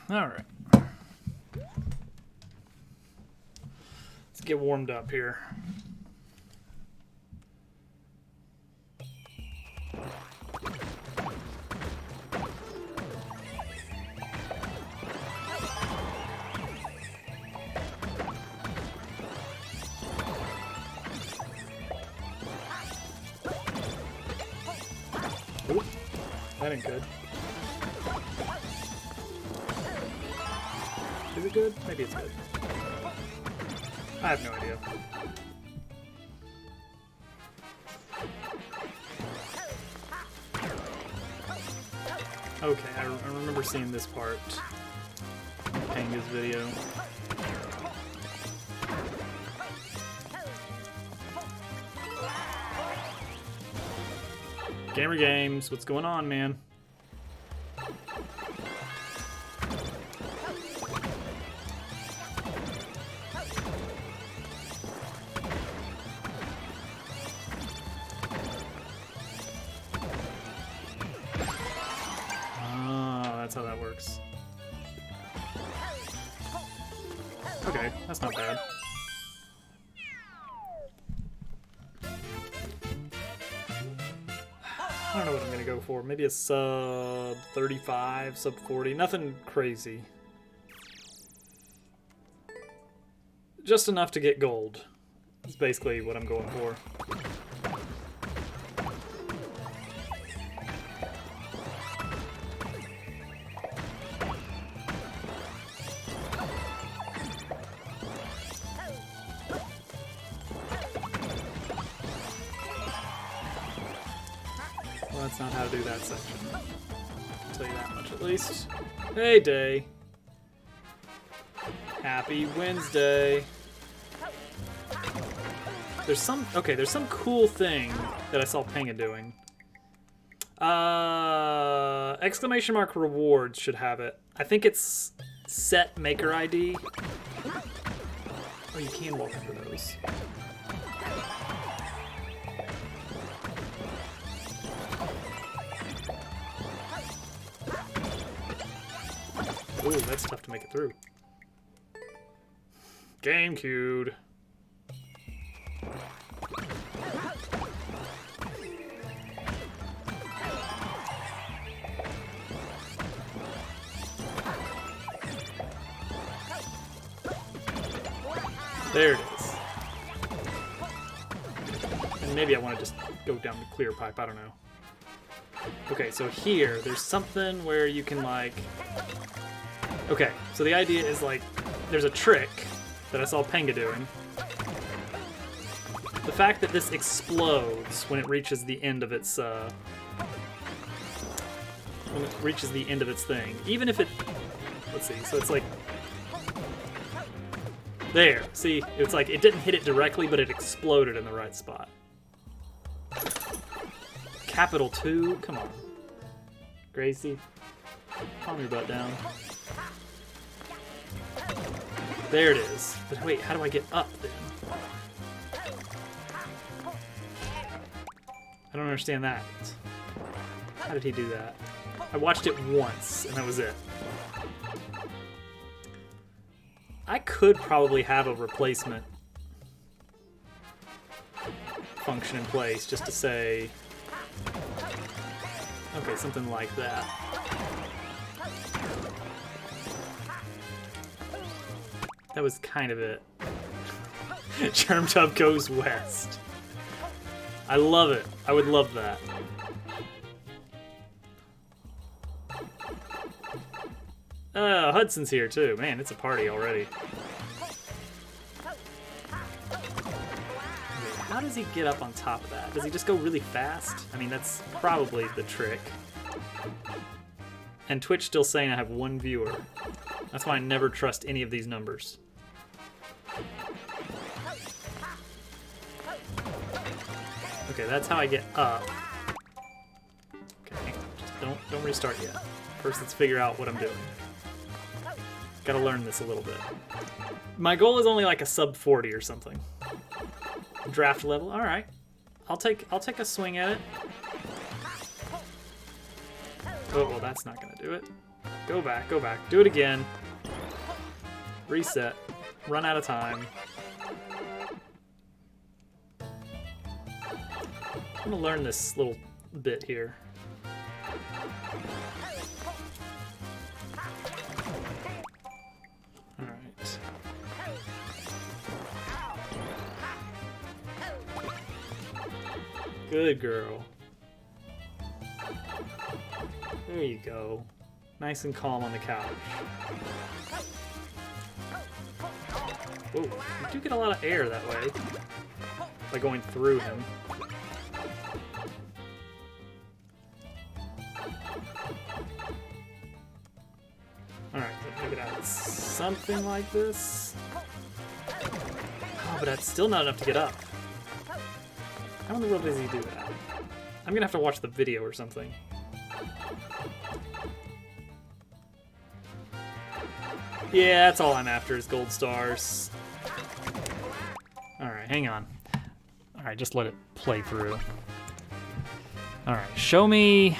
All right. Let's get warmed up here. Oop, that ain't good. Is it good? Maybe it's good. I have no idea. Okay, I remember seeing this part in Panga's video. Gamer Games, what's going on, man? That's how that works. Okay, that's not bad. I don't know what I'm gonna go for. Maybe a sub 35, sub 40. Nothing crazy. Just enough to get gold. That's basically what I'm going for. Well, that's not how to do that section. I'll tell you that much at least. Hey, Day. Happy Wednesday. There's some cool thing that I saw Panga doing. Exclamation mark rewards should have it. I think it's set maker ID. Oh, you can walk under those. Ooh, that's tough to make it through. Game queued. There it is. And maybe I want to just go down the clear pipe, I don't know. Okay, so here, there's something where you can like... Okay, so the idea is like, there's a trick that I saw Panga doing. The fact that this explodes when it reaches the end of its, thing. Even if it, let's see, so it's like, there, see, it's like, it didn't hit it directly, but it exploded in the right spot. Capital 2, come on. Gracie, calm your butt down. There it is. But wait, how do I get up then? I don't understand that. How did he do that? I watched it once, and that was it. I could probably have a replacement function in place just to say... Okay, something like that. That was kind of it. Germ Tub goes west. I love it. I would love that. Hudson's here too. Man, it's a party already. Okay, how does he get up on top of that? Does he just go really fast? I mean, that's probably the trick. And Twitch still saying I have 1 viewer. That's why I never trust any of these numbers. Okay, that's how I get up. Okay, just don't restart yet. First, let's figure out what I'm doing. Gotta learn this a little bit. My goal is only like a sub 40 or something. Draft level, all right. I'll take a swing at it. Oh, well, that's not gonna do it. Go back, go back. Do it again. Reset. Run out of time. I'm gonna learn this little bit here. Alright. Good girl. There you go. Nice and calm on the couch. Whoa, you do get a lot of air that way. By going through him. Alright, let's make it out something like this. Oh, but that's still not enough to get up. How in the world does he do that? I'm gonna have to watch the video or something. Yeah, that's all I'm after is gold stars. Alright, hang on. Alright, just let it play through. Alright, show me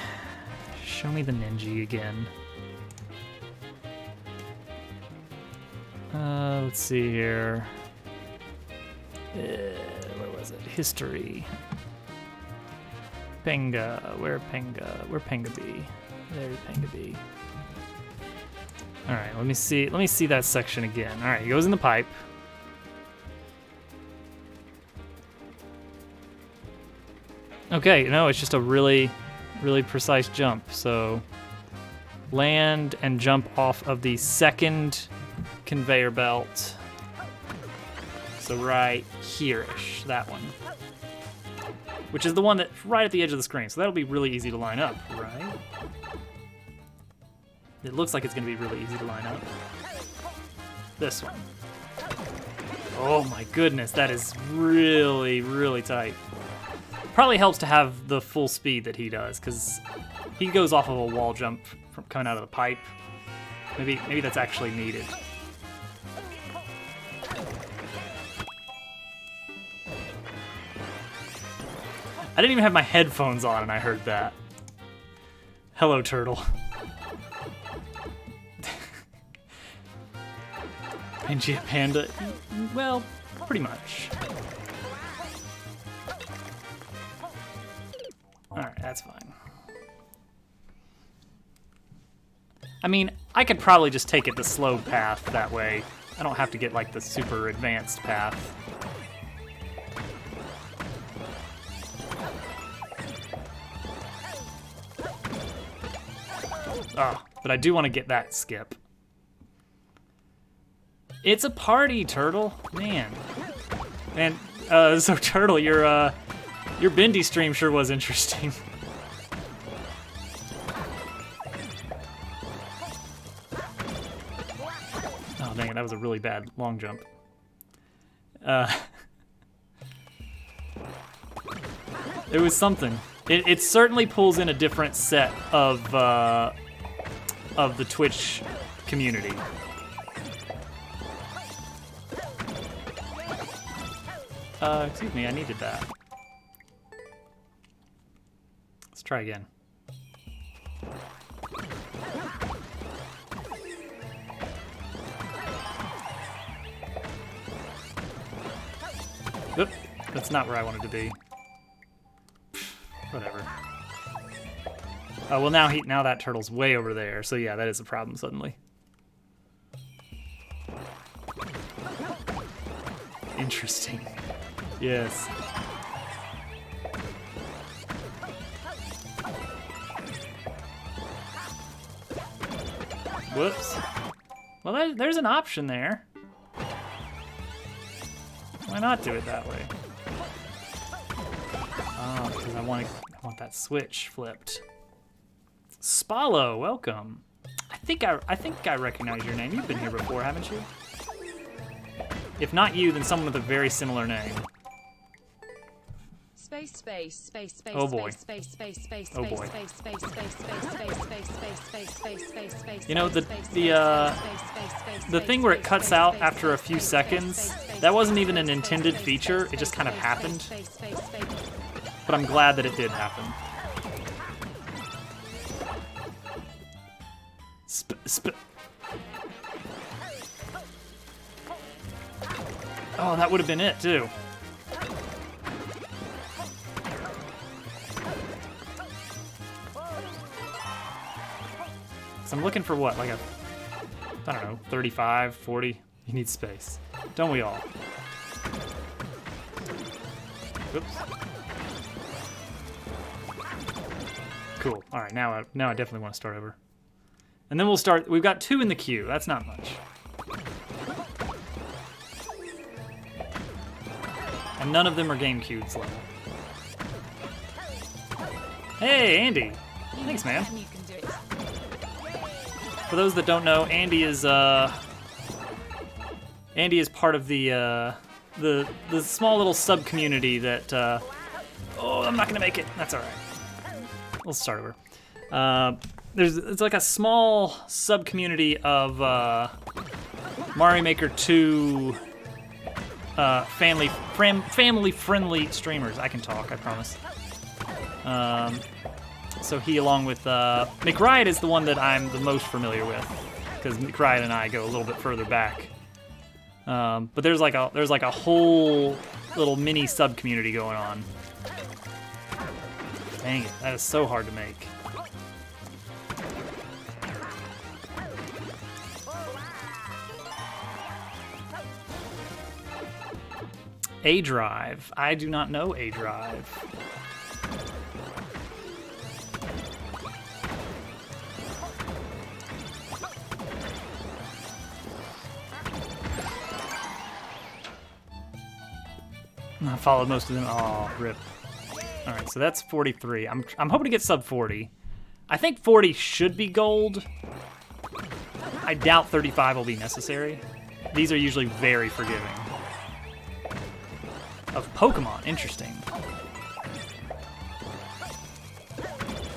the ninja again. Let's see here. Where was it? History. Penga. Where Penga? Where Penga be? There's Penga be. All right, let me see that section again. All right, he goes in the pipe. Okay, no, it's just a really, really precise jump. So land and jump off of the second conveyor belt. So right here-ish, that one. Which is the one that's right at the edge of the screen. So that'll be really easy to line up, right? It looks like it's gonna be really easy to line up. This one. Oh my goodness, that is really, really tight. Probably helps to have the full speed that he does, because he goes off of a wall jump from coming out of the pipe. Maybe that's actually needed. I didn't even have my headphones on and I heard that. Hello, turtle. Pangea Panda? Well, pretty much. Alright, that's fine. I mean, I could probably just take it the slow path that way. I don't have to get like the super advanced path. Oh, but I do want to get that skip. It's a party, Turtle. Man. Man, so Turtle, your Bendy stream sure was interesting. Oh, dang it, that was a really bad long jump. It was something. It certainly pulls in a different set of the Twitch community. Excuse me, I needed that. Let's try again. Oop, that's not where I wanted to be. Whatever. Oh, well now that turtle's way over there, so yeah, that is a problem suddenly. Interesting. Yes. Whoops. Well, there's an option there. Why not do it that way? Oh, because I want that switch flipped. Spallo, welcome. I think I recognize your name. You've been here before, haven't you? If not you, then someone with a very similar name. Space. Oh boy. Oh boy. You know, the thing where it cuts out after a few seconds, that wasn't even an intended feature, it just kind of happened. But I'm glad that it did happen. Oh, that would have been it, too. So I'm looking for what, like a, I don't know, 35, 40? You need space. Don't we all? Oops. Cool. All right, now I definitely want to start over. And then we'll start, we've got 2 in the queue. That's not much. And none of them are GameCube's level. Hey, Andy. Thanks, man. For those that don't know, Andy is part of the small little sub community that. Oh, I'm not gonna make it. That's all right. We'll start over. It's like a small sub community of Mario Maker 2 family friendly streamers. I can talk, I promise. So he, along with McRide, is the one that I'm the most familiar with, because McRide and I go a little bit further back. But there's like a whole little mini sub community going on. Dang it, that is so hard to make. A Drive. I do not know A Drive. I followed most of them. Oh, rip. All right, so that's 43. I'm hoping to get sub 40. I think 40 should be gold. I doubt 35 will be necessary. These are usually very forgiving. Of Pokemon, interesting.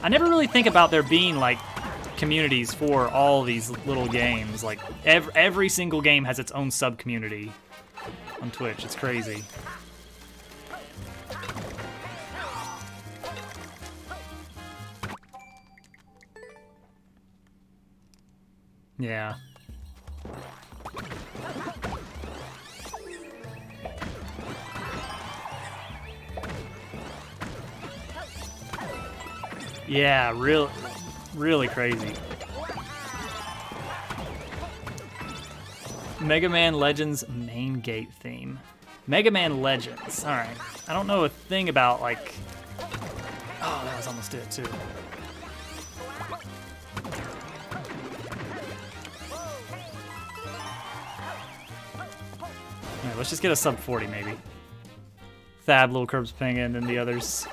I never really think about there being like communities for all these little games. Like every single game has its own sub community on Twitch. It's crazy. Yeah. Yeah, really crazy. Mega Man Legends main gate theme. Mega Man Legends. All right. I don't know a thing about like. Oh, that was almost it too. All right, let's just get a sub 40 maybe. Thab, Little Curbs Ping, and then the others.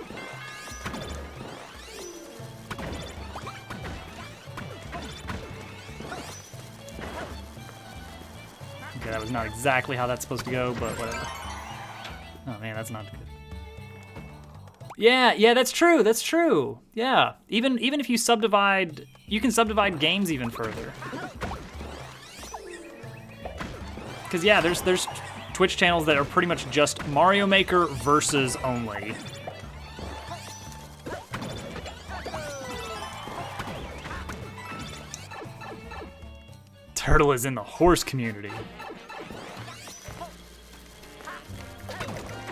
Okay, that was not exactly how that's supposed to go, but whatever. Oh man, that's not good. Yeah, that's true. That's true. Yeah, even if you subdivide, you can subdivide games even further. Because yeah, there's Twitch channels that are pretty much just Mario Maker versus only. Turtle is in the horse community.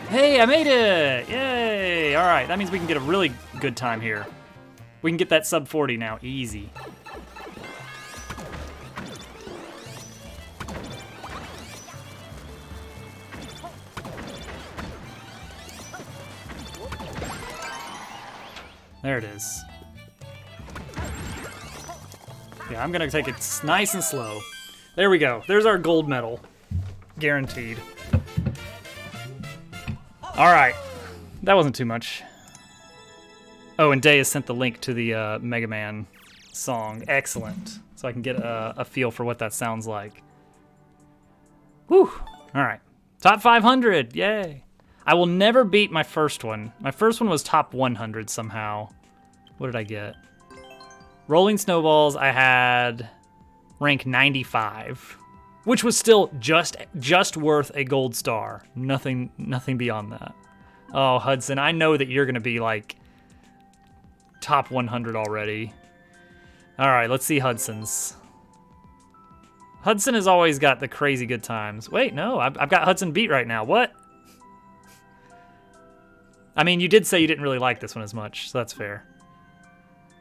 Hey, I made it! Yay! All right, that means we can get a really good time here. We can get that sub 40 now, easy. There it is. Yeah, I'm gonna take it nice and slow. There we go. There's our gold medal. Guaranteed. All right. That wasn't too much. Oh, and Day has sent the link to the Mega Man song. Excellent. So I can get a feel for what that sounds like. Whew. All right. Top 500. Yay. I will never beat my first one. My first one was top 100 somehow. What did I get? Rolling Snowballs, I had rank 95, which was still just worth a gold star. Nothing beyond that. Oh, Hudson, I know that you're gonna be like top 100 already. All right, let's see Hudson's. Hudson has always got the crazy good times. Wait, no, I've got Hudson beat right now. What? I mean, you did say you didn't really like this one as much, so that's fair.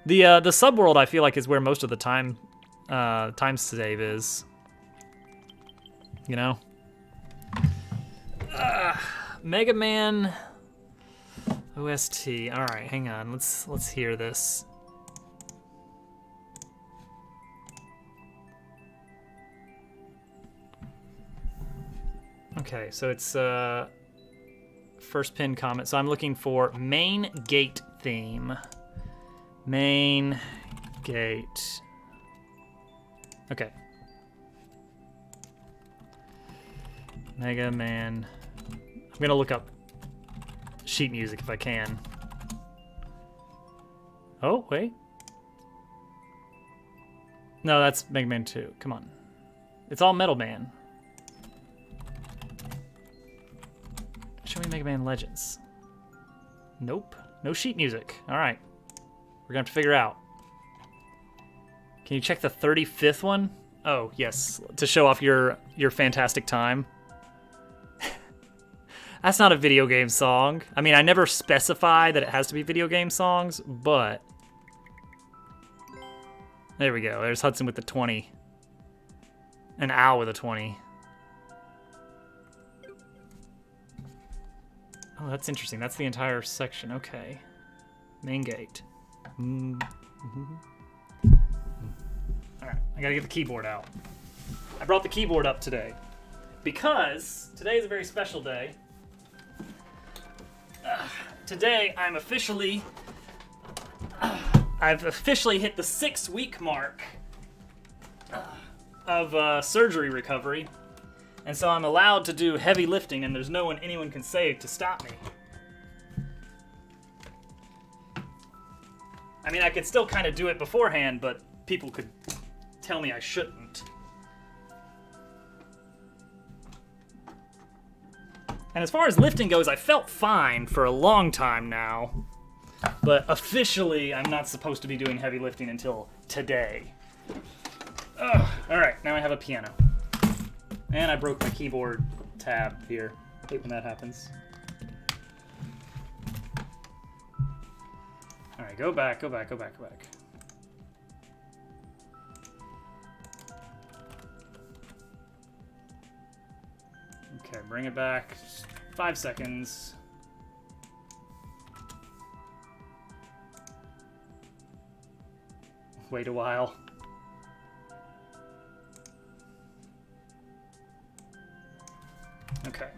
The subworld I feel like is where most of the time save is. You know? Mega Man OST. All right, hang on. Let's hear this. Okay, so it's first pin comment. So I'm looking for main gate theme. Main gate. Okay. Mega Man. I'm gonna look up sheet music if I can. Oh, wait. No, that's Mega Man 2. Come on. It's all Metal Man. Show me Mega Man Legends. Nope. No sheet music. All right. We're gonna have to figure out. Can you check the 35th one? Oh, yes. To show off your fantastic time. That's not a video game song. I mean, I never specify that it has to be video game songs, but... There we go. There's Hudson with the 20. And Al with a 20. Oh, that's interesting. That's the entire section. Okay. Main gate. Alright, I gotta get the keyboard out. I brought the keyboard up today because today is a very special day. Today I've officially hit the 6-week mark of surgery recovery, and so I'm allowed to do heavy lifting, and there's no one anyone can save to stop me. I mean, I could still kind of do it beforehand, but people could tell me I shouldn't. And as far as lifting goes, I felt fine for a long time now. But officially, I'm not supposed to be doing heavy lifting until today. Alright, now I have a piano. And I broke my keyboard tab here. I hate when that happens. Alright, go back. Okay, bring it back. 5 seconds. Wait a while. Okay.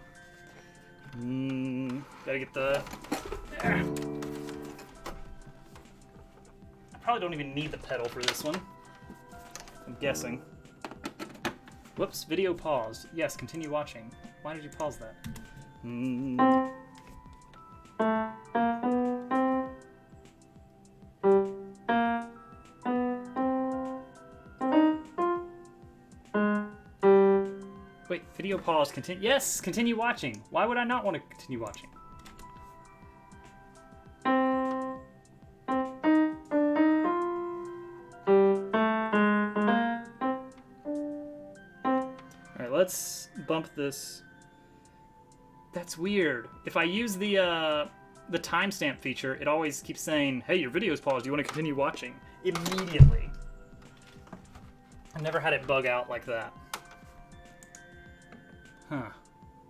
Gotta get the... There. I probably don't even need the pedal for this one. I'm guessing. Whoops, video paused. Yes, continue watching. Why did you pause that? Wait, video pause. Continue. Yes, continue watching. Why would I not want to continue watching? Alright, let's bump this. That's weird. If I use the timestamp feature, it always keeps saying, hey, your video's paused. Do you want to continue watching? Immediately. I've never had it bug out like that. Huh.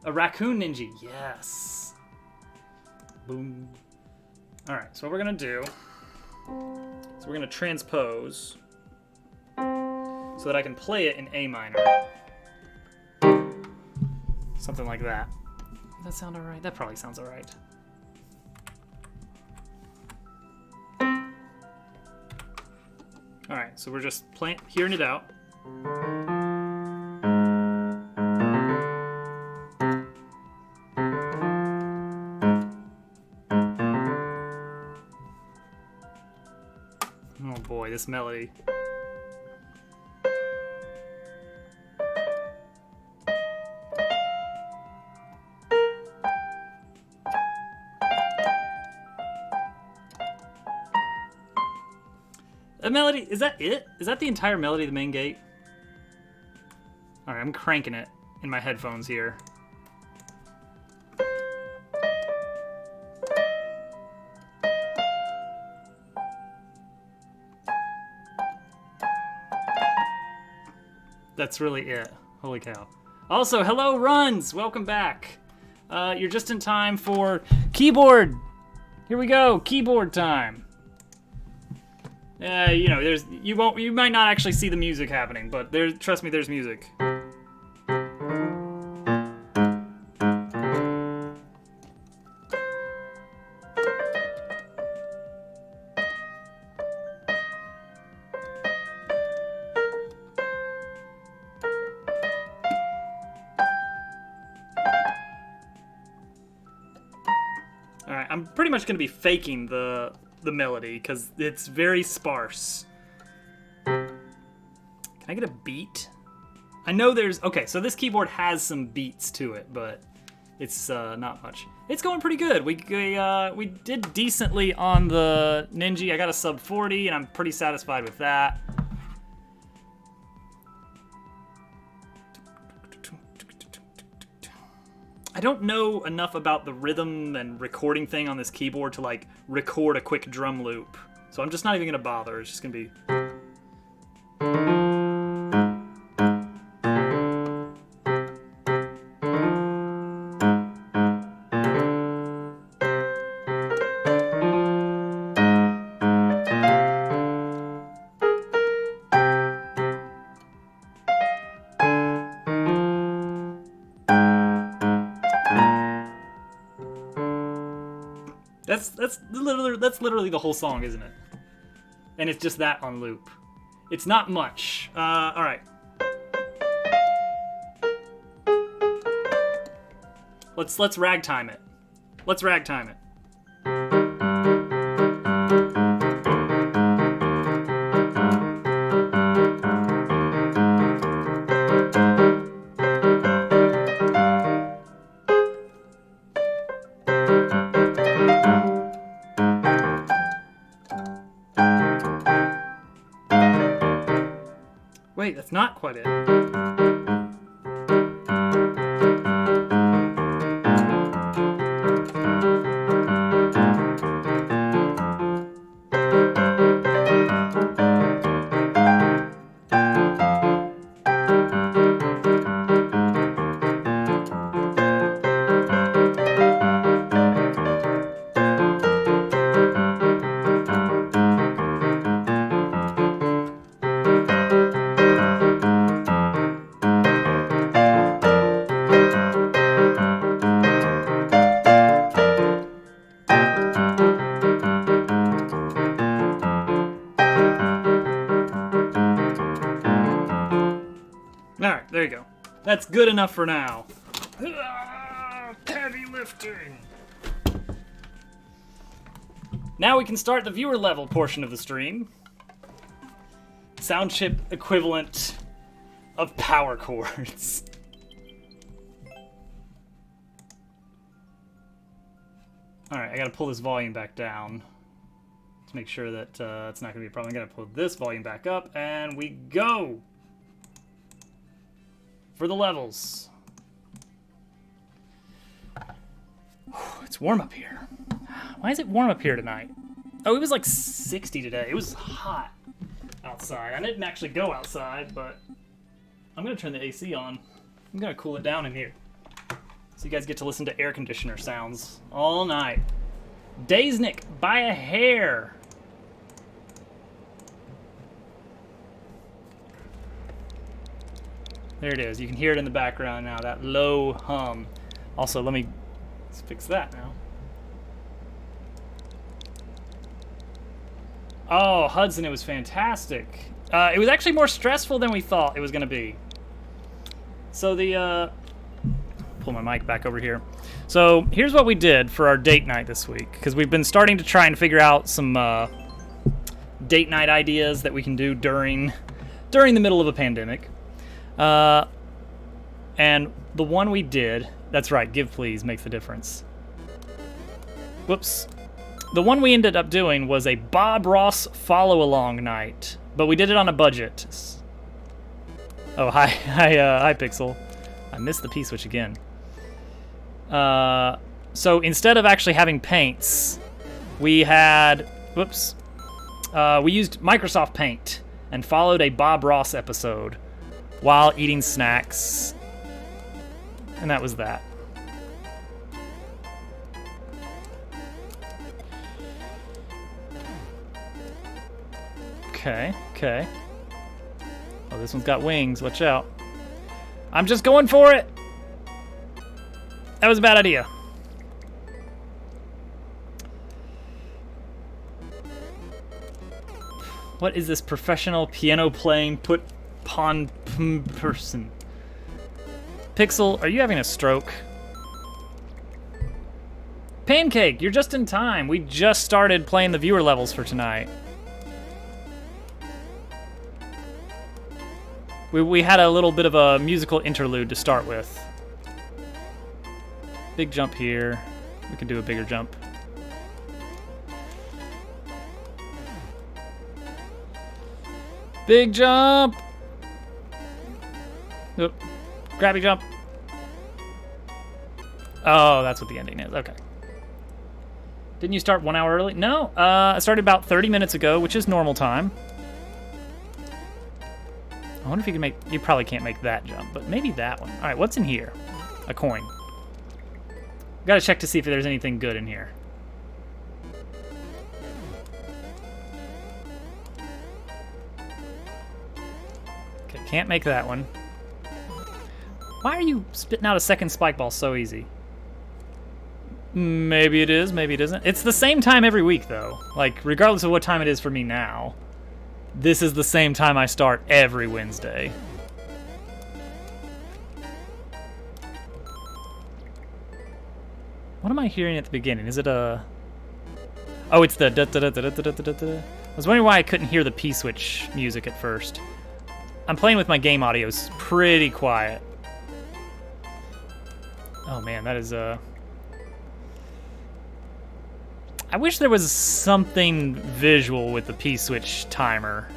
A raccoon ninja. Yes. Boom. Alright, so what we're going to do is we're going to transpose so that I can play it in A minor. Something like that. Does that sound alright? That probably sounds alright. Alright, so we're just hearing it out. Oh boy, this melody. That melody, is that it? Is that the entire melody of the main gate? Alright, I'm cranking it in my headphones here. That's really it. Holy cow. Also, hello, Runs! Welcome back. You're just in time for keyboard. Here we go, keyboard time. You know, you might not actually see the music happening, but trust me, there's music. Alright, I'm pretty much gonna be faking the melody because it's very sparse. Can I get a beat? I know there's... Okay, so this keyboard has some beats to it, but it's not much. It's going pretty good. We did decently on the Ninja. I got a sub 40, and I'm pretty satisfied with that. I don't know enough about the rhythm and recording thing on this keyboard to like record a quick drum loop. So I'm just not even gonna bother. It's just gonna be... That's literally the whole song, isn't it? And it's just that on loop. It's not much. All right. Let's ragtime it. Let's ragtime it. Wait, that's not quite it. Alright, there you go. That's good enough for now. Heavy lifting! Now we can start the viewer level portion of the stream. Sound chip equivalent of power chords. Alright, I gotta pull this volume back down to make sure that it's not gonna be a problem. I gotta pull this volume back up, and we go! For the levels. It's warm up here. Why is it warm up here tonight? Oh, it was like 60 today. It was hot outside. I didn't actually go outside, but I'm gonna turn the AC on. I'm gonna cool it down in here. So you guys get to listen to air conditioner sounds all night. Daysnick by a hair. There it is. You can hear it in the background now, that low hum. Also, let's fix that now. Oh, Hudson, it was fantastic. It was actually more stressful than we thought it was going to be. So pull my mic back over here. So here's what we did for our date night this week, because we've been starting to try and figure out some date night ideas that we can do during the middle of a pandemic. And the one we did, that's right, give please makes the difference. Whoops. The one we ended up doing was a Bob Ross follow-along night, but we did it on a budget. Oh, hi, Pixel. I missed the P-switch again. So instead of actually having paints, we had, we used Microsoft Paint and followed a Bob Ross episode while eating snacks, and that was that. Okay. Oh, this one's got wings. Watch out. I'm just going for it. That was a bad idea. What is this professional piano playing put pawn person? Pixel, are you having a stroke? Pancake, you're just in time. We just started playing the viewer levels for tonight. We had a little bit of a musical interlude to start with. Big jump here. We can do a bigger jump. Big jump! Oop. Grabby jump. Oh, that's what the ending is. Okay. Didn't you start 1 hour early? No, I started about 30 minutes ago, which is normal time. I wonder if you can make... You probably can't make that jump, but maybe that one. All right, what's in here? A coin. Gotta check to see if there's anything good in here. Okay, can't make that one. Why are you spitting out a second spike ball so easy? Maybe it is, maybe it isn't. It's the same time every week, though. Like, regardless of what time it is for me now, this is the same time I start every Wednesday. What am I hearing at the beginning? Is it a... Oh, it's the da-da-da-da-da-da-da-da. I was wondering why I couldn't hear the P-switch music at first. I'm playing with my game audio. It's pretty quiet. Oh, man, that is, I wish there was something visual with the P-switch timer.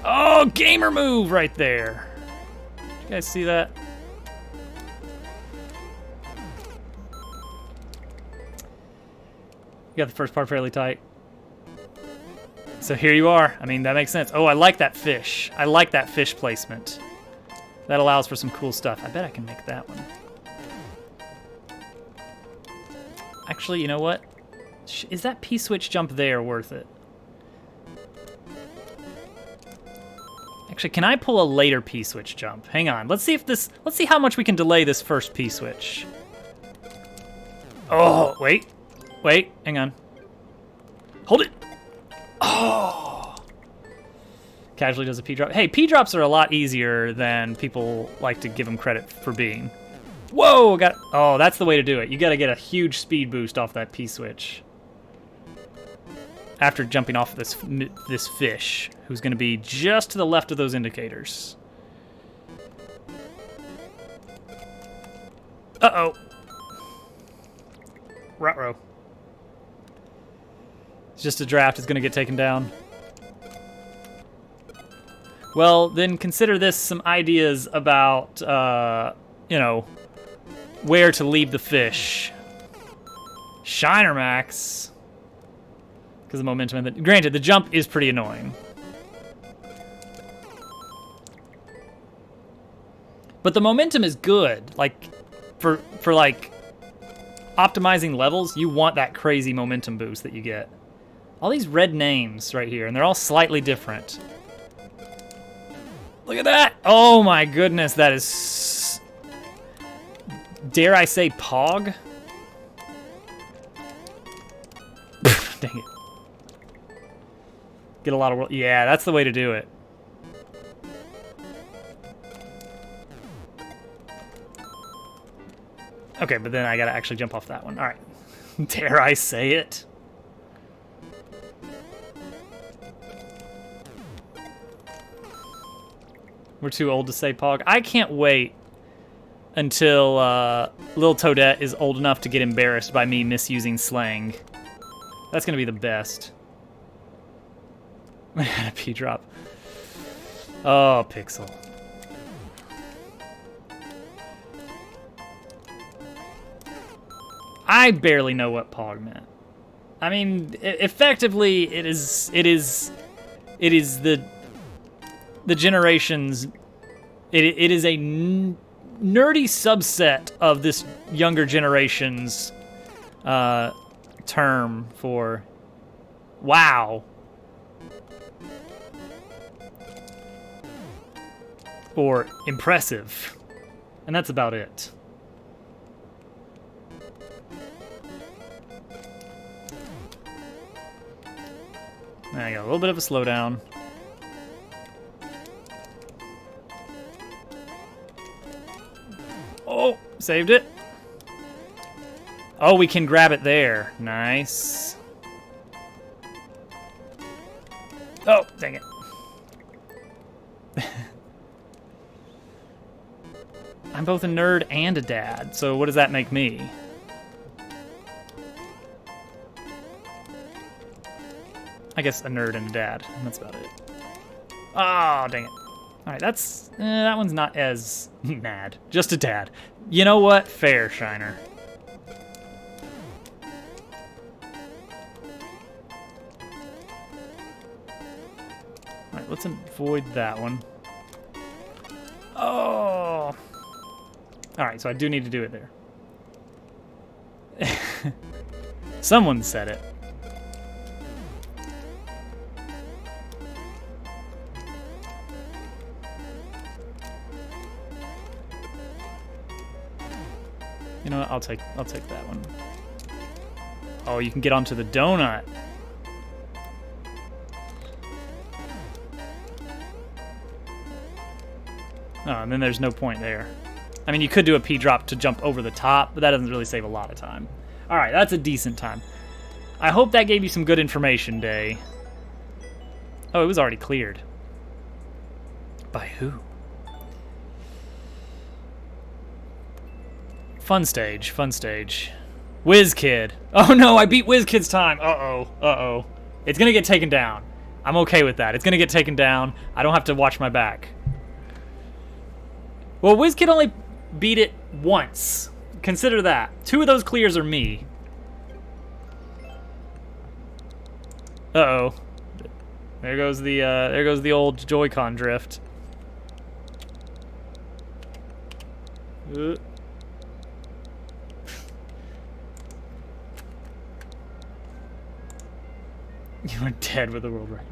Oh, gamer move right there. Did you guys see that? You got the first part fairly tight. So here you are. I mean, that makes sense. Oh, I like that fish. I like that fish placement. That allows for some cool stuff. I bet I can make that one. Actually, you know what? Is that P-switch jump there worth it? Actually, can I pull a later P-switch jump? Hang on. Let's see how much we can delay this first P-switch. Oh, wait. Wait, hang on. Hold it. Oh. Casually does a P-drop. Hey, P-drops are a lot easier than people like to give them credit for being. Whoa, oh, that's the way to do it. You gotta get a huge speed boost off that P-switch. After jumping off this fish, who's gonna be just to the left of those indicators. Uh-oh. Ruh-roh. It's just a draft. It's gonna get taken down. Well, then consider this some ideas about, you know, where to leave the fish. Shiner Max. Because of momentum. Granted, the jump is pretty annoying. But the momentum is good. Like, for like, optimizing levels, you want that crazy momentum boost that you get. All these red names right here, and they're all slightly different. Look at that! Oh my goodness, that is... Dare I say Pog? Dang it. Get a lot of... Yeah, that's the way to do it. Okay, but then I gotta actually jump off that one. Alright. Dare I say it? We're too old to say Pog. I can't wait until Lil Toadette is old enough to get embarrassed by me misusing slang. That's gonna be the best. I had a P drop. Oh, Pixel. I barely know what Pog meant. I mean, effectively, it is the generation's. It is a nerdy subset of this younger generation's term for wow. Or impressive. And that's about it. I got a little bit of a slowdown. Oh, saved it. Oh, we can grab it there. Nice. Oh, dang it. I'm both a nerd and a dad, so what does that make me? I guess a nerd and a dad, and that's about it. Oh, dang it. All right, that's, that one's not as mad. Just a dad. You know what? Fair, Shiner. All right, let's avoid that one. Oh. All right, so I do need to do it there. Someone said it. You know what? I'll take that one. Oh, you can get onto the donut. Oh, and then there's no point there. I mean, you could do a P drop to jump over the top, but that doesn't really save a lot of time. All right, that's a decent time. I hope that gave you some good information, Day. Oh, it was already cleared. By who? Fun stage, fun stage. WizKid. Oh no, I beat WizKid's time. Uh-oh, uh-oh. It's gonna get taken down. I'm okay with that. It's gonna get taken down. I don't have to watch my back. Well, WizKid only beat it once. Consider that. 2 of those clears are me. Uh-oh. There goes the old Joy-Con drift. You were dead with the world record.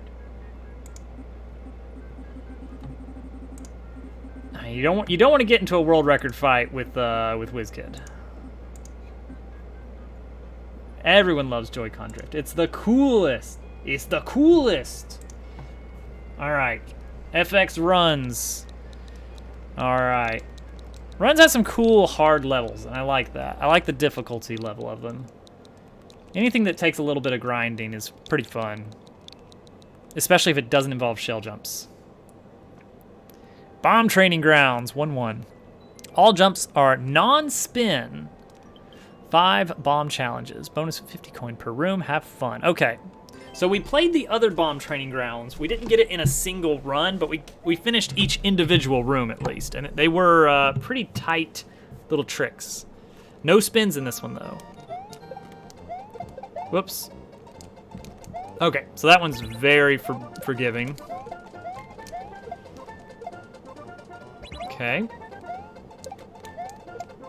You don't want to get into a world record fight with WizKid. Everyone loves Joy-Con drift. It's the coolest. It's the coolest. All right, FX runs. All right, runs has some cool hard levels, and I like that. I like the difficulty level of them. Anything that takes a little bit of grinding is pretty fun, especially if it doesn't involve shell jumps. Bomb Training Grounds, 1-1. All jumps are non-spin. 5 bomb challenges. Bonus 50 coin per room. Have fun. Okay, so we played the other Bomb Training Grounds. We didn't get it in a single run, but we finished each individual room at least, and they were pretty tight little tricks. No spins in this one, though. Whoops. Okay, so that one's very forgiving. Okay.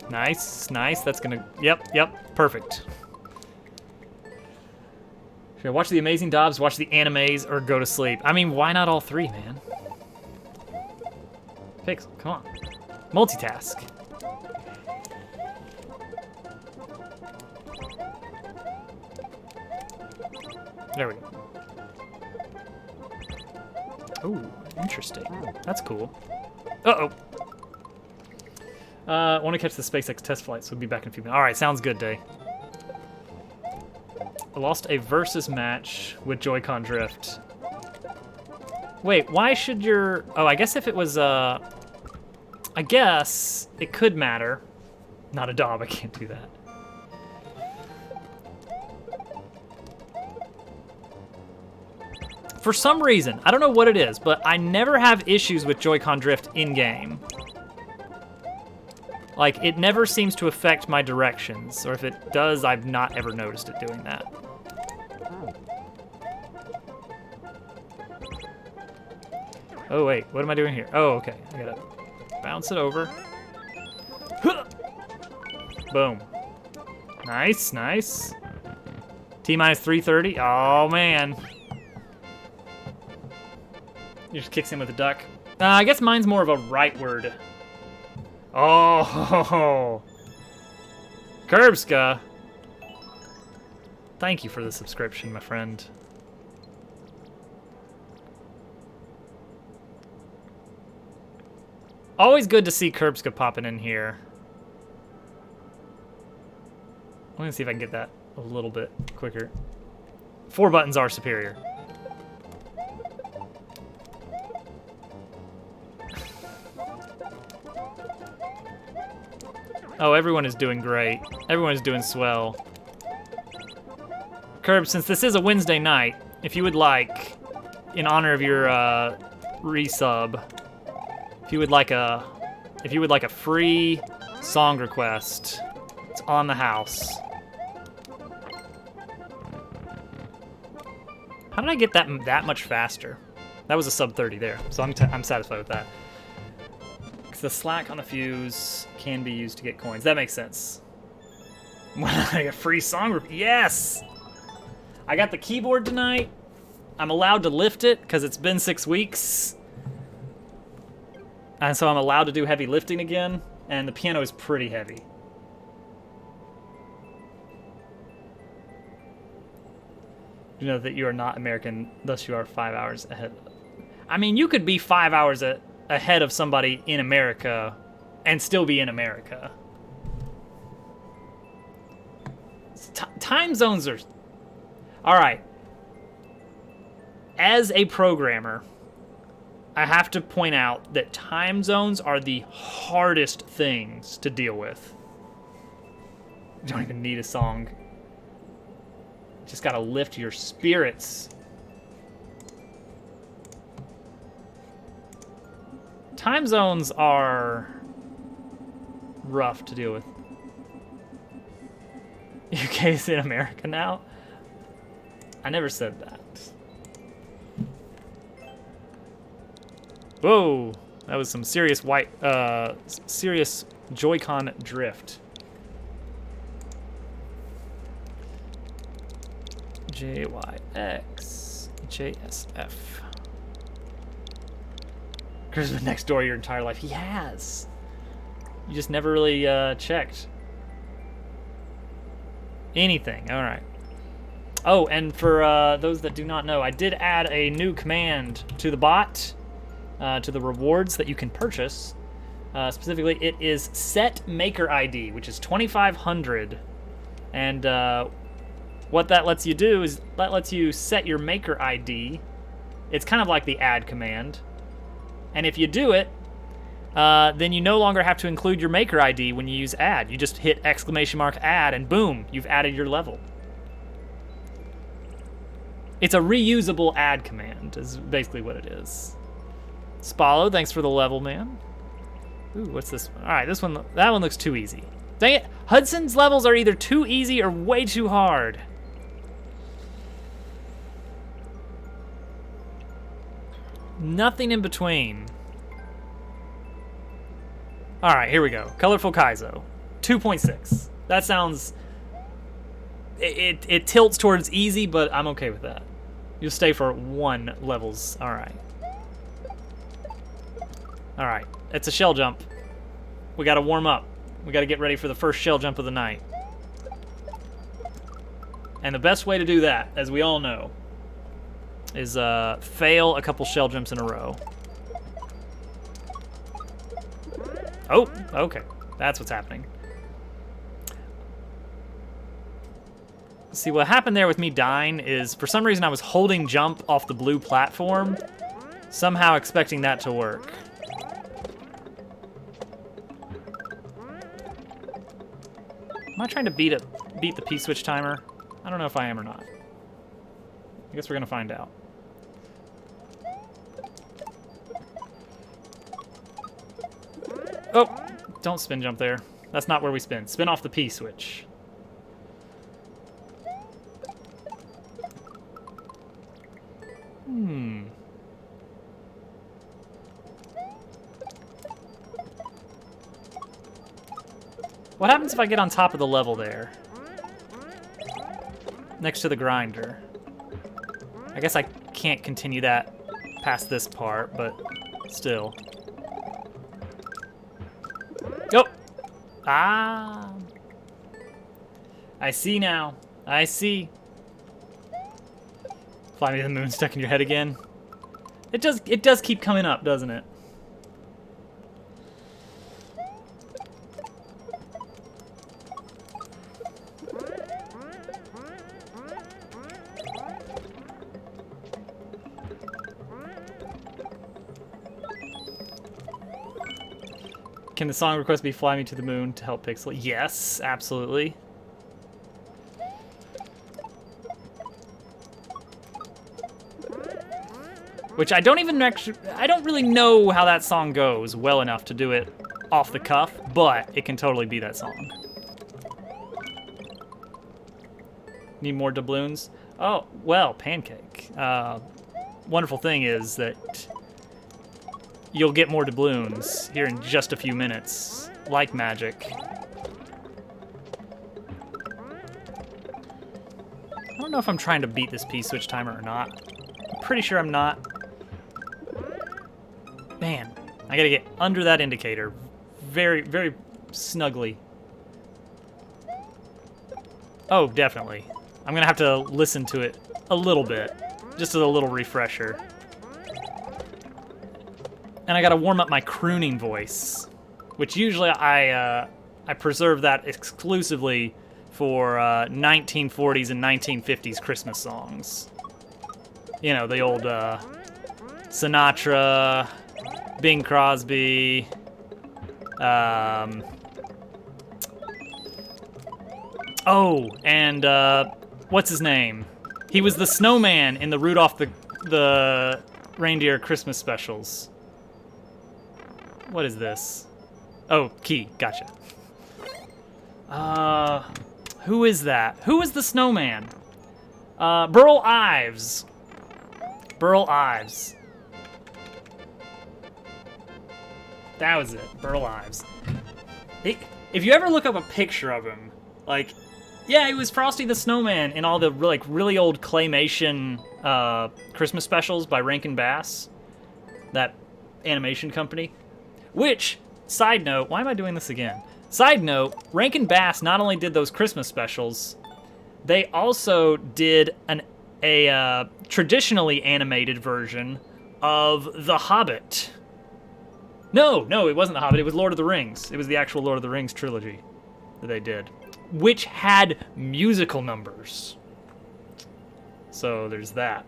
Nice, nice. That's gonna... Yep, perfect. Should I watch the Amazing Dobbs, watch the animes, or go to sleep? I mean, why not all 3, man? Pixel, come on. Multitask. There we go. Oh, interesting. That's cool. Uh-oh. Want to catch the SpaceX test flight, so we'll be back in a few minutes. All right, sounds good, Day. I lost a versus match with Joy-Con drift. Wait, why should your... Oh, I guess if it was I guess it could matter. Not a daub, I can't do that. For some reason, I don't know what it is, but I never have issues with Joy-Con drift in-game. Like, it never seems to affect my directions, or if it does, I've not ever noticed it doing that. Oh, wait, what am I doing here? Oh, okay, I gotta bounce it over. Boom. Nice, nice. T-minus 330, oh man. He just kicks in with a duck. I guess mine's more of a rightward. Oh, Curbska. Thank you for the subscription, my friend. Always good to see Curbska popping in here. Let me see if I can get that a little bit quicker. 4 buttons are superior. Oh, everyone is doing great. Everyone is doing swell. Curb, since this is a Wednesday night, if you would like, in honor of your resub, if you would like a free song request, it's on the house. How did I get that much faster? That was a sub 30 there, so I'm satisfied with that. The slack on the fuse can be used to get coins. That makes sense. A free song. Yes! I got the keyboard tonight. I'm allowed to lift it because it's been 6 weeks. And so I'm allowed to do heavy lifting again. And the piano is pretty heavy. You know that you are not American, thus you are 5 hours ahead. I mean, you could be 5 hours ahead of somebody in America and still be in America. Time zones are... All right. As a programmer, I have to point out that time zones are the hardest things to deal with. You don't even need a song. Just gotta lift your spirits. Time zones are rough to deal with. UK's in America now? I never said that. Whoa, that was some serious serious Joy-Con drift. JYX JSF. Chris has been next door your entire life. He has. You just never really checked anything. All right. Oh, and for those that do not know, I did add a new command to the bot, to the rewards that you can purchase. Specifically, it is set maker ID, which is 2,500. And what that lets you do is that lets you set your maker ID. It's kind of like the add command. And if you do it, then you no longer have to include your maker ID when you use add. You just hit !add and boom, you've added your level. It's a reusable add command is basically what it is. Spallo, thanks for the level, man. Ooh, what's this one? All right, that one looks too easy. Dang it, Hudson's levels are either too easy or way too hard. Nothing in between. All right, here we go. Colorful Kaizo, 2.6. That sounds... It tilts towards easy, but I'm okay with that. You'll stay for 1 levels. All right. All right, it's a shell jump. We gotta warm up. We gotta get ready for the first shell jump of the night. And the best way to do that, as we all know, is fail a couple shell jumps in a row. Oh, okay. That's what's happening. See, what happened there with me dying is, for some reason, I was holding jump off the blue platform, somehow expecting that to work. Am I trying to beat the P-switch timer? I don't know if I am or not. I guess we're gonna find out. Oh, don't spin jump there. That's not where we spin. Spin off the P-switch. What happens if I get on top of the level there? Next to the grinder. I guess I can't continue that past this part, but still. Oh! Ah! I see now. I see. Fly me to the moon stuck in your head again. It does keep coming up, doesn't it? Can the song request be Fly Me to the Moon to help Pixel? Yes, absolutely. Which I don't really know how that song goes well enough to do it off the cuff, but it can totally be that song. Need more doubloons? Oh, well, Pancake. Wonderful thing is that you'll get more doubloons here in just a few minutes, like magic. I don't know if I'm trying to beat this P-switch timer or not. I'm pretty sure I'm not. Man, I gotta get under that indicator very, very snugly. Oh, definitely. I'm gonna have to listen to it a little bit, just as a little refresher. And I gotta warm up my crooning voice, which usually I preserve that exclusively for 1940s and 1950s Christmas songs. You know, the old Sinatra, Bing Crosby, oh, and what's his name? He was the snowman in the Rudolph the Reindeer Christmas specials. What is this? Oh, Key, gotcha. Who is that? Who is the snowman? Burl Ives. Burl Ives. That was it, Burl Ives. If you ever look up a picture of him, like, yeah, he was Frosty the Snowman in all the like really old claymation Christmas specials by Rankin Bass, that animation company. Which, side note, why am I doing this again? Side note, Rankin Bass not only did those Christmas specials, they also did a traditionally animated version of The Hobbit. No, it wasn't The Hobbit, it was Lord of the Rings. It was the actual Lord of the Rings trilogy that they did, which had musical numbers. So there's that.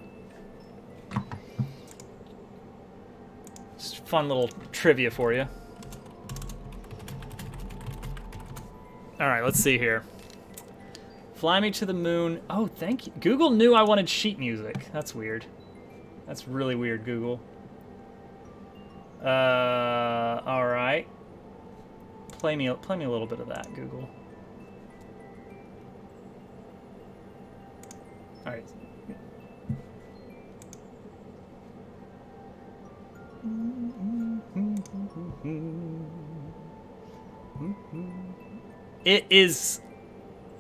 Just fun little trivia for you. All right, let's see here. Fly Me to the Moon. Oh, thank you. Google knew I wanted sheet music. That's weird. That's really weird, Google. All right. Play me a little bit of that, Google. All right. It is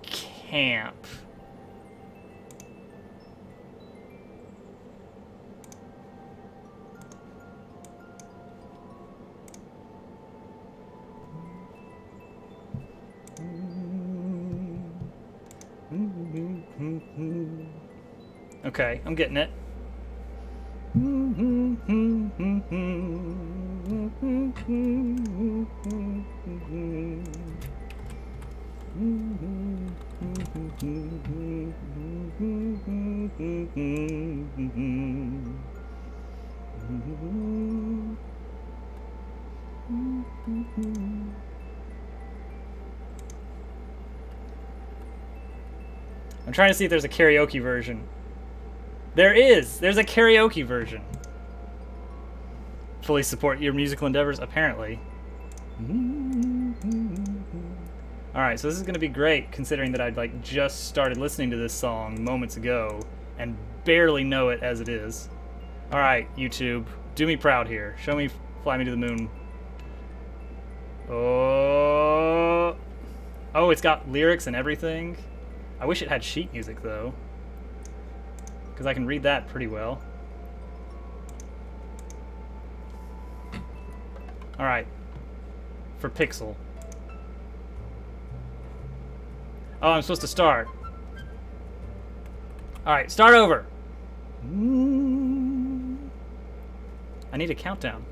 camp. Okay, I'm getting it. trying to see if there's a karaoke version. There is! There's a karaoke version. Fully support your musical endeavors, apparently. Alright, so this is going to be great, considering that I'd like just started listening to this song moments ago and barely know it as it is. Alright, YouTube, do me proud here. Show me Fly Me to the Moon. Oh, it's got lyrics and everything. I wish it had sheet music, though, because I can read that pretty well. Alright, for Pixel. Oh, I'm supposed to start. Alright, start over. I need a countdown.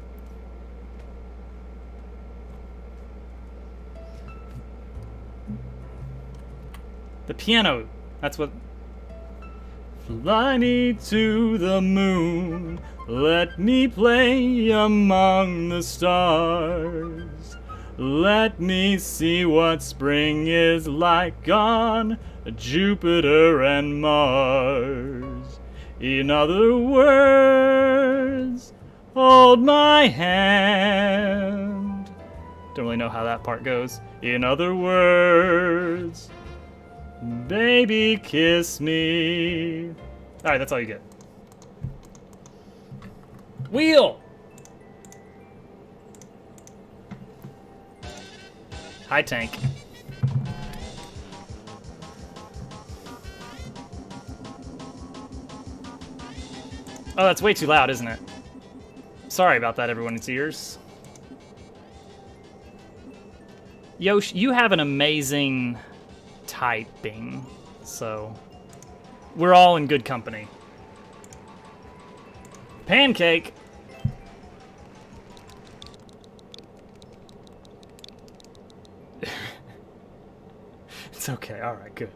The piano, that's what... Fly me to the moon, let me play among the stars. Let me see what spring is like on Jupiter and Mars. In other words, hold my hand. Don't really know how that part goes. In other words, baby, kiss me. Alright, that's all you get. Wheel! Hi, Tank. Oh, that's way too loud, isn't it? Sorry about that, everyone in its ears. Yosh, you have an amazing typing, so we're all in good company. Pancake! It's okay, alright, good.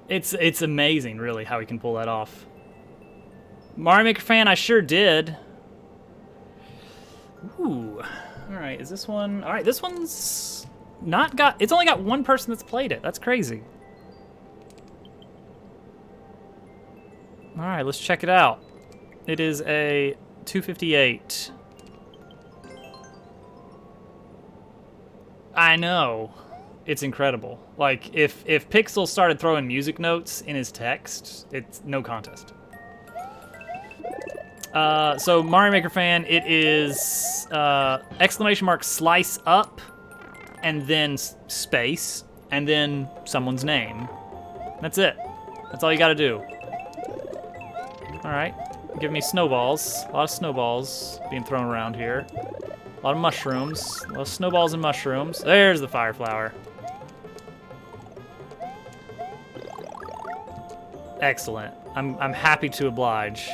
It's amazing, really, how he can pull that off. Mario Maker fan, I sure did. Ooh. Alright, is this one... Alright, this one's not got... It's only got one person that's played it. That's crazy. Alright, let's check it out. It is a 258. I know. It's incredible. Like, if Pixel started throwing music notes in his text, it's no contest. So Mario Maker fan, it is exclamation mark slice up, and then space, and then someone's name. That's it. That's all you gotta do. Alright, give me snowballs. A lot of snowballs being thrown around here. A lot of mushrooms. A lot of snowballs and mushrooms. There's the fire flower. Excellent. I'm happy to oblige.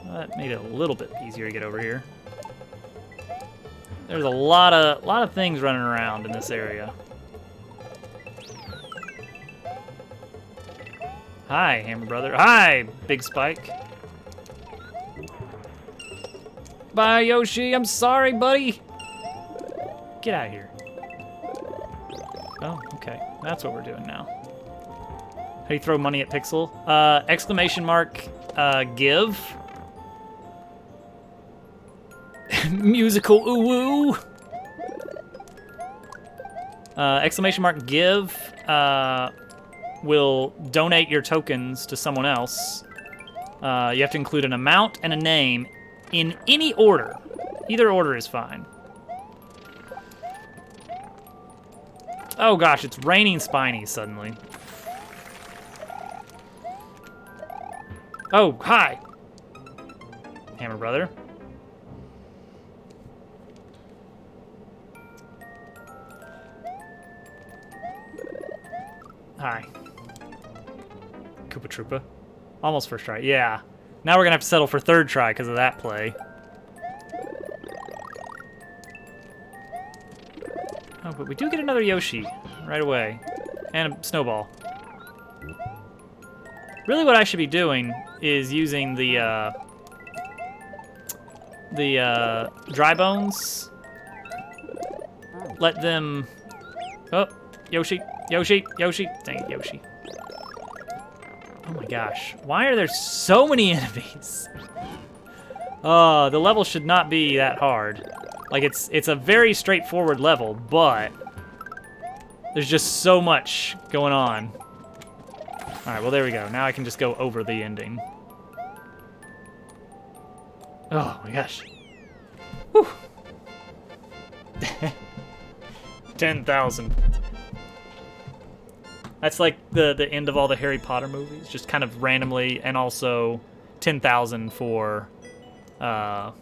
That made it a little bit easier to get over here. There's a lot of things running around in this area. Hi, Hammer Brother. Hi, Big Spike. Bye, Yoshi. I'm sorry, buddy. Get out of here. Oh, okay. That's what we're doing now. How do you throw money at Pixel? Exclamation mark, give. Musical ooh-woo. Exclamation mark, give. Will donate your tokens to someone else. You have to include an amount and a name in any order. Either order is fine. Oh gosh, it's raining Spinies suddenly. Oh, hi! Hammer Brother. Hi. Koopa Troopa. Almost first try, yeah. Now we're gonna have to settle for third try because of that play. Oh, but we do get another Yoshi right away. And a snowball. Really what I should be doing is using the the dry bones. Let them. Oh, Yoshi, Yoshi, Yoshi. Dang it, Yoshi. Oh my gosh, why are there so many enemies? The level should not be that hard. Like, it's a very straightforward level, but there's just so much going on. All right, well, there we go. Now I can just go over the ending. Oh my gosh. Whew. 10,000. That's like the end of all the Harry Potter movies, just kind of randomly, and also 10,000 for Gryffindor.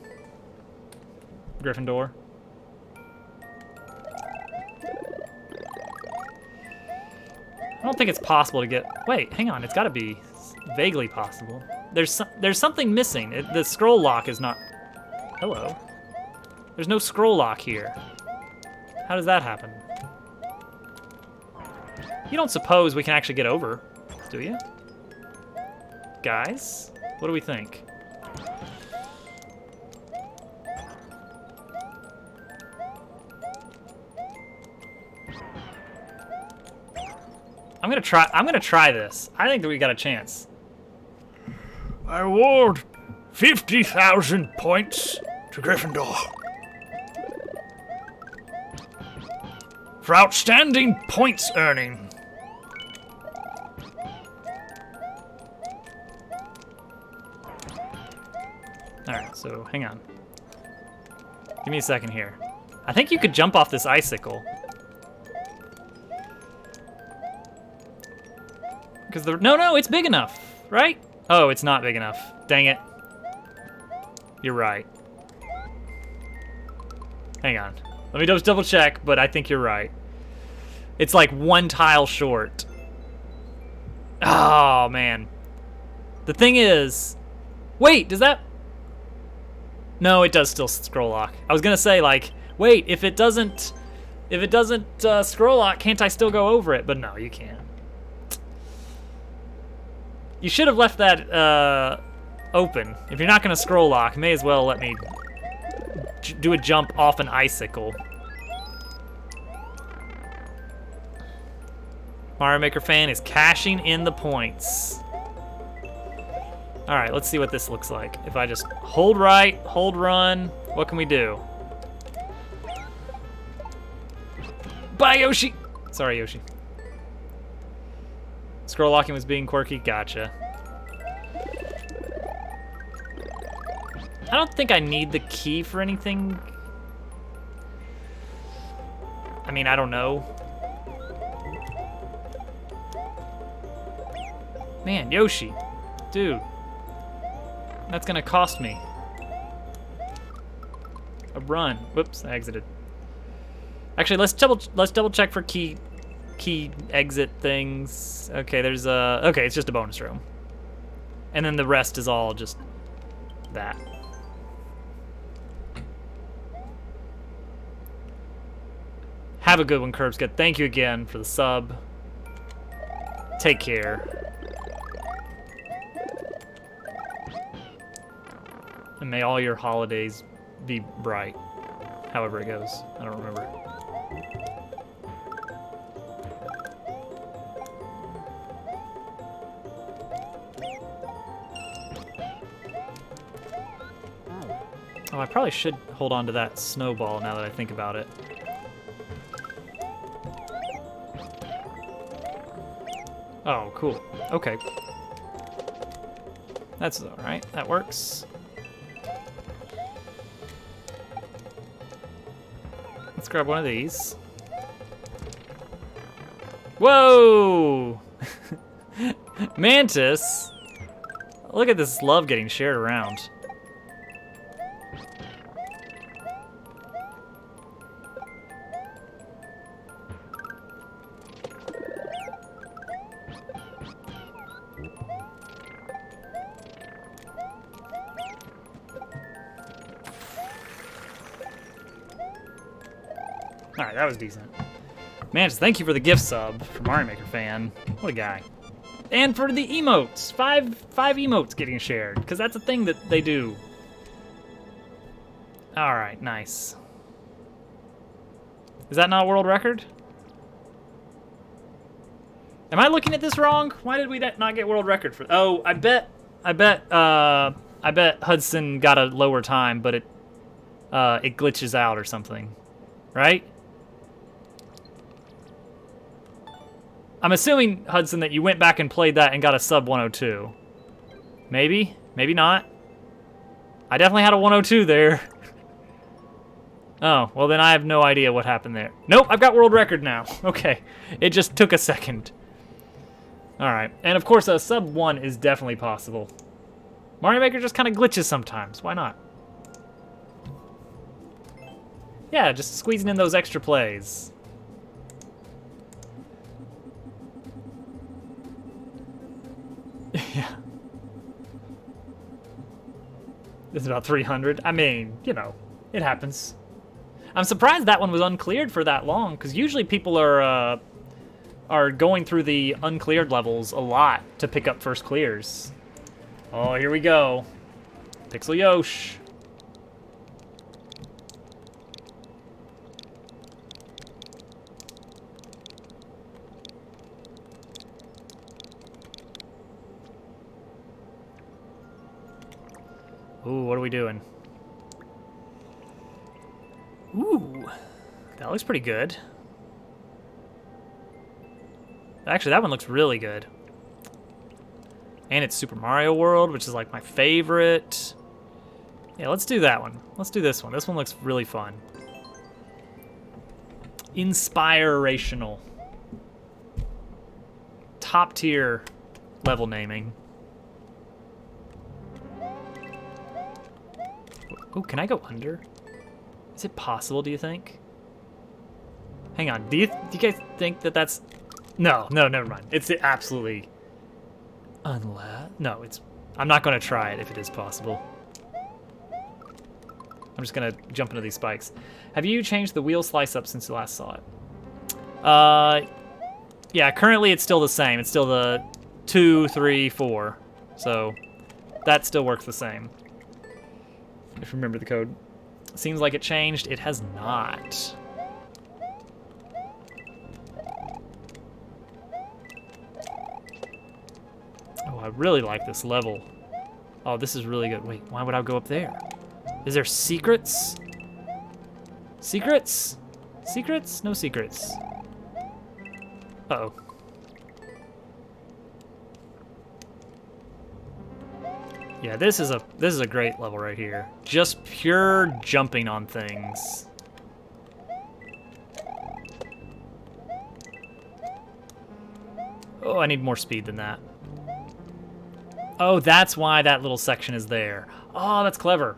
I don't think it's possible to get. Wait, hang on. It's got to be vaguely possible. There's something missing. The scroll lock is not. Hello. There's no scroll lock here. How does that happen? You don't suppose we can actually get over, do you? Guys, what do we think? I'm gonna try this. I think that we got a chance. I award 50,000 points to Gryffindor for outstanding points earning. Alright, so hang on. Give me a second here. I think you could jump off this icicle. Because no, it's big enough, right? Oh, it's not big enough. Dang it. You're right. Hang on. Let me just double check, but I think you're right. It's like one tile short. Oh, man. The thing is... Wait, does that... No, it does still scroll lock. I was gonna say, like, wait, if it doesn't scroll lock, can't I still go over it? But no, you can't. You should have left that open. If you're not gonna scroll lock, may as well let me do a jump off an icicle. Mario Maker fan is cashing in the points. All right, let's see what this looks like. If I just hold right, hold run, what can we do? Bye, Yoshi! Sorry, Yoshi. Scroll locking was being quirky, gotcha. I don't think I need the key for anything. I mean, I don't know. Man, Yoshi, dude. That's gonna cost me a run. Whoops, I exited. Actually, let's double check for key exit things. Okay, there's a okay, it's just a bonus room, and then the rest is all just that. Have a good one, Curbscut. Thank you again for the sub. Take care. And may all your holidays be bright. However it goes. I don't remember. Oh, I probably should hold on to that snowball now that I think about it. Oh, cool. Okay. That's alright. That works. Let's grab one of these. Whoa! Mantis! Look at this love getting shared around. Alright, that was decent. Mantis, thank you for the gift sub for Mario Maker fan. What a guy. And for the emotes. Five emotes getting shared, because that's a thing that they do. All right, nice. Is that not a world record? Am I looking at this wrong? Why did we not get world record for? Oh, I bet Hudson got a lower time, but it glitches out or something, right? I'm assuming, Hudson, that you went back and played that and got a sub 102. Maybe, maybe not. I definitely had a 102 there. Oh, well then I have no idea what happened there. Nope, I've got world record now. Okay, it just took a second. All right, and of course a sub 1 is definitely possible. Mario Maker just kind of glitches sometimes, why not? Yeah, just squeezing in those extra plays. Yeah. This is about 300. I mean, you know, it happens. I'm surprised that one was uncleared for that long, because usually people are going through the uncleared levels a lot to pick up first clears. Oh, here we go. Pixel Yosh. Ooh, what are we doing? Ooh, that looks pretty good. Actually, that one looks really good. And it's Super Mario World, which is like my favorite. Yeah, let's do that one. Let's do this one. This one looks really fun. Inspirational. Top tier level naming. Oh, can I go under? Is it possible, do you think? Hang on, do you guys think that that's... No, never mind. It's absolutely... Unless... No, it's... I'm not going to try it if it is possible. I'm just going to jump into these spikes. Have you changed the wheel slice up since you last saw it? Yeah, currently it's still the same. It's still the 2, 3, 4. So, that still works the same. If you remember the code. Seems like it changed. It has not. Oh, I really like this level. Oh, this is really good. Wait, why would I go up there? Is there secrets? Secrets? Secrets? No secrets. Uh-oh. Yeah, this is a great level right here. Just pure jumping on things. Oh, I need more speed than that. Oh, that's why that little section is there. Oh, that's clever.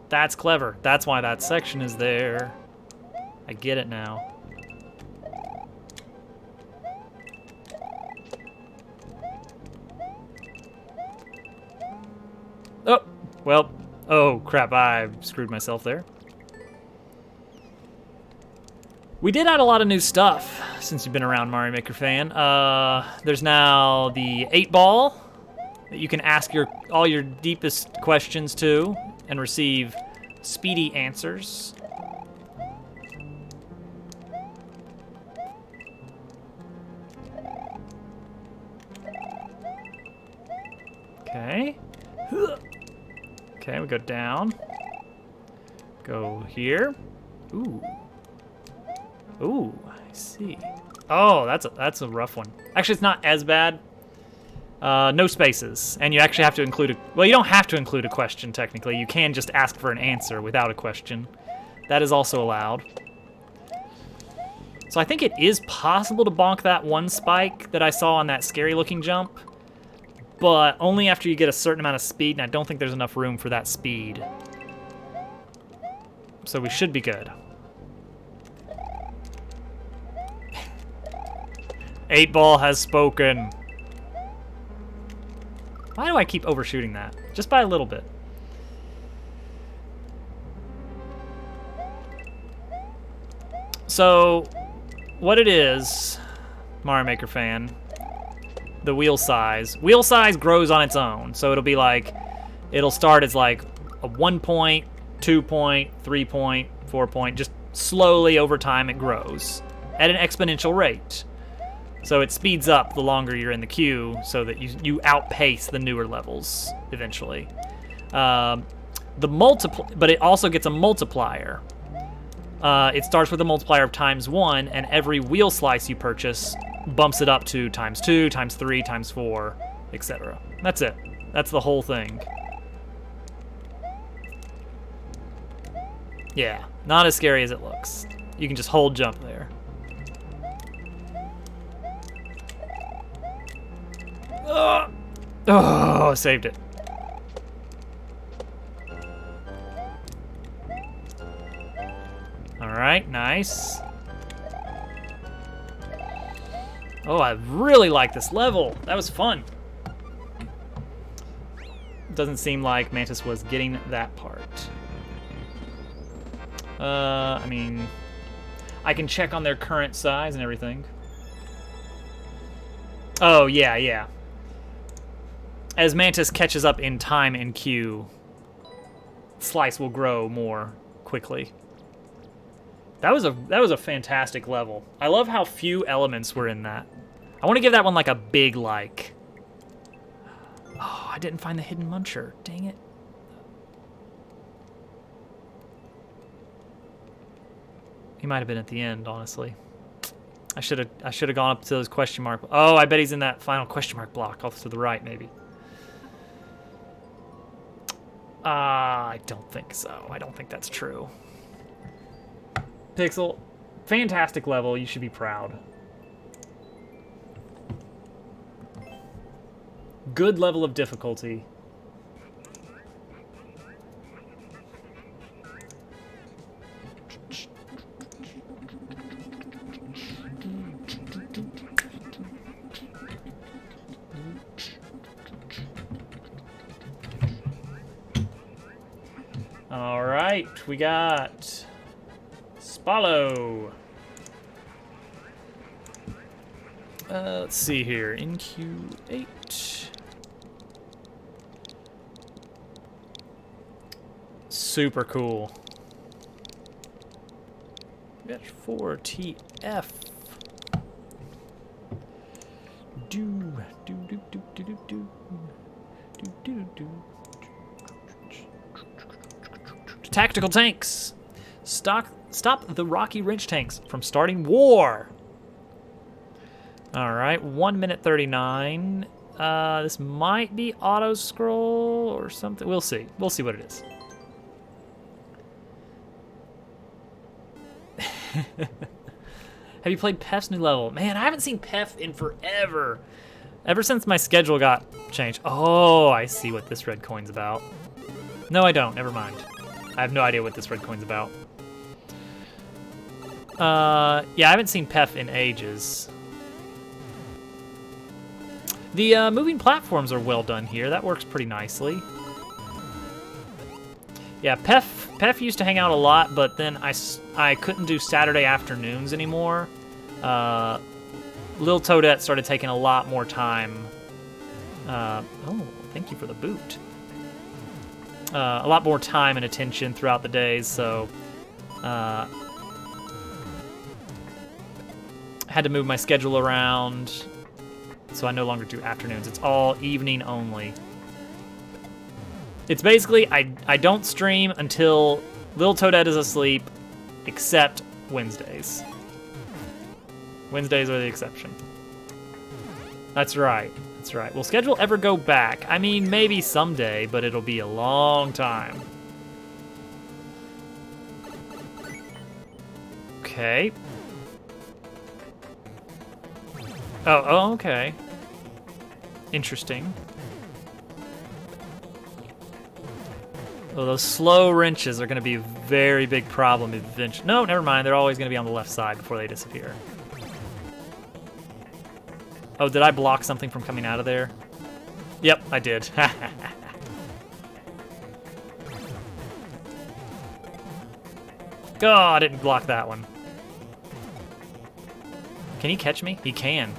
That's clever. That's why that section is there. I get it now. Oh, well, oh crap, I screwed myself there. We did add a lot of new stuff since you've been around, Mario Maker fan. There's now the 8-ball that you can ask all your deepest questions to and receive speedy answers. Okay. Okay, we go down. Go here. Ooh. Ooh, I see. Oh, that's a rough one. Actually, it's not as bad. No spaces, and you actually have to include well, you don't have to include a question technically. You can just ask for an answer without a question. That is also allowed. So I think it is possible to bonk that one spike that I saw on that scary looking jump, but only after you get a certain amount of speed, and I don't think there's enough room for that speed. So we should be good. 8-ball has spoken. Why do I keep overshooting that? Just by a little bit. So, what it is, Mario Maker fan, the wheel size. Wheel size grows on its own. So it'll be like, it'll start as like a 1 point, 2 point, 3 point, 4 point, just slowly over time it grows at an exponential rate. So it speeds up the longer you're in the queue so that you outpace the newer levels eventually. But it also gets a multiplier. It starts with a multiplier of ×1, and every wheel slice you purchase bumps it up to ×2, ×3, ×4, etc. That's it. That's the whole thing. Yeah, not as scary as it looks. You can just hold jump there. Oh, saved it. All right, nice. Oh, I really like this level. That was fun. Doesn't seem like Mantis was getting that part. I mean, I can check on their current size and everything. Oh, yeah. As Mantis catches up in time and queue, Slice will grow more quickly. That was a fantastic level. I love how few elements were in that. I want to give that one like a big like. Oh, I didn't find the hidden muncher. Dang it. He might have been at the end, honestly. I should have gone up to those question mark. Oh, I bet he's in that final question mark block off to the right, maybe. I don't think so. I don't think that's true. Pixel, fantastic level. You should be proud. Good level of difficulty. All right, we got Spallo. Let's see here. In Q8. Super cool. Got 4TF. Tactical tanks. Stop the Rocky Ridge tanks from starting war. All right, 1 minute 39. This might be auto scroll or something. We'll see. We'll see what it is. Have you played Pef's new level? Man, I haven't seen Pef in forever. Ever since my schedule got changed. Oh, I see what this red coin's about. No, I don't. Never mind. I have no idea what this red coin's about. Yeah, I haven't seen Pef in ages. The moving platforms are well done here. That works pretty nicely. Yeah, Pef used to hang out a lot, but then I couldn't do Saturday afternoons anymore. Lil Toadette started taking a lot more time. Oh, thank you for the boot. A lot more time and attention throughout the days, so I had to move my schedule around, so I no longer do afternoons. It's all evening only. It's basically, I don't stream until Lil Toadette is asleep, except Wednesdays. Wednesdays are the exception. That's right. That's right. Will schedule ever go back? I mean, maybe someday, but it'll be a long time. Okay. Oh, okay. Interesting. Well, those slow wrenches are going to be a very big problem eventually. No, never mind. They're always going to be on the left side before they disappear. Oh, did I block something from coming out of there? Yep, I did. God, I didn't block that one. Can he catch me? He can.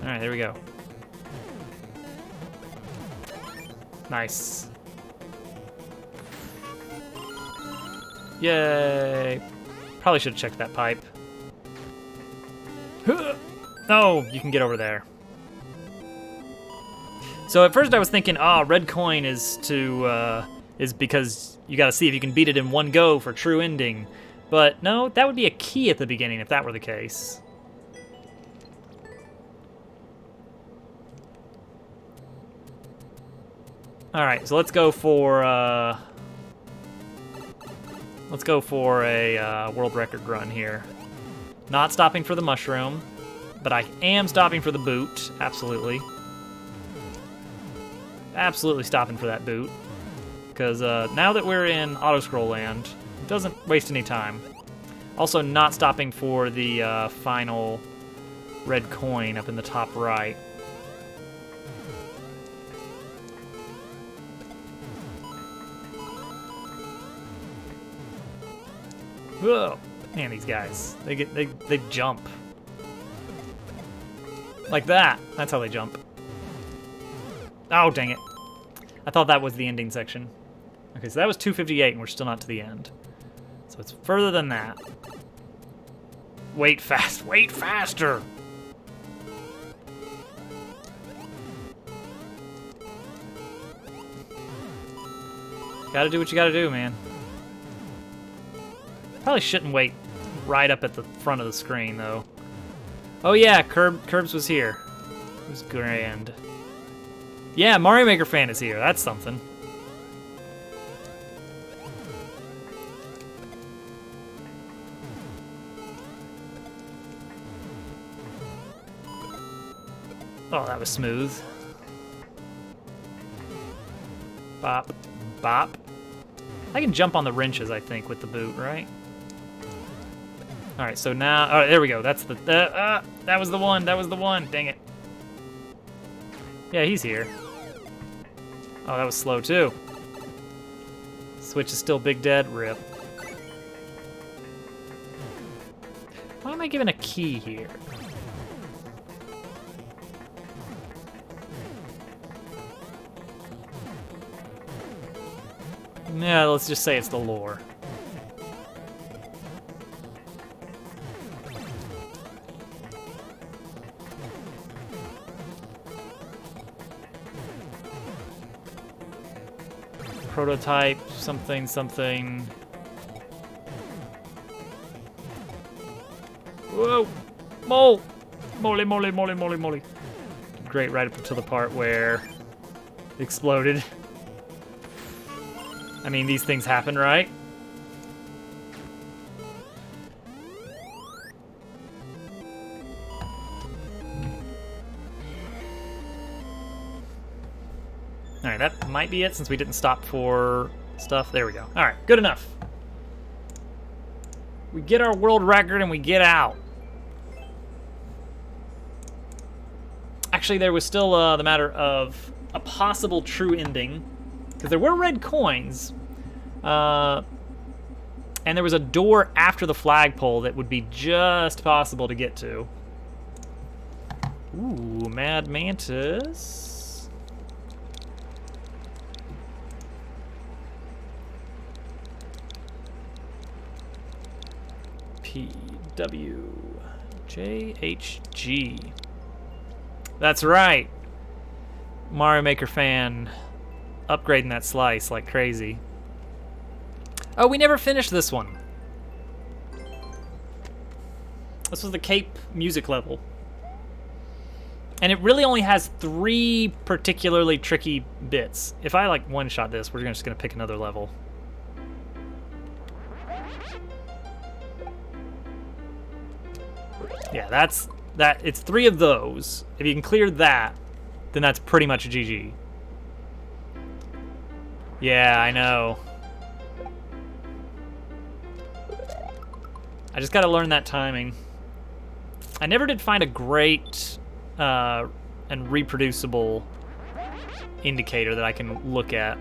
All right, there we go. Nice. Yay! Probably should have checked that pipe. Oh, you can get over there. So at first I was thinking, red coin is because you gotta see if you can beat it in one go for true ending. But no, that would be a key at the beginning if that were the case. Alright, so let's go for a world record run here. Not stopping for the mushroom, but I am stopping for the boot, absolutely. Absolutely stopping for that boot. Because now that we're in auto-scroll land, it doesn't waste any time. Also not stopping for the final red coin up in the top right. Whoa, man, these guys, they jump. Like that, that's how they jump. Oh, dang it. I thought that was the ending section. Okay, so that was 258 and we're still not to the end. So it's further than that. Wait faster! Gotta do what you gotta do, man. Probably shouldn't wait right up at the front of the screen, though. Oh yeah, Curbs was here. It was grand. Yeah, Mario Maker fan is here. That's something. Oh, that was smooth. Bop, bop. I can jump on the wrenches, I think, with the boot, right? All right, so now, oh, there we go. That's the, that was the one. That was the one. Dang it. Yeah, he's here. Oh, that was slow too. Switch is still big dead. Rip. Why am I given a key here? Yeah, let's just say it's the lore. Prototype, something, something. Whoa! Mole! Moly, moly, moly, moly, moly. Great, right up to the part where it exploded. I mean, these things happen, right? All right, that might be it since we didn't stop for stuff. There we go. All right, good enough. We get our world record and we get out. Actually, there was still the matter of a possible true ending, because there were red coins, and there was a door after the flagpole that would be just possible to get to. Ooh, Mad Mantis. PWJHG. That's right. Mario Maker fan upgrading that slice like crazy. Oh, we never finished this one. This was the Cape music level. And it really only has 3 particularly tricky bits. If I like one-shot this, we're just gonna pick another level. Yeah, that's that. It's 3 of those. If you can clear that, then that's pretty much a GG. Yeah, I know. I just gotta learn that timing. I never did find a great and reproducible indicator that I can look at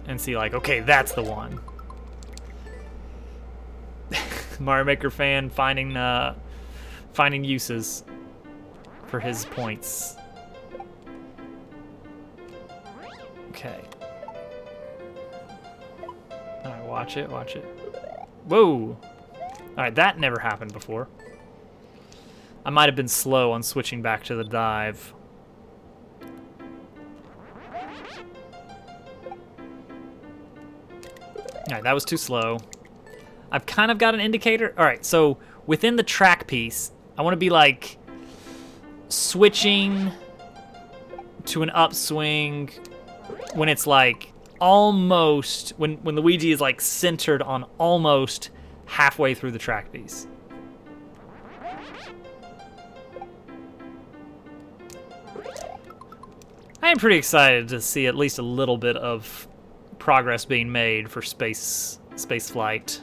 and see like, okay, that's the one. Mario Maker fan finding uses for his points. Okay. All right, watch it, watch it. Whoa. Alright, that never happened before. I might have been slow on switching back to the dive. Alright, that was too slow. I've kind of got an indicator. Alright, so within the track piece, I want to be like switching to an upswing when it's like almost, when Luigi is like centered on almost halfway through the track piece. I am pretty excited to see at least a little bit of progress being made for space flight.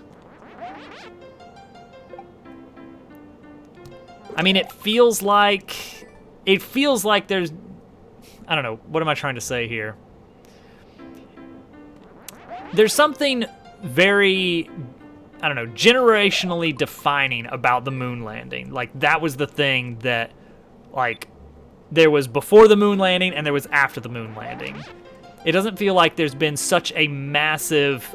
I mean, it feels like there's, I don't know, what am I trying to say here? There's something very, I don't know, generationally defining about the moon landing. Like, that was the thing that, like, there was before the moon landing and there was after the moon landing. It doesn't feel like there's been such a massive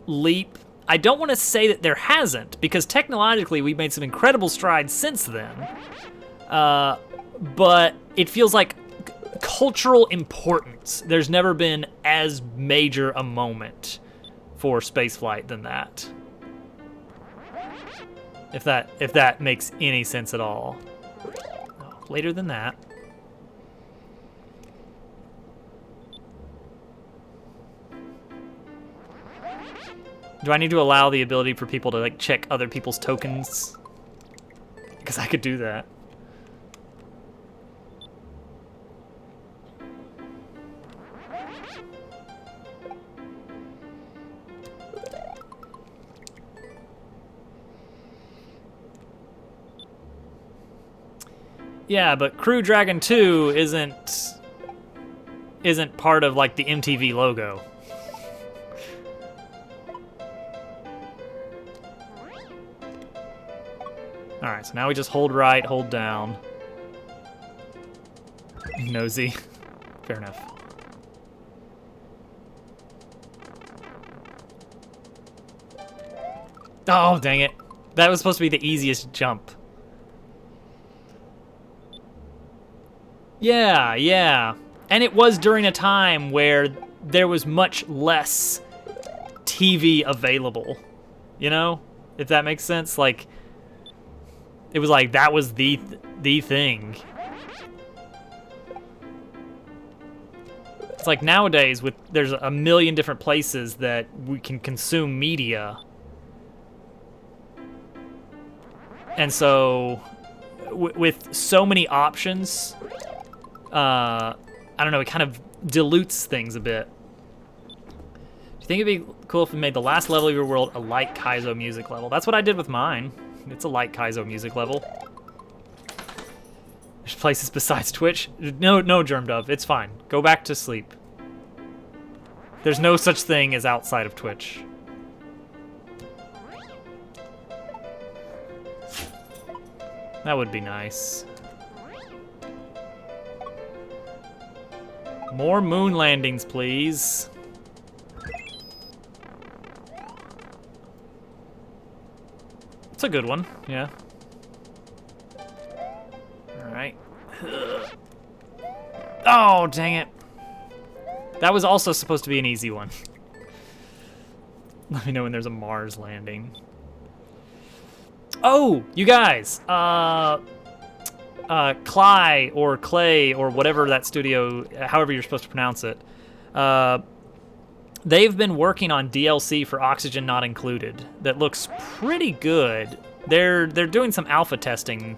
leap. I don't want to say that there hasn't, because technologically we've made some incredible strides since then. But it feels like cultural importance. There's never been as major a moment for spaceflight than that. If that makes any sense at all. Oh, later than that. Do I need to allow the ability for people to like check other people's tokens? Because I could do that. Yeah, but Crew Dragon 2 isn't part of like the MTV logo. Alright, so now we just hold right, hold down. Nosy. Fair enough. Oh, dang it. That was supposed to be the easiest jump. Yeah, yeah. And it was during a time where there was much less TV available. You know? If that makes sense. Like, it was like, that was the thing. It's like nowadays, there's a million different places that we can consume media. And so, with so many options, I don't know, it kind of dilutes things a bit. Do you think it'd be cool if we made the last level of your world a light Kaizo music level? That's what I did with mine. It's a light Kaizo music level. There's places besides Twitch. No, Germ Dove. It's fine. Go back to sleep. There's no such thing as outside of Twitch. That would be nice. More moon landings, please. It's a good one, yeah. Alright. Oh, dang it. That was also supposed to be an easy one. Let me know when there's a Mars landing. Oh, you guys. Clay or Clay or whatever that studio, however you're supposed to pronounce it. They've been working on DLC for Oxygen Not Included that looks pretty good. They're doing some alpha testing.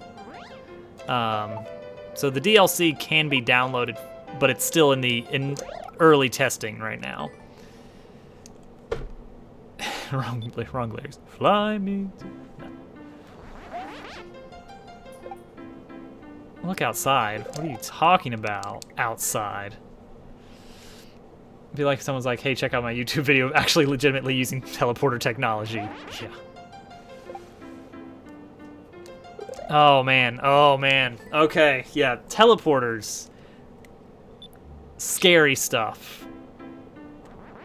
So the DLC can be downloaded, but it's still in early testing right now. wrong lyrics. Fly me. No. Look outside. What are you talking about? Outside. It'd be like if someone's like, hey, check out my YouTube video of actually legitimately using teleporter technology. Yeah. Oh, man. Oh, man. Okay, yeah. Teleporters. Scary stuff.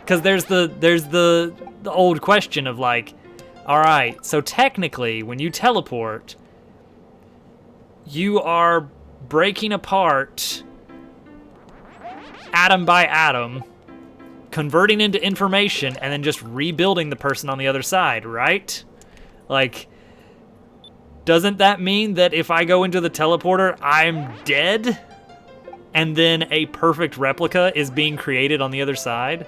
because there's the old question of like, all right, so technically when you teleport, you are breaking apart atom by atom, converting into information, and then just rebuilding the person on the other side, right? Like, doesn't that mean that if I go into the teleporter, I'm dead? And then a perfect replica is being created on the other side?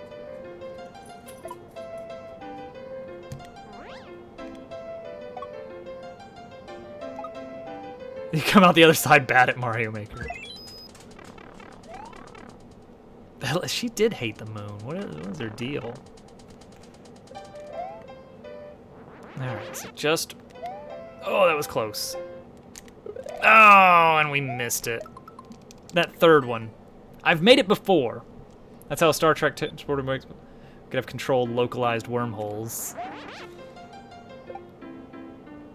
You come out the other side bad at Mario Maker. She did hate the moon. What is her deal? Alright, so just... Oh, that was close. Oh, and we missed it. That third one. I've made it before. That's how Star Trek Transporter works. Could have controlled localized wormholes.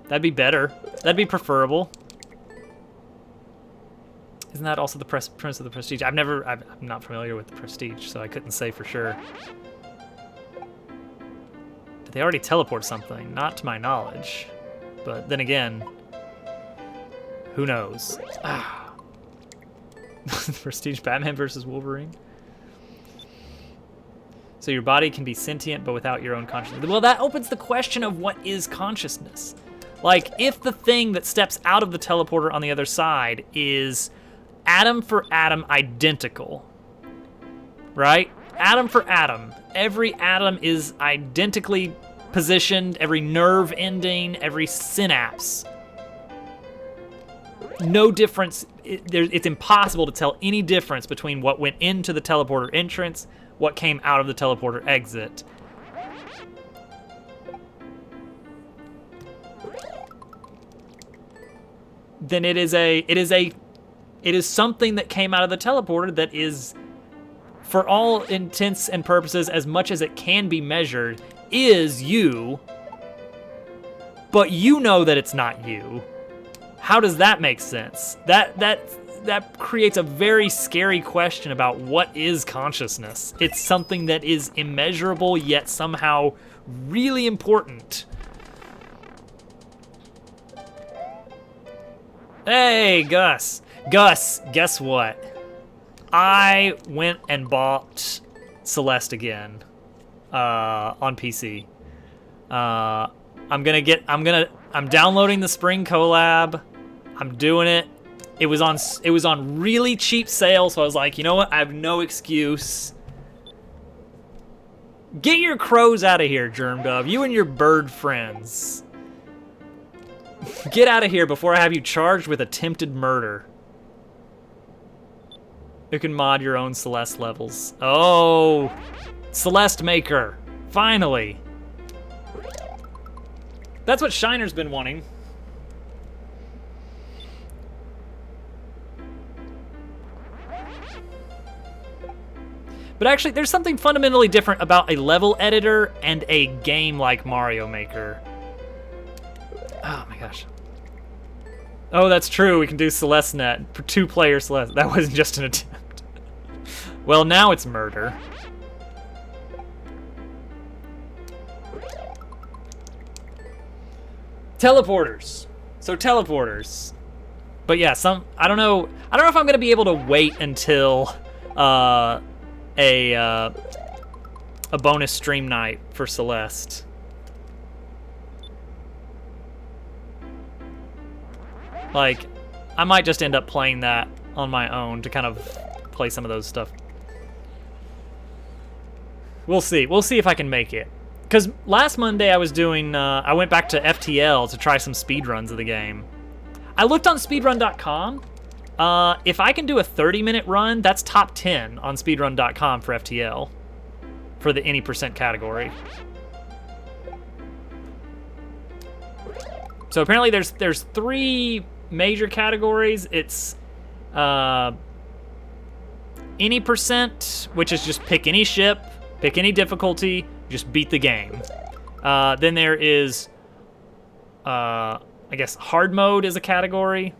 That'd be better. That'd be preferable. Isn't that also the premise of the Prestige? I'm not familiar with the Prestige, so I couldn't say for sure. Did they already teleport something? Not to my knowledge. But then again, who knows? Ah. Prestige Batman versus Wolverine. So your body can be sentient, but without your own consciousness. Well, that opens the question of what is consciousness. Like, if the thing that steps out of the teleporter on the other side is atom for atom identical, right? Atom for atom. Every atom is identically positioned, every nerve ending, every synapse. No difference. It's impossible to tell any difference between what went into the teleporter entrance, what came out of the teleporter exit. Then it is something that came out of the teleporter that is, for all intents and purposes, as much as it can be measured, is you, but you know that it's not you. How does that make sense? That creates a very scary question about what is consciousness. It's something that is immeasurable yet somehow really important. Hey, Gus. Gus, guess what? I went and bought Celeste again on PC. I'm downloading the spring collab. I'm doing it. It was on really cheap sale, so I was like, you know what? I have no excuse. Get your crows out of here, Germ Dove. You and your bird friends. Get out of here before I have you charged with attempted murder. You can mod your own Celeste levels. Oh, Celeste Maker. Finally. That's what Shiner's been wanting. But actually, there's something fundamentally different about a level editor and a game like Mario Maker. Oh my gosh. Oh, that's true. We can do CelesteNet for 2-player Celeste. That wasn't just an attempt. Well, now it's murder. Teleporters. So teleporters. But yeah, I don't know if I'm gonna be able to wait until a bonus stream night for Celeste. Like, I might just end up playing that on my own to kind of play some of those stuff. We'll see. We'll see if I can make it. Because last Monday I was doing, I went back to FTL to try some speedruns of the game. I looked on speedrun.com. If I can do a 30-minute run, that's top 10 on speedrun.com for FTL. For the any percent category. So apparently there's 3 major categories. It's any percent, which is just pick any ship, pick any difficulty, just beat the game. Then there is, I guess, hard mode is a category.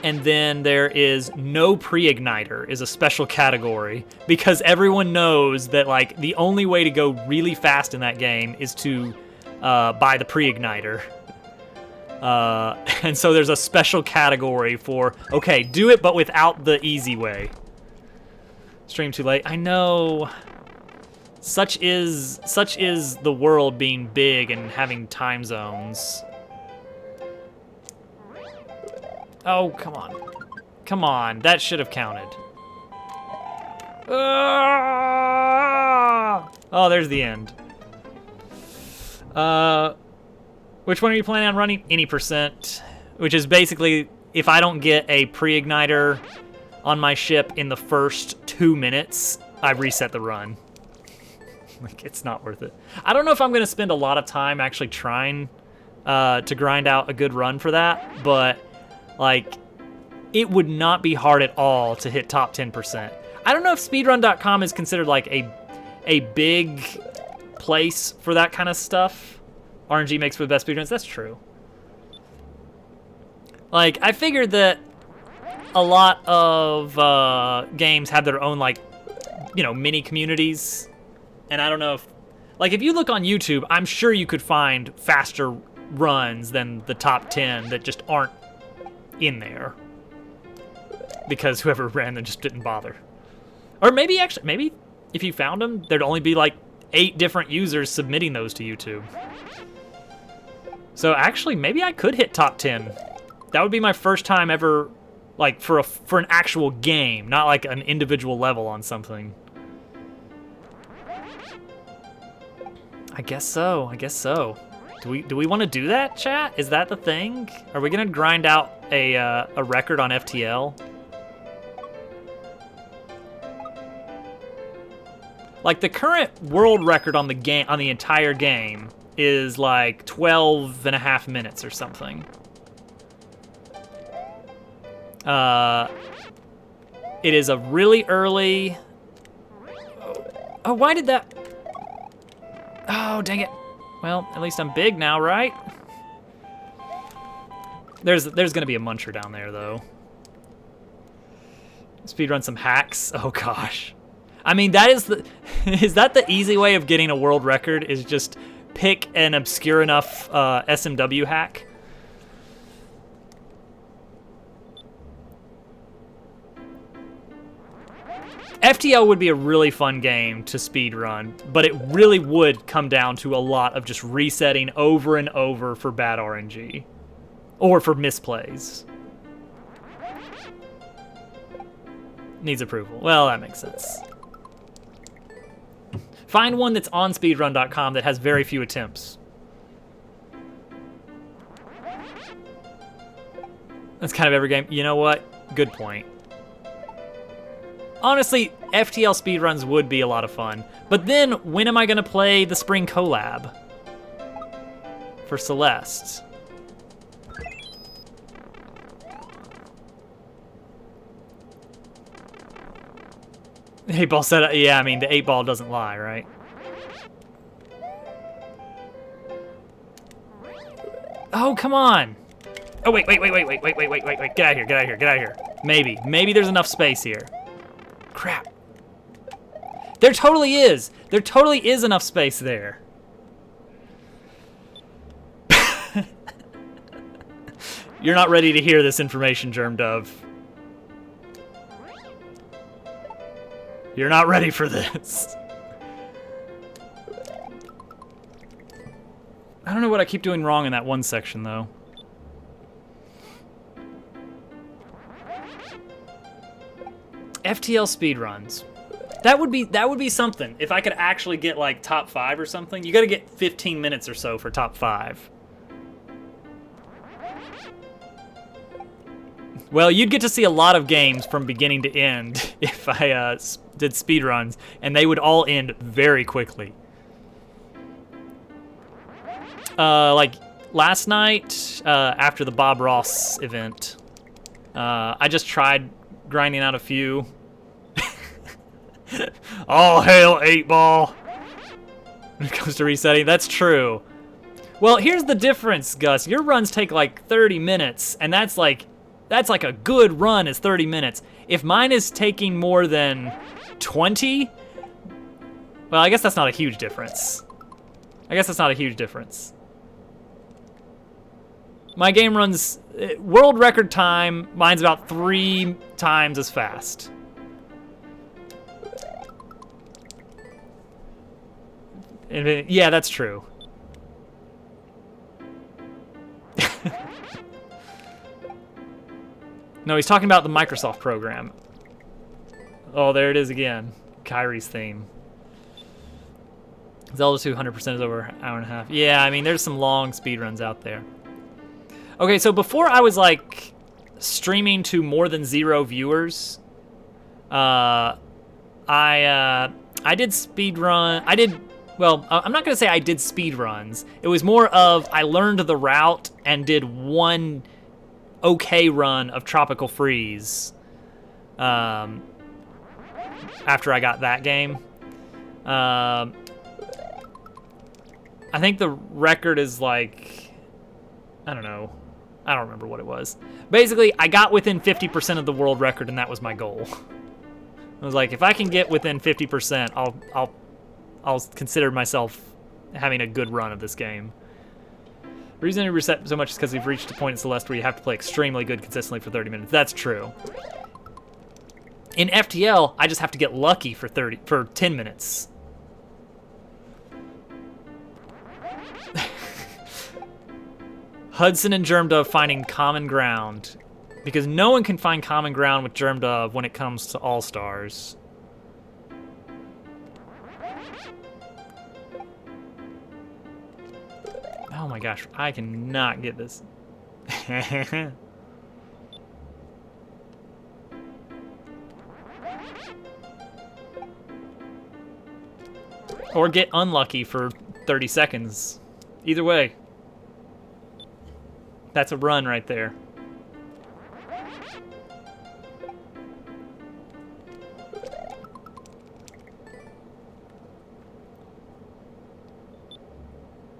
And then there is no pre-igniter is a special category because everyone knows that like the only way to go really fast in that game is to buy the pre-igniter. And so there's a special category for, okay, do it but without the easy way. Stream too late. I know. Such is the world being big and having time zones. Oh, come on. Come on, that should have counted. Oh, there's the end. Which one are you planning on running? Any percent, which is basically if I don't get a pre-igniter on my ship in the first 2 minutes, I reset the run. Like, it's not worth it. I don't know if I'm going to spend a lot of time actually trying to grind out a good run for that, but, like, it would not be hard at all to hit top 10%. I don't know if speedrun.com is considered, like, a big place for that kind of stuff. RNG makes for the best speedruns. That's true. Like, I figured that a lot of games have their own, like, you know, mini communities. And I don't know if, like, if you look on YouTube, I'm sure you could find faster runs than the top 10 that just aren't in there. Because whoever ran them just didn't bother. Or maybe, actually, maybe if you found them, there'd only be, like, 8 different users submitting those to YouTube. So actually, maybe I could hit top 10. That would be my first time ever, like, for an actual game, not like an individual level on something. I guess so. I guess so. Do we want to do that, chat? Is that the thing? Are we gonna grind out a record on FTL? Like the current world record on the game, on the entire game, is like 12 and a half minutes or something. It is a really early. Oh, why did that? Oh, dang it. Well, at least I'm big now, right? There's gonna be a muncher down there, though. Speedrun some hacks. Oh gosh. I mean, that is the. Is that the easy way of getting a world record? Is just pick an obscure enough SMW hack? FTL would be a really fun game to speedrun, but it really would come down to a lot of just resetting over and over for bad RNG. Or for misplays. Needs approval. Well, that makes sense. Find one that's on speedrun.com that has very few attempts. That's kind of every game. You know what? Good point. Honestly, FTL speedruns would be a lot of fun. But then, when am I going to play the Spring Collab? For Celeste. The 8-ball said, yeah, I mean, the 8-ball doesn't lie, right? Oh, come on! Oh, wait, get out of here, get out of here, get out of here. Maybe there's enough space here. Crap. There totally is. There totally is enough space there. You're not ready to hear this information, Germ Dove. You're not ready for this. I don't know what I keep doing wrong in that one section, though. FTL speedruns. That would be something. If I could actually get like top 5 or something. You gotta get 15 minutes or so for top 5. Well, you'd get to see a lot of games from beginning to end if I did speedruns, and they would all end very quickly. Like last night, after the Bob Ross event, I just tried grinding out a few. All hail 8-ball. When it comes to resetting, that's true. Well, here's the difference, Gus. Your runs take like 30 minutes, and that's like That's like a good run is 30 minutes. If mine is taking more than 20, well, I guess that's not a huge difference. My game runs world record time. Mine's about 3 times as fast. Yeah, that's true. No, he's talking about the Microsoft program. Oh, there it is again. Kyrie's theme. Zelda 2 100% is over an hour and a half. Yeah, I mean, there's some long speedruns out there. Okay, so before I was like streaming to more than 0 viewers, I did speedrun. Well, I'm not gonna say I did speedruns. It was more of I learned the route and did one okay run of Tropical Freeze after I got that game. I think the record is like, I don't know. I don't remember what it was. Basically, I got within 50% of the world record, and that was my goal. I was like, if I can get within 50%, I'll consider myself having a good run of this game. The reason I reset so much is because we've reached a point in Celeste where you have to play extremely good consistently for 30 minutes. That's true. In FTL, I just have to get lucky for 10 minutes. Hudson and Germdove finding common ground. Because no one can find common ground with Germdove when it comes to All-Stars. Oh my gosh, I cannot get this. Or get unlucky for 30 seconds. Either way. That's a run right there.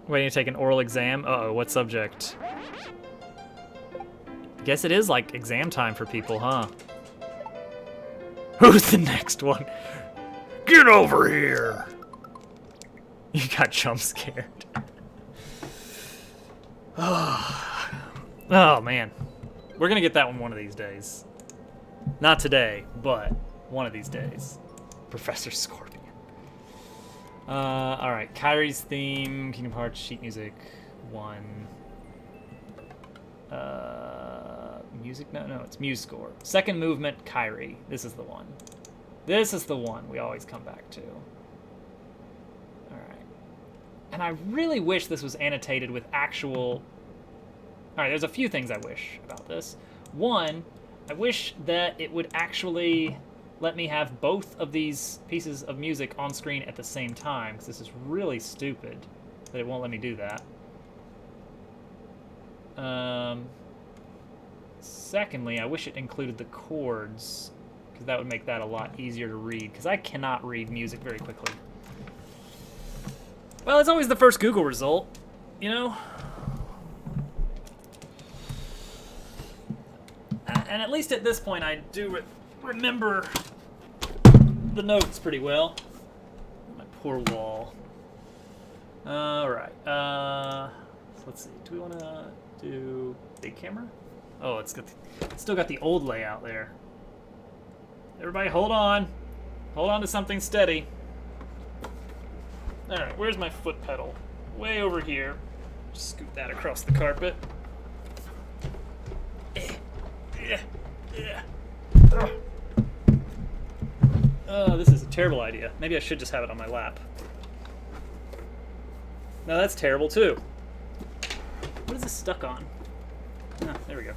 Waiting to take an oral exam? Uh-oh, what subject? Guess it is like exam time for people, huh? Who's the next one? Get over here! You got jump scared. Oh, man. We're gonna get that one of these days. Not today, but one of these days. Professor Scorpion. Alright, Kyrie's theme, Kingdom Hearts, sheet music, 1. Music? No, it's Muse score. Second movement, Kyrie. This is the one. This is the one we always come back to. Alright. And I really wish this was annotated with actual... Alright, there's a few things I wish about this. One, I wish that it would actually let me have both of these pieces of music on screen at the same time, because this is really stupid that it won't let me do that. Secondly, I wish it included the chords, because that would make that a lot easier to read, because I cannot read music very quickly. Well, it's always the first Google result, you know? And at least at this point, I do remember the notes pretty well. My poor wall. Alright. So let's see. Do we want to do big camera? Oh, it's still got the old layout there. Everybody hold on. Hold on to something steady. Alright, where's my foot pedal? Way over here. Just scoot that across the carpet. Oh, this is a terrible idea. Maybe I should just have it on my lap. No, that's terrible too. What is this stuck on? Oh, there we go.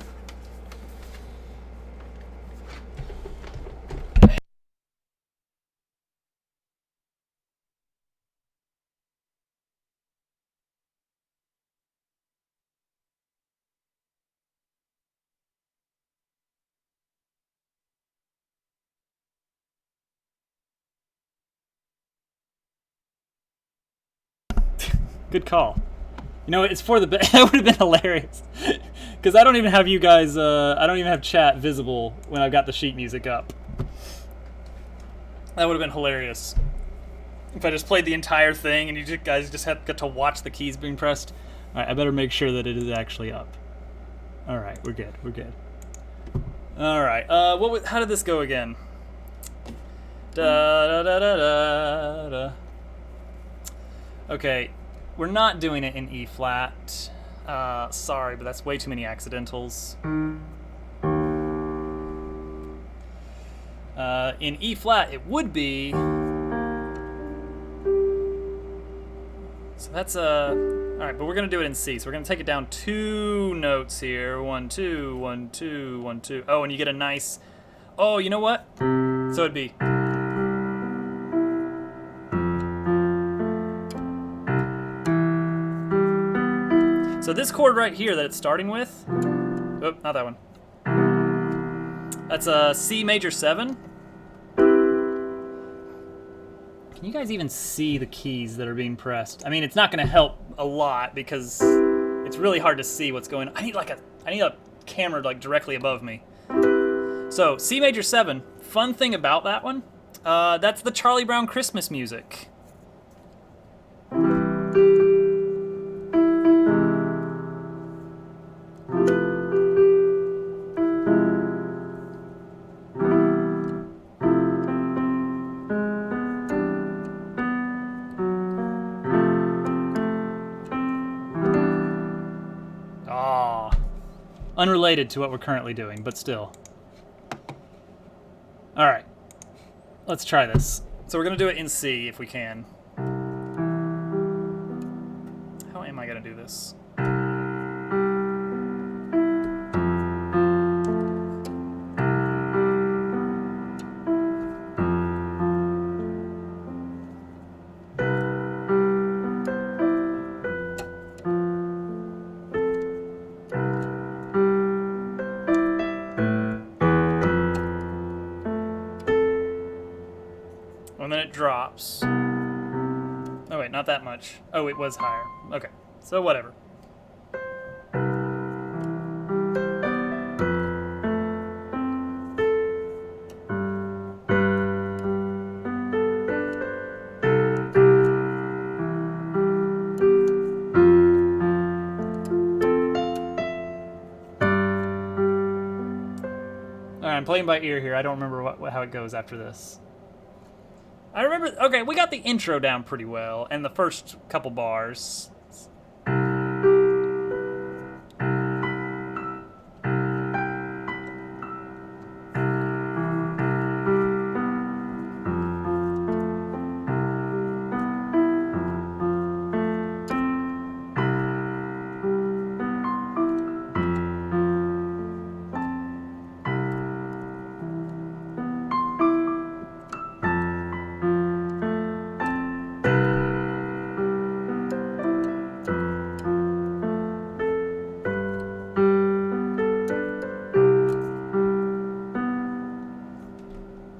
Good call. You know, it's for the best. That would have been hilarious. Because I don't even have you guys, I don't even have chat visible when I've got the sheet music up. That would have been hilarious. If I just played the entire thing and you guys just got to watch the keys being pressed. Alright, I better make sure that it is actually up. Alright, we're good, we're good. Alright, how did this go again? Da da da da da da. Okay, we're not doing it in E flat. Sorry, but that's way too many accidentals. In E flat, it would be. So that's all right, but we're gonna do it in C. So we're gonna take it down 2 notes here. 1, 2, 1, 2, 1, 2. Oh, and you get a nice. Oh, you know what? So it'd be. So this chord right here that it's starting with. Oh, not that one. That's a C major 7. Can you guys even see the keys that are being pressed? I mean, it's not going to help a lot because it's really hard to see what's going on. I need a camera like directly above me. So C major 7. Fun thing about that one, that's the Charlie Brown Christmas music. Unrelated to what we're currently doing, but still. All right, let's try this. So we're gonna do it in C if we can. How am I gonna do this? And then it drops. Oh wait, not that much. Oh, it was higher. Okay, so whatever. Alright, I'm playing by ear here. I don't remember how it goes after this. I remember, okay, we got the intro down pretty well, and the first couple bars.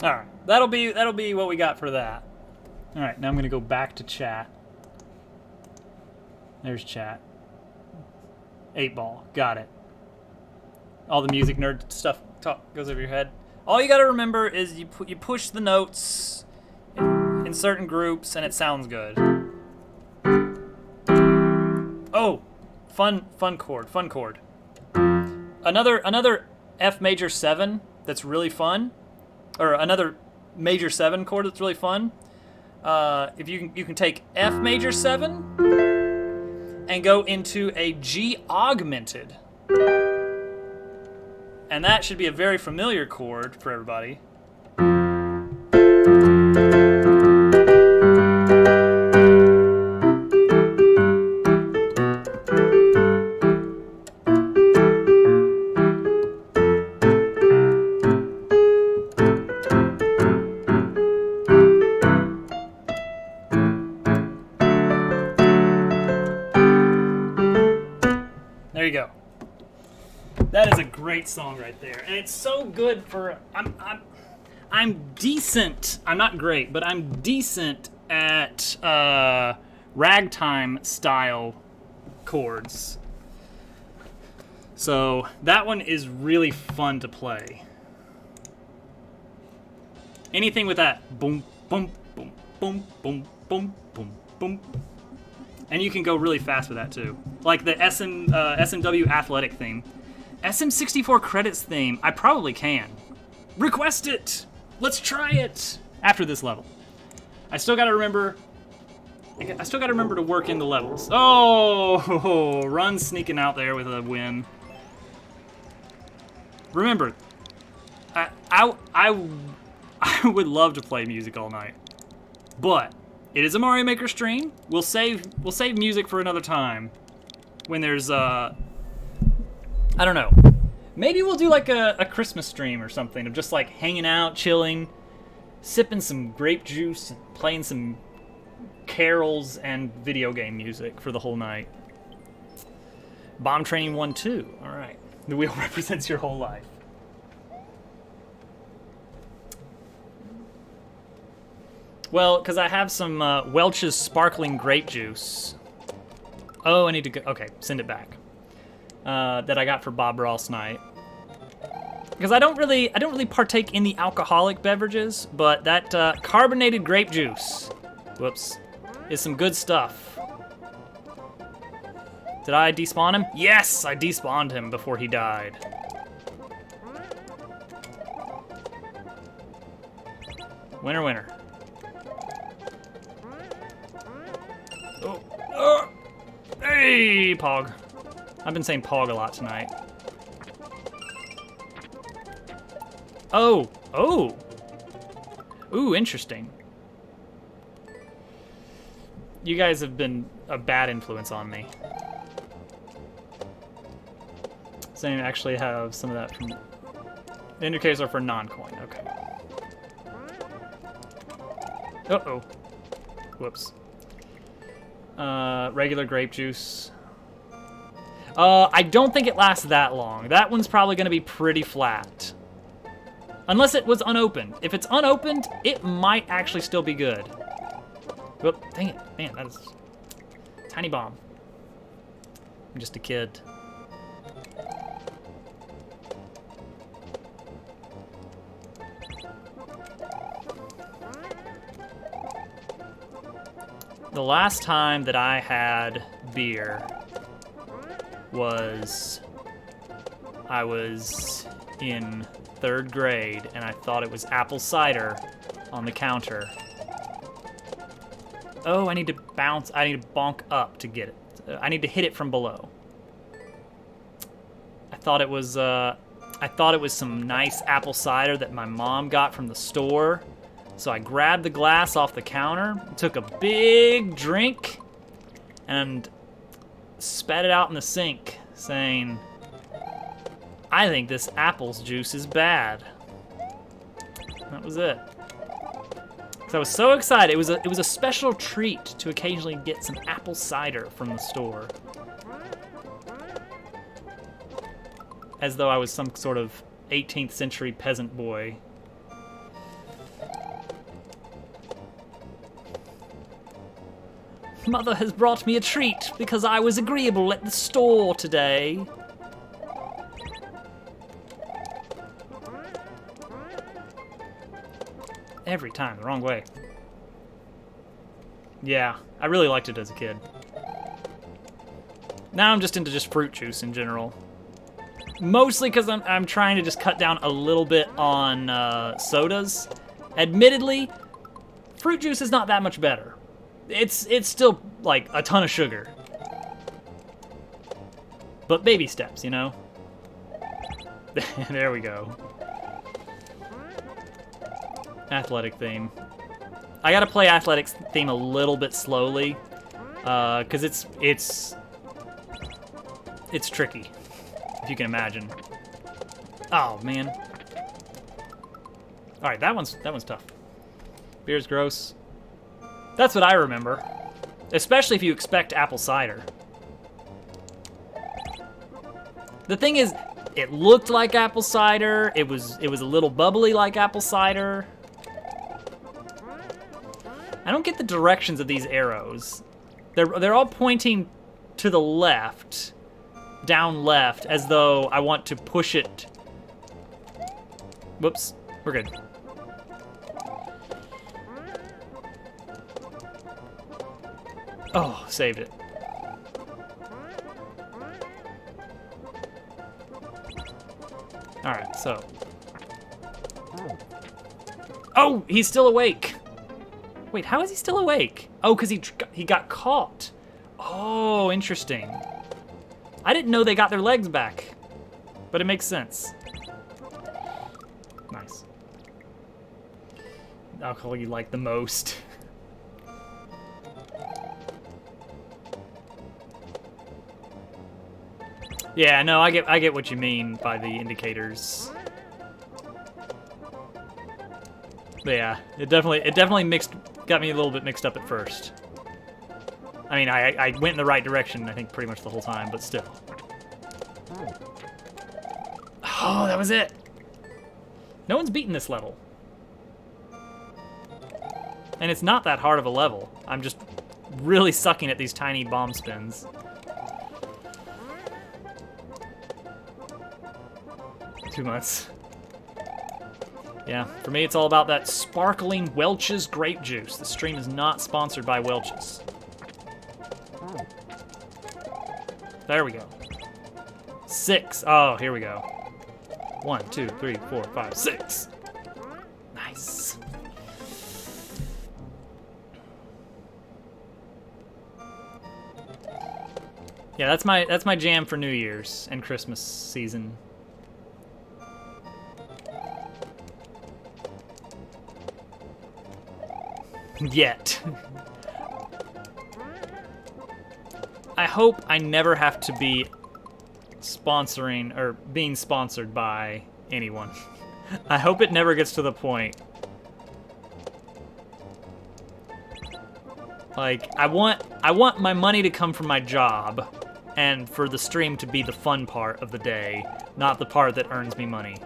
Alright, that'll be what we got for that. Alright, now I'm gonna go back to chat. There's chat. 8-ball, got it. All the music nerd stuff goes over your head. All you gotta remember is you push the notes in certain groups and it sounds good. Oh, fun chord. Another F major 7 that's really fun. Or another major 7 chord that's really fun. If you can take F major 7 and go into a G augmented, and that should be a very familiar chord for everybody. There you go. That is a great song right there, and it's so good for. I'm decent. I'm not great, but I'm decent at ragtime style chords. So that one is really fun to play. Anything with that boom, boom, boom, boom, boom, boom, boom, boom. And you can go really fast with that too. Like the SMW athletic theme. SM64 credits theme, I probably can. Request it! Let's try it! After this level. I still gotta remember to work in the levels. Oh, Run sneaking out there with a win. Remember, I would love to play music all night, but it is a Mario Maker stream. We'll save music for another time. When there's I don't know. Maybe we'll do like a Christmas stream or something of just like hanging out, chilling, sipping some grape juice, and playing some carols and video game music for the whole night. Bomb Training 1-2. All right. The wheel represents your whole life. Well, because I have some Welch's sparkling grape juice. Oh, I need to go. Okay, send it back. That I got for Bob Ross night. Because I don't really partake in the alcoholic beverages, but that carbonated grape juice, whoops, is some good stuff. Did I despawn him? Yes, I despawned him before he died. Winner, winner. Oh. Hey, Pog. I've been saying Pog a lot tonight. Oh. Ooh, interesting. You guys have been a bad influence on me. So I actually have some of that from... The indicators are for non-coin, okay. Uh-oh. Whoops. Regular grape juice. I don't think it lasts that long. That one's probably going to be pretty flat. Unless it was unopened. If it's unopened, it might actually still be good. Whoop, dang it. Man, that is... Tiny bomb. I'm just a kid. The last time that I had beer was... I was in 3rd grade, and I thought it was apple cider on the counter. Oh, I need to bounce. I need to bonk up to get it. I need to hit it from below. I thought it was some nice apple cider that my mom got from the store. So I grabbed the glass off the counter, took a big drink, and spat it out in the sink, saying, "I think this apple's juice is bad." That was it. So I was so excited. It was a special treat to occasionally get some apple cider from the store. As though I was some sort of 18th century peasant boy. Mother has brought me a treat because I was agreeable at the store today. Every time, the wrong way. Yeah, I really liked it as a kid. Now I'm just into just fruit juice in general. Mostly because I'm trying to just cut down a little bit on sodas. Admittedly, fruit juice is not that much better. It's still like a ton of sugar. But baby steps, you know? There we go. Athletic theme. I gotta play athletics theme a little bit slowly, cause it's tricky, if you can imagine. Oh man. All right, that one's tough. Beer's gross. That's what I remember, especially if you expect apple cider. The thing is, it looked like apple cider. It was a little bubbly like apple cider. I don't get the directions of these arrows. They're all pointing to the left, down left as though I want to push it. Whoops, we're good. Oh, saved it. All right, so. Oh, he's still awake. Wait, how is he still awake? Oh, because he got caught. Oh, interesting. I didn't know they got their legs back, but it makes sense. Nice. Alcohol you like the most. Yeah, no, I get what you mean by the indicators. But yeah, it definitely got me a little bit mixed up at first. I mean, I went in the right direction, I think, pretty much the whole time, but still. Oh, that was it. No one's beaten this level. And it's not that hard of a level. I'm just really sucking at these tiny bomb spins. 2 months. Yeah, for me it's all about that sparkling Welch's grape juice. The stream is not sponsored by Welch's. There we go. 6. Oh, here we go. 1, 2, 3, 4, 5, 6. Nice. Yeah, that's my jam for New Year's and Christmas season. Yet. I hope I never have to be sponsoring or being sponsored by anyone. I hope it never gets to the point. Like, I want my money to come from my job and for the stream to be the fun part of the day, not the part that earns me money.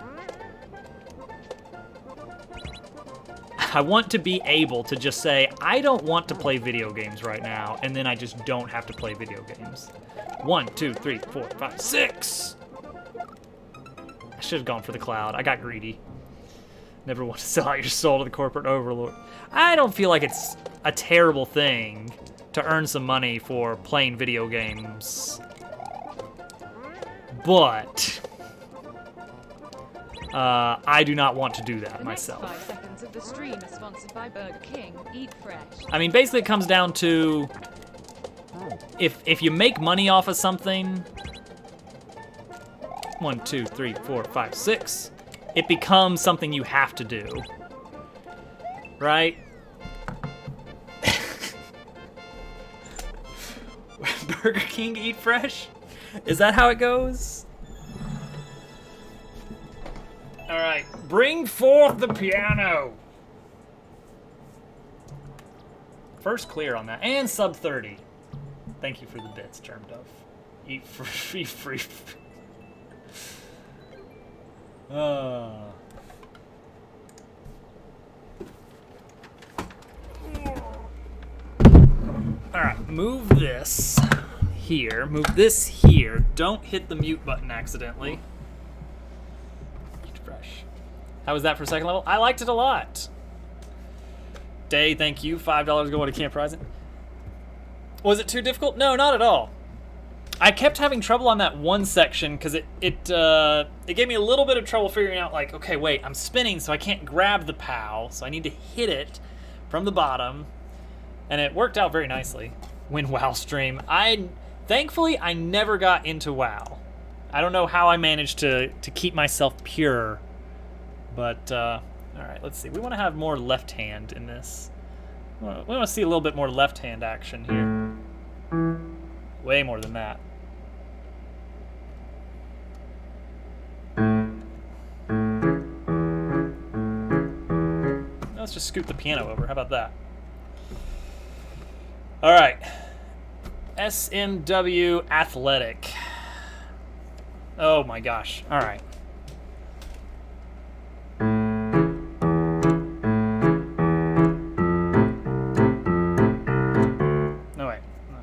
I want to be able to just say, I don't want to play video games right now, and then I just don't have to play video games. 1, 2, 3, 4, 5, 6! I should have gone for the cloud. I got greedy. Never want to sell out your soul to the corporate overlord. I don't feel like it's a terrible thing to earn some money for playing video games. But I do not want to do that myself. The next 5 seconds of the stream is sponsored by Burger King. Eat fresh. I mean, basically it comes down to if you make money off of something, 1, 2, 3, 4, 5, 6, it becomes something you have to do, right? Burger King eat fresh? Is that how it goes? All right, bring forth the piano. First clear on that, and sub 30. Thank you for the bits, Germ Dove. Eat free. All right, move this here. Move this here. Don't hit the mute button accidentally. Fresh. How was that for second level? I liked it a lot. Day, thank you. $5 going to Camp Rising. Was it too difficult? No, not at all. I kept having trouble on that one section because it gave me a little bit of trouble figuring out, like, okay, wait, I'm spinning, so I can't grab the POW, so I need to hit it from the bottom, and it worked out very nicely. When WoW stream, thankfully I never got into WoW. I don't know how I managed to keep myself pure, but all right, let's see. We want to have more left hand in this. We want to see a little bit more left hand action here. Way more than that. Let's just scoot the piano over. How about that? All right. SMW Athletic. Oh my gosh. All right. No, wait. No.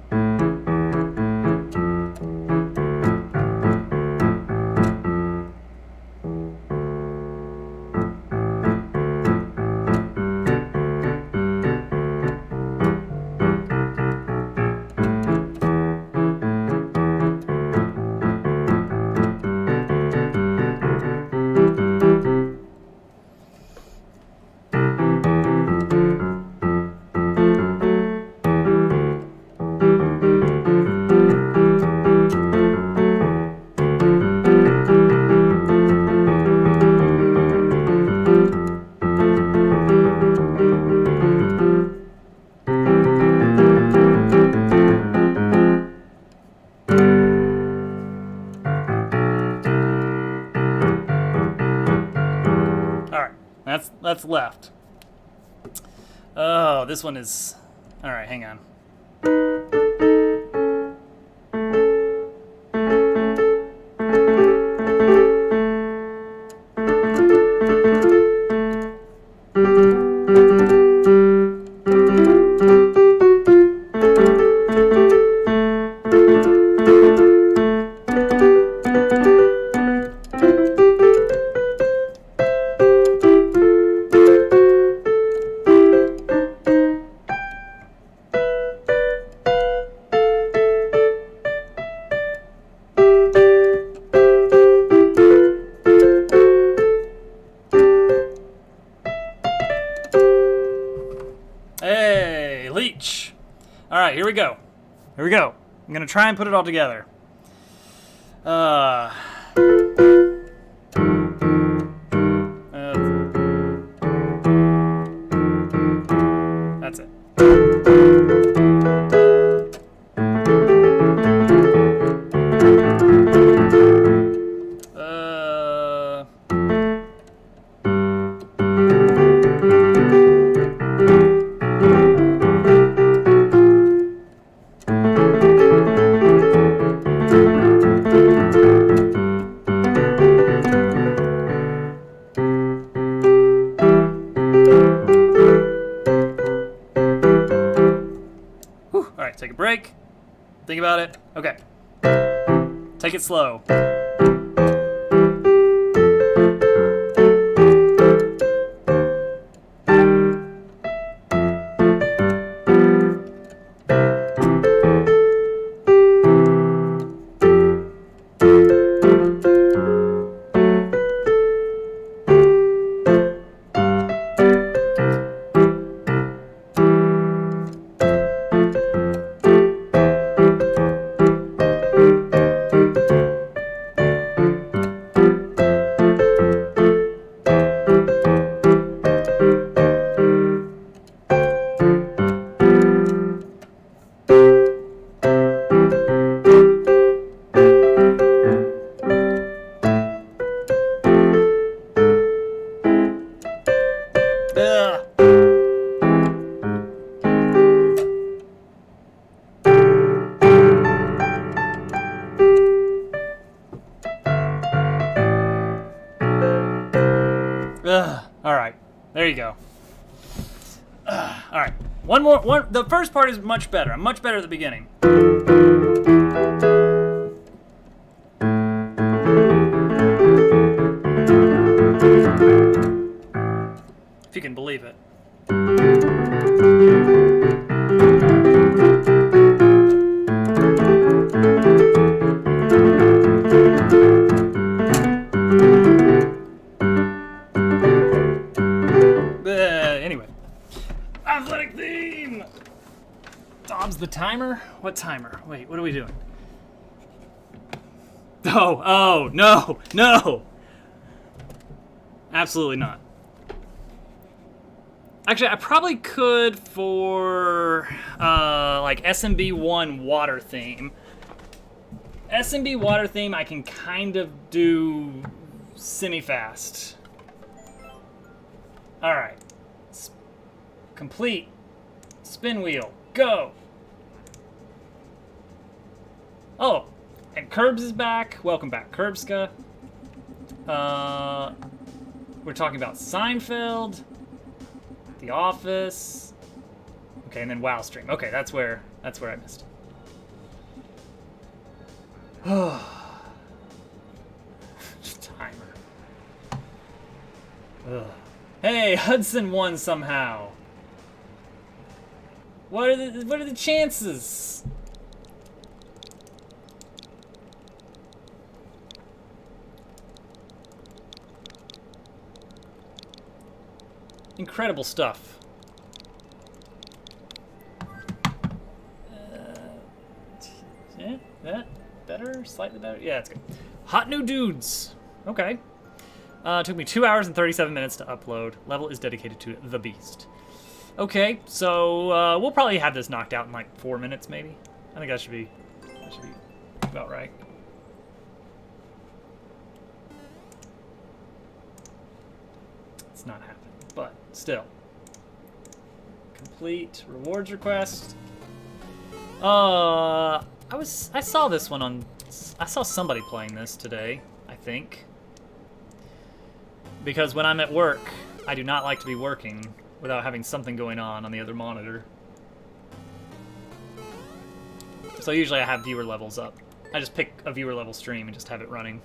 That's left. Oh, this one is... Alright, hang on. Hey, Leech. All right, here we go. Here we go. I'm gonna try and put it all together. That's it. Alright, take a break. Think about it. Okay. Take it slow. Alright, there you go. Alright, one more. The first part is much better. I'm much better at the beginning. If you can believe it. Anyway. Athletic theme! Dom's the timer? What timer? Wait, what are we doing? Oh, no, no! Absolutely not. Actually, I probably could for, like, SMB1 water theme. SMB water theme I can kind of do semi-fast. Alright. Complete. Spin wheel. Go! Oh, and Curbs is back. Welcome back, Curbska. We're talking about Seinfeld, The Office. Okay, and then WoW Stream. Okay, that's where I missed it. Timer. Ugh. Hey, Hudson won somehow. What are the chances? Incredible stuff. Yeah, that better? Slightly better? Yeah, it's good. Hot new dudes. Okay. Took me 2 hours and 37 minutes to upload. Level is dedicated to the Beast. Okay, so we'll probably have this knocked out in like 4 minutes, maybe. I think that should be about right. Let's It's not happening, but still. Complete rewards request. I saw this one on... I saw somebody playing this today, I think. Because when I'm at work, I do not like to be working without having something going on the other monitor. So usually I have viewer levels up. I just pick a viewer level stream and just have it running.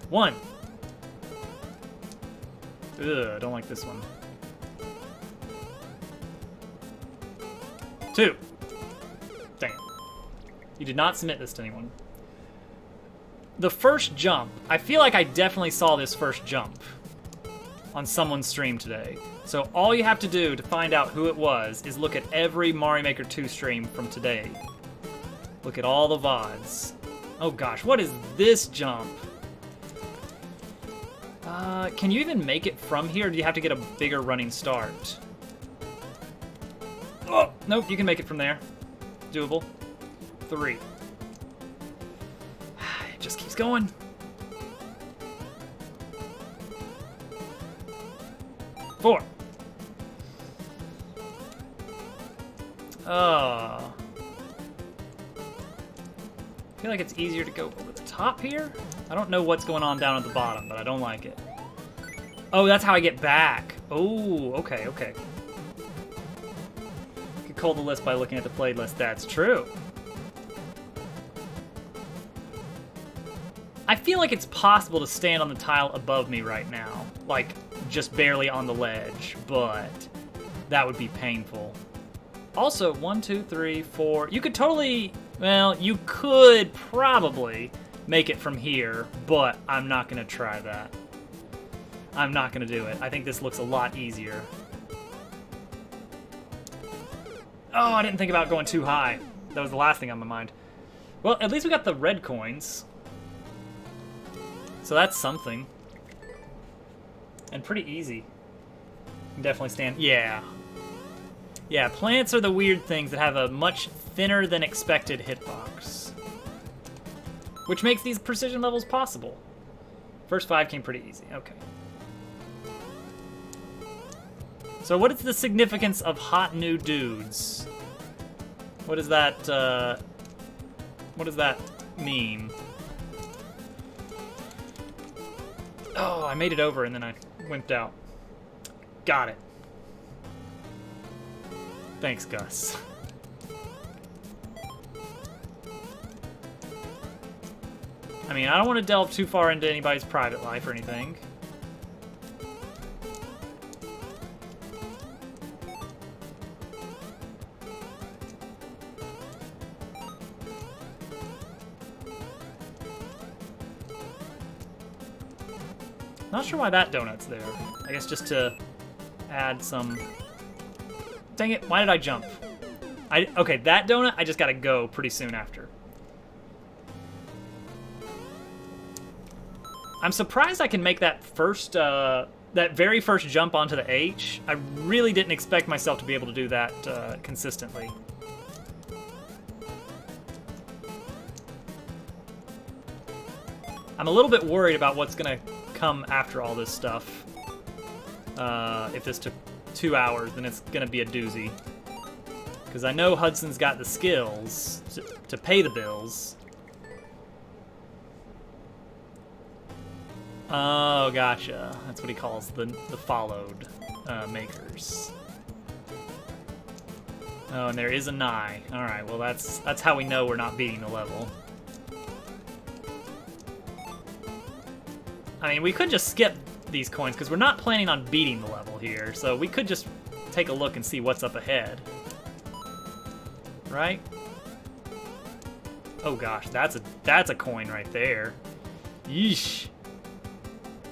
One. Ugh, I don't like this one. 2. Dang it. You did not submit this to anyone. The first jump. I feel like I definitely saw this first jump on someone's stream today. So all you have to do to find out who it was is look at every Mario Maker 2 stream from today. Look at all the VODs. Oh gosh, what is this jump? Can you even make it from here, or do you have to get a bigger running start? Oh, nope, you can make it from there. Doable. 3. It just keeps going. 4. I feel like it's easier to go over the top here. I don't know what's going on down at the bottom, but I don't like it. Oh, that's how I get back. Oh, okay, okay. You could cull the list by looking at the playlist. That's true. I feel like it's possible to stand on the tile above me right now. Like, just barely on the ledge, but that would be painful. Also, 1, 2, 3, 4. You could totally, well, you could probably make it from here, but I'm not going to try that. I'm not going to do it. I think this looks a lot easier. Oh, I didn't think about going too high. That was the last thing on my mind. Well, at least we got the red coins. So that's something. And pretty easy. You can definitely stand. Yeah. Yeah, plants are the weird things that have a much thinner than expected hitbox. Which makes these precision levels possible. First 5 came pretty easy. Okay. So what is the significance of hot new dudes? What does that mean? Oh, I made it over and then I wimped out. Got it. Thanks, Gus. I mean, I don't want to delve too far into anybody's private life or anything. Not sure why that donut's there. I guess just to add some... Dang it, why did I jump? Okay, that donut, I just gotta go pretty soon after. I'm surprised I can make that first, that very first jump onto the H. I really didn't expect myself to be able to do that consistently. I'm a little bit worried about what's gonna come after all this stuff. If this took 2 hours, then it's gonna be a doozy. Because I know Hudson's got the skills to pay the bills. Oh, gotcha. That's what he calls the followed makers. Oh, and there is a Nye. Alright, well that's how we know we're not beating the level. I mean, we could just skip these coins, because we're not planning on beating the level here, so we could just take a look and see what's up ahead. Right? Oh gosh, that's a coin right there. Yeesh.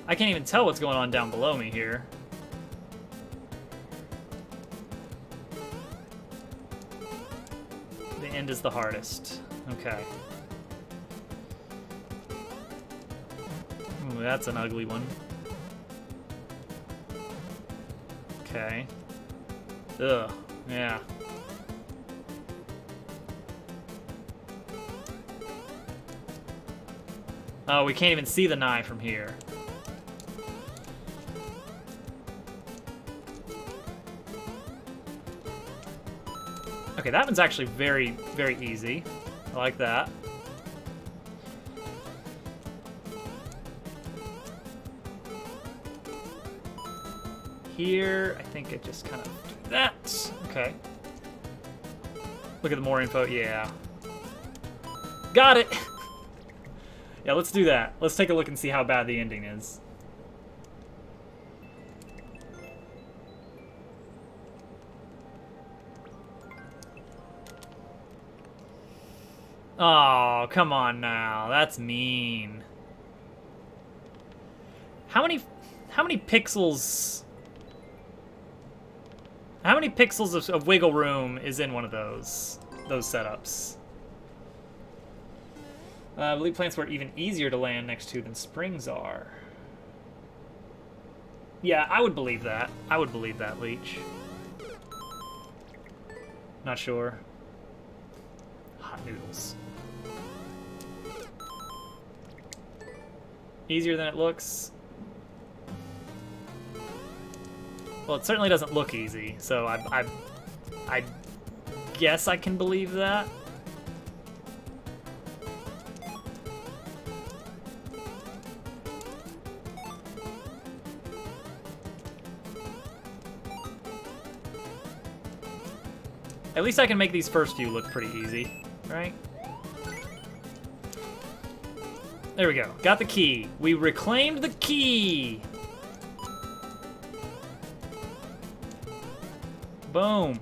I can't even tell what's going on down below me here. The end is the hardest. Okay. Ooh, that's an ugly one. Okay. Ugh. Yeah. Oh, we can't even see the knife from here. Okay, that one's actually very, very easy. I like that. Here, I think I just kind of do that. Okay. Look at the more info. Yeah. Got it! Yeah, let's do that. Let's take a look and see how bad the ending is. Oh, come on now. That's mean. How many pixels... How many pixels of wiggle room is in one of those setups? I believe plants were even easier to land next to than springs are. Yeah, I would believe that. I would believe that, Leech. Not sure. Hot noodles. Easier than it looks. Well, it certainly doesn't look easy, so I guess I can believe that. At least I can make these first few look pretty easy, right? There we go. Got the key. We reclaimed the key. Boom.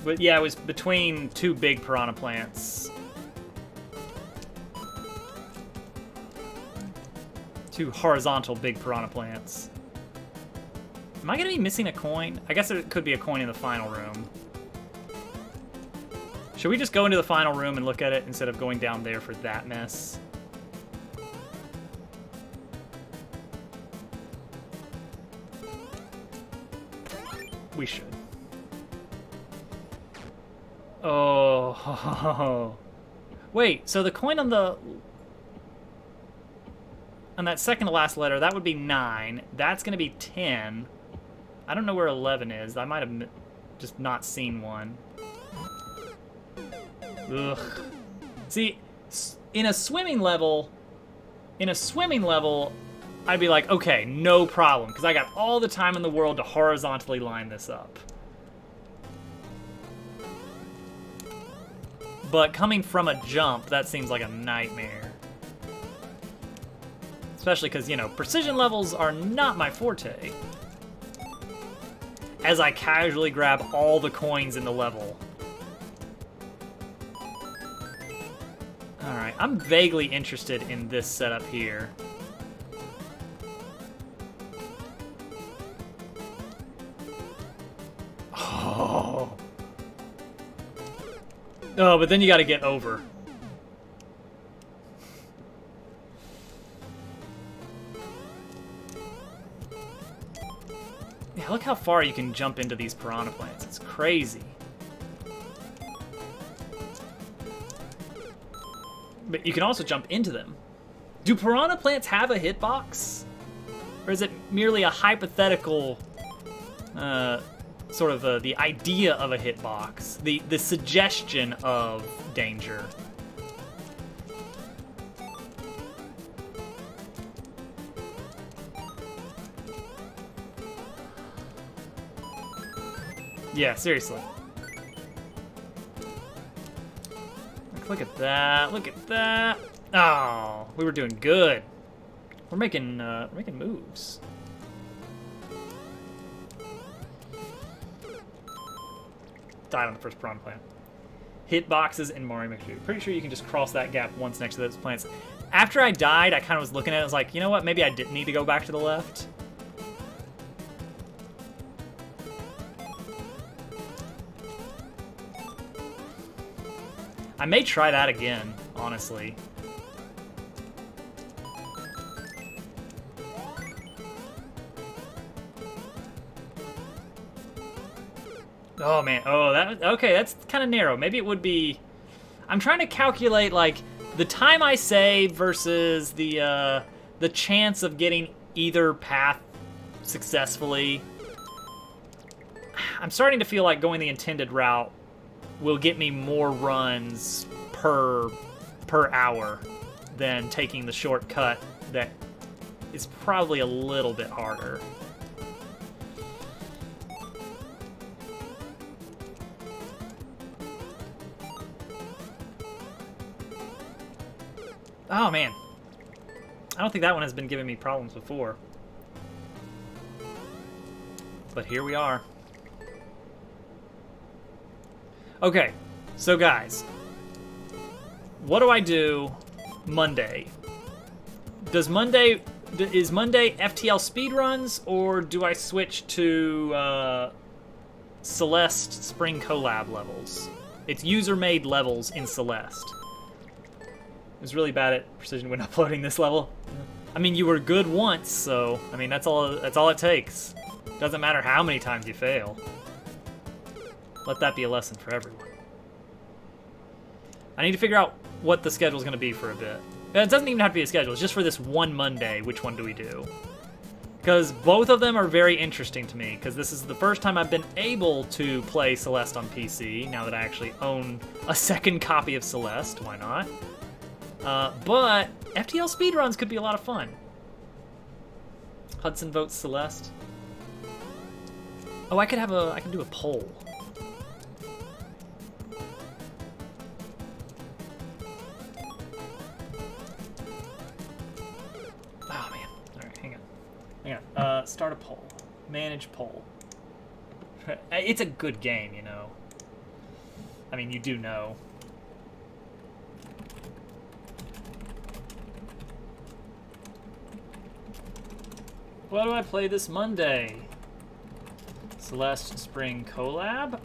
But yeah, it was between two big piranha plants. Two horizontal big piranha plants. Am I gonna be missing a coin? I guess there could be a coin in the final room. Should we just go into the final room and look at it instead of going down there for that mess? We should. Oh. Wait, so the coin on that second to last letter, that would be 9. That's gonna be 10. I don't know where 11 is. I might have just not seen one. Ugh. See, in a swimming level, I'd be like, okay, no problem, because I got all the time in the world to horizontally line this up. But coming from a jump, that seems like a nightmare. Especially because, you know, precision levels are not my forte. As I casually grab all the coins in the level. Alright, I'm vaguely interested in this setup here. Oh. Oh, but then you gotta get over. Yeah, look how far you can jump into these piranha plants. It's crazy. But you can also jump into them. Do piranha plants have a hitbox? Or is it merely a hypothetical, sort of the idea of a hitbox? The suggestion of danger? Yeah, seriously. Look at that. Look at that. Oh, we were doing good. We're making moves. Died on the first piranha plant. Hitboxes in Mario Maker 2. Pretty sure you can just cross that gap once next to those plants. After I died, I kind of was looking at it. I was like, you know what? Maybe I didn't need to go back to the left. I may try that again, honestly. Oh man. Oh, that okay. That's kind of narrow. Maybe it would be. I'm trying to calculate like the time I save versus the chance of getting either path successfully. I'm starting to feel like going the intended route will get me more runs per hour than taking the shortcut that is probably a little bit harder. Oh man, I don't think that one has been giving me problems before. But here we are. Okay, so guys, what do I do Monday? Is Monday FTL speedruns, or do I switch to Celeste Spring Collab levels? It's user-made levels in Celeste. I was really bad at precision when uploading this level. I mean, you were good once, so I mean that's all it takes. Doesn't matter how many times you fail. Let that be a lesson for everyone. I need to figure out what the schedule's going to be for a bit. It doesn't even have to be a schedule. It's just for this one Monday. Which one do we do? Because both of them are very interesting to me, because this is the first time I've been able to play Celeste on PC, now that I actually own a second copy of Celeste. Why not? But FTL speedruns could be a lot of fun. Hudson votes Celeste. Oh, I can do a poll. Oh man. Alright, hang on. Start a poll. Manage poll. It's a good game, you know. I mean, you do know. What do I play this Monday? Celeste Spring Collab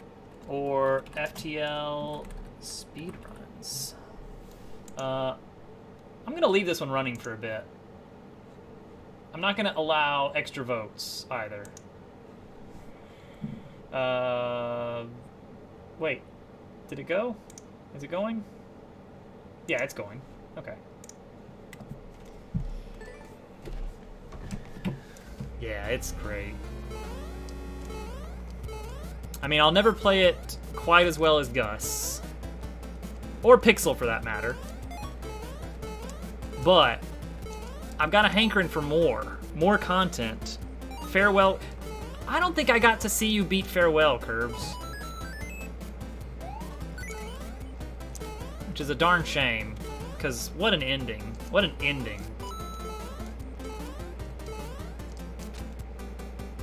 or FTL speedruns? I'm gonna leave this one running for a bit. I'm not gonna allow extra votes either. Wait, did it go? Is it going? Yeah, it's going. Okay. Yeah, it's great. I mean, I'll never play it quite as well as Gus. Or Pixel, for that matter. But I've got a hankering for more. More content. Farewell. I don't think I got to see you beat Farewell, Curbs. Which is a darn shame. Because what an ending. What an ending.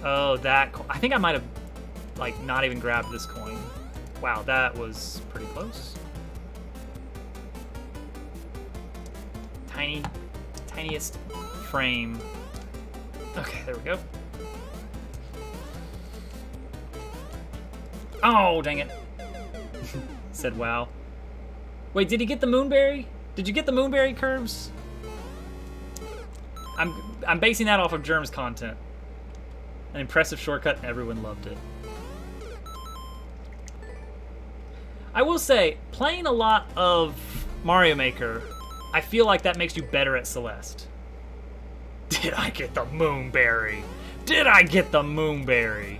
Oh, that... I think I might have, like, not even grabbed this coin. Wow, that was pretty close. Tiniest frame. Okay, there we go. Oh, dang it. Said wow. Wait, did he get the Moonberry? Did you get the Moonberry, Curbs? I'm basing that off of Germ's content. An impressive shortcut, and everyone loved it. I will say, playing a lot of Mario Maker, I feel like that makes you better at Celeste. Did I get the Moonberry? Did I get the Moonberry?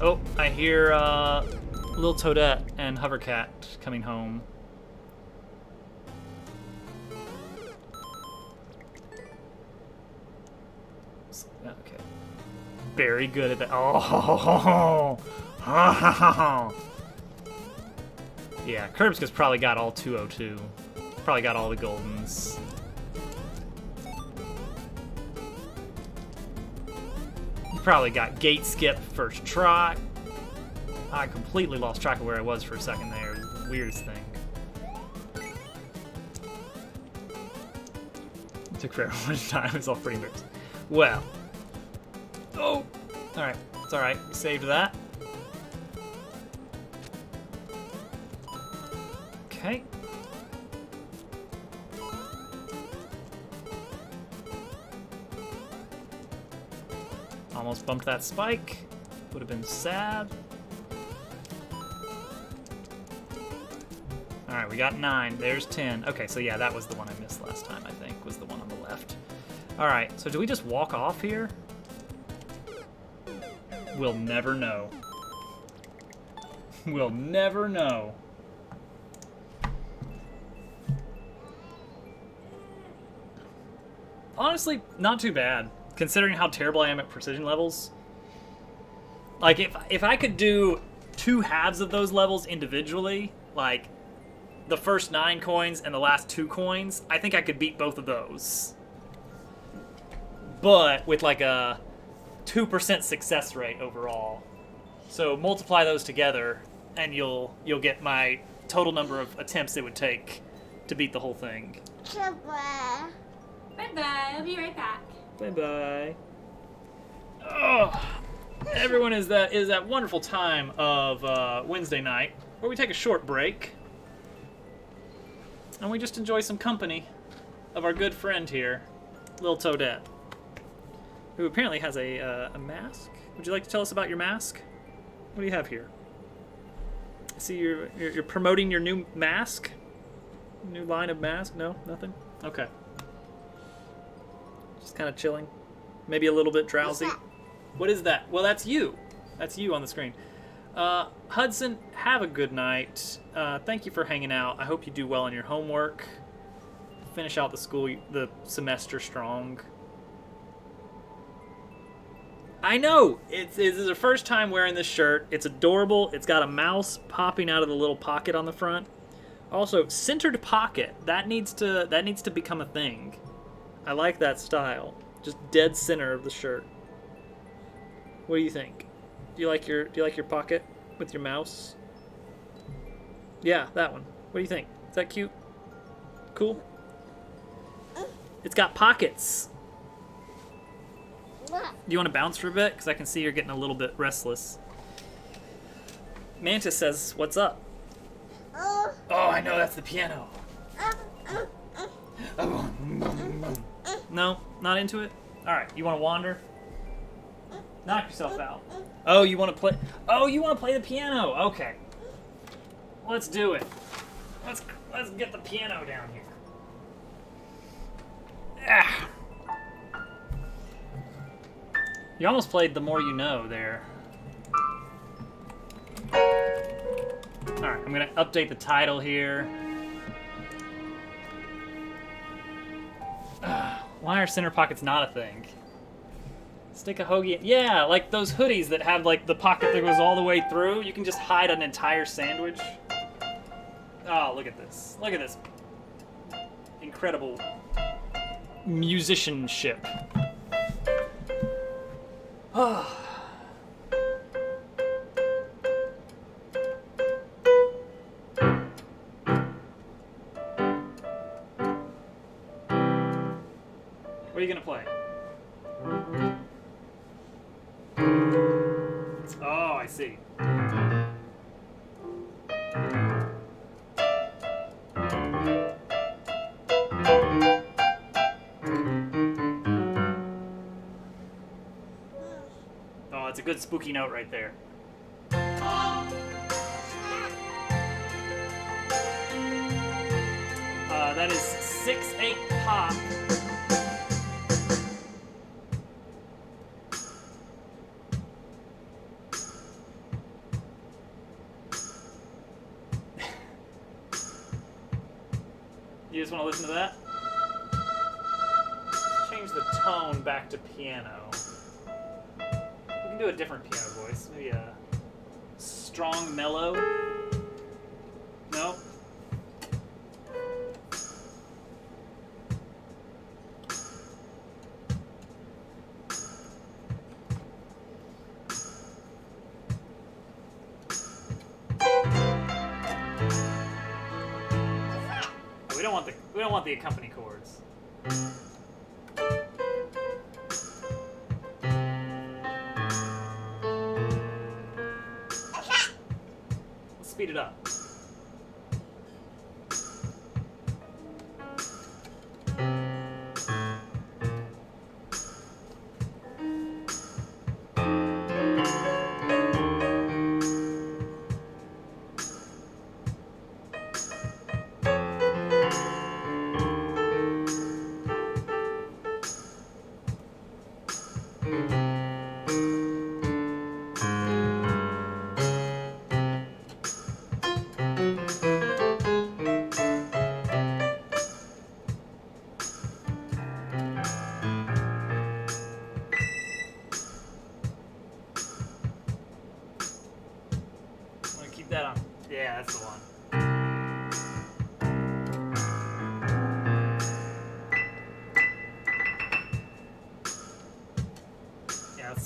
Oh, I hear Lil Toadette and Hovercat coming home. Okay. Very good at that. Oh! Yeah, Curbska's probably got all 202. Probably got all the Goldens. Probably got gate skip first try. I completely lost track of where I was for a second there. It was the weirdest thing. It took forever one time. It's all pretty embarrassing. Well. Oh! Alright. It's alright. We saved that. Almost bumped that spike. Would have been sad. All right, we got 9. There's 10. Okay, so yeah, that was the one I missed last time, I think, was the one on the left. All right, so do we just walk off here? We'll never know. We'll never know. Honestly, not too bad, considering how terrible I am at precision levels. Like, if I could do 2 halves of those levels individually, like the first 9 coins and the last 2 coins, I think I could beat both of those. But with like a 2% success rate overall. So multiply those together, and you'll get my total number of attempts it would take to beat the whole thing. Bye-bye. Bye-bye. I'll be right back. Bye-bye. Oh, everyone is that wonderful time of Wednesday night where we take a short break and we just enjoy some company of our good friend here, Lil Toadette, who apparently has a mask. Would you like to tell us about your mask? What do you have here? I see you're promoting your new mask? New line of mask? No? Nothing? Okay. Just kind of chilling. Maybe a little bit drowsy. What is that? Well, that's you. That's you on the screen. Hudson, have a good night. Thank you for hanging out. I hope you do well on your homework. Finish out the semester strong. I know! This is the first time wearing this shirt. It's adorable. It's got a mouse popping out of the little pocket on the front. Also, centered pocket. That needs to become a thing. I like that style. Just dead center of the shirt. What do you think? Do you like your pocket with your mouse? Yeah, that one. What do you think? Is that cute? Cool? It's got pockets. Do you want to bounce for a bit? Because I can see you're getting a little bit restless. Mantis says, what's up? Oh, I know, that's the piano. No, not into it? Alright, you want to wander? Knock yourself out. Oh, you want to play? Oh, you want to play the piano? Okay. Let's do it. Let's get the piano down here. Ah. You almost played The More You Know there. Alright, I'm going to update the title here. Why are center pockets not a thing? Stick a hoagie in. Yeah, like those hoodies that have like the pocket that goes all the way through. You can just hide an entire sandwich. Oh, look at this. Look at this. Incredible musicianship. Oh. What are you gonna play? Oh, I see. Oh, it's a good spooky note right there. That is 6/8 pop. You just want to listen to that? Let's change the tone back to piano. We can do a different piano voice. Maybe a strong mellow. No? We don't want the accompany chords. Let's speed it up.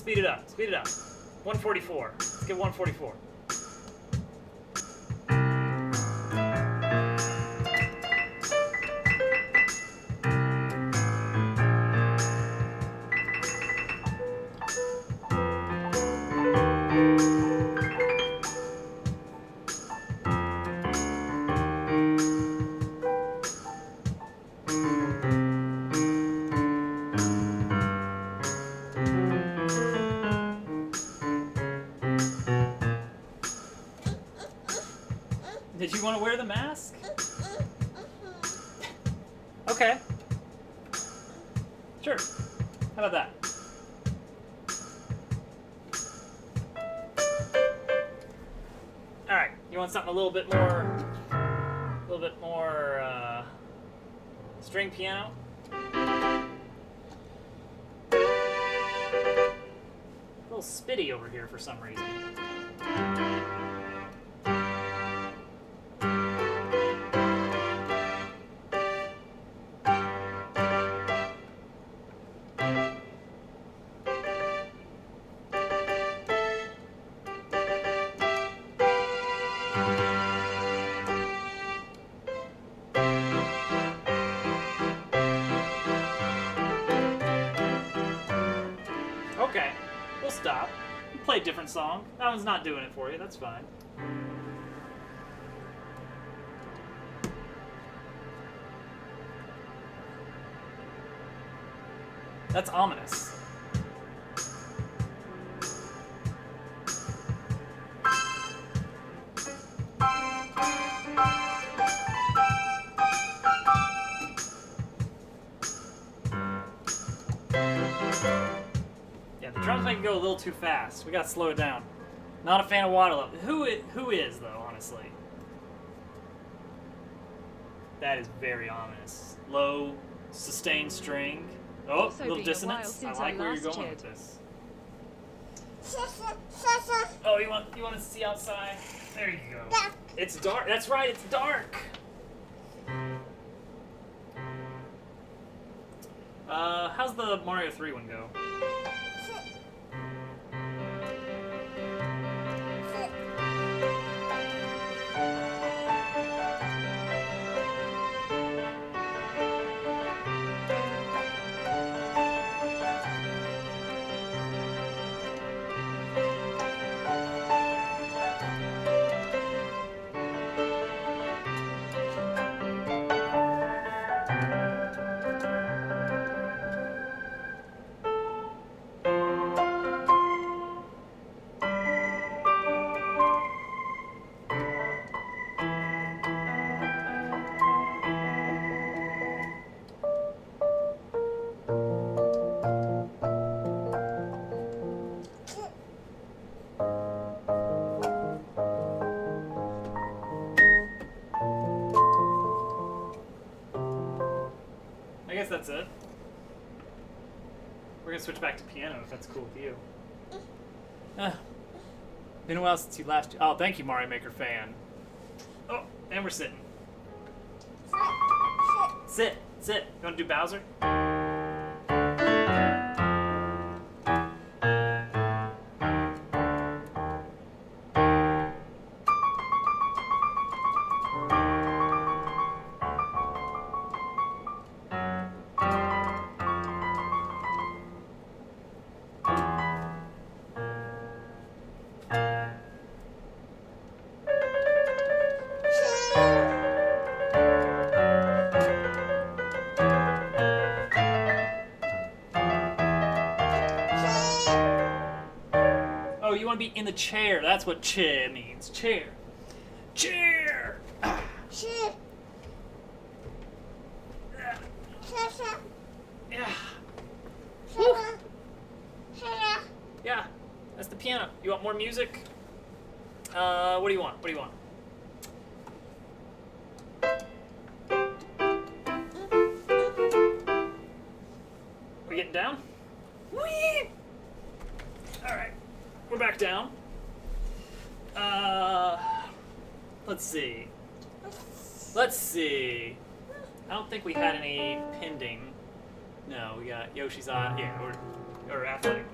speed it up. Speed it up. 144. Let's get 144. Did you want to wear the mask? Okay. Sure. How about that? All right. You want something a little bit more string piano? A little spitty over here for some reason. Okay, we'll stop. We'll play a different song. That one's not doing it for you, that's fine. That's ominous. Yeah, the drums make it go a little too fast. We gotta slow it down. Not a fan of water level. Who is though, honestly? That is very ominous. Low, sustained string. Oh, Also little been a while dissonance. I since like I where you're last going with cheered. this. Oh, you want to see outside? There you go. It's dark. That's right. It's dark. How's the Mario 3 one go? I guess that's it. We're gonna switch back to piano if that's cool with you. Been a while since you last. Oh, thank you, Mario Maker fan. Oh, and we're sitting. Sit, sit. You wanna do Bowser? Oh, you want to be in the chair. That's what chair means. Chair. Chair! Yeah. Woo. Yeah. That's the piano. You want more music? What do you want? What do you want? We getting down? Whee! Alright. We're back down. Let's see. Let's see. I don't think we had any pending. No, we got Yoshi's Eye. Yeah, or Athletic.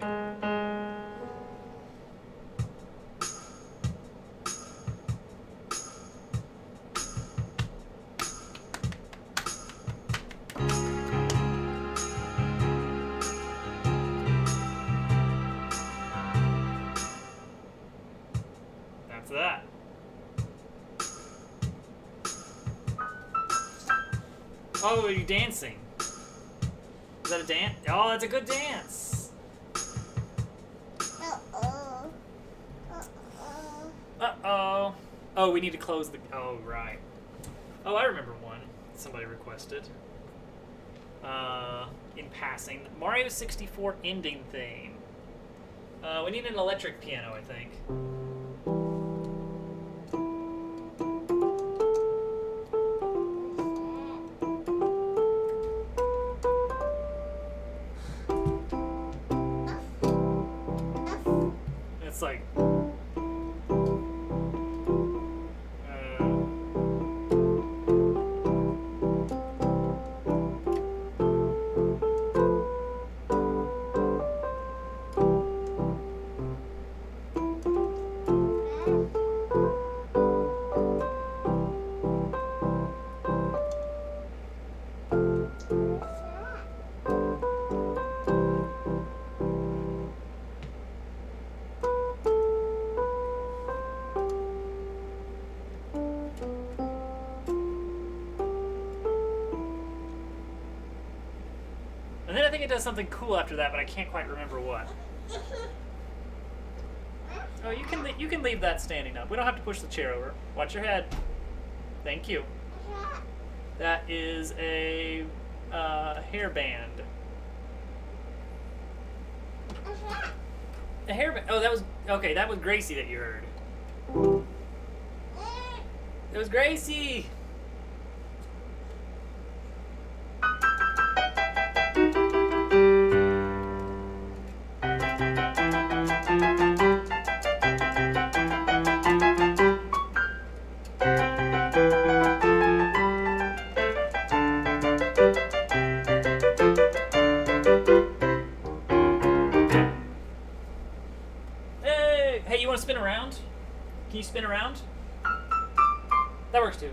Oh, are you dancing? Is that a dance? Oh, that's a good dance. Uh-oh. Uh-oh. Oh, we need to close the... Oh, right. Oh, I remember one somebody requested. In passing. Mario 64 ending theme. We need an electric piano, I think. It's like... And then I think it does something cool after that, but I can't quite remember what. Oh, you can leave that standing up. We don't have to push the chair over. Watch your head. Thank you. That is a hairband. A hairband. Oh, that was okay. That was Gracie that you heard. It was Gracie. Hey, you want to spin around? Can you spin around? That works too.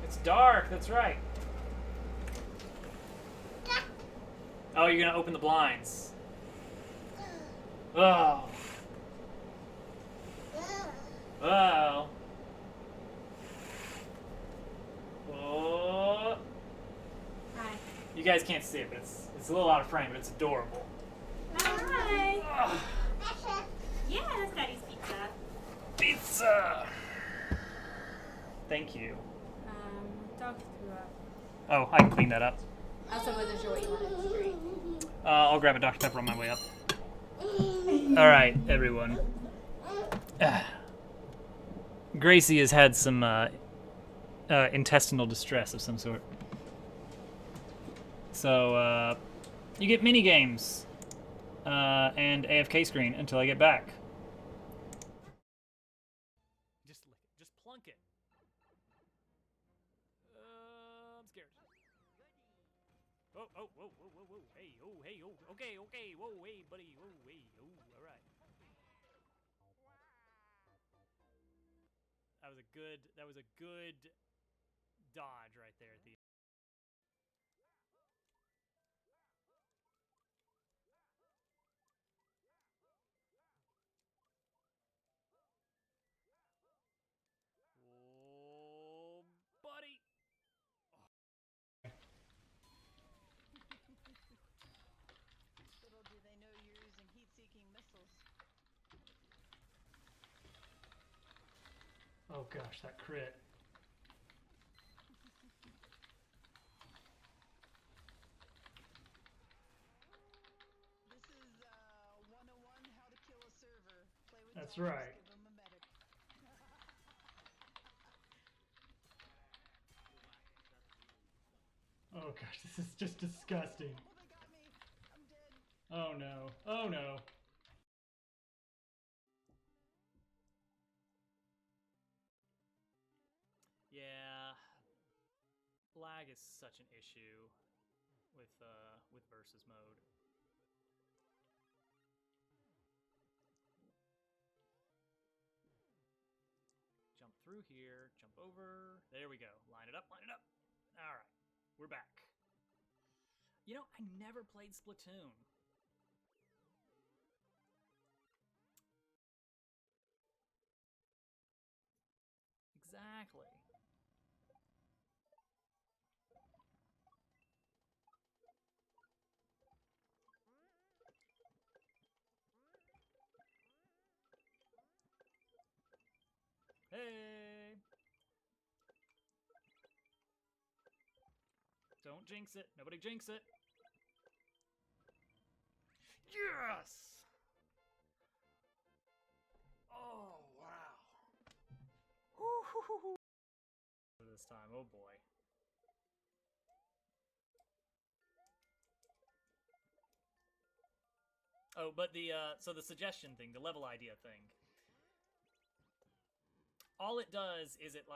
It's dark, that's right. Oh, you're gonna open the blinds. Oh. Oh. Oh. Hi. You guys can't see it, but it's a little out of frame, but it's adorable. Hi. Ugh. Yeah, that's Daddy's pizza. Pizza. Thank you. Dog threw up. Oh, I can clean that up. I also wasn't sure what you wanted to drink. I'll grab a Dr. Pepper on my way up. All right, everyone. Gracie has had some intestinal distress of some sort. So, you get mini games and AFK screen until I get back. Just lick it. Just plunk it. I'm scared. Oh, whoa, whoa, whoa. Hey, oh. Okay. Whoa, hey, buddy. Whoa, hey, oh, all right. That was a good dodge right there at the end. Oh, buddy. Little do they know you're using heat-seeking missiles. Oh gosh, that crit. This is 101 how to kill a server. Play with That's zombies, right. give them a medic. Oh gosh, this is just disgusting. Oh, they got me. I'm dead. Oh no. Oh no. Yeah. Lag is such an issue with versus mode. Jump through here, jump over. There we go. Line it up, line it up. All right. We're back. You know, I never played Splatoon. Don't jinx it. Nobody jinx it. Yes! Oh, wow. This time, oh boy. Oh, but so the suggestion thing, the level idea thing. All it does is it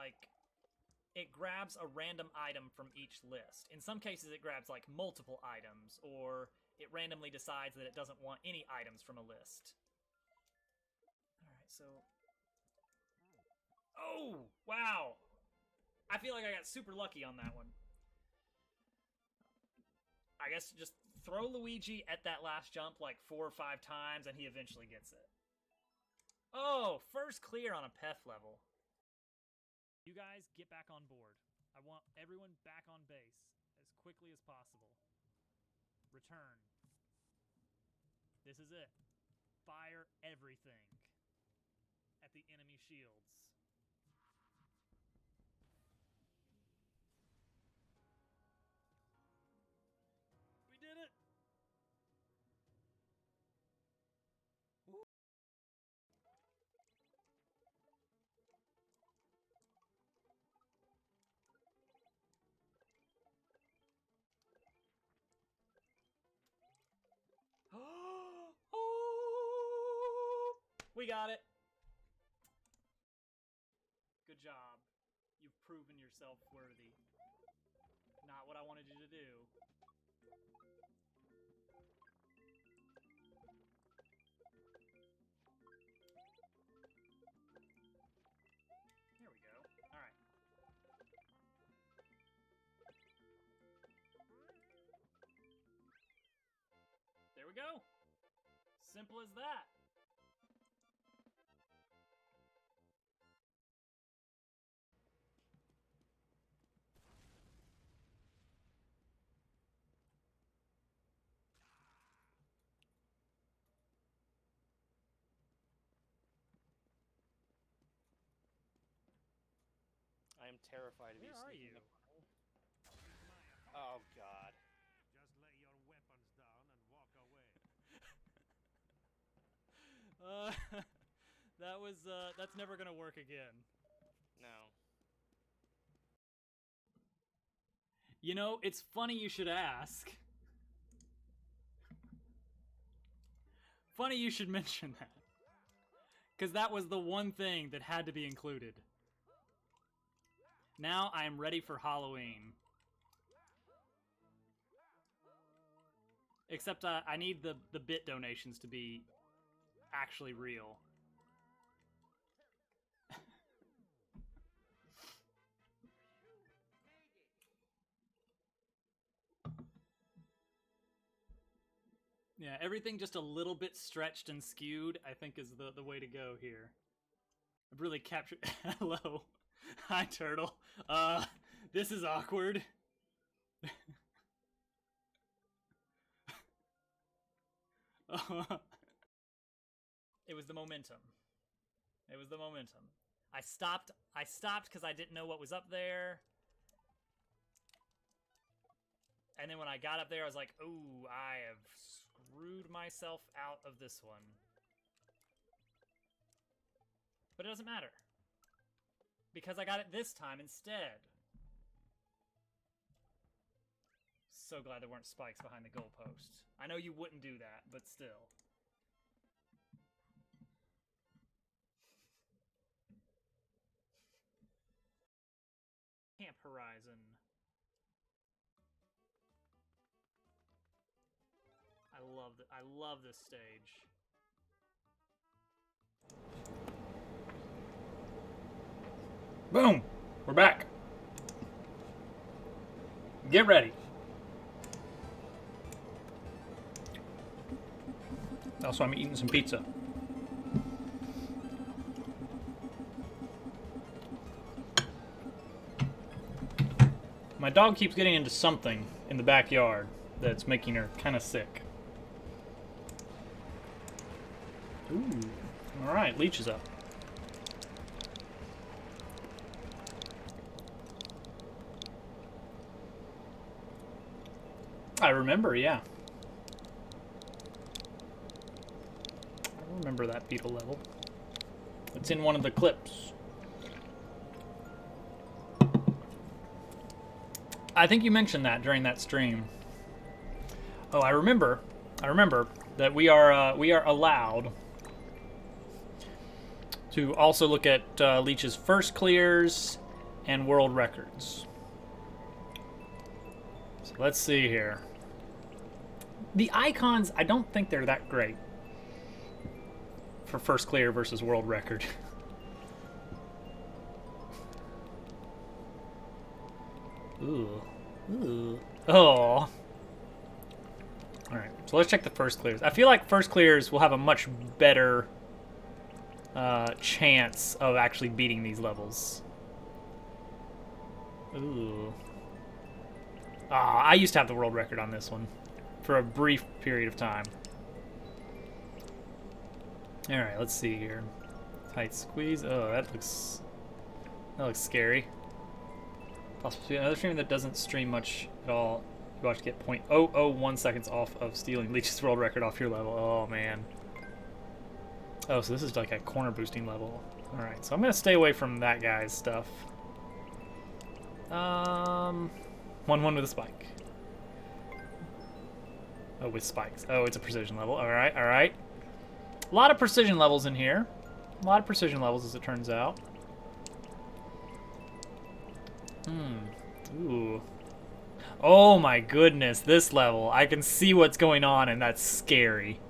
grabs a random item from each list. In some cases, it grabs like multiple items, or it randomly decides that it doesn't want any items from a list. Alright, so... Oh! Wow! I feel like I got super lucky on that one. I guess just throw Luigi at that last jump like 4 or 5 times and he eventually gets it. Oh! First clear on a Peth level. You guys get back on board. I want everyone back on base as quickly as possible. Return. This is it. Fire everything at the enemy shields. We did it! Oh! We got it. Good job. You've proven yourself worthy. Not what I wanted you to do. There we go. Alright. There we go. Simple as that. I am terrified of you. Where are you? Oh God. Just lay your weapons down and walk away. That was, that's never gonna work again. No. You know, it's funny you should ask. Funny you should mention that. Because that was the one thing that had to be included. Now I am ready for Halloween. Except I need the bit donations to be actually real. Yeah, everything just a little bit stretched and skewed, I think is the way to go here. I've really captured... Hello. Hi, Turtle. This is awkward. It was the momentum. It was the momentum. I stopped because I didn't know what was up there. And then when I got up there, I was like, ooh, I have screwed myself out of this one. But it doesn't matter. Because I got it this time instead. So glad there weren't spikes behind the goalpost. I know you wouldn't do that, but still. Camp Horizon. I love this stage. Boom! We're back. Get ready. Also, I'm eating some pizza. My dog keeps getting into something in the backyard that's making her kind of sick. Ooh. Alright, leech is up. I remember, yeah. I remember that beetle level. It's in one of the clips. I think you mentioned that during that stream. Oh, I remember that we are allowed to also look at Leech's first clears and world records. So let's see here. The icons, I don't think they're that great for first clear versus world record. Ooh. Ooh. Oh. Alright, so let's check the first clears. I feel like first clears will have a much better chance of actually beating these levels. Ooh. Ah, I used to have the world record on this one for a brief period of time. Alright, let's see here. Tight squeeze. Oh, that looks scary. Possibly another stream that doesn't stream much at all. You watch get 0.001 seconds off of stealing Leech's world record off your level. Oh man. Oh, so this is like a corner boosting level. Alright, so I'm gonna stay away from that guy's stuff. 1-1 with a spike. Oh, with spikes. Oh, it's a precision level. Alright, alright. A lot of precision levels in here. A lot of precision levels as it turns out. Ooh. Oh my goodness, this level. I can see what's going on, and that's scary.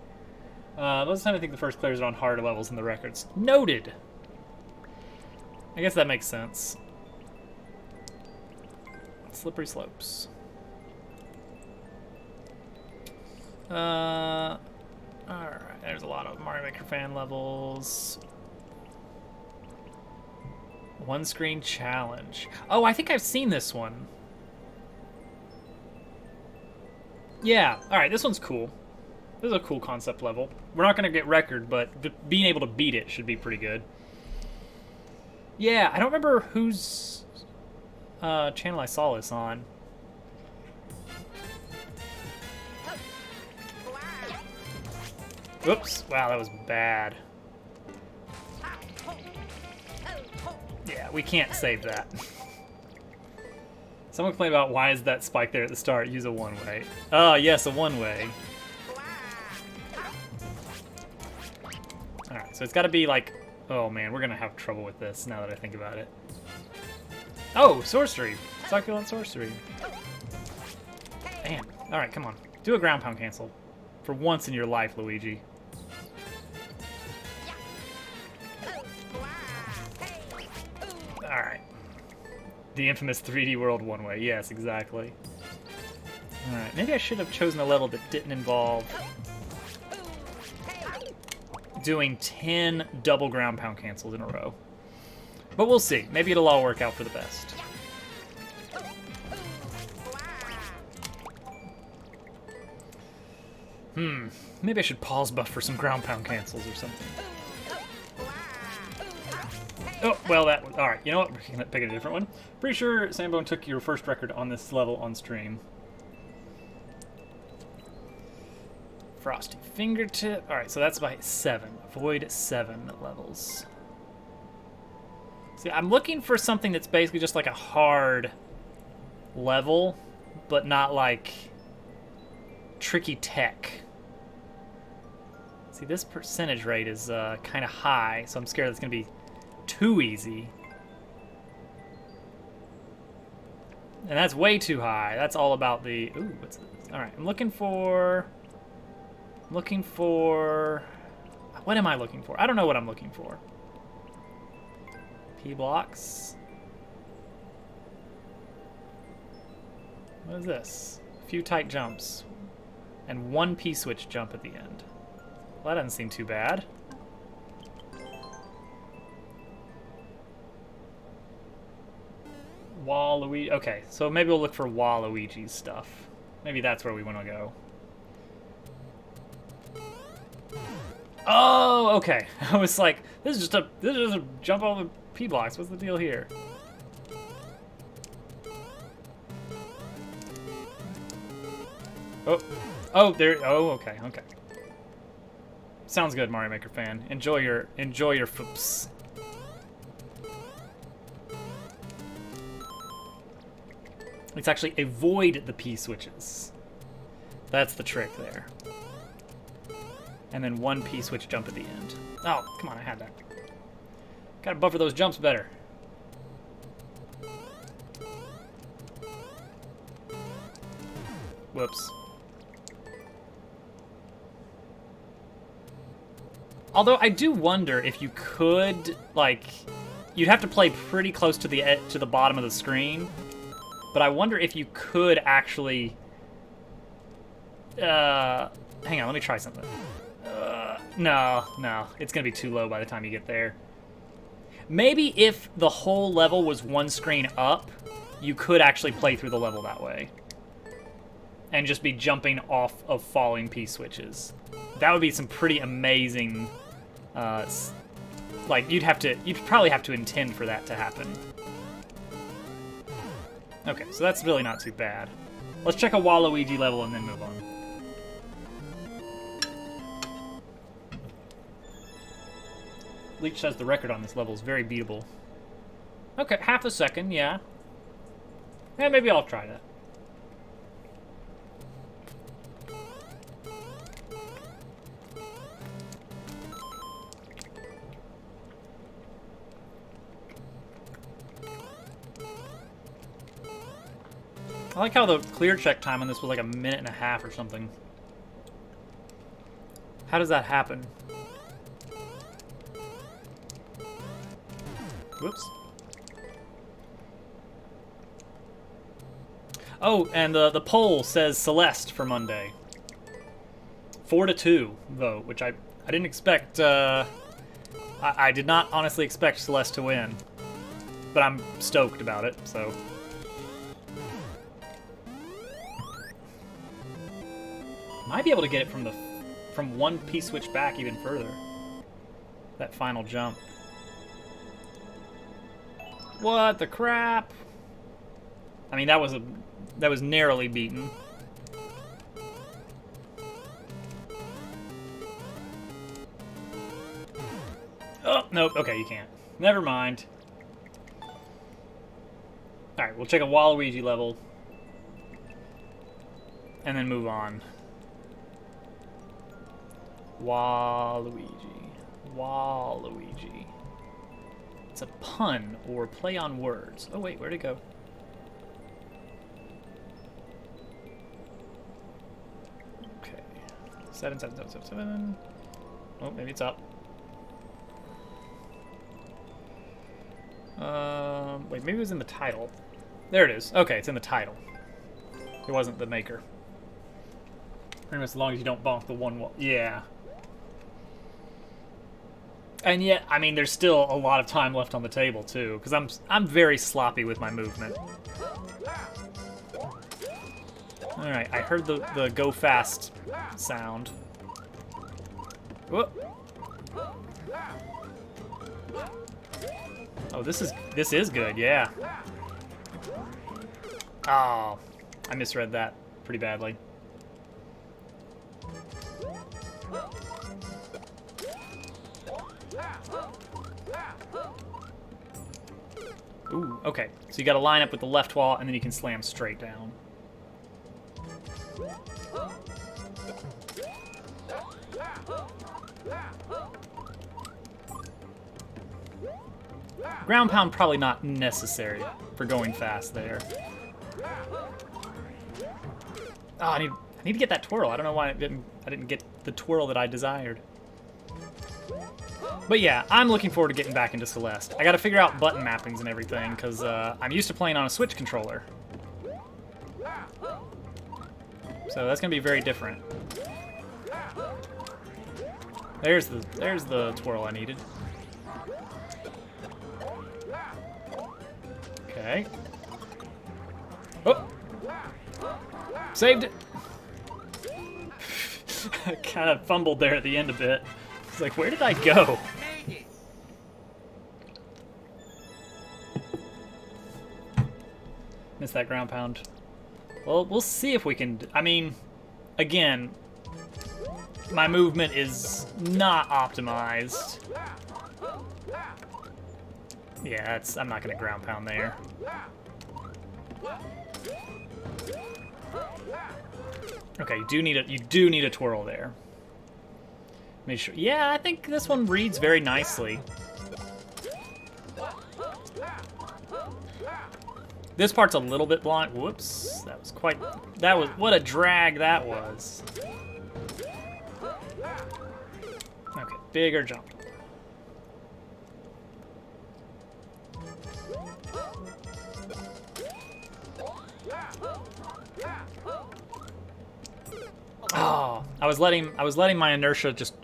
Most of the time I think the first players are on harder levels than the records. Noted! I guess that makes sense. Slippery slopes. Alright, there's a lot of Mario Maker fan levels. One screen challenge. Oh, I think I've seen this one. Yeah, alright, this one's cool. This is a cool concept level. We're not going to get record, but being able to beat it should be pretty good. Yeah, I don't remember whose channel I saw this on. Oops, wow, that was bad. Yeah, we can't save that. Someone complained about why is that spike there at the start? Use a one-way. Oh, yes, a one-way. Alright, so it's got to be like... Oh, man, we're going to have trouble with this now that I think about it. Oh, sorcery. Succulent sorcery. Damn. Alright, come on. Do a ground pound cancel. For once in your life, Luigi. Alright. The infamous 3D World one-way. Yes, exactly. Alright, maybe I should have chosen a level that didn't involve doing 10 double ground pound cancels in a row. But we'll see. Maybe it'll all work out for the best. Maybe I should pause buff for some ground pound cancels or something. Oh, well, that... Alright, you know what? We're going to pick a different one. Pretty sure Sambone took your first record on this level on stream. Frosty Fingertip. Alright, so that's by 7. Avoid 7 levels. See, I'm looking for something that's basically just like a hard level, but not like tricky tech. See, this percentage rate is kind of high, so I'm scared it's going to be too easy. And that's way too high. That's all about the... Ooh, what's this? Alright, I'm looking for... What am I looking for? I don't know what I'm looking for. P blocks. What is this? A few tight jumps. And one P-switch jump at the end. Well, that doesn't seem too bad. Waluigi. Okay, so maybe we'll look for Waluigi's stuff. Maybe that's where we want to go. Oh, okay. I was like, this is just a jump over the P blocks. What's the deal here? Oh, oh, there. Oh, okay, okay. Sounds good, Mario Maker fan. Enjoy your foops. It's actually avoid the P switches. That's the trick there. And then one P switch jump at the end. Oh, come on, I had that. Gotta buffer those jumps better. Whoops. Although I do wonder if you could, like, you'd have to play pretty close to the bottom of the screen. But I wonder if you could actually. Hang on, let me try something. No, it's gonna be too low by the time you get there. Maybe if the whole level was one screen up, you could actually play through the level that way. And just be jumping off of falling P switches. That would be some pretty amazing, like, you'd probably have to intend for that to happen. Okay, so that's really not too bad. Let's check a Waluigi level and then move on. Leech says the record on this level is very beatable. Okay, half a second, yeah. Yeah, maybe I'll try that. I like how the clear check time on this was like 1.5 minutes or something. How does that happen? Whoops. Oh, and the poll says Celeste for Monday. 4-2 vote, which I didn't expect. I did not honestly expect Celeste to win, but I'm stoked about it. So. Might be able to get it from one P switch back even further. That final jump. What the crap? I mean, that was narrowly beaten. Oh, nope. Okay, you can't. Never mind. All right, we'll check a Waluigi level and then move on. Waluigi. It's a pun or play on words. Oh wait, where'd it go? Okay. 77777. Oh, maybe it's up. Wait, maybe it was in the title. There it is. Okay, it's in the title. It wasn't the maker. Pretty much as long as you don't bonk the one wall. Yeah. And yet, I mean, there's still a lot of time left on the table too, because I'm very sloppy with my movement. All right, I heard the go fast sound. Whoop. Oh, this is good, yeah. Oh, I misread that pretty badly. Ooh, okay. So you gotta line up with the left wall, and then you can slam straight down. Ground pound probably not necessary for going fast there. Oh, I need to get that twirl. I don't know why I didn't get the twirl that I desired. But yeah, I'm looking forward to getting back into Celeste. I gotta figure out button mappings and everything, because I'm used to playing on a Switch controller. So that's gonna be very different. There's the twirl I needed. Okay. Oh! Saved it! Kind of fumbled there at the end a bit. It's like, where did I go? Missed that ground pound. Well, we'll see if we can... I mean, again, my movement is not optimized. Yeah, I'm not gonna ground pound there. Okay, you do need a twirl there. Make sure. Yeah, I think this one reads very nicely. This part's a little bit blind. Whoops, what a drag that was. Okay, bigger jump. Oh, I was letting my inertia just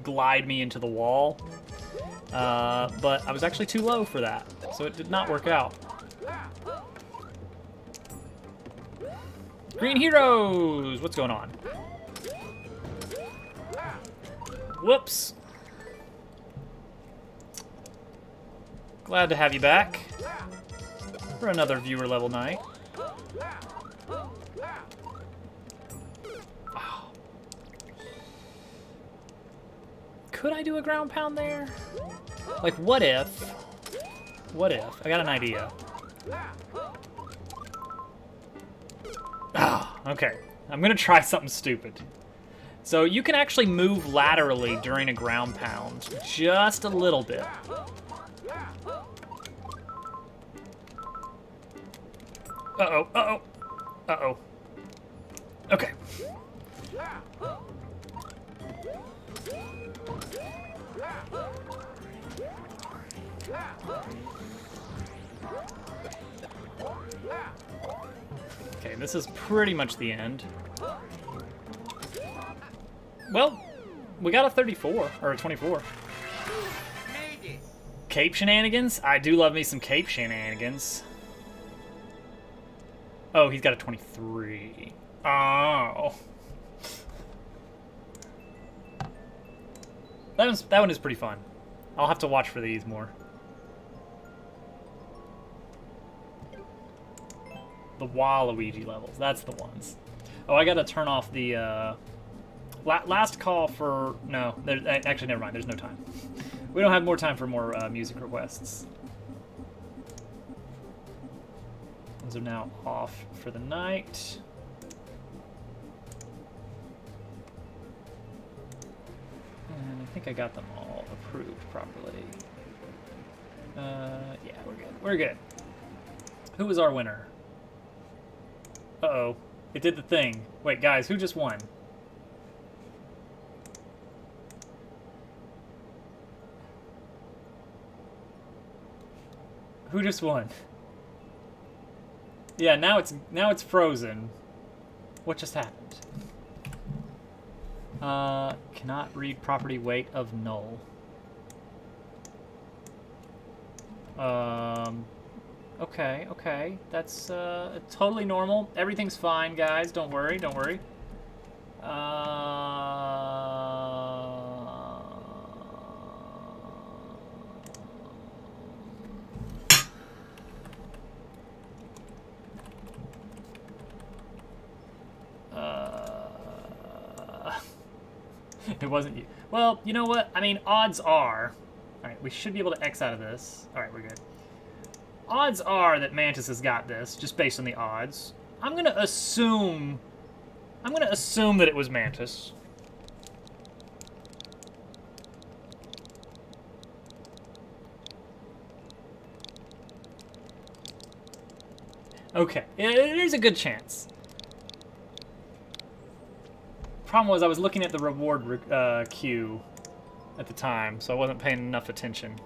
glide me into the wall, but I was actually too low for that, so it did not work out. Green heroes, what's going on? Whoops. Glad to have you back for another viewer level night. Could I do a ground pound there? Like, what if? What if? I got an idea. Ah, okay. I'm gonna try something stupid. So you can actually move laterally during a ground pound, just a little bit. Uh-oh, uh-oh, uh-oh. Okay. Okay, this is pretty much the end. Well, we got a 34, or a 24. Cape shenanigans? I do love me some cape shenanigans. Oh, he's got a 23. Oh. That one is pretty fun. I'll have to watch for these more. The Waluigi levels, that's the ones. Oh, I gotta turn off the, last call for, no, actually never mind, there's no time. We don't have more time for more music requests. Those are now off for the night. And I think I got them all approved properly. Yeah, we're good. We're good. Who was our winner? Uh-oh. It did the thing. Wait, guys, who just won? Who just won? Yeah, now it's frozen. What just happened? Cannot read property weight of null. Okay. That's totally normal. Everything's fine, guys. Don't worry, don't worry. It wasn't you. Well, you know what? I mean, odds are... Alright, we should be able to X out of this. Alright, we're good. Odds are that Mantis has got this, just based on the odds. I'm gonna assume that it was Mantis. Okay, there's a good chance. Problem was I was looking at the reward queue at the time, so I wasn't paying enough attention.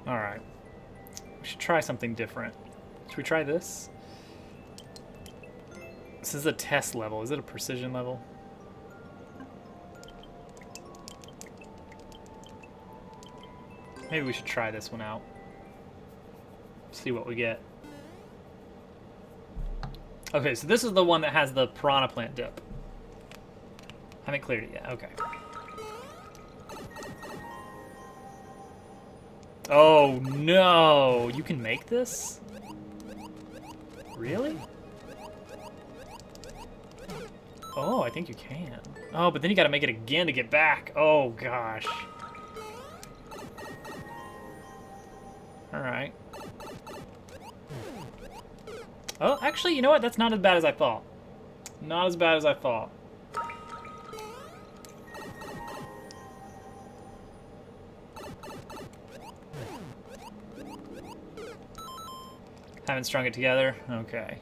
Alright. We should try something different. Should we try this? This is a test level. Is it a precision level? Maybe we should try this one out. See what we get. Okay, so this is the one that has the piranha plant dip. Haven't cleared it yet. Okay. Oh no! You can make this? Really? Oh, I think you can. Oh, but then you gotta make it again to get back. Oh, gosh. Alright. Oh, actually, you know what? That's not as bad as I thought. Not as bad as I thought. Haven't strung it together? Okay.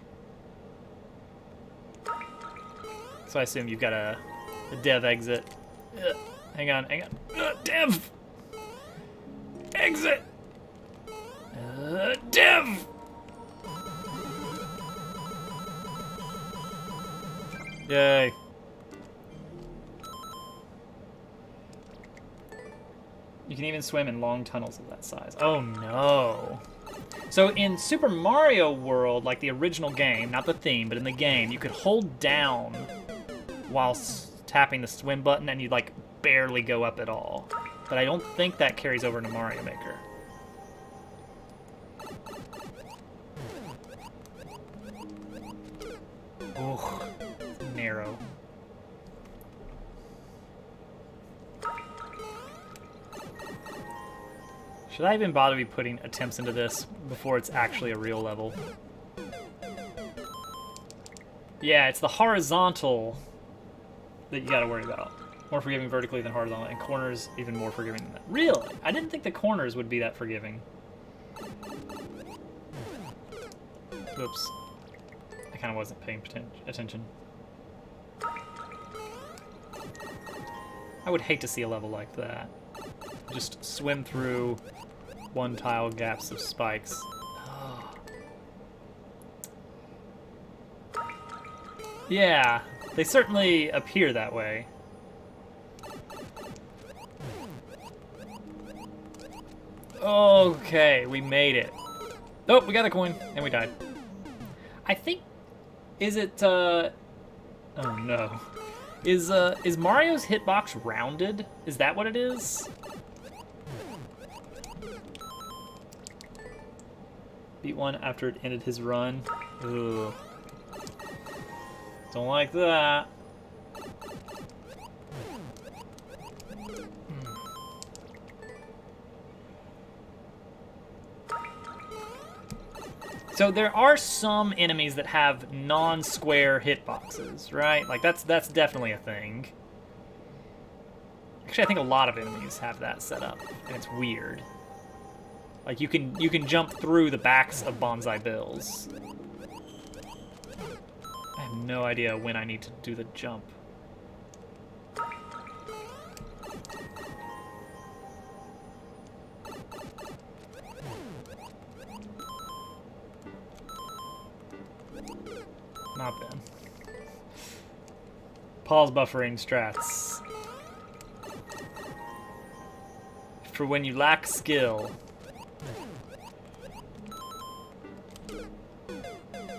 So I assume you've got a dev exit. Hang on, hang on. Dev! Exit! Dev! Yay. You can even swim in long tunnels of that size. Oh no. So in Super Mario World, like the original game, not the theme, but in the game, you could hold down while tapping the swim button and you'd like barely go up at all. But I don't think that carries over into Mario Maker. Ooh, narrow. Should I even bother be putting attempts into this before it's actually a real level? Yeah, it's the horizontal that you gotta worry about. More forgiving vertically than horizontal, and corners even more forgiving than that. Really? I didn't think the corners would be that forgiving. Oops. I kind of wasn't paying attention. I would hate to see a level like that. Just swim through one tile gaps of spikes. Oh. Yeah, they certainly appear that way. Okay, we made it. Oh, we got a coin, and we died. I think, is it, oh no. Is Mario's hitbox rounded? Is that what it is? Beat one after it ended his run. Ugh. Don't like that. So there are some enemies that have non-square hitboxes, right? Like that's definitely a thing. Actually, I think a lot of enemies have that set up, and it's weird. Like you can jump through the backs of bonsai bills. I have no idea when I need to do the jump. Not bad. Pause buffering strats. For when you lack skill.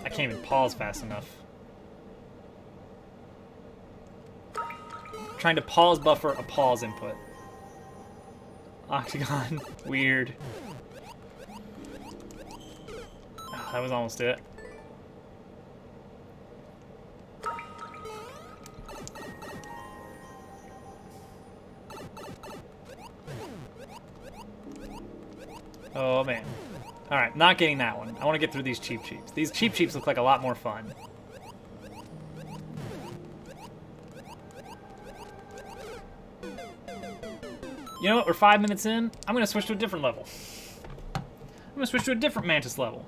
I can't even pause fast enough. Trying to pause buffer a pause input. Octagon. Weird. Oh, that was almost it. Oh man. Alright, not getting that one. I want to get through these Cheep Cheeps. These Cheep Cheeps look like a lot more fun. You know what? We're 5 minutes in. I'm going to switch to a different level. I'm going to switch to a different Mantis level.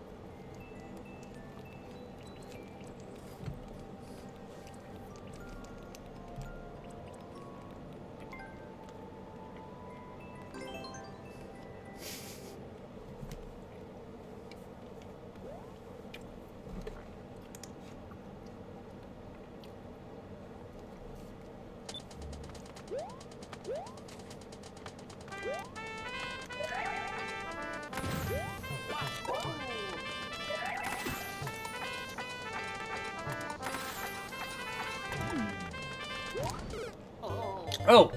Oh!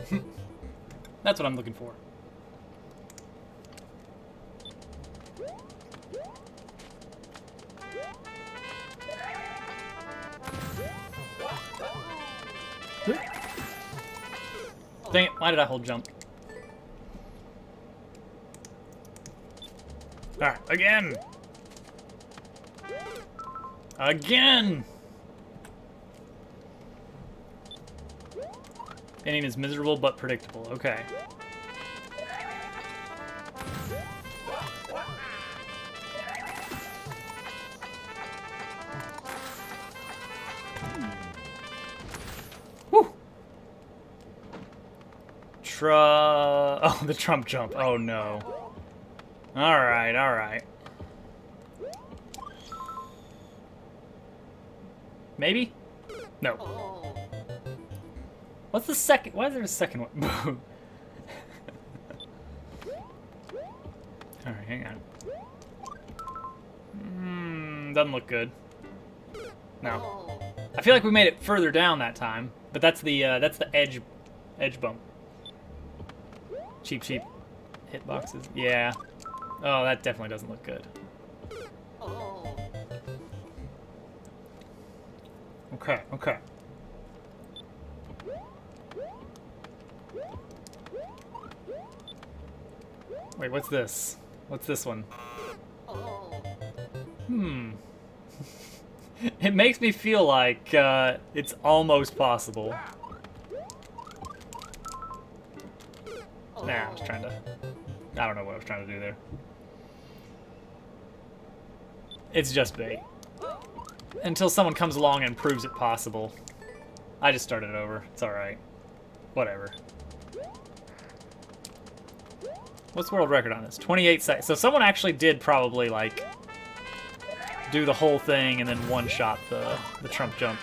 That's what I'm looking for. Dang it, why did I hold jump? Alright, again! Again! Ending is miserable but predictable. Okay. Whew! Oh, the Trump jump. Oh no. Alright, alright. Maybe? No. What's the second? Why is there a second one? Alright, hang on. Doesn't look good. No. I feel like we made it further down that time, but that's the edge bump. Cheap hitboxes. Yeah. Oh, that definitely doesn't look good. Okay, okay. Wait, what's this? What's this one? It makes me feel like it's almost possible. Nah, I was trying to... I don't know what I was trying to do there. It's just bait. Until someone comes along and proves it possible. I just started it over. It's alright. Whatever. What's the world record on this? 28 seconds. So someone actually did probably, like, do the whole thing and then one-shot the Trump jump.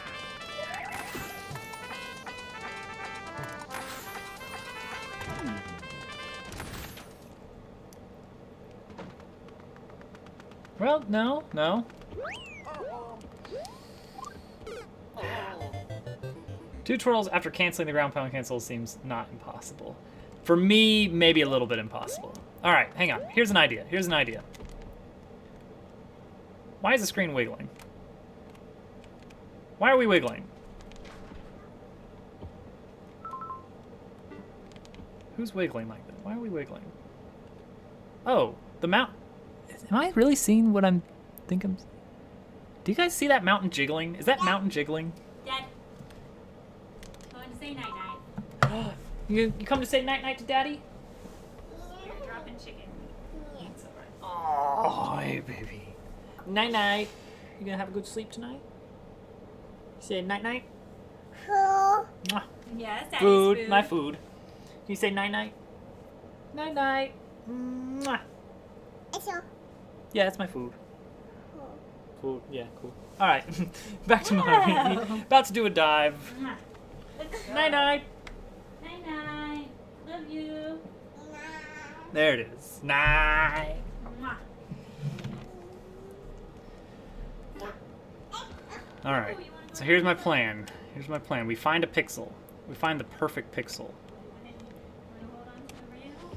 Well, no. Two twirls after canceling the ground pound cancel seems not impossible. For me, maybe a little bit impossible. All right, hang on. Here's an idea. Why is the screen wiggling? Why are we wiggling? Who's wiggling like that? Why are we wiggling? Oh, the mount. Am I really seeing what I'm thinking? Do you guys see that mountain jiggling? Is that mountain jiggling? Dad. Going to say night-night. You come to say night-night to Daddy? You're dropping chicken. Oh, hey, baby. Night-night. You gonna have a good sleep tonight? Say night-night? Mwah. Yes, Daddy's Food. My food. Can you say night-night? Night-night. Mwah. Yeah, that's my food. Food. Yeah, cool. All right, back to my about to do a dive. Night-night. Night-night. Love you. There it is. Night. Mwah. All right. So here's my plan. We find a pixel. We find the perfect pixel. Wanna hold on to the rail?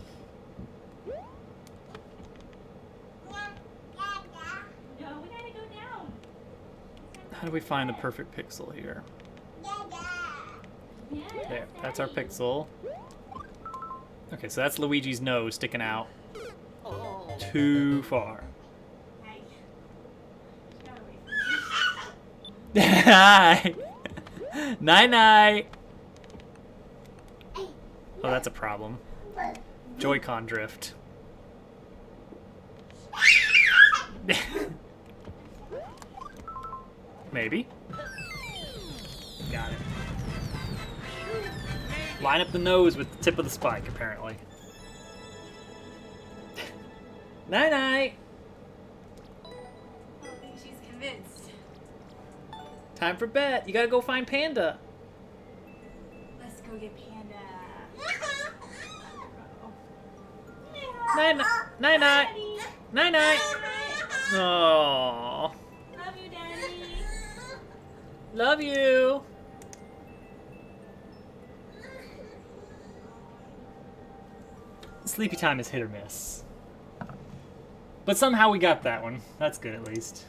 No, we gotta go down. How do we find the perfect pixel here? Yeah, There. That's our pixel. Okay, so that's Luigi's nose sticking out. Too far. Hey. Get away from me. Hi. Night-night. Oh, that's a problem. Joy-Con drift. Maybe. Got it. Line up the nose with the tip of the spike, apparently. Night-night. I don't think she's convinced. Time for bed. You gotta go find Panda. Let's go get Panda. Night-night. Night-night. Daddy. Night-night. Aww. Love you, Daddy. Love you. Sleepy time is hit or miss. But somehow we got that one. That's good, at least.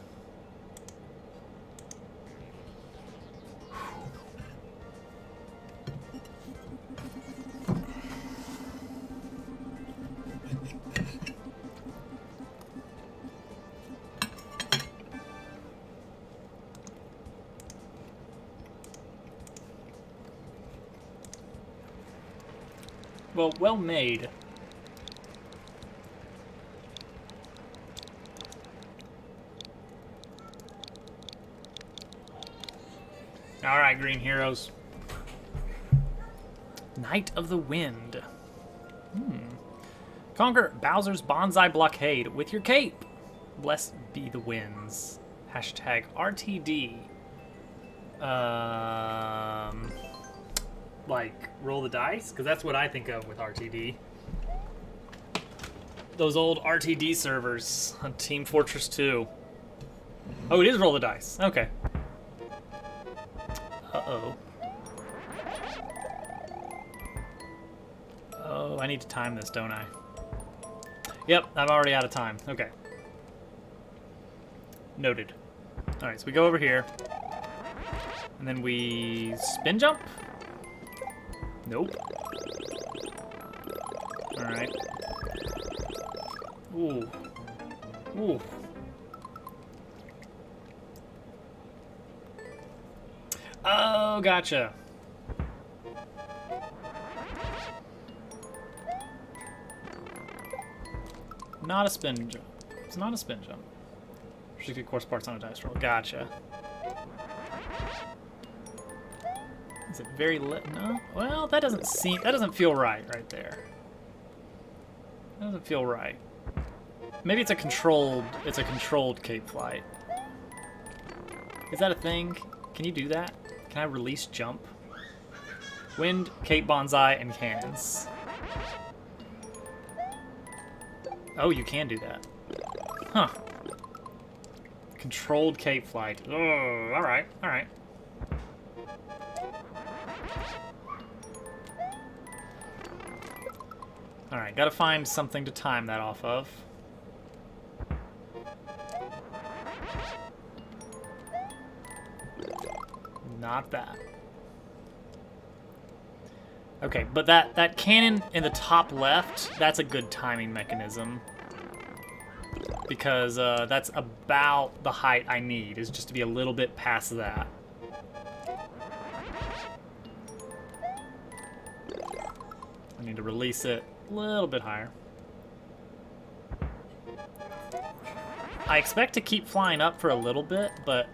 Well, well made. All right, green heroes. Knight of the Wind. Conquer Bowser's Bonsai Blockade with your cape. Blessed be the winds. Hashtag RTD. Like, roll the dice? Because that's what I think of with RTD. Those old RTD servers on Team Fortress 2. Oh, it is roll the dice. Okay. Uh-oh. Oh, I need to time this, don't I? Yep, I'm already out of time. Okay. Noted. Alright, so we go over here. And then we spin jump? Nope. Alright. Ooh. Ooh. Oh, gotcha. Not a spin jump. It's not a spin jump. Restricted course parts on a dice roll. Gotcha. Is it very lit? No. Well, that doesn't feel right there. That doesn't feel right. Maybe it's a controlled cape flight. Is that a thing? Can you do that? Can I release jump? Wind, cape bonsai, and cannons. Oh, you can do that. Huh. Controlled cape flight. Oh, alright, alright. Alright, gotta find something to time that off of. Not that. Okay, but that cannon in the top left, that's a good timing mechanism. Because that's about the height I need, is just to be a little bit past that. I need to release it a little bit higher. I expect to keep flying up for a little bit, but...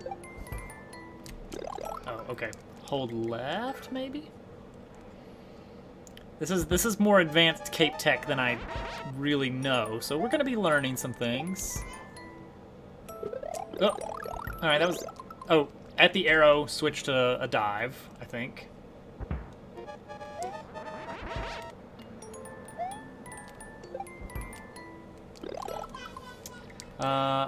Oh, okay. Hold left, maybe? This is more advanced cape tech than I really know, so we're gonna be learning some things. Oh, alright, that was... Oh, at the arrow, switch to a dive, I think.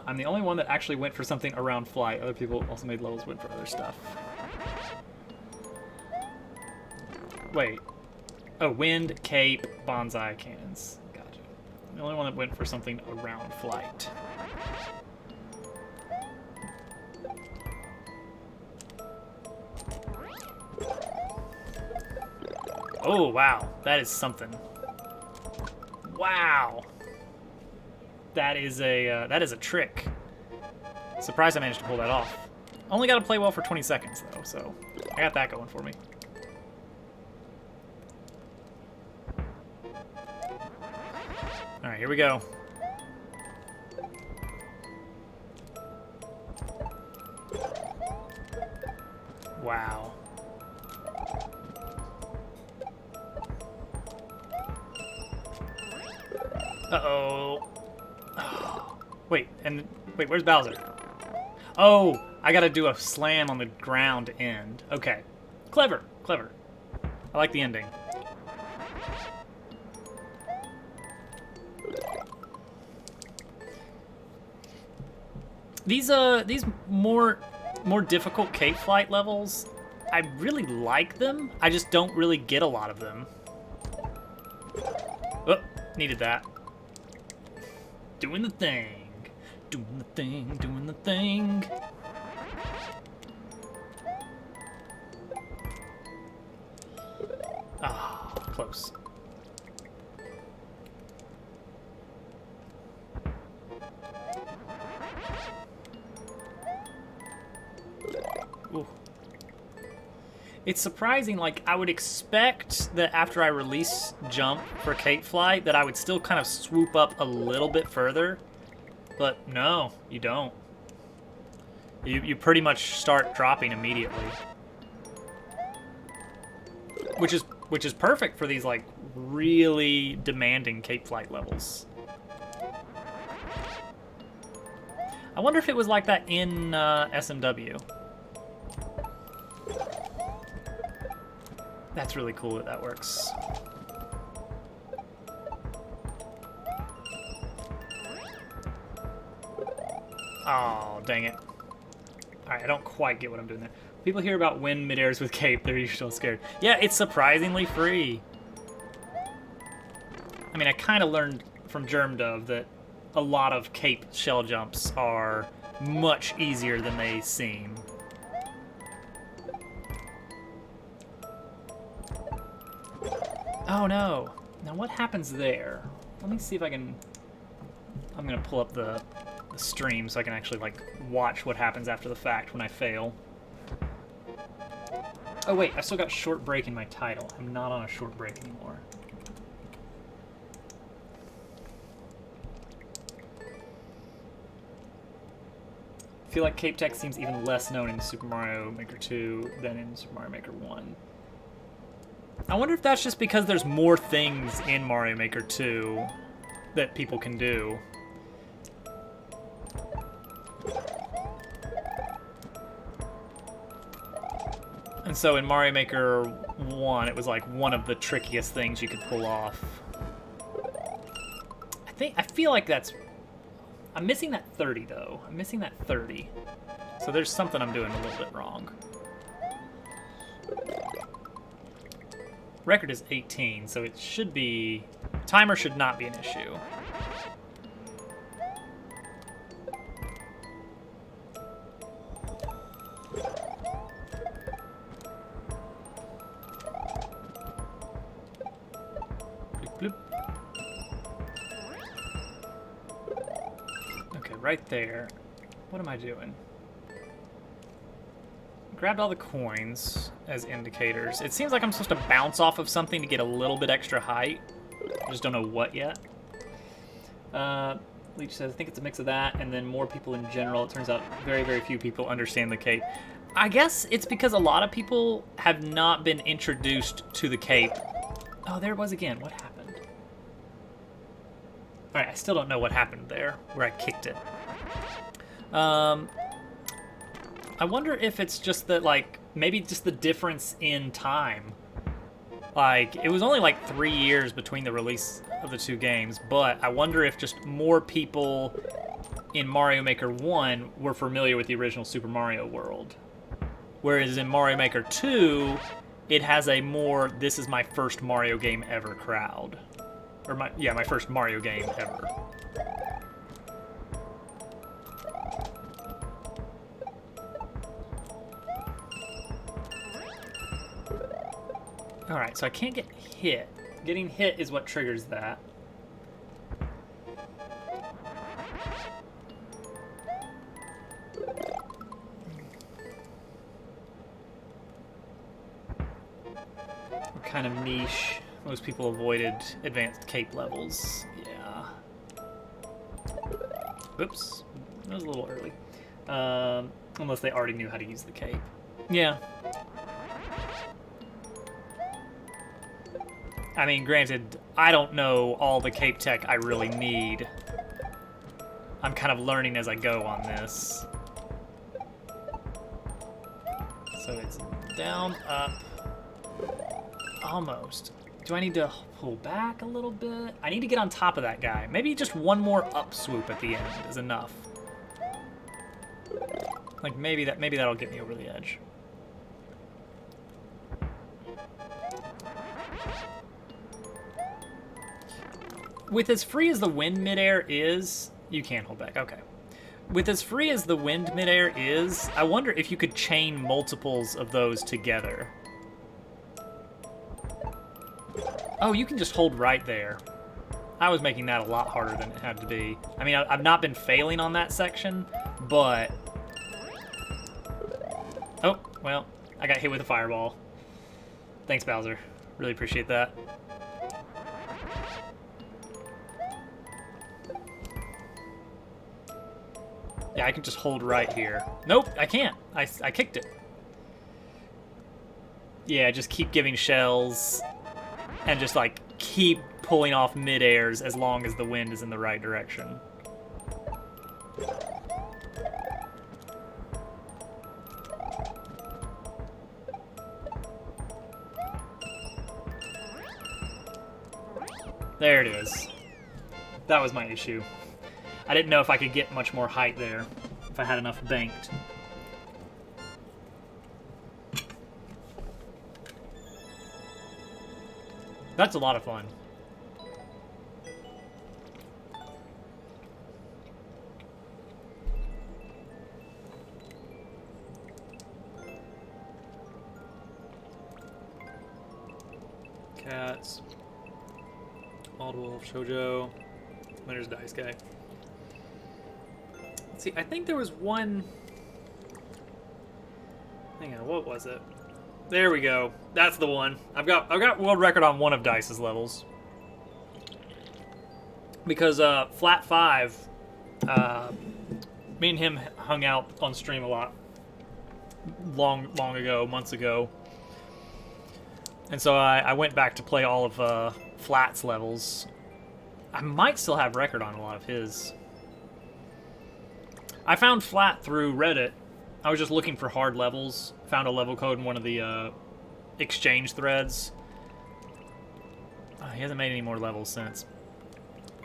I'm the only one that actually went for something around flight. Other people also made levels went for other stuff. Wait. Oh, wind, cape, bonsai, cannons. Gotcha. The only one that went for something around flight. Oh, wow. That is something. Wow. That is a trick. Surprised I managed to pull that off. Only got to play well for 20 seconds, though, so I got that going for me. All right, here we go. Wow. Uh-oh. Oh. Wait, where's Bowser? Oh, I gotta do a slam on the ground end. Okay. Clever, clever. I like the ending. These more difficult cape flight levels, I really like them. I just don't really get a lot of them. Oh, needed that. Doing the thing. Doing the thing, doing the thing. Ah, close. Ooh. It's surprising, like, I would expect that after I release jump for Cape Flight that I would still kind of swoop up a little bit further, but no, you don't. You pretty much start dropping immediately. Which is perfect for these, like, really demanding Cape Flight levels. I wonder if it was like that in SMW. That's really cool that that works. Oh, dang it. Alright, I don't quite get what I'm doing there. People hear about wind mid-airs with Cape, they're usually scared. Yeah, it's surprisingly free. I mean, I kind of learned from Germdove that a lot of Cape shell jumps are much easier than they seem. Oh no. Now what happens there? Let me see if I can... I'm gonna pull up the stream so I can actually, like, watch what happens after the fact when I fail. Oh wait, I still got short break in my title. I'm not on a short break anymore. I feel like Cape Tech seems even less known in Super Mario Maker 2 than in Super Mario Maker 1. I wonder if that's just because there's more things in Mario Maker 2 that people can do. And so in Mario Maker 1, it was like one of the trickiest things you could pull off. I feel like that's... I'm missing that 30, though. I'm missing that 30. So there's something I'm doing a little bit wrong. Record is 18, so it should be... Timer should not be an issue. Bloop, bloop. Okay, right there. What am I doing? Grabbed all the coins as indicators. It seems like I'm supposed to bounce off of something to get a little bit extra height. I just don't know what yet. Leech says, I think it's a mix of that and then more people in general. It turns out very, very few people understand the cape. I guess it's because a lot of people have not been introduced to the cape. Oh, there it was again. What happened? Alright, I still don't know what happened there, where I kicked it. I wonder if it's just that, like, maybe just the difference in time. Like, it was only like 3 years between the release of the two games, but I wonder if just more people in Mario Maker 1 were familiar with the original Super Mario World. Whereas in Mario Maker 2, it has a more, this is my first Mario game ever crowd. Or my first Mario game ever. Alright, so I can't get hit. Getting hit is what triggers that. We're kind of niche. Most people avoided advanced cape levels. Yeah. Oops. That was a little early. Unless they already knew how to use the cape. Yeah. I mean, granted, I don't know all the cape tech I really need. I'm kind of learning as I go on this. So it's down, up, almost. Do I need to pull back a little bit? I need to get on top of that guy. Maybe just one more up swoop at the end is enough. Like maybe that'll get me over the edge. With as free as the wind midair is, you can't hold back. Okay. With as free as the wind midair is, I wonder if you could chain multiples of those together. Oh, you can just hold right there. I was making that a lot harder than it had to be. I mean, I've not been failing on that section, but... Oh, well, I got hit with a fireball. Thanks, Bowser. Really appreciate that. Yeah, I can just hold right here. Nope, I can't. I kicked it. Yeah, just keep giving shells and just like keep pulling off mid-airs as long as the wind is in the right direction. There it is. That was my issue. I didn't know if I could get much more height there, if I had enough banked. That's a lot of fun. Cats. Bald Wolf, Shoujo. There's Dice Guy. Let's see, I think there was one... Hang on, what was it? There we go. That's the one. I've got world record on one of Dice's levels. Because Flat 5, me and him hung out on stream a lot long ago, months ago. And so I went back to play all of Flat's levels. I might still have record on a lot of his. I found Flat through Reddit. I was just looking for hard levels. Found a level code in one of the exchange threads. He hasn't made any more levels since.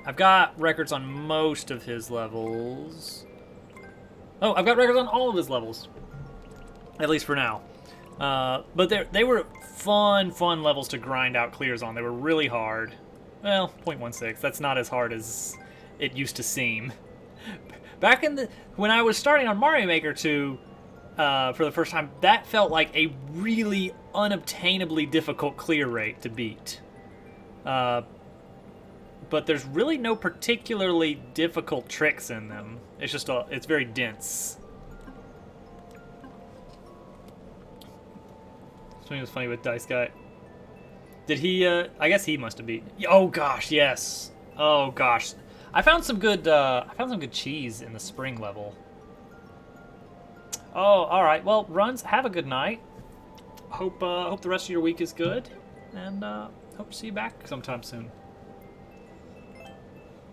I've got records on most of his levels. Oh, I've got records on all of his levels. At least for now. But they were fun levels to grind out clears on. They were really hard. Well, 0.16. That's not as hard as it used to seem. Back when I was starting on Mario Maker 2 for the first time, that felt like a really unobtainably difficult clear rate to beat. But there's really no particularly difficult tricks in them. It's just it's very dense. Something was funny with Dice Guy. Did he? I guess he must have beaten. Oh gosh, yes. Oh gosh, I found some good. I found some good cheese in the spring level. Oh, all right. Well, Runs, have a good night. Hope the rest of your week is good, and hope to see you back sometime soon.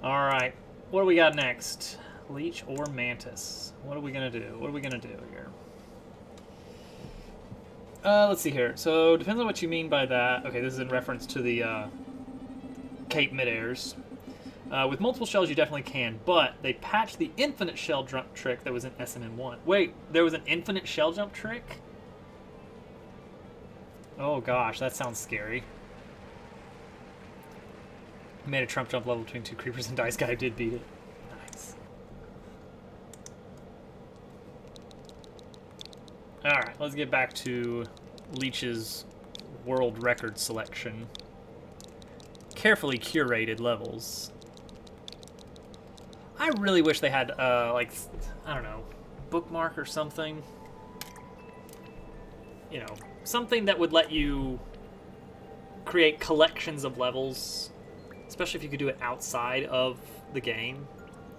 All right, what do we got next? Leech or Mantis? What are we gonna do? What are we gonna do here? Let's see here. So, depends on what you mean by that. Okay, this is in reference to the Cape Mid-Airs. With multiple shells, you definitely can, but they patched the infinite shell jump trick that was in SMM1. Wait, there was an infinite shell jump trick? Oh gosh, that sounds scary. Made a Trump jump level between two creepers and Dice Guy did beat it. Nice. Alright, let's get back to Leech's world record selection. Carefully curated levels. I really wish they had, like, I don't know, bookmark or something. You know, something that would let you create collections of levels, especially if you could do it outside of the game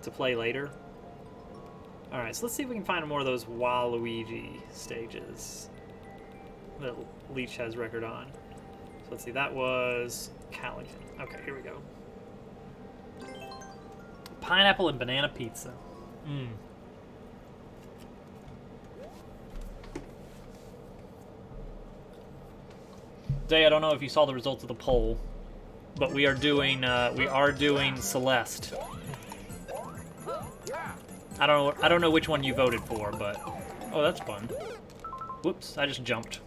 to play later. Alright, so let's see if we can find more of those Waluigi stages that Leech has record on. So let's see, that was Callington. Okay, here we go. Pineapple and banana pizza. Mmm. Day, I don't know if you saw the results of the poll, but we are doing Celeste. I don't know which one you voted for, but oh, that's fun. Whoops, I just jumped.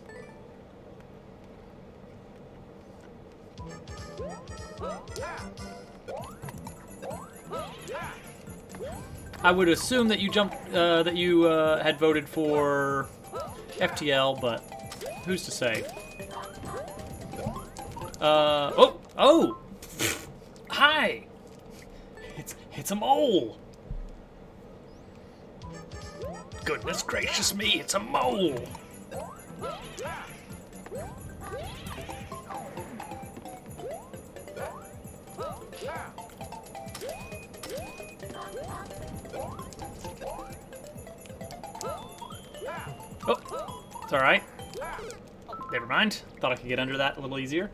I would assume that you had voted for FTL, but who's to say? Oh! Hi! It's a mole! Goodness gracious me, it's a mole! Oh, it's alright. Never mind. Thought I could get under that a little easier.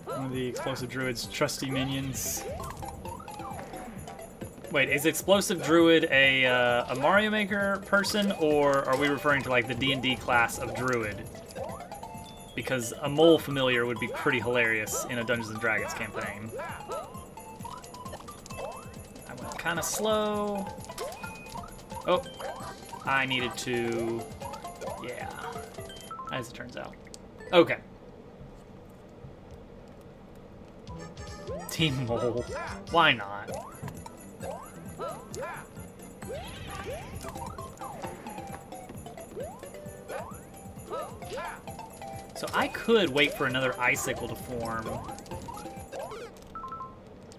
One of the Explosive Druid's trusty minions. Wait, is Explosive Druid a Mario Maker person, or are we referring to like the D&D class of Druid? Because a mole familiar would be pretty hilarious in a Dungeons & Dragons campaign. I went kind of slow. Oh, I needed to... Yeah, as it turns out. Okay. Team Mole. Why not? So I could wait for another icicle to form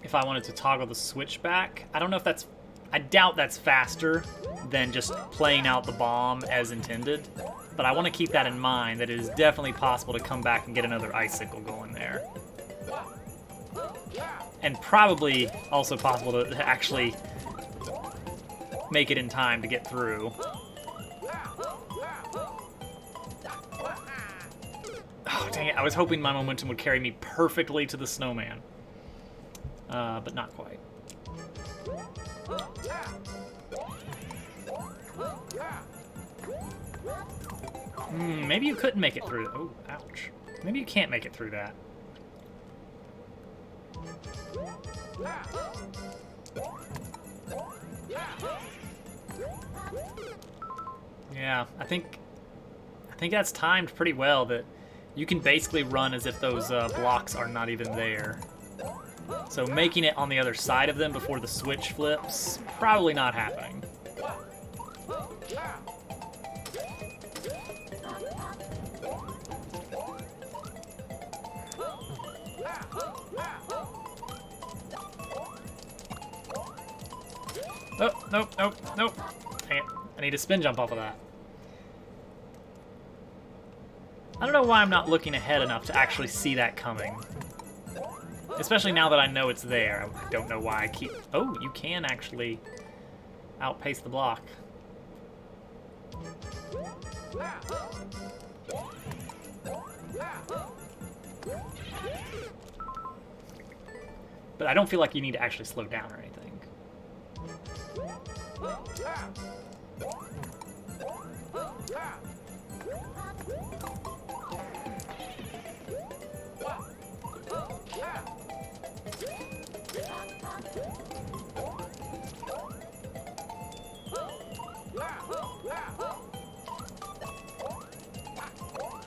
if I wanted to toggle the switch back. I don't know if that's... I doubt that's faster than just playing out the bomb as intended, but I want to keep that in mind, that it is definitely possible to come back and get another icicle going there. And probably also possible to actually make it in time to get through. Oh, dang it. I was hoping my momentum would carry me perfectly to the snowman. But not quite. Maybe you couldn't make it through. Oh, ouch. Maybe you can't make it through that. Yeah, I think that's timed pretty well, that you can basically run as if those blocks are not even there. So making it on the other side of them before the switch flips, probably not happening. Oh, nope, nope, nope. Dang it. I need a spin jump off of that. I don't know why I'm not looking ahead enough to actually see that coming. Especially now that I know it's there. I don't know why I keep... Oh, you can actually outpace the block. But I don't feel like you need to actually slow down or anything.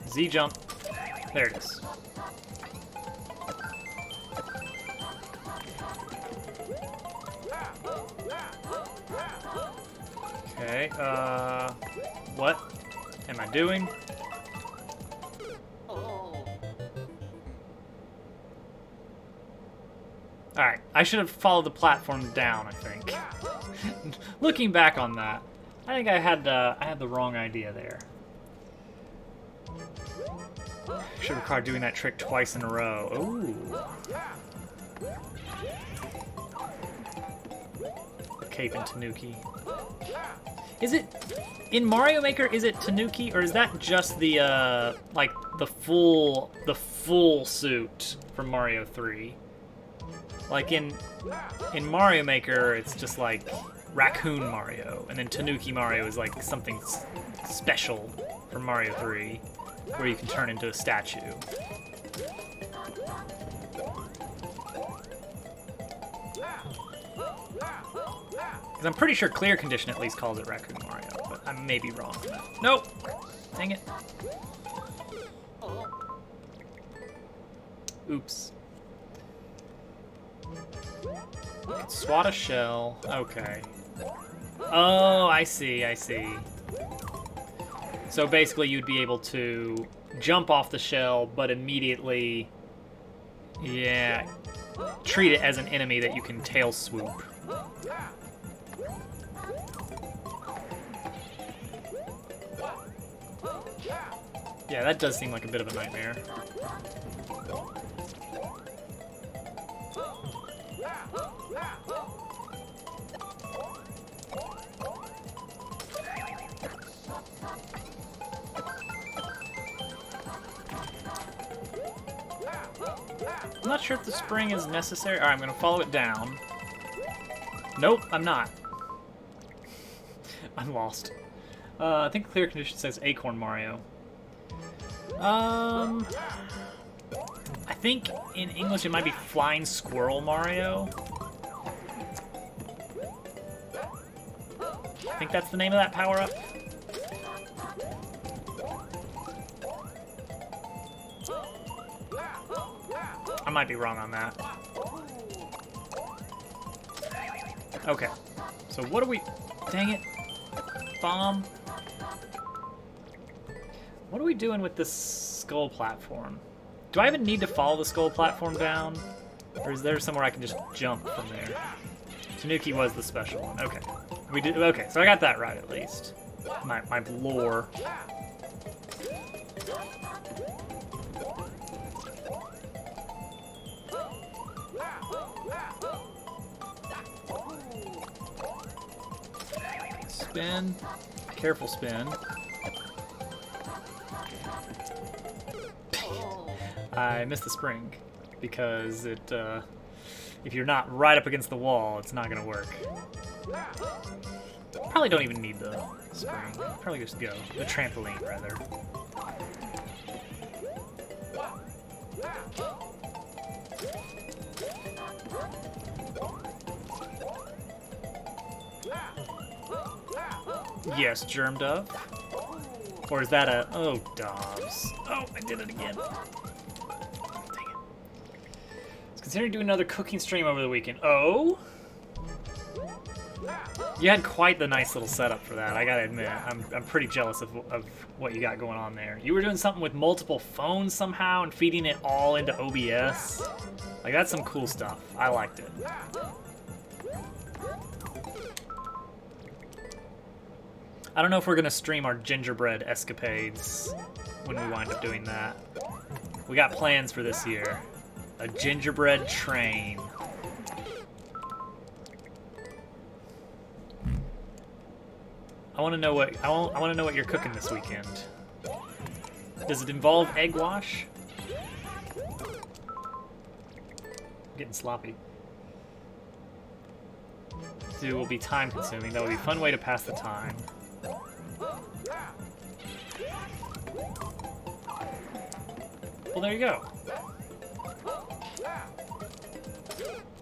Z jump. There it is. Okay, what am I doing? Alright, I should have followed the platform down, I think. Looking back on that, I think I had the wrong idea there. Should require doing that trick twice in a row. Ooh. Cape and Tanuki. Is it in Mario Maker? Is it Tanuki, or is that just the like the full suit from Mario 3? Like in Mario Maker, it's just like Raccoon Mario, and then Tanuki Mario is like something special from Mario 3, where you can turn into a statue. Because I'm pretty sure Clear Condition at least calls it Raccoon Mario, but I may be wrong on that. Nope! Dang it. Oops. You can swat a shell. Okay. Oh, I see, I see. So basically you'd be able to jump off the shell, but immediately, yeah, treat it as an enemy that you can tail swoop. Yeah, that does seem like a bit of a nightmare. I'm not sure if the spring is necessary. Alright, I'm gonna follow it down. Nope, I'm not. I'm lost. I think clear condition says Acorn Mario. I think in English it might be Flying Squirrel Mario. I think that's the name of that power-up. I might be wrong on that. Okay. So what do we... Dang it. Bomb. What are we doing with this skull platform? Do I even need to follow the skull platform down? Or is there somewhere I can just jump from there? Tanuki was the special one. Okay. We did. Okay, so I got that right at least. My lore. Spin. Careful spin. I missed the spring because it, if you're not right up against the wall, it's not gonna work. Probably don't even need the spring. Probably just go. The trampoline, rather. Yes, Germ Dove. Or is that a... Oh, Dobbs. Oh, I did it again. Dang it. I was considering doing another cooking stream over the weekend. Oh? You had quite the nice little setup for that, I gotta admit. I'm pretty jealous of what you got going on there. You were doing something with multiple phones somehow and feeding it all into OBS. Like, that's some cool stuff. I liked it. I don't know if we're gonna stream our gingerbread escapades when we wind up doing that. We got plans for this year. A gingerbread train. I want to know what I want to know what you're cooking this weekend. Does it involve egg wash? I'm getting sloppy. It will be time consuming. That would be a fun way to pass the time. Well, there you go.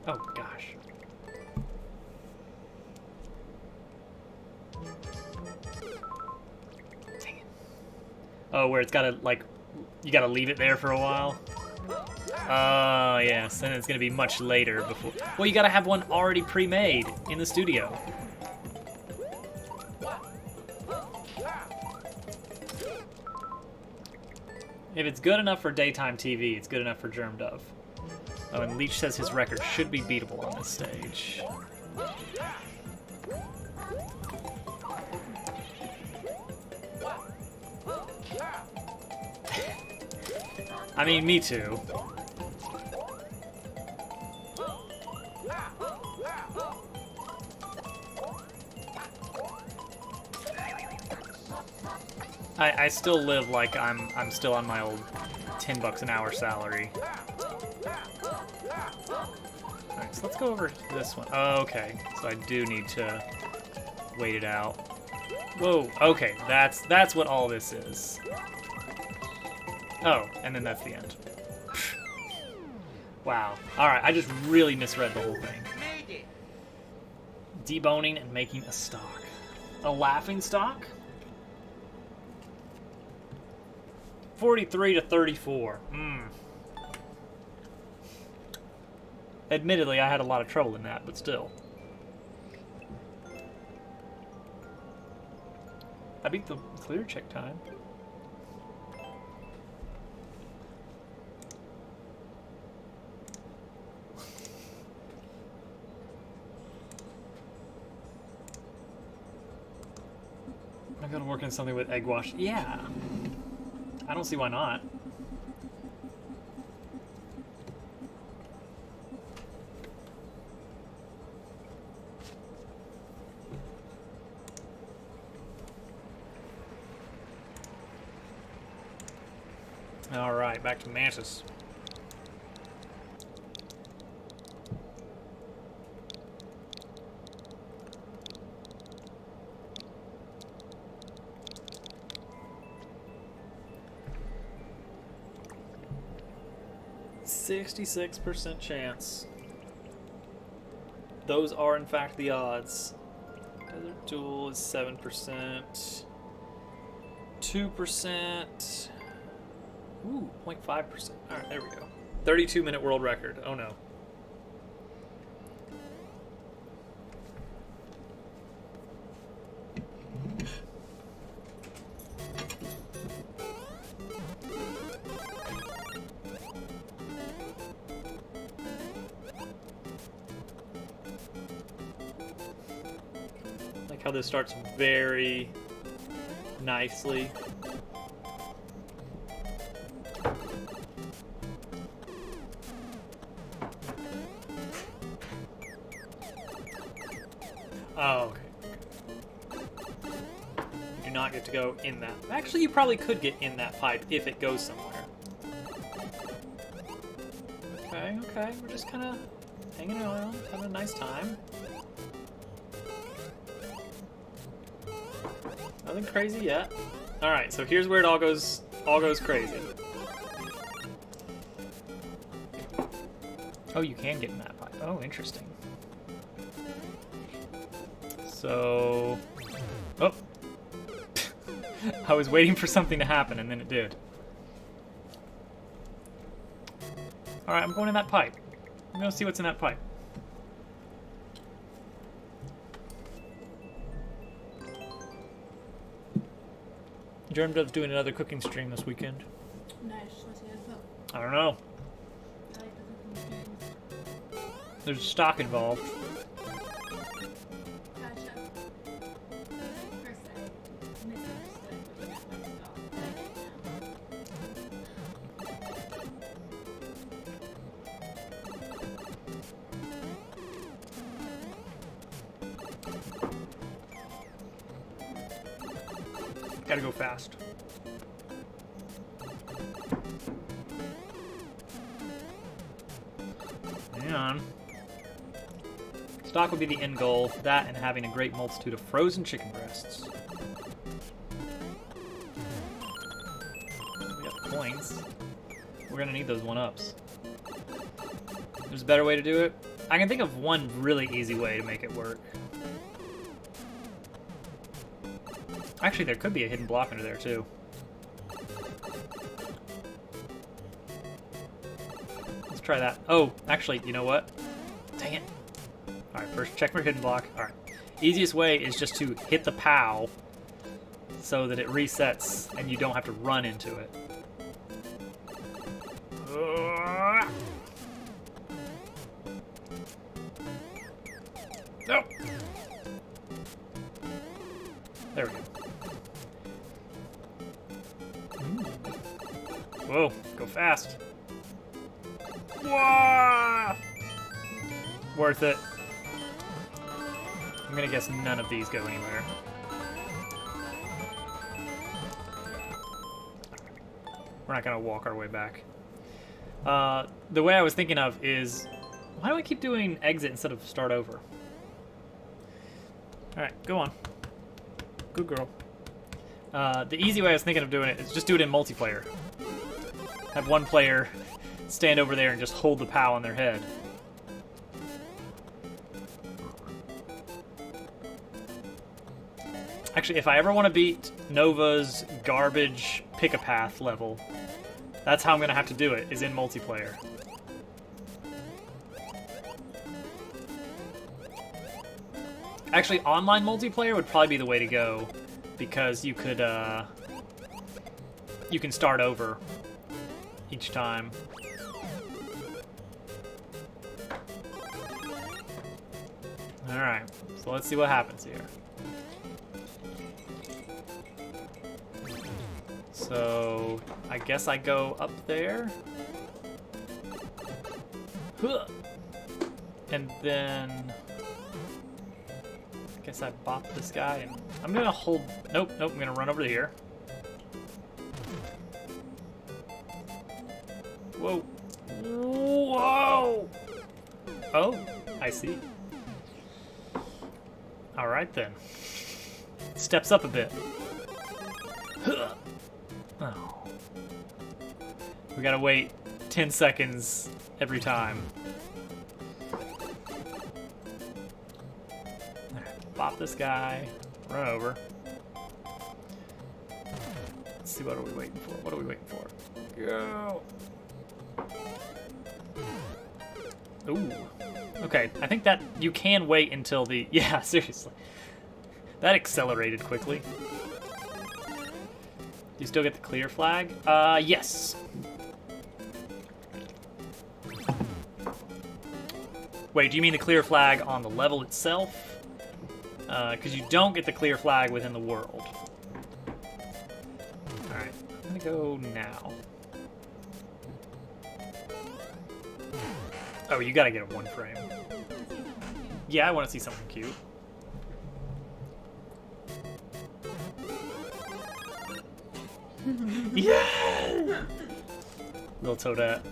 Oh, gosh. Dang it. Oh, where it's gotta, like, you gotta leave it there for a while? Oh, yes, and it's gonna be much later before... Well, you gotta have one already pre-made in the studio. If it's good enough for daytime TV, it's good enough for Germ Dove. Oh, and Leech says his record should be beatable on this stage. I mean, me too. I still live like I'm still on my old $10 an hour salary. Alright, so let's go over to this one. Oh, okay, so I do need to wait it out. Whoa, okay, that's what all this is. Oh, and then that's the end. Wow. Alright, I just really misread the whole thing. Deboning and making a stock. A laughing stock? 43 to 34. Admittedly, I had a lot of trouble in that, but still. I beat the clear check time. I gotta work on something with egg wash. Yeah. I don't see why not. All right, back to Mantis. 66% chance. Those are in fact the odds. Desert Duel is 7%. 2%. Ooh, 0.5%. Alright, there we go. 32-minute world record. Oh no. Like how this starts very nicely. Oh, okay. You do not get to go in that. Actually, you probably could get in that pipe if it goes somewhere. Okay, okay. We're just kind of hanging around, having a nice time. Nothing crazy yet. All right, so here's where it all goes crazy. Oh, you can get in that pipe. Oh, interesting. So, oh, I was waiting for something to happen and then it did. All right, I'm going in that pipe. I'm gonna see what's in that pipe. Germ Dub's doing another cooking stream this weekend. Nice. What's he gonna cook? I don't know. I like the cooking streams. There's stock involved. Gotcha. First I misunderstood what you meant by stop. I get it now. Gotta go fast. Hang on. Stock would be the end goal. That and having a great multitude of frozen chicken breasts. We got coins. We're gonna need those 1-ups. There's a better way to do it. I can think of one really easy way to make it work. Actually, there could be a hidden block under there, too. Let's try that. Oh, actually, you know what? Dang it. Alright, first check for hidden block. Alright. Easiest way is just to hit the POW so that it resets and you don't have to run into it. No! There we go. Whoa, go fast. Whoa! Worth it. I'm gonna guess none of these go anywhere. We're not gonna walk our way back. The way I was thinking of is, why do I keep doing exit instead of start over? Alright, go on. Good girl. The easy way I was thinking of doing it is just do it in multiplayer. Have one player stand over there and just hold the POW on their head. Actually, if I ever want to beat Nova's garbage pick-a-path level, that's how I'm going to have to do it, is in multiplayer. Actually, online multiplayer would probably be the way to go, because you could, you can start over each time. Alright, so let's see what happens here. So, I guess I go up there. Huh. And then I guess I bop this guy and I'm gonna hold, nope, I'm gonna run over here. Whoa. Whoa! Oh, I see. Alright then. Steps up a bit. Huh. Oh. We gotta wait 10 seconds every time. Alright, bop this guy. Run over. Let's see, what are we waiting for? What are we waiting for? Go! Ooh. Okay, I think that you can wait until the... Yeah, seriously. That accelerated quickly. Do you still get the clear flag? Yes. Wait, do you mean the clear flag on the level itself? Because you don't get the clear flag within the world. Alright, I'm gonna go now. Oh, you gotta get a 1 frame. Yeah, I want to see something cute. Yeah! Little Toadette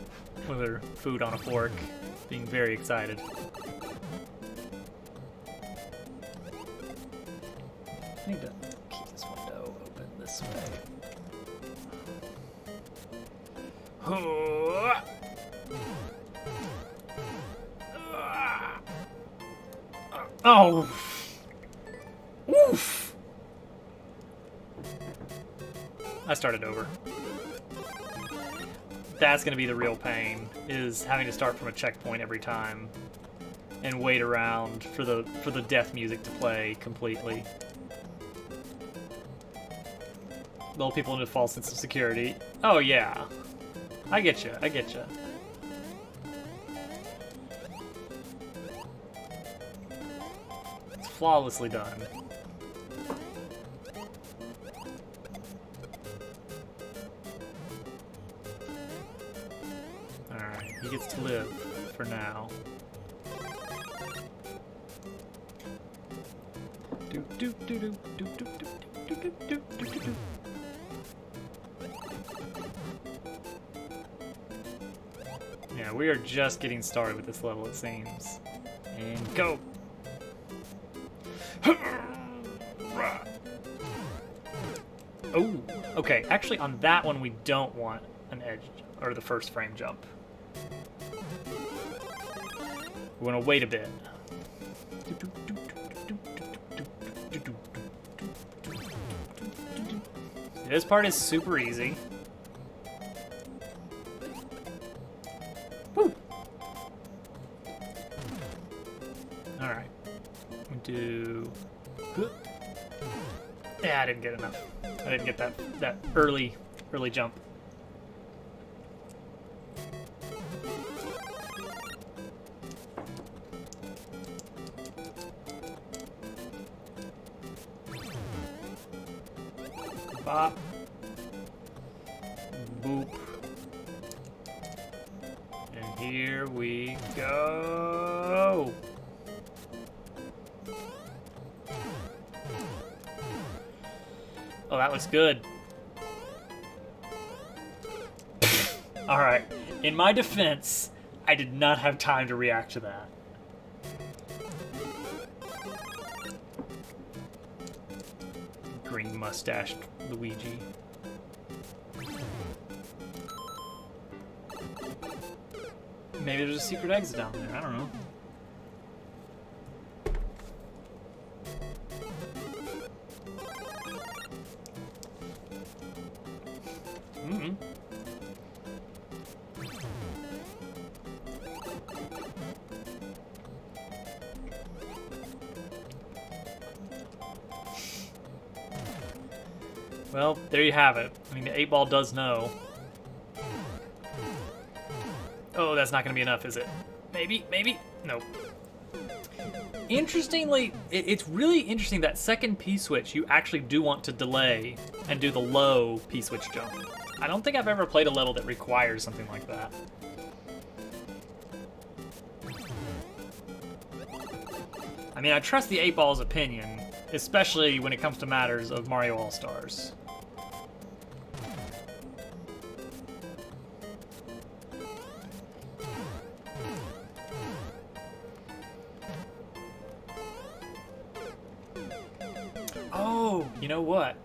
with her food on a fork, being very excited. I need to keep this window open this way. Oh! Oof! I started over. That's gonna be the real pain, is having to start from a checkpoint every time and wait around for the death music to play completely. Lull people into a false sense of security. Oh yeah. I get you, I get you. It's flawlessly done. Alright, he gets to live for now. Do do do do do do do do do do do do do. Yeah, we are just getting started with this level, it seems. And go! Oh, okay. Actually, on that one, we don't want an edge, or the first frame jump. We want to wait a bit. This part is super easy. Woo! Alright. We do... Yeah, I didn't get enough. I didn't get that early jump. Bop. Boop. And here we go. Oh, that looks good. Alright. In my defense, I did not have time to react to that. Green mustached Luigi. Maybe there's a secret exit down there, I don't know. Mm-hmm. Well, there you have it. I mean, the 8-ball does know. Oh, that's not going to be enough, is it? Maybe, maybe? Nope. Interestingly, it's really interesting that second P-switch you actually do want to delay and do the low P-switch jump. I don't think I've ever played a level that requires something like that. I mean, I trust the 8-ball's opinion, especially when it comes to matters of Mario All-Stars. Oh, you know what?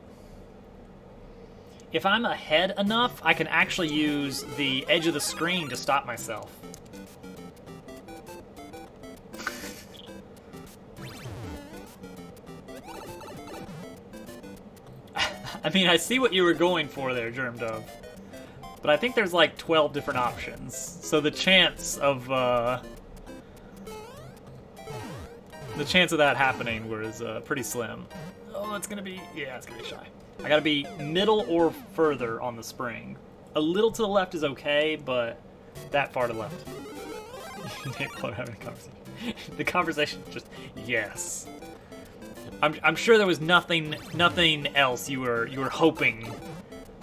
If I'm ahead enough, I can actually use the edge of the screen to stop myself. I mean, I see what you were going for there, Germ Dove. But I think there's like 12 different options. So the chance of that happening was pretty slim. Oh, it's gonna be, yeah, it's gonna be shy. I gotta be middle or further on the spring. A little to the left is okay, but that far to the left. Having a conversation. The conversation just, yes. I'm sure there was nothing else you were hoping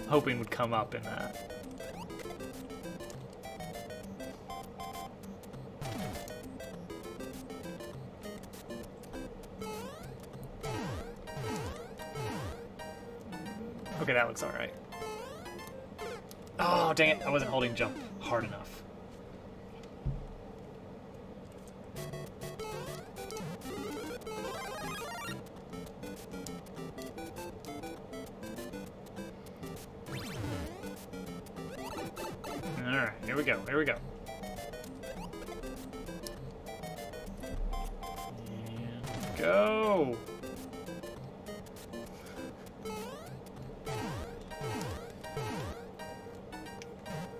would come up in that. Okay, that looks alright. Oh, dang it. I wasn't holding jump hard enough. Alright, here we go, here we go. And go!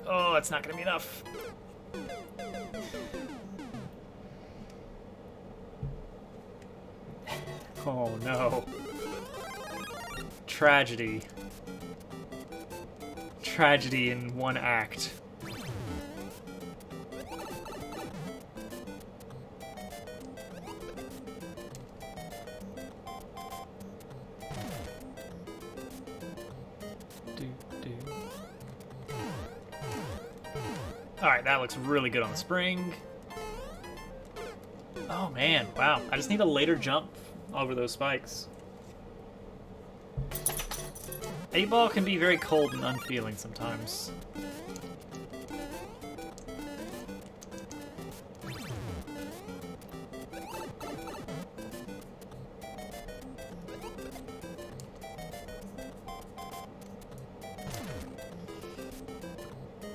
Oh, it's not gonna be enough. Oh no. Tragedy. Tragedy in one act. Alright, that looks really good on the spring. Oh man, wow. I just need a later jump over those spikes. 8-ball can be very cold and unfeeling sometimes.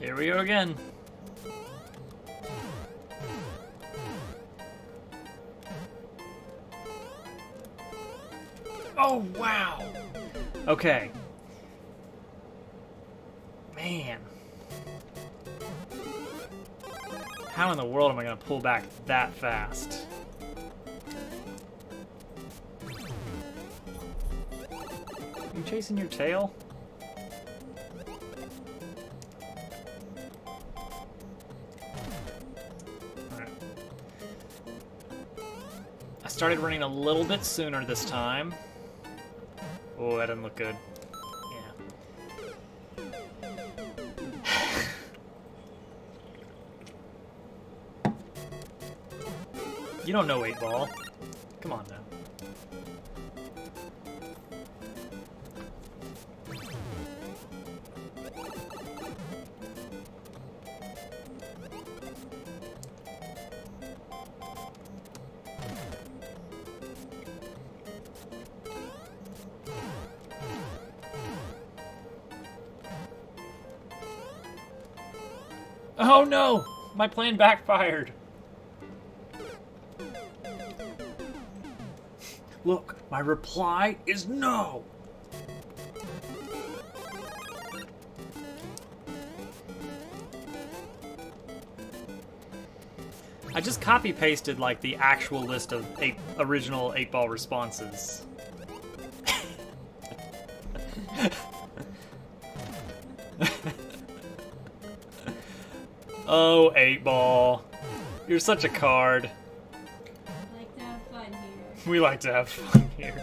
Here we go again. Oh, wow. Okay. Man. How in the world am I going to pull back that fast? You chasing your tail? Alright. I started running a little bit sooner this time. Oh, that doesn't look good. Yeah. You don't know 8-ball. Come on now. Oh no! My plan backfired! Look, my reply is no! I just copy-pasted like the actual list of original 8-ball responses. Oh, 8-ball. You're such a card. I like to have fun here. We like to have fun here.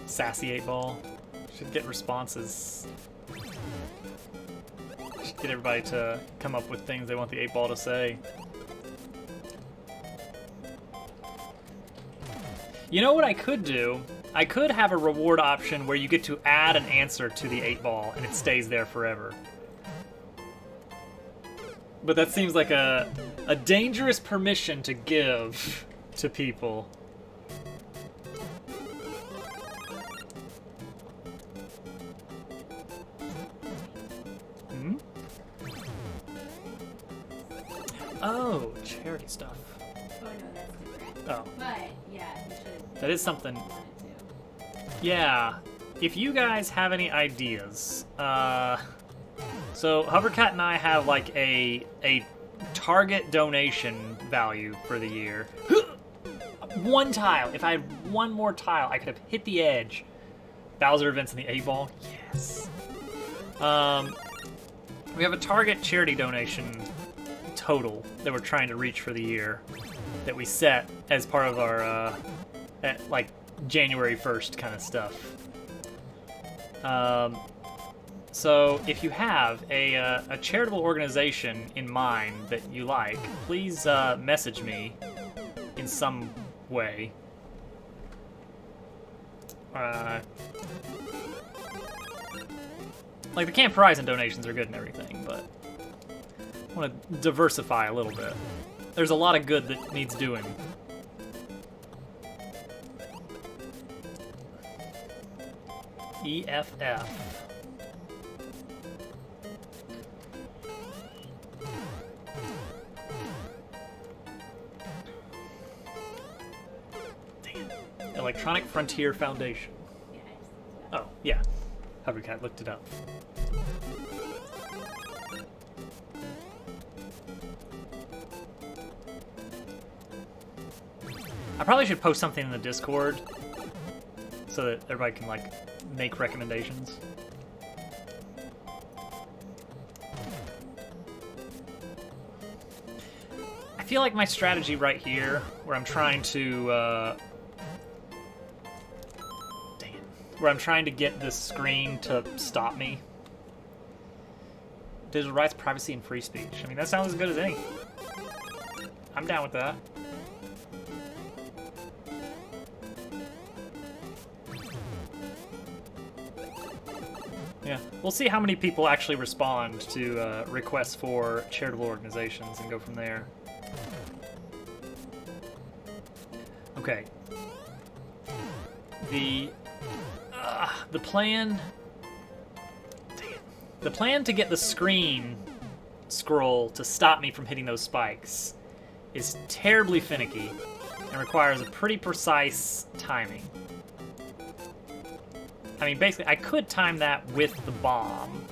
Sassy 8-ball. Should get responses. Should get everybody to come up with things they want the 8-ball to say. You know what I could do? I could have a reward option where you get to add an answer to the 8-ball and it stays there forever. But that seems like a dangerous permission to give to people. Hmm? Oh, charity stuff. Oh no, that's different. Oh, But yeah, you should. that is something. Want it to. Yeah. If you guys have any ideas, so Hovercat and I have like a target donation value for the year. One tile. If I had one more tile, I could have hit the edge. Bowser events in the 8-ball. Yes. We have a target charity donation total that we're trying to reach for the year that we set as part of our like January 1st kind of stuff. So if you have a charitable organization in mind that you like, please message me in some way. Like the Camp Horizon donations are good and everything, but I want to diversify a little bit. There's a lot of good that needs doing. EFF. Electronic Frontier Foundation. Yeah, I just looked it up. Oh, yeah. Hovercat looked it up. I probably should post something in the Discord so that everybody can, like, make recommendations. I feel like my strategy right here, where I'm trying to, where I'm trying to get this screen to stop me. Digital rights, privacy, and free speech. I mean, that sounds as good as any. I'm down with that. Yeah, we'll see how many people actually respond to requests for charitable organizations and go from there. Okay. The plan... Dang it. The plan to get the screen scroll to stop me from hitting those spikes is terribly finicky and requires a pretty precise timing. I mean, basically, I could time that with the bomb,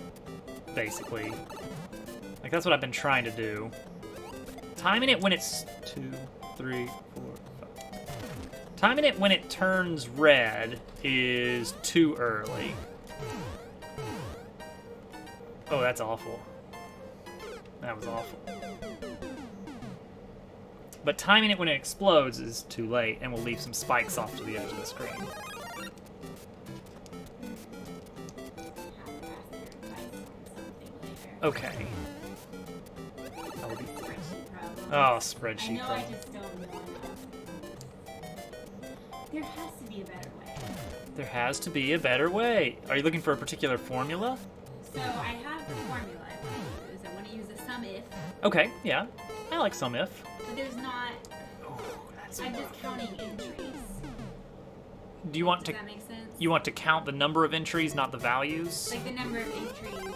basically. Like, that's what I've been trying to do. Timing it when it's 2, 3, 4, 5. Timing it when it turns red is too early. Oh, that's awful. That was awful. But timing it when it explodes is too late and will leave some spikes off to the edge of the screen. Okay. That would be... Spreadsheet problem. Oh, spreadsheet I know, I problem. just don't know enough. There has to be a better way. There has to be a better way. Are you looking for a particular formula? So I have the formula I want to use. I want to use a sum if, Okay, yeah. I like some if. but there's not. Oh, that's... I'm just counting entries. Do you want Does to... that make sense? You want to count the number of entries, not the values? Like the number of entries.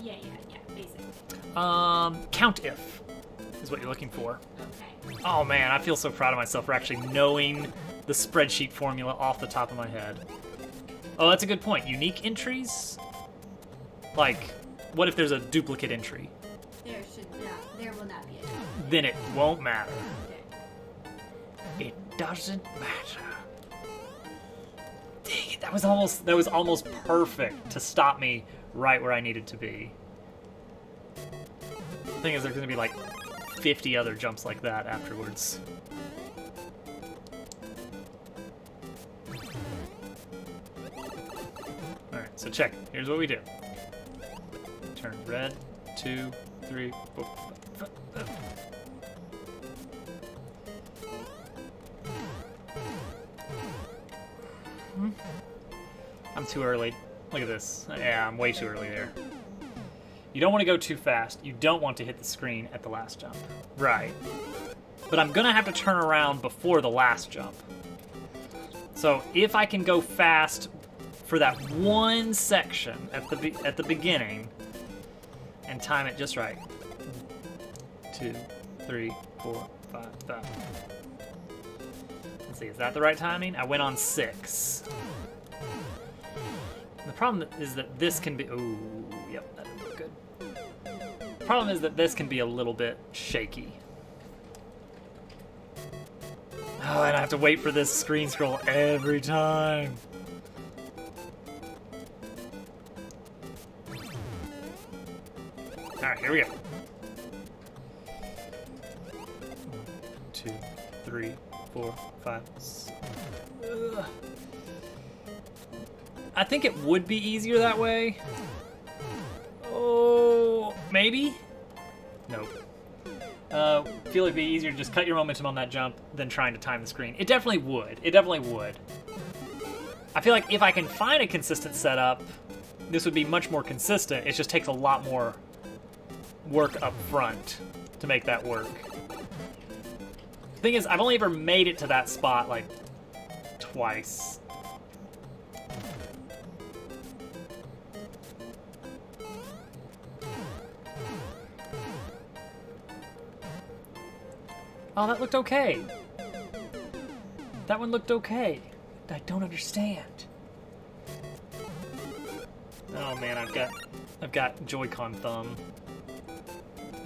Yeah, basically. Count if is what you're looking for. Okay. Oh man, I feel so proud of myself for actually knowing the spreadsheet formula off the top of my head. Oh, that's a good point. Unique entries? Like, what if there's a duplicate entry? There will not be a total. Then it won't matter. Okay. It doesn't matter. Dang it, that was almost perfect to stop me right where I needed to be. The thing is, there's gonna be like 50 other jumps like that afterwards. Alright, so check. Here's what we do. Turn red, 2, 3, 4, 5, 5. I'm too early. Look at this. Yeah, I'm way too early there. You don't want to go too fast. You don't want to hit the screen at the last jump. Right. But I'm going to have to turn around before the last jump. So if I can go fast for that one section at the beginning and time it just right. 2, 3, 4, 5, 5. Let's see, is that the right timing? I went on 6. The problem is that this can be... Ooh, yep, that didn't look good. The problem is that this can be a little bit shaky. Oh, and I have to wait for this screen scroll every time. Alright, here we go. 2, 3, 4, 5. Ugh. I think it would be easier that way. Oh, maybe? Nope. Feel like it'd be easier to just cut your momentum on that jump than trying to time the screen. It definitely would. It definitely would. I feel like if I can find a consistent setup, this would be much more consistent. It just takes a lot more work up front to make that work. The thing is, I've only ever made it to that spot like twice. Oh, that looked okay. That one looked okay. I don't understand. Oh man, I've got Joy-Con thumb.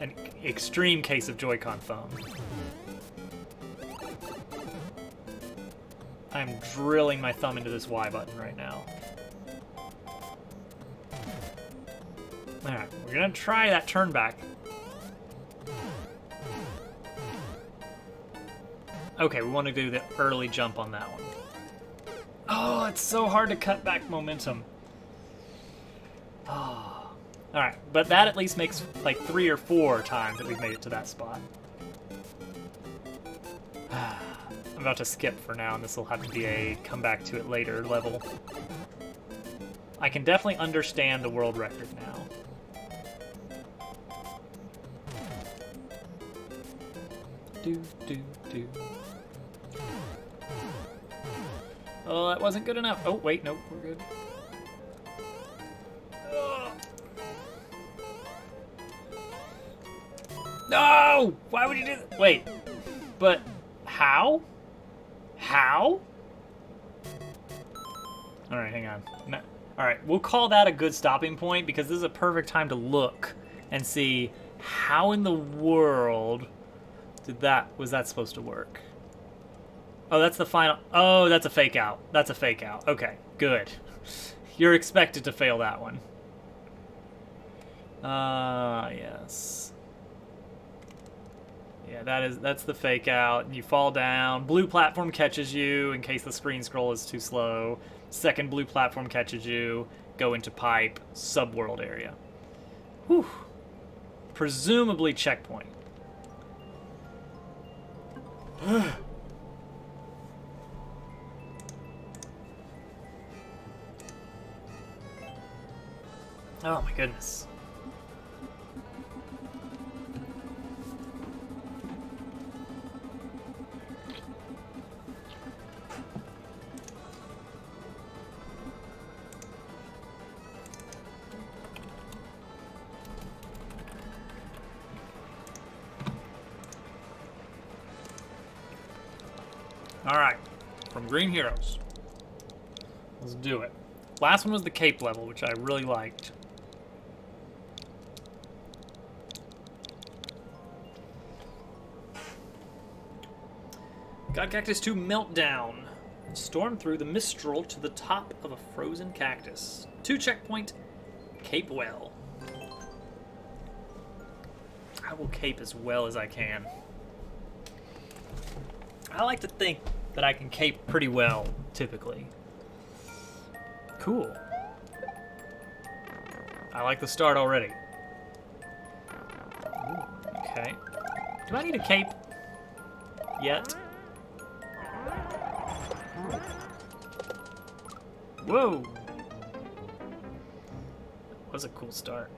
An extreme case of Joy-Con thumb. I'm drilling my thumb into this Y button right now. Alright, we're gonna try that turn back. Okay, we want to do the early jump on that one. Oh, it's so hard to cut back momentum. Oh. Alright, but that at least makes like 3 or 4 times that we've made it to that spot. I'm about to skip for now, and this will have to be a come back to it later level. I can definitely understand the world record now. Do, do, do. Oh, that wasn't good enough. Oh, wait, nope, we're good. Ugh. No! Why would you do that? Wait, but how? How? All right, hang on. No. All right, we'll call that a good stopping point because this is a perfect time to look and see how in the world was that supposed to work? Oh, that's the final. Oh, that's a fake out. That's a fake out. Okay, good. You're expected to fail that one. Yes. Yeah, that's the fake out. You fall down. Blue platform catches you in case the screen scroll is too slow. Second blue platform catches you. Go into pipe. Subworld area. Whew. Presumably checkpoint. Oh my goodness. Alright, from Green Heroes. Let's do it. Last one was the cape level, which I really liked. God Cactus 2 Meltdown. Storm through the Mistral to the top of a frozen cactus. 2 checkpoint, Cape well. I will cape as well as I can. I like to think that I can cape pretty well, typically. Cool. I like the start already. Ooh, okay. Do I need a cape yet? Whoa! That was a cool start.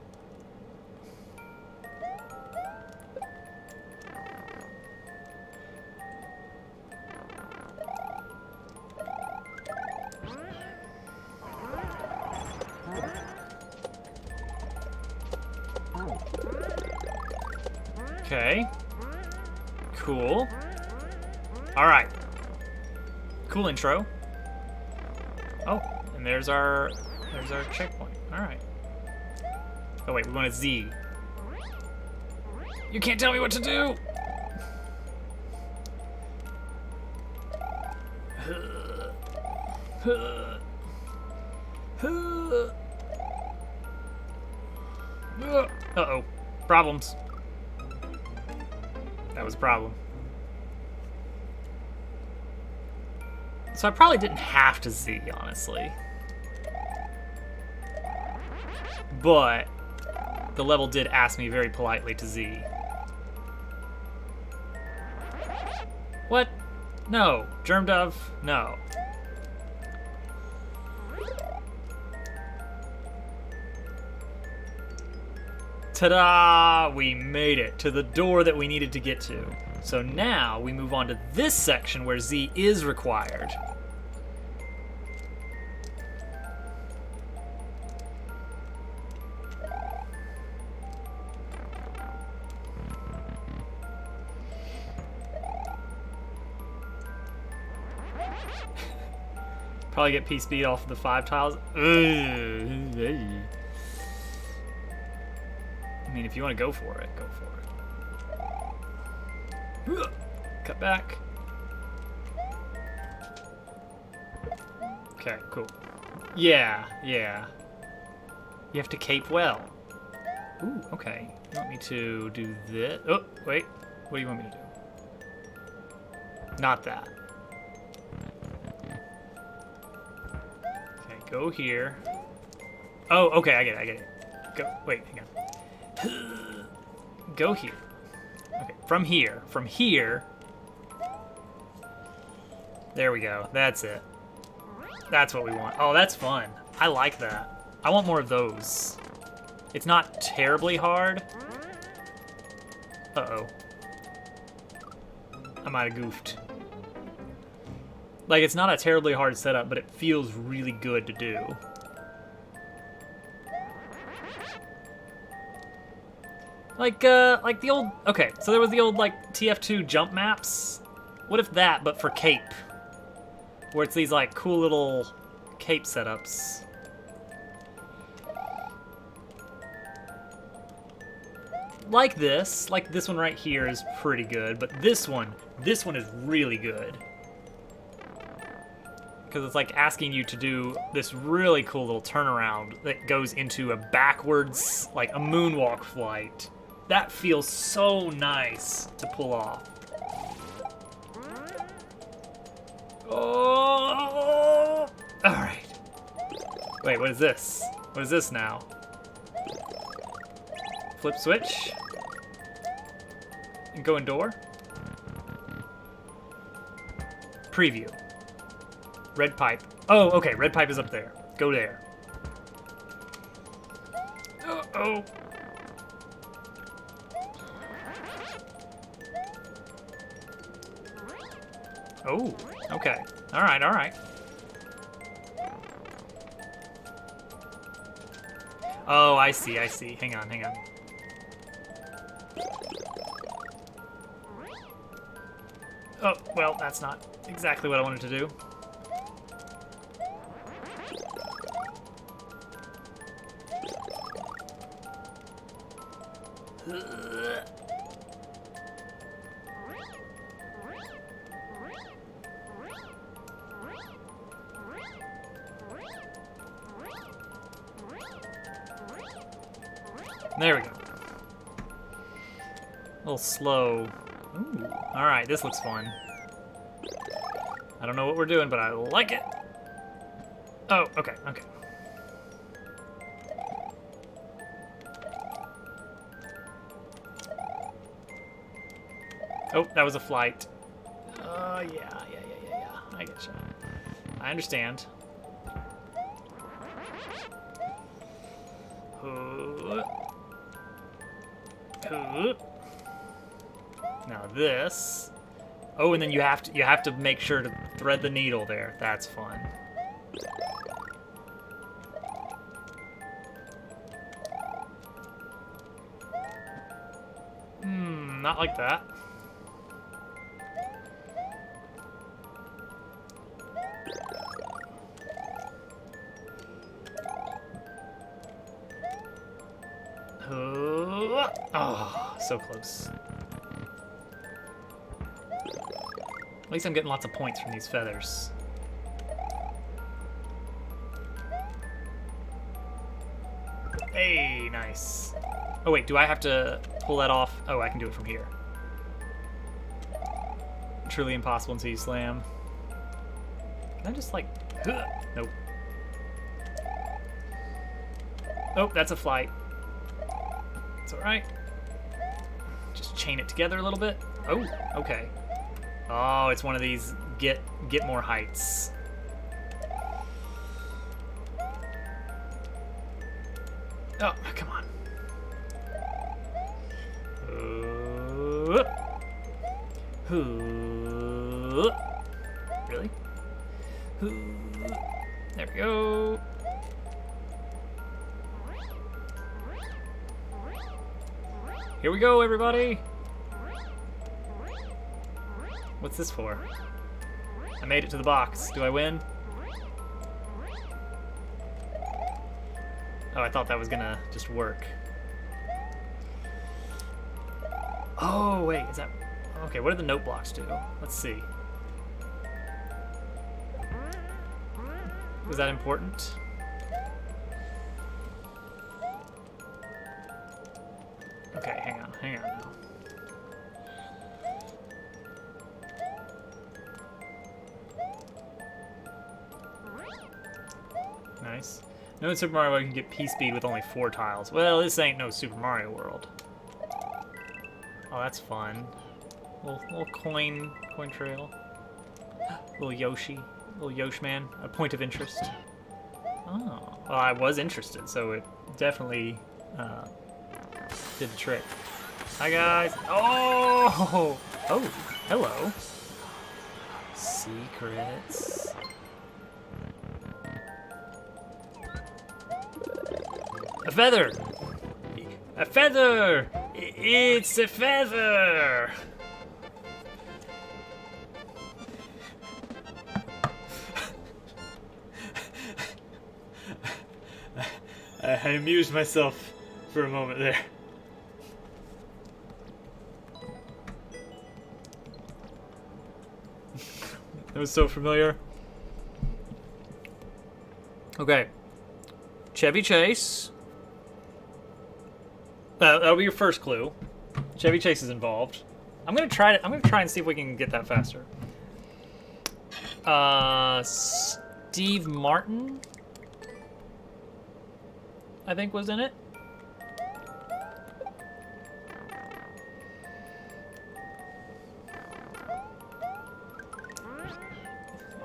Okay. Cool. Alright. Cool intro. Oh, and there's our checkpoint. Alright. Oh wait, we want a Z. You can't tell me what to do! Uh-oh. Problems. That was a problem. So I probably didn't have to Z, honestly. But the level did ask me very politely to Z. What? No. Germ Dove? No. Ta-da! We made it to the door that we needed to get to. So now we move on to this section where Z is required. Probably get P-Speed off of the 5 tiles. I mean, if you want to go for it, go for it. Cut back. Okay, cool. Yeah. You have to cape well. Ooh, okay. You want me to do this? Oh, wait. What do you want me to do? Not that. Okay, go here. Oh, okay, I get it. Go, wait, hang on. Go here. Okay, from here. There we go. That's it. That's what we want. Oh, that's fun. I like that. I want more of those. It's not terribly hard. Uh-oh. I might have goofed. Like, it's not a terribly hard setup, but it feels really good to do. Like the old... Okay, so there was the old, like, TF2 jump maps. What if that, but for cape? Where it's these, like, cool little cape setups. Like this one right here is pretty good, but this one is really good. Because it's like asking you to do this really cool little turnaround that goes into a backwards, like a moonwalk flight. That feels so nice to pull off. Oh! Alright. Wait, what is this? What is this now? Flip switch. And go in door. Preview. Red pipe. Oh, okay, red pipe is up there. Go there. Uh-oh. Oh, okay. Alright, alright. Oh, I see. Hang on. Oh, well, that's not exactly what I wanted to do. There we go. A little slow. Ooh. Alright, this looks fun. I don't know what we're doing, but I like it. Oh, okay. Oh, that was a flight. Yeah. I get you. I understand. Now this. Oh, and then you have to make sure to thread the needle there. That's fun. Not like that. Oh, so close. At least I'm getting lots of points from these feathers. Hey, nice. Oh wait, do I have to pull that off? Oh, I can do it from here. Truly impossible until you slam. Can I just like... Nope. Oh, that's a flight. It's alright. Just chain it together a little bit. Oh, okay. Oh, it's one of these get more heights. Oh, come on. Really? There we go. Here we go, everybody. What's this for? I made it to the box. Do I win? Oh, I thought that was gonna just work. Oh, wait, is that... Okay, what do the note blocks do? Let's see. Was that important? Okay, hang on now. Nice. No, in Super Mario World you can get P-Speed with only 4 tiles. Well, this ain't no Super Mario World. Oh, that's fun. Little coin trail. Little Yoshi. Little Yosh man. A point of interest. Oh. Well, I was interested, so it definitely did the trick. Hi, guys. Oh! Oh, hello. Secrets. A feather! A feather! It's a feather! I amused myself for a moment there. That was so familiar. Okay. Chevy Chase. That'll be your first clue. Chevy Chase is involved. I'm gonna try and see if we can get that faster. Steve Martin, I think, was in it.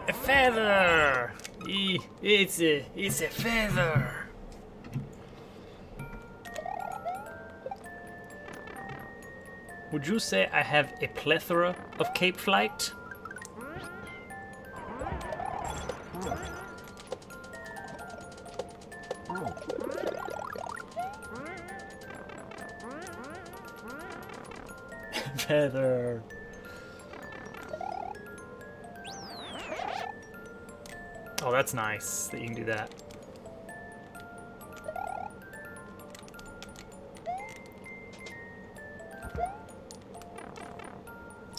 A feather. It's a feather. Would you say I have a plethora of cape flight? Feather. Oh, that's nice that you can do that.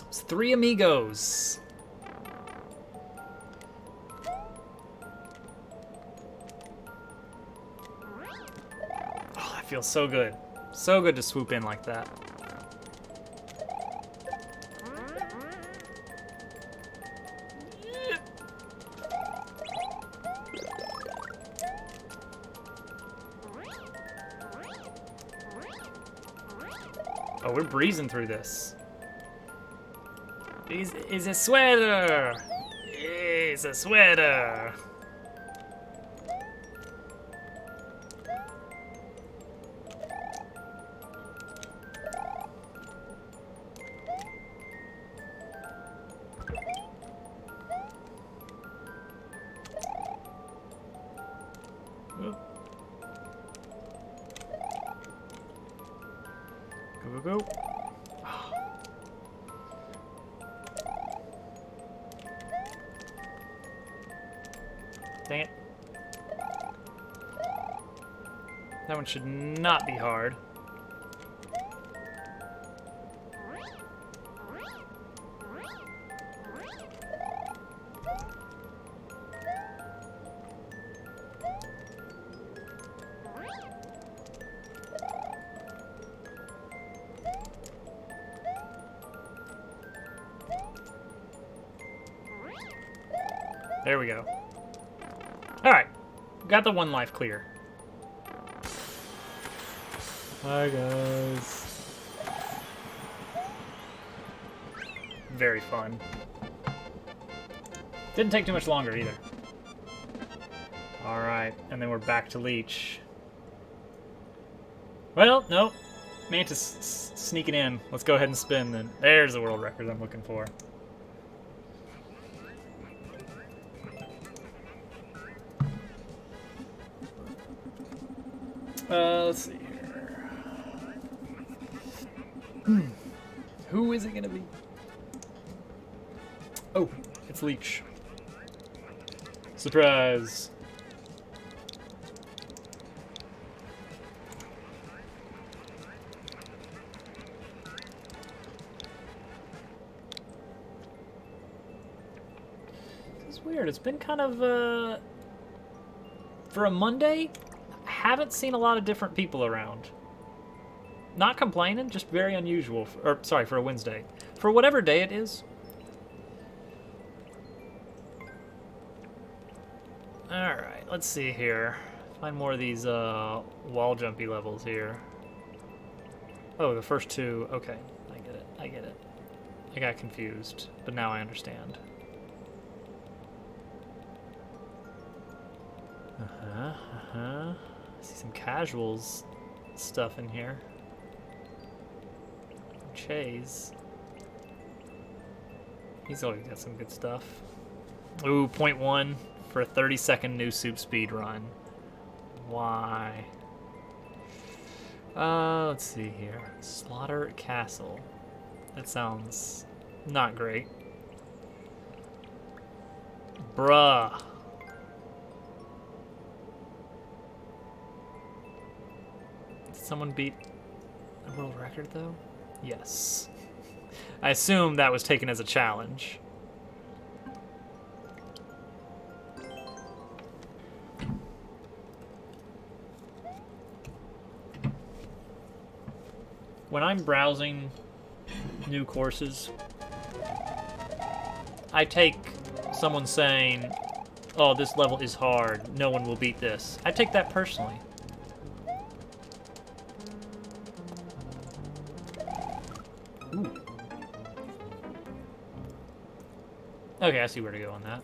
It's 3 amigos. Oh, that feels so good. So good to swoop in like that. Oh, we're breezing through this. It's a sweater! It's a sweater! Go, go, go. Oh. That one should not be hard. There we go. Alright. Got the one life clear. Hi, guys. Very fun. Didn't take too much longer, either. Alright, and then we're back to Leech. Well, nope. Mantis sneaking in. Let's go ahead and spin, then. There's the world record I'm looking for. Let's see here. Who is it gonna be? Oh, it's Leech. Surprise! This is weird. It's been kind of, for a Monday, haven't seen a lot of different people around. Not complaining, just very unusual. Or sorry, for a Wednesday. For whatever day it is. Alright, let's see here. Find more of these wall jumpy levels here. Oh, the first two. Okay, I get it. I get it. I got confused, but now I understand. I see some casuals stuff in here. Chase. He's always got some good stuff. Ooh, 0.1 for a 30-second new soup speed run. Why? Let's see here. Slaughter Castle. That sounds not great. Bruh. Did someone beat the world record, though? Yes. I assume that was taken as a challenge. When I'm browsing new courses, I take someone saying, oh, this level is hard, no one will beat this. I take that personally. Ooh. Okay, I see where to go on that.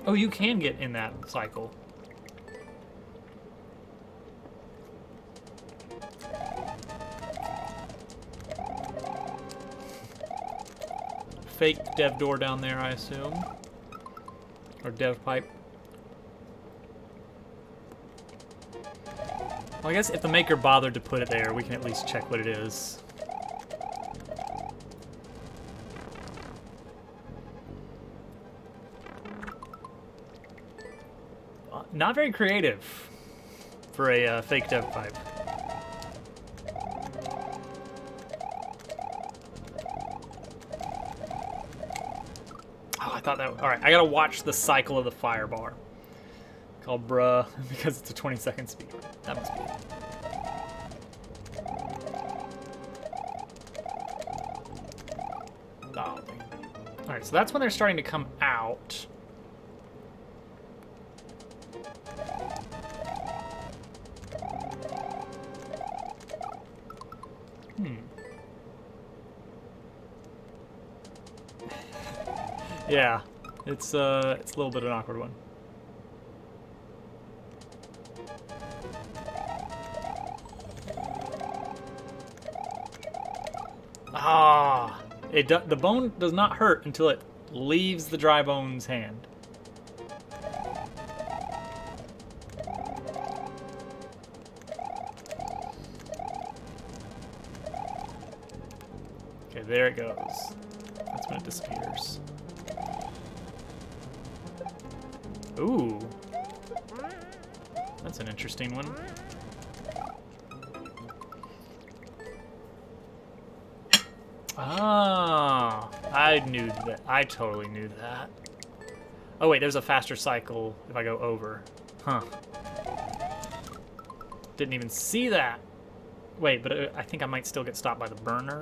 Oh, you can get in that cycle. Fake dev door down there, I assume. Or dev pipe. Well, I guess if the maker bothered to put it there, we can at least check what it is. Not very creative for a fake dev pipe. Oh, I thought that... Alright, I gotta watch the cycle of the fire bar. Called bruh, because it's a 20-second speed. That must be it. Oh, dang. Alright, so that's when they're starting to come out. Yeah, it's a little bit of an awkward one. Ah, the bone does not hurt until it leaves the dry bone's hand. there it goes. That's when it disappears. Ooh. That's an interesting one. Ah, I knew that. I totally knew that. Oh wait, there's a faster cycle if I go over. Huh. Didn't even see that. Wait, but I think I might still get stopped by the burner.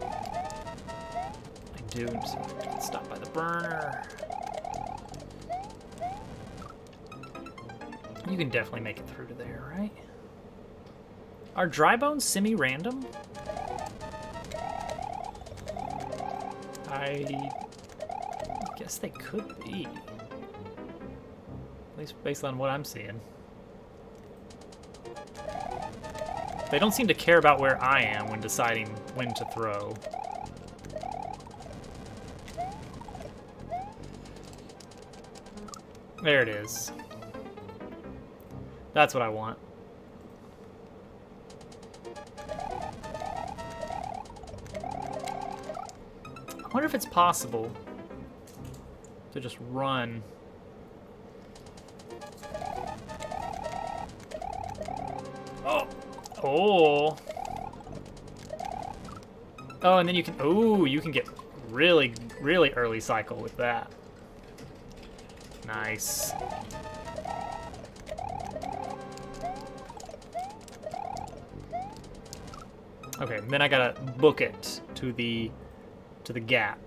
I do get stopped by the burner. You can definitely make it through to there, right? Are dry bones semi-random? I guess they could be. At least based on what I'm seeing. They don't seem to care about where I am when deciding when to throw. There it is. That's what I want. I wonder if it's possible to just run. Oh! Oh! Oh, and then you can, ooh, you can get really, really early cycle with that. Nice. Okay, then I gotta book it to the gap,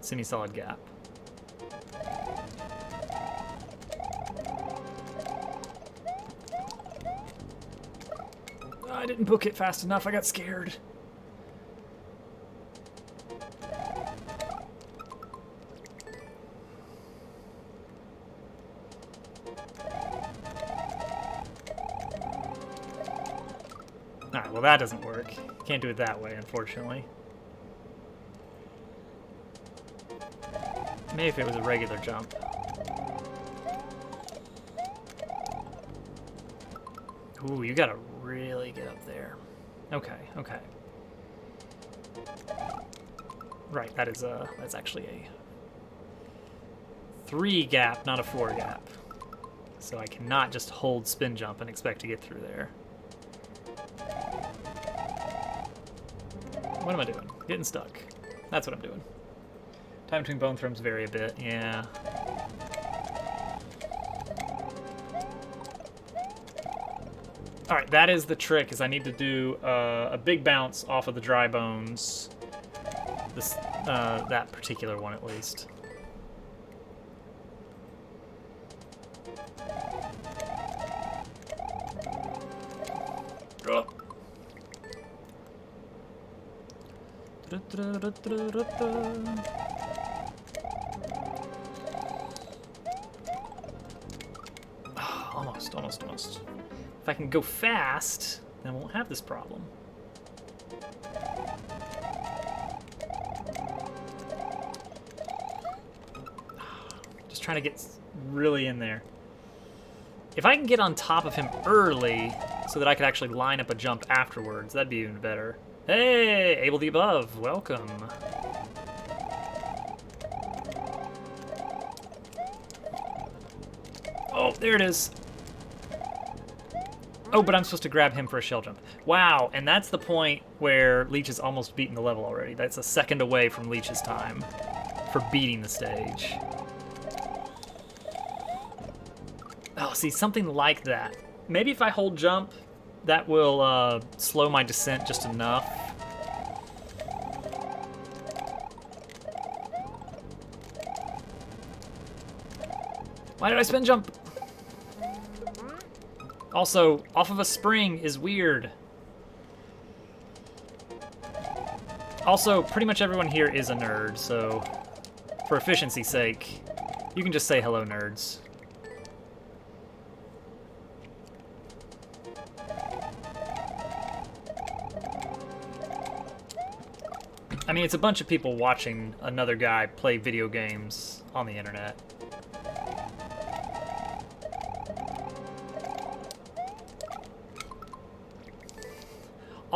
semi-solid gap. I didn't book it fast enough. I got scared. Alright, well that doesn't work. Can't do it that way, unfortunately. Maybe if it was a regular jump. Ooh, you gotta really get up there. Okay, okay. Right, that's actually a 3 gap, not a 4 gap. So I cannot just hold spin jump and expect to get through there. What am I doing? Getting stuck. That's what I'm doing. Time between bone throws vary a bit, yeah. Alright, that is the trick, is I need to do a big bounce off of the dry bones. This, that particular one at least. Oh. Almost. If I can go fast, then I won't have this problem. Just trying to get really in there. If I can get on top of him early so that I could actually line up a jump afterwards, that'd be even better. Hey, Able the Above, welcome. Oh, there it is. Oh, but I'm supposed to grab him for a shell jump. Wow, and that's the point where Leech has almost beaten the level already. That's a second away from Leech's time for beating the stage. Oh, see, something like that. Maybe if I hold jump, that will slow my descent just enough. Why did I spin jump? Also, off of a spring is weird. Also, pretty much everyone here is a nerd, so for efficiency's sake, you can just say hello, nerds. I mean, it's a bunch of people watching another guy play video games on the internet.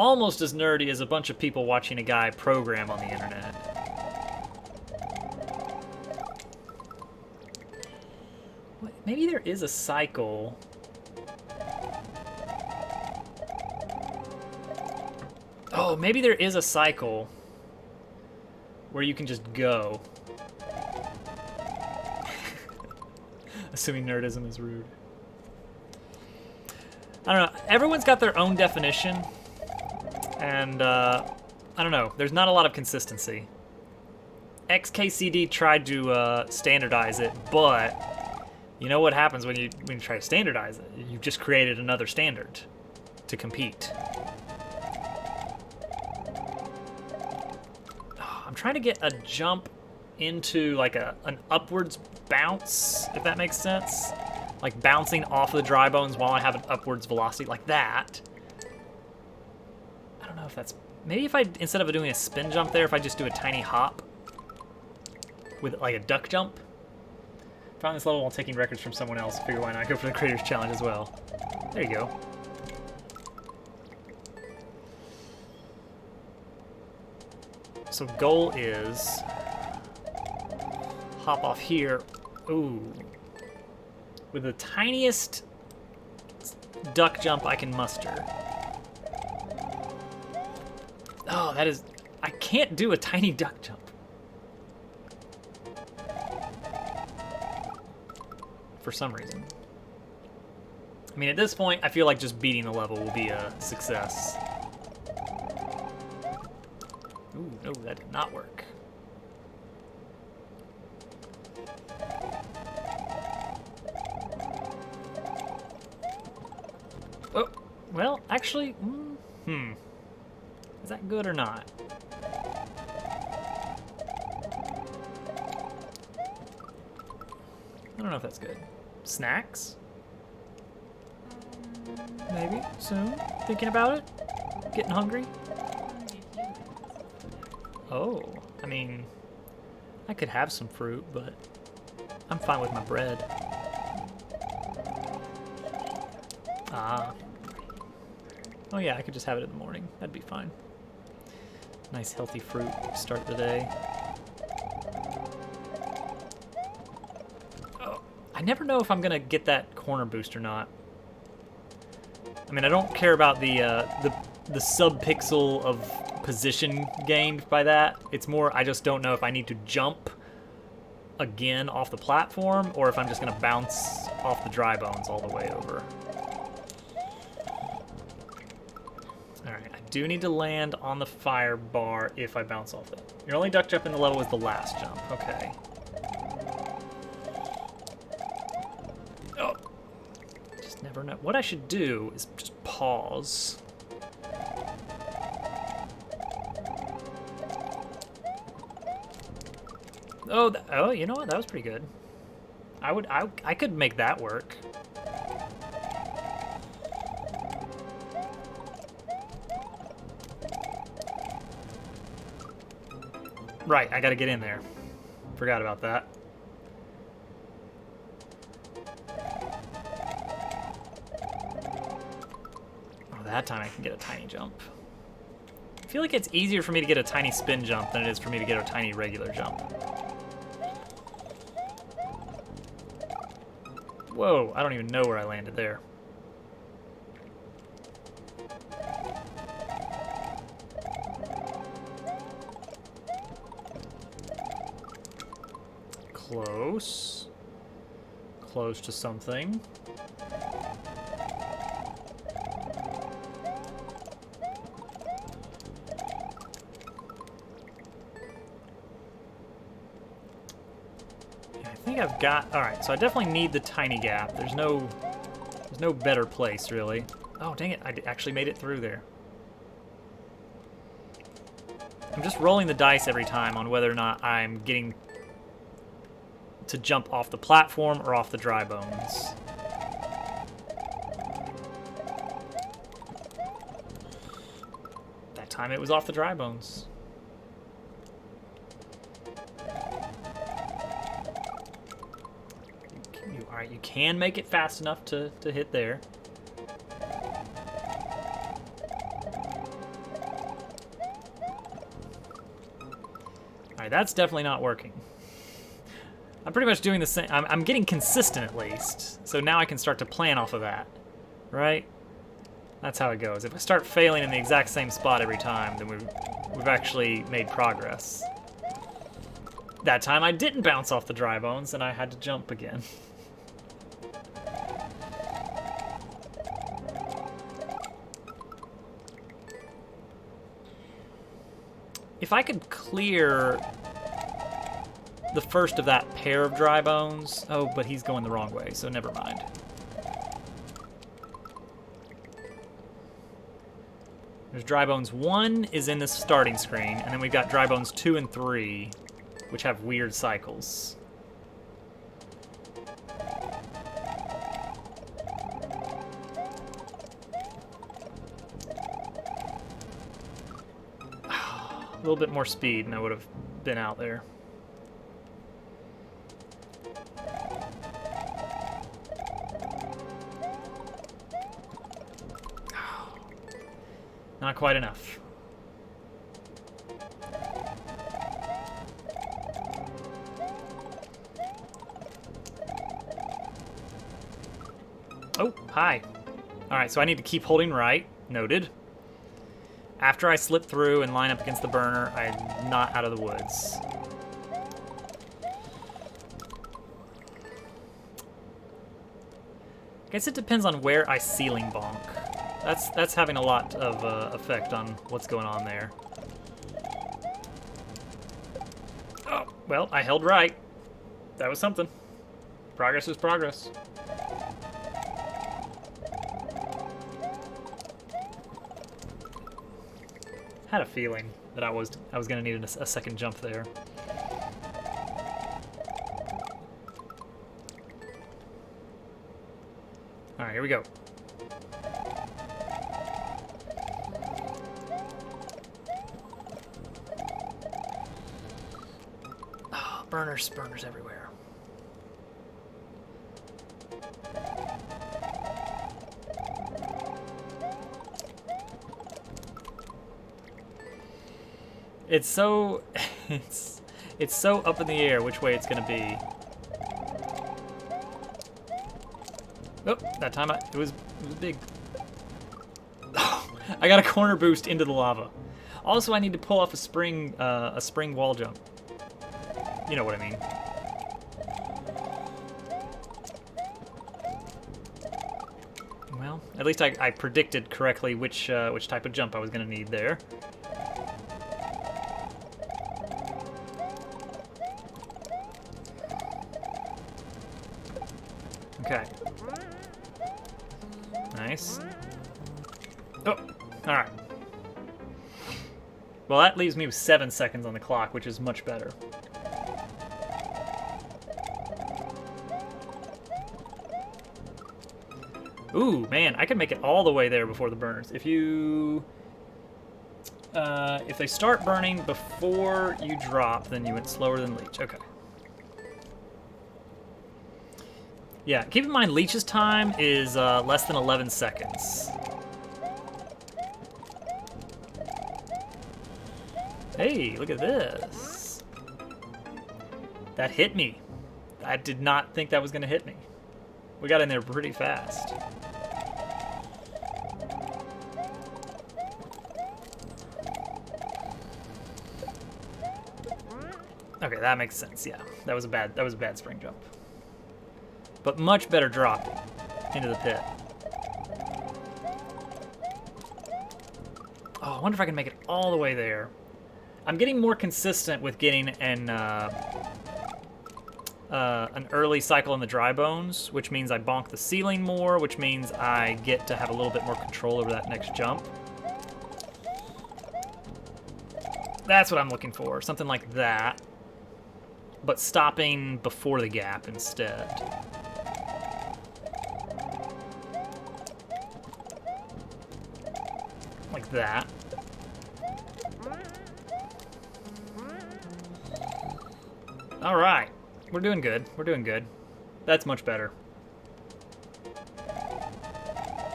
almost as nerdy as a bunch of people watching a guy program on the internet. What? Maybe there is a cycle. Oh, maybe there is a cycle where you can just go. Assuming nerdism is rude. I don't know. Everyone's got their own definition. And, I don't know. There's not a lot of consistency. XKCD tried to standardize it, but you know what happens when you try to standardize it? You've just created another standard to compete. I'm trying to get a jump into like an upwards bounce, if that makes sense. Like bouncing off of the dry bones while I have an upwards velocity, like that. I don't know if that's... Maybe if I, instead of doing a spin jump there, if I just do a tiny hop with like a duck jump. Found this level while taking records from someone else. Figure why not go for the Creators Challenge as well. There you go. So goal is hop off here. Ooh. With the tiniest duck jump I can muster. Oh, that is... I can't do a tiny duck jump. For some reason. I mean, at this point, I feel like just beating the level will be a success. Ooh, no, that did not work. Oh, well, actually, is that good or not? I don't know if that's good. Snacks? Maybe, soon. Thinking about it? Getting hungry? Oh, I mean, I could have some fruit, but I'm fine with my bread. Ah. Oh yeah, I could just have it in the morning. That'd be fine. Nice healthy fruit to start the day. Oh, I never know if I'm gonna get that corner boost or not. I mean, I don't care about the sub-pixel of position gained by that. It's more, I just don't know if I need to jump again off the platform or if I'm just gonna bounce off the dry bones all the way over. Alright, I do need to land on the fire bar if I bounce off it. Your only duck jump in the level was the last jump. Okay. Oh. Just never know. What I should do is just pause. Oh, oh, you know what? That was pretty good. I could make that work. Right, I gotta get in there. Forgot about that. Oh, that time I can get a tiny jump. I feel like it's easier for me to get a tiny spin jump than it is for me to get a tiny regular jump. Whoa, I don't even know where I landed there. Close. Close to something. I think I've got... Alright, so I definitely need the tiny gap. There's no better place, really. Oh, dang it. I actually made it through there. I'm just rolling the dice every time on whether or not I'm getting to jump off the platform or off the dry bones. That time it was off the dry bones. Alright, you can make it fast enough to hit there. that's definitely not working. I'm pretty much doing the same. I'm getting consistent at least. So now I can start to plan off of that, right? That's how it goes. If I start failing in the exact same spot every time, then we've actually made progress. That time I didn't bounce off the dry bones and I had to jump again. If I could clear the first of that pair of dry bones... Oh, but he's going the wrong way, so never mind. There's dry bones 1 is in this starting screen, and then we've got dry bones 2 and 3, which have weird cycles. A little bit more speed and I would have been out there. Not quite enough. Oh, hi. Alright, so I need to keep holding right. Noted. After I slip through and line up against the burner, I'm not out of the woods. I guess it depends on where I ceiling bonk. That's having a lot of effect on what's going on there. Oh, well, I held right. That was something. Progress is progress. Had a feeling that I was gonna need a second jump there. All right, here we go. Oh, burners everywhere. It's so it's so up in the air which way it's gonna be. Oh, that time it was big. Oh, I got a corner boost into the lava. Also, I need to pull off a spring wall jump. You know what I mean. Well, at least I predicted correctly which type of jump I was gonna need there. Okay. Nice. Oh, alright. Well, that leaves me with 7 seconds on the clock, which is much better. Ooh, man, I can make it all the way there before the burners. If they start burning before you drop, then you went slower than Leech. Okay. Yeah, keep in mind Leech's time is less than 11 seconds. Hey, look at this. That hit me. I did not think that was going to hit me. We got in there pretty fast. Okay, that makes sense. Yeah, that was a bad spring jump. But much better drop into the pit. Oh, I wonder if I can make it all the way there. I'm getting more consistent with getting an early cycle in the dry bones, which means I bonk the ceiling more, which means I get to have a little bit more control over that next jump. That's what I'm looking for, something like that. But stopping before the gap instead. Like that. All right, we're doing good. We're doing good. That's much better.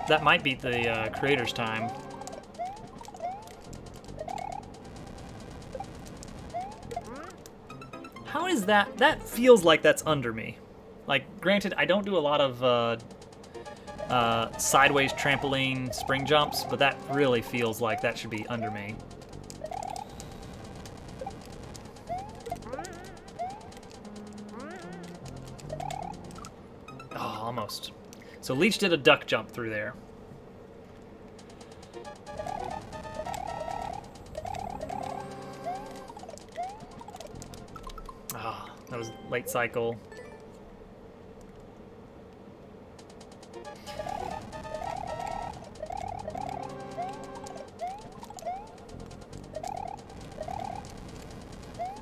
That might beat the creator's time. How is that? That feels like that's under me. Like, granted, I don't do a lot of sideways trampoline spring jumps, but that really feels like that should be under me. Oh, almost. So Leech did a duck jump through there. Ah, that was late cycle.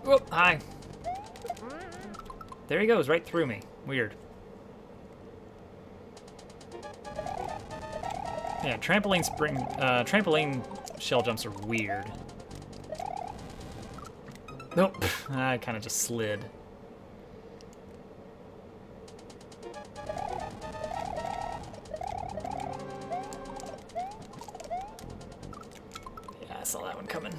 Whoop, hi. There he goes, right through me. Weird. Yeah, trampoline shell jumps are weird. Nope, I kind of just slid. Yeah, I saw that one coming.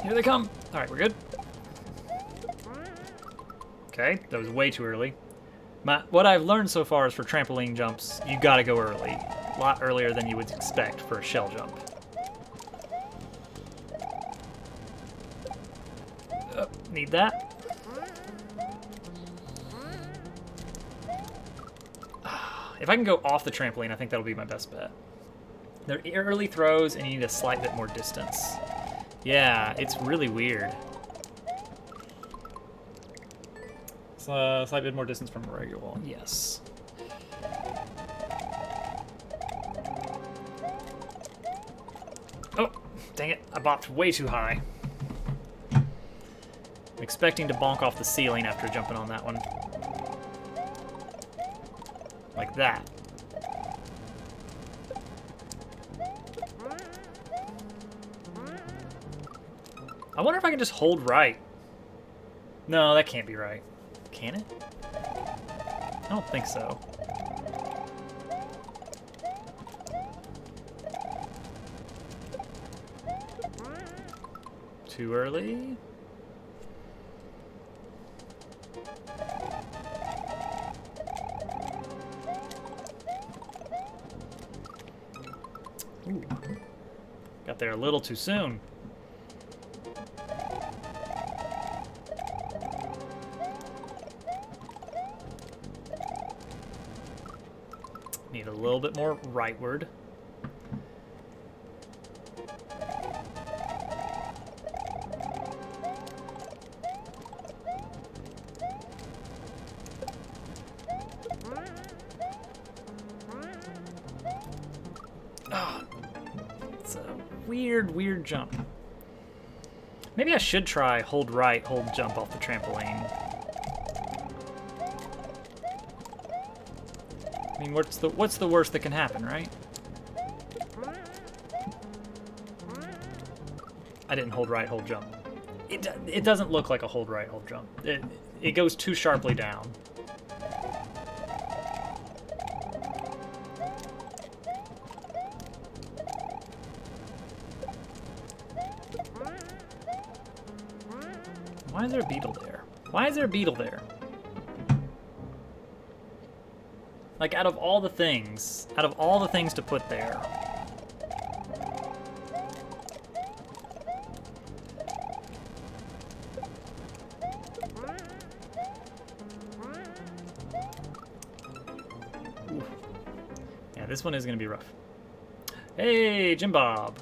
Here they come. All right, we're good. Okay, that was way too early. What I've learned so far is for trampoline jumps, you gotta go early. A lot earlier than you would expect for a shell jump. Need that. If I can go off the trampoline, I think that'll be my best bet. They're early throws, and you need a slight bit more distance. Yeah, it's really weird. It's a slight bit more distance from a regular wall. Yes. Oh, dang it. I bopped way too high. I'm expecting to bonk off the ceiling after jumping on that one. Like that. I wonder if I can just hold right. No, that can't be right. Can it? I don't think so. Too early? Ooh. Got there a little too soon. Need a little bit more rightward. Oh, it's a weird jump. Maybe I should try hold right, hold jump off the trampoline. I mean, what's the worst that can happen, right? I didn't hold right, hold jump. It doesn't look like a hold right, hold jump. It goes too sharply down. Why is there a beetle there? Why is there a beetle there? Like, out of all the things to put there. Ooh. Yeah, this one is gonna be rough. Hey, Jim Bob.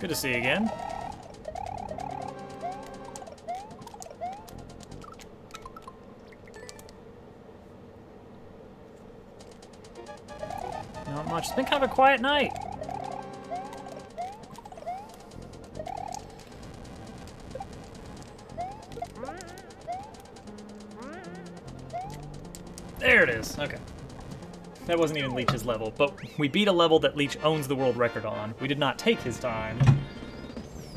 Good to see you again. Not much. It's been kind of a quiet night. There it is. Okay. That wasn't even Leech's level, but we beat a level that Leech owns the world record on. We did not take his time,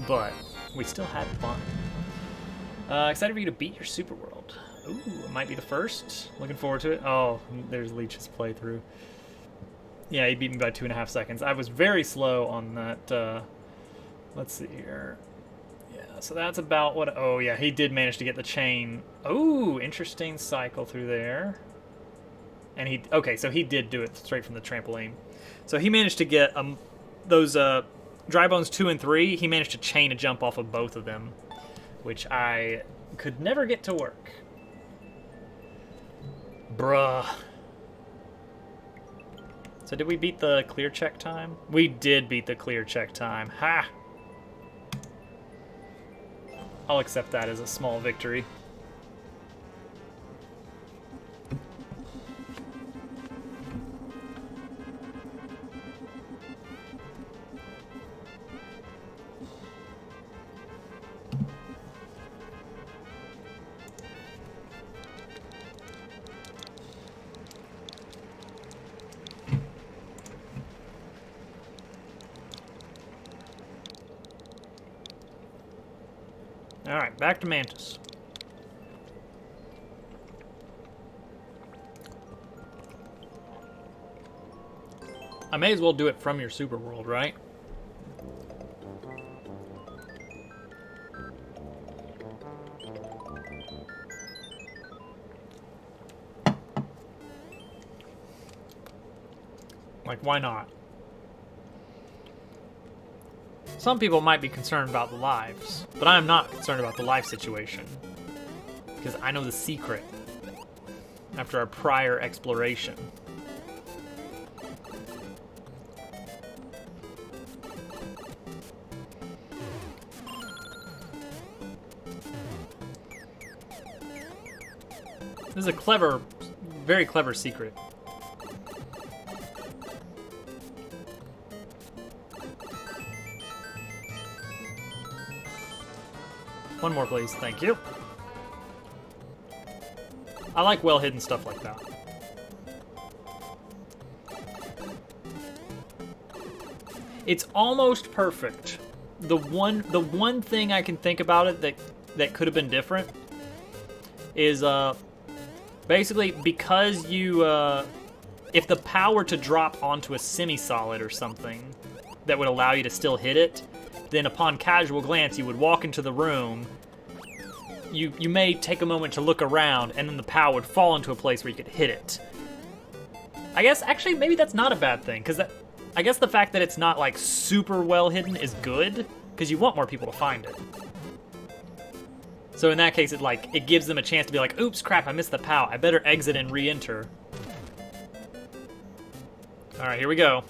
but we still had fun. Excited for you to beat your super world. Ooh, it might be the first. Looking forward to it. Oh, there's Leech's playthrough. Yeah, he beat me by 2.5 seconds. I was very slow on that. Let's see here. Yeah, so that's about what... Oh, yeah, he did manage to get the chain. Oh, interesting cycle through there. And he... Okay, so he did do it straight from the trampoline. So he managed to get those dry bones 2 and 3. He managed to chain a jump off of both of them, which I could never get to work. Bruh. So did we beat the clear check time? We did beat the clear check time. Ha! I'll accept that as a small victory. Alright, back to Mantis. I may as well do it from your super world, right? Like, why not? Some people might be concerned about the lives, but I am not concerned about the life situation, because I know the secret after our prior exploration. This is a clever, very clever secret. One more, please. Thank you. I like well-hidden stuff like that. It's almost perfect. The one thing I can think about it that could have been different is basically because you if the POW were to drop onto a semi-solid or something that would allow you to still hit it, then upon casual glance you would walk into the room, you may take a moment to look around, and then the POW would fall into a place where you could hit it. I guess, actually, maybe that's not a bad thing, because I guess the fact that it's not, like, super well hidden is good, because you want more people to find it. So in that case, it gives them a chance to be like, oops, crap, I missed the POW. I better exit and re-enter. Alright, here we go.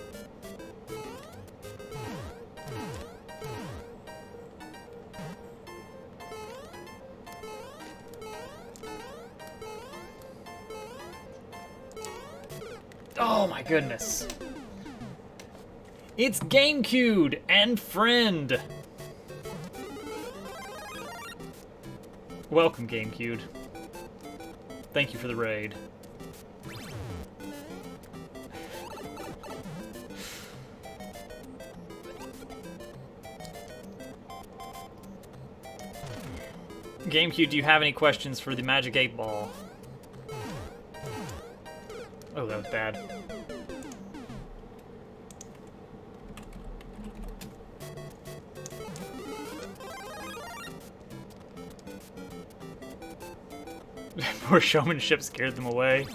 Oh my goodness. It's GameCube and friend. Welcome, GameCube. Thank you for the raid. GameCube, do you have any questions for the Magic 8 Ball? Oh, that was bad. Poor showmanship scared them away.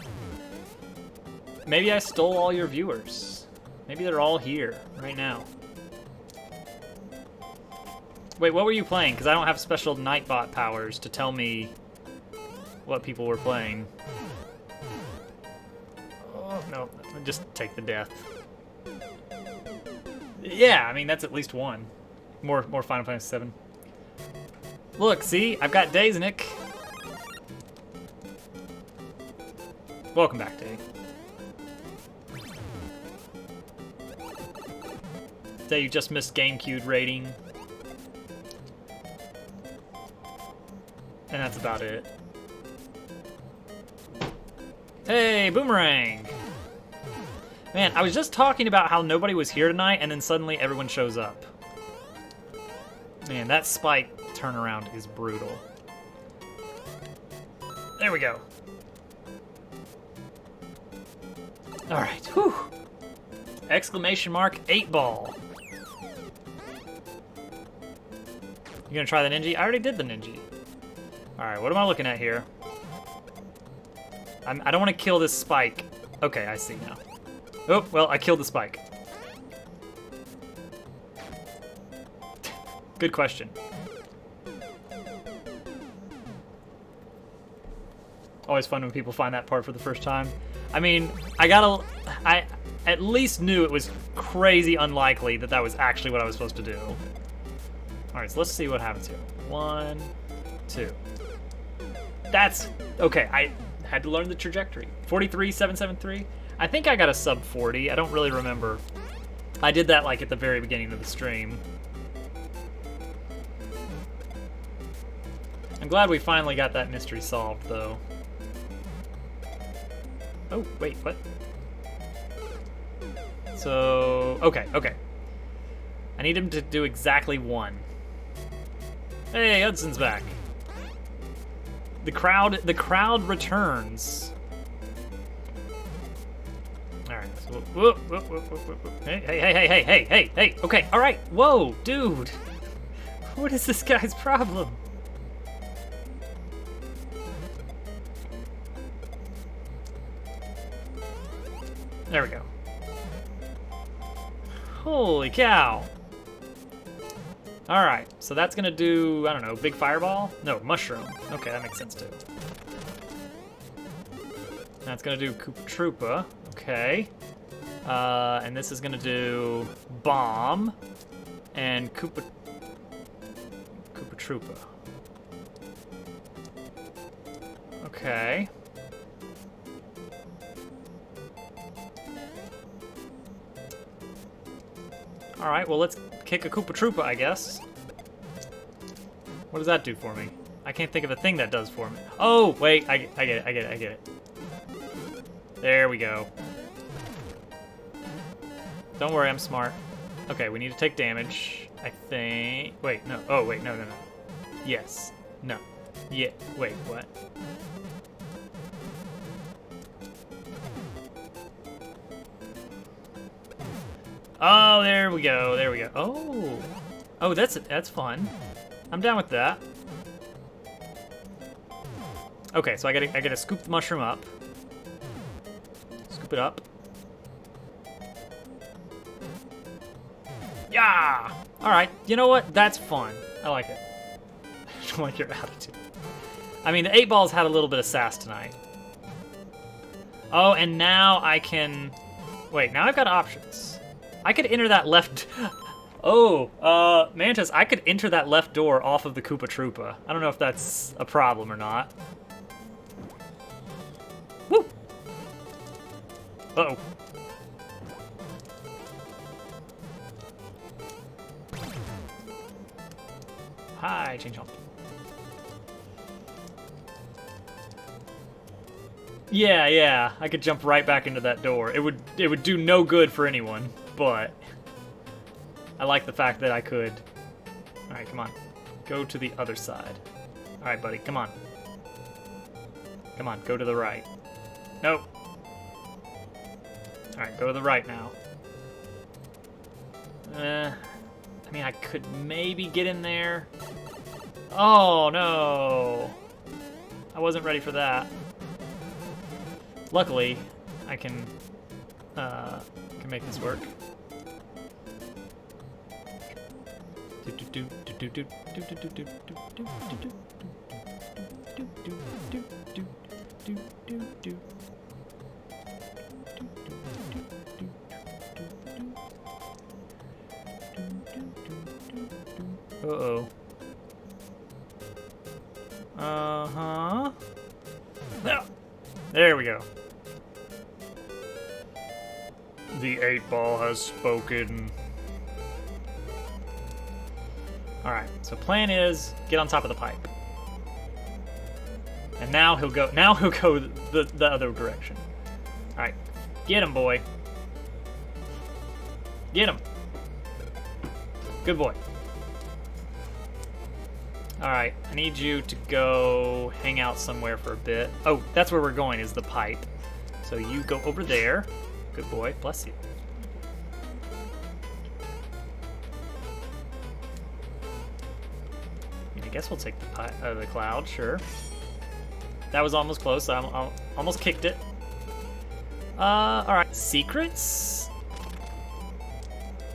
Maybe I stole all your viewers. Maybe they're all here right now. Wait, what were you playing? Because I don't have special Nightbot powers to tell me what people were playing. Oh, no, just take the death. Yeah, I mean, that's at least one. More Final Fantasy VII. Look, see? I've got Days, Nick. Welcome back, Day. Day, you just missed GameCube rating. And that's about it. Hey, Boomerang! Man, I was just talking about how nobody was here tonight, and then suddenly everyone shows up. Man, that Spike turnaround is brutal. There we go. Alright, whew. Exclamation mark 8-ball. You gonna try the ninja? I already did the ninja. Alright, what am I looking at here? I don't want to kill this spike. Okay, I see now. Oh, well, I killed the spike. Good question. Always fun when people find that part for the first time. I mean, I at least knew it was crazy unlikely that that was actually what I was supposed to do. Alright, so let's see what happens here. 1, 2. That's, okay, I had to learn the trajectory. 43,773. I think I got a sub 40. I don't really remember. I did that like at the very beginning of the stream. I'm glad we finally got that mystery solved, though. Oh, wait, what? So, okay. I need him to do exactly 1. Hey, Hudson's back. The crowd returns. All right. So, whoa. Hey. Okay, all right. Whoa, dude. What is this guy's problem? There we go. Holy cow. All right, so that's gonna do, I don't know, big fireball? No, mushroom. Okay, that makes sense too. That's gonna do Koopa Troopa. Okay. And this is gonna do bomb and Koopa Troopa. Okay. All right, well, let's kick a Koopa Troopa, I guess. What does that do for me? I can't think of a thing that does for me. Oh, wait, I get it. There we go. Don't worry, I'm smart. Okay, we need to take damage, I think. Wait, no. Oh, wait, no. Yes. No. Yeah, wait, what? Oh, there we go. Oh, that's fun. I'm down with that. Okay, so I gotta scoop the mushroom up. Scoop it up. Yeah. All right. You know what? That's fun. I like it. I don't like your attitude. I mean, the 8-balls had a little bit of sass tonight. Oh, and now I can. Wait. Now I've got options. I could enter that left. Oh, Mantis, I could enter that left door off of the Koopa Troopa. I don't know if that's a problem or not. Woo! Uh-oh. Hi, change home. Yeah, I could jump right back into that door. It would do no good for anyone, but I like the fact that I could. All right, come on. Go to the other side. All right, buddy, come on. Come on, go to the right. Nope. All right, go to the right now. I mean, I could maybe get in there. Oh, no. I wasn't ready for that. Luckily, I can make this work. Uh-oh. Uh-huh. There we go. The 8-ball has spoken. Alright, so plan is get on top of the pipe. And now he'll go the other direction. Alright. Get him, boy. Get him. Good boy. Alright, I need you to go hang out somewhere for a bit. Oh, that's where we're going, is the pipe. So you go over there. Good boy, bless you. I guess we'll take the cloud, sure. That was almost close. I almost kicked it. Alright. Secrets?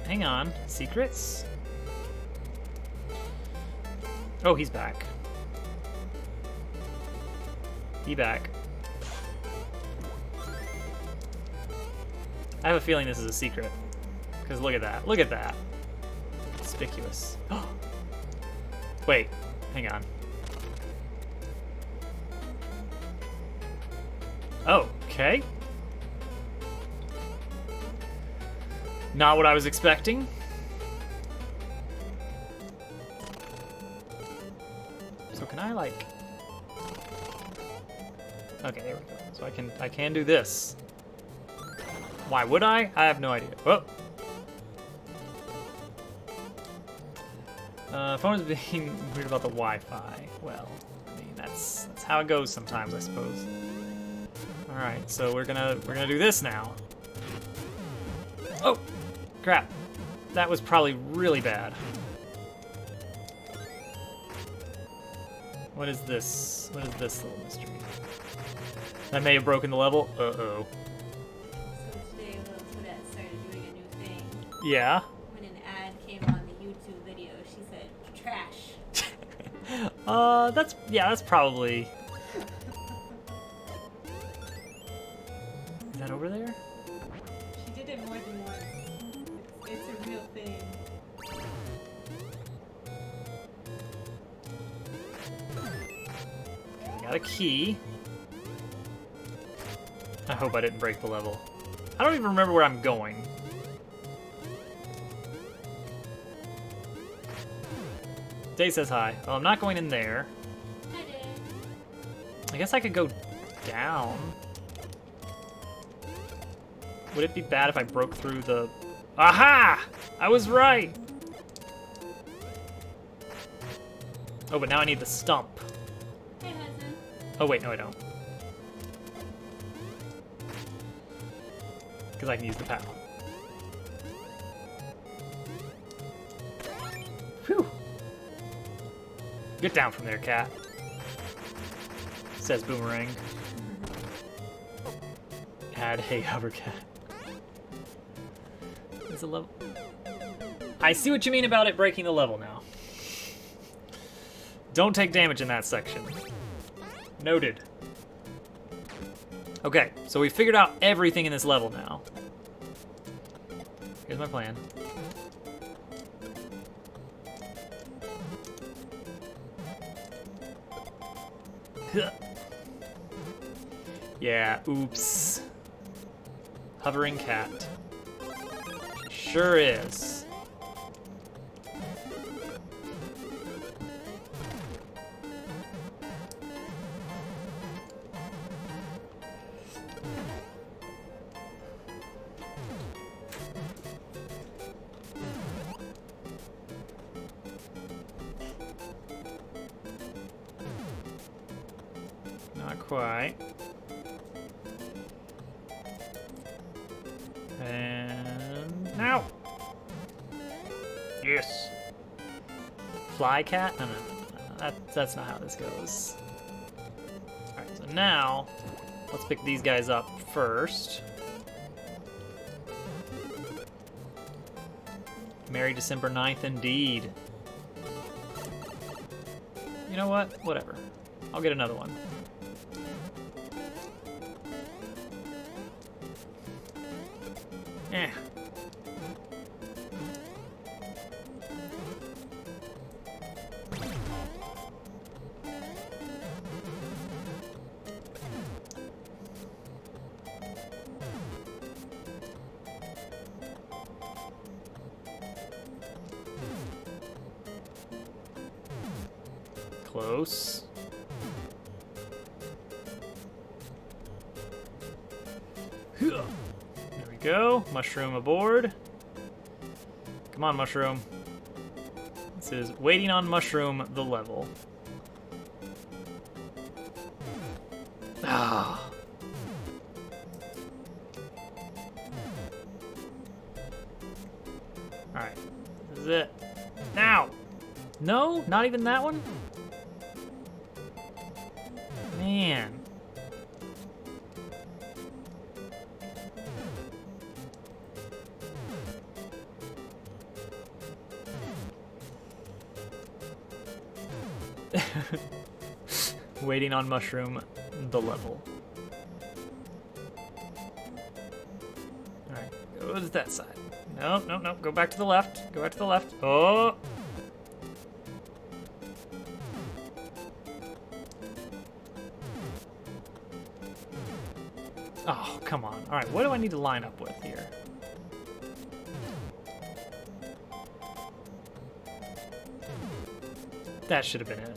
Hang on. Secrets? Oh, he's back. He back. I have a feeling this is a secret. Because look at that. Look at that. Conspicuous. Wait. Hang on. Oh, okay. Not what I was expecting. So can I like... Okay, there we go. So I can do this. Why would I? I have no idea. Whoa. Phone is being weird about the Wi-Fi. Well, I mean that's how it goes sometimes, I suppose. All right, so we're gonna do this now. Oh, crap! That was probably really bad. What is this? What is this little mystery? That may have broken the level. Uh-oh. So today, little Toadette started doing a new thing. Yeah. When an ad came on the YouTube video, she said, trash. That's probably... Is that over there? She did it more than once. It's a real thing. Got a key. I hope I didn't break the level. I don't even remember where I'm going. Day says hi. Oh, I'm not going in there. I did. I guess I could go down. Would it be bad if I broke through the... Aha! I was right! Oh, but now I need the stump. Hey, husband. Oh, wait, no I don't. Because I can use the POW. Phew! Get down from there, cat. Says Boomerang. Add hey hover cat. There's a level. I see what you mean about it breaking the level now. Don't take damage in that section. Noted. Okay, so we figured out everything in this level now. Here's my plan. Yeah, oops. Hovering cat. Sure is. Not quite. And now. Yes. Fly cat? No. That's not how this goes. Alright, so now let's pick these guys up first. Merry December 9th indeed. You know what? Whatever. I'll get another one. Eh. Close. There we go. Mushroom aboard. Come on, Mushroom. This is waiting on Mushroom the level. Ah. Alright. This is it. Now! No? Not even that one? Man. Waiting on mushroom, the level. Alright, go to that side. No, no, no, go back to the left. Go back to the left. Oh! Oh, come on. Alright, what do I need to line up with here? That should have been it.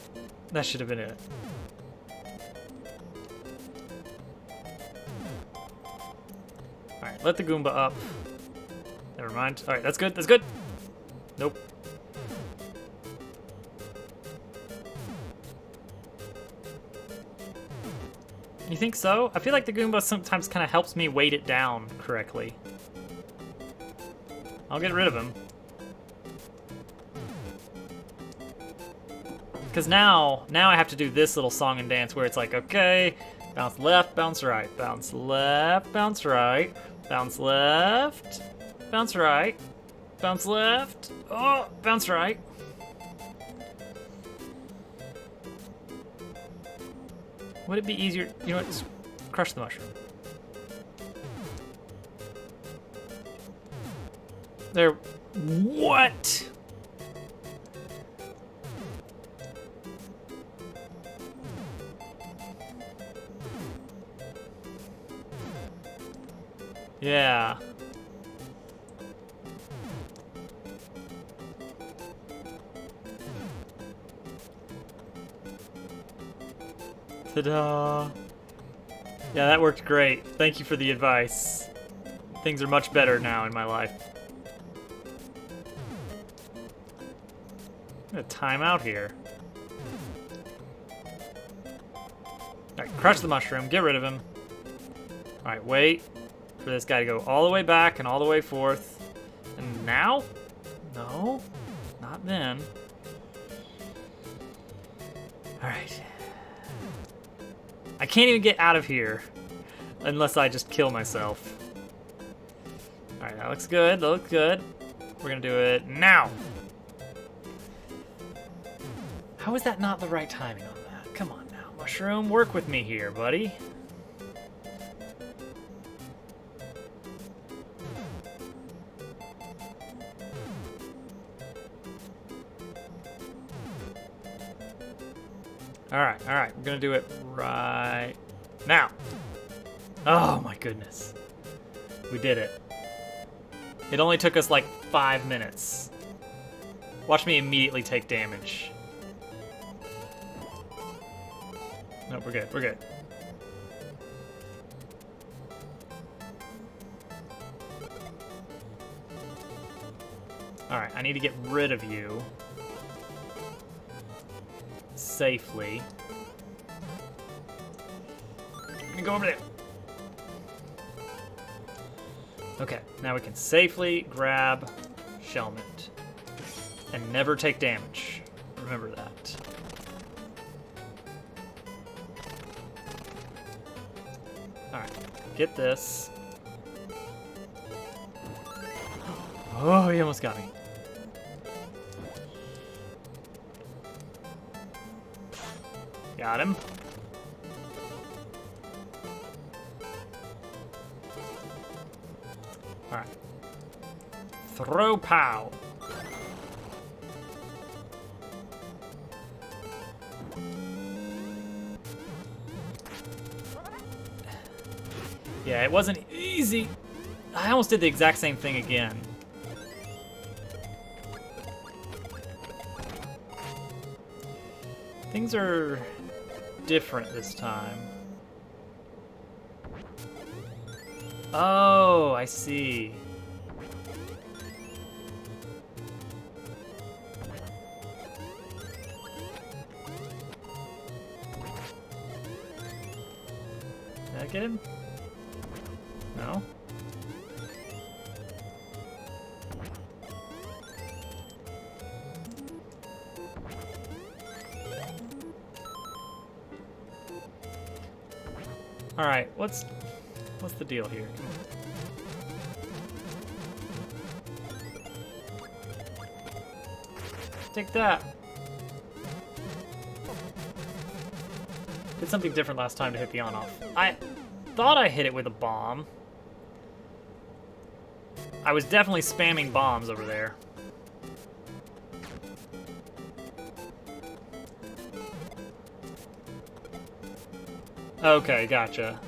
That should have been it. Alright, let the Goomba up. Never mind. Alright, that's good, that's good. Nope. You think so? I feel like the Goomba sometimes kind of helps me weight it down correctly. I'll get rid of him. Because now I have to do this little song and dance where it's like, okay, bounce left, bounce right, bounce left, bounce right, bounce left, bounce right, bounce left, oh, bounce right. Would it be easier? You know what? Just crush the mushroom. There. What? Yeah. Ta-da! Yeah, that worked great. Thank you for the advice. Things are much better now in my life. I'm gonna time out here. Alright, crush the mushroom, get rid of him. Alright, wait for this guy to go all the way back and all the way forth. And now? No, not then. Alright. I can't even get out of here unless I just kill myself. Alright, that looks good, that looks good. We're gonna do it now. How is that not the right timing on that? Come on now, mushroom, work with me here, buddy. Alright, we're gonna do it right now. Oh my goodness. We did it. It only took us like 5 minutes. Watch me immediately take damage. Nope, we're good, we're good. Alright, I need to get rid of you. Safely. I'm gonna go over there. Okay, now we can safely grab Shelmet and never take damage. Remember that. Alright, get this. Oh, he almost got me. Got him. Alright. Throw pow. Yeah, it wasn't easy. I almost did the exact same thing again. Things are different this time. Oh, I see. Did I get him? No? All right, what's the deal here? Take that. Did something different last time to hit the on-off. I thought I hit it with a bomb. I was definitely spamming bombs over there. Okay, gotcha.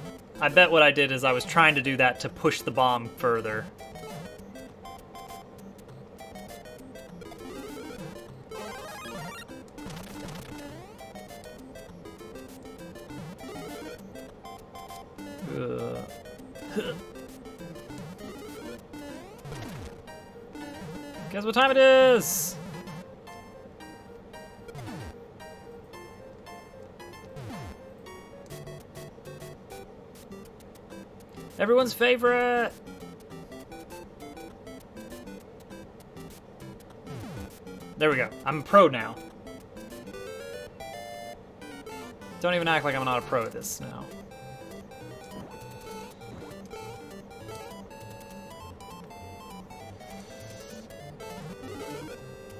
I bet what I did is I was trying to do that to push the bomb further. Guess what time it is? Everyone's favorite. There we go. I'm a pro now. Don't even act like I'm not a pro at this now.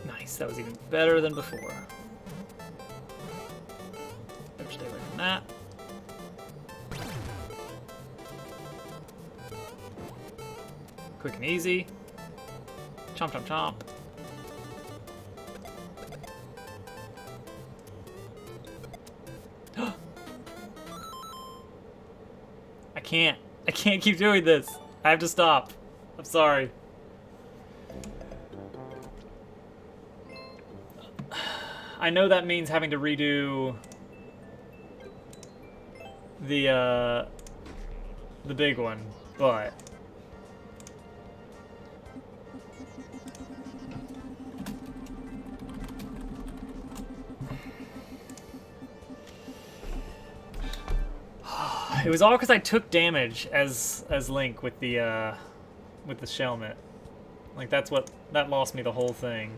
Nice. That was even better than before. Better stay away from that. Quick and easy. Chomp, chomp, chomp. I can't keep doing this. I have to stop. I'm sorry. I know that means having to redo the big one, but it was all because I took damage as Link with the Shelmet. Like that lost me the whole thing.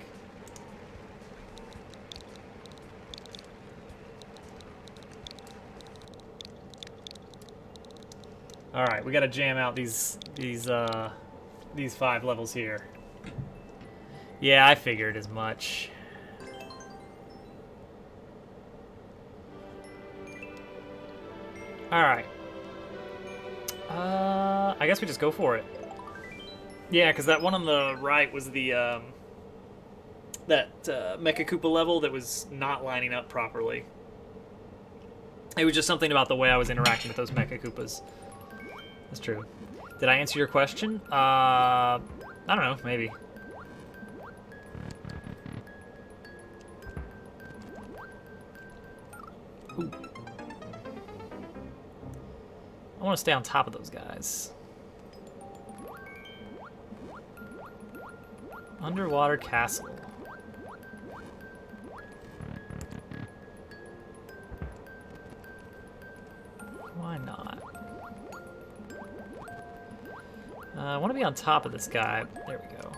All right, we gotta jam out these 5 levels here. Yeah, I figured as much. All right. I guess we just go for it. Yeah, because that one on the right was the that Mecha Koopa level that was not lining up properly. It was just something about the way I was interacting with those Mecha Koopas. That's true. Did I answer your question? I don't know, maybe. Ooh. I want to stay on top of those guys. Underwater castle. Why not? I want to be on top of this guy. There we go.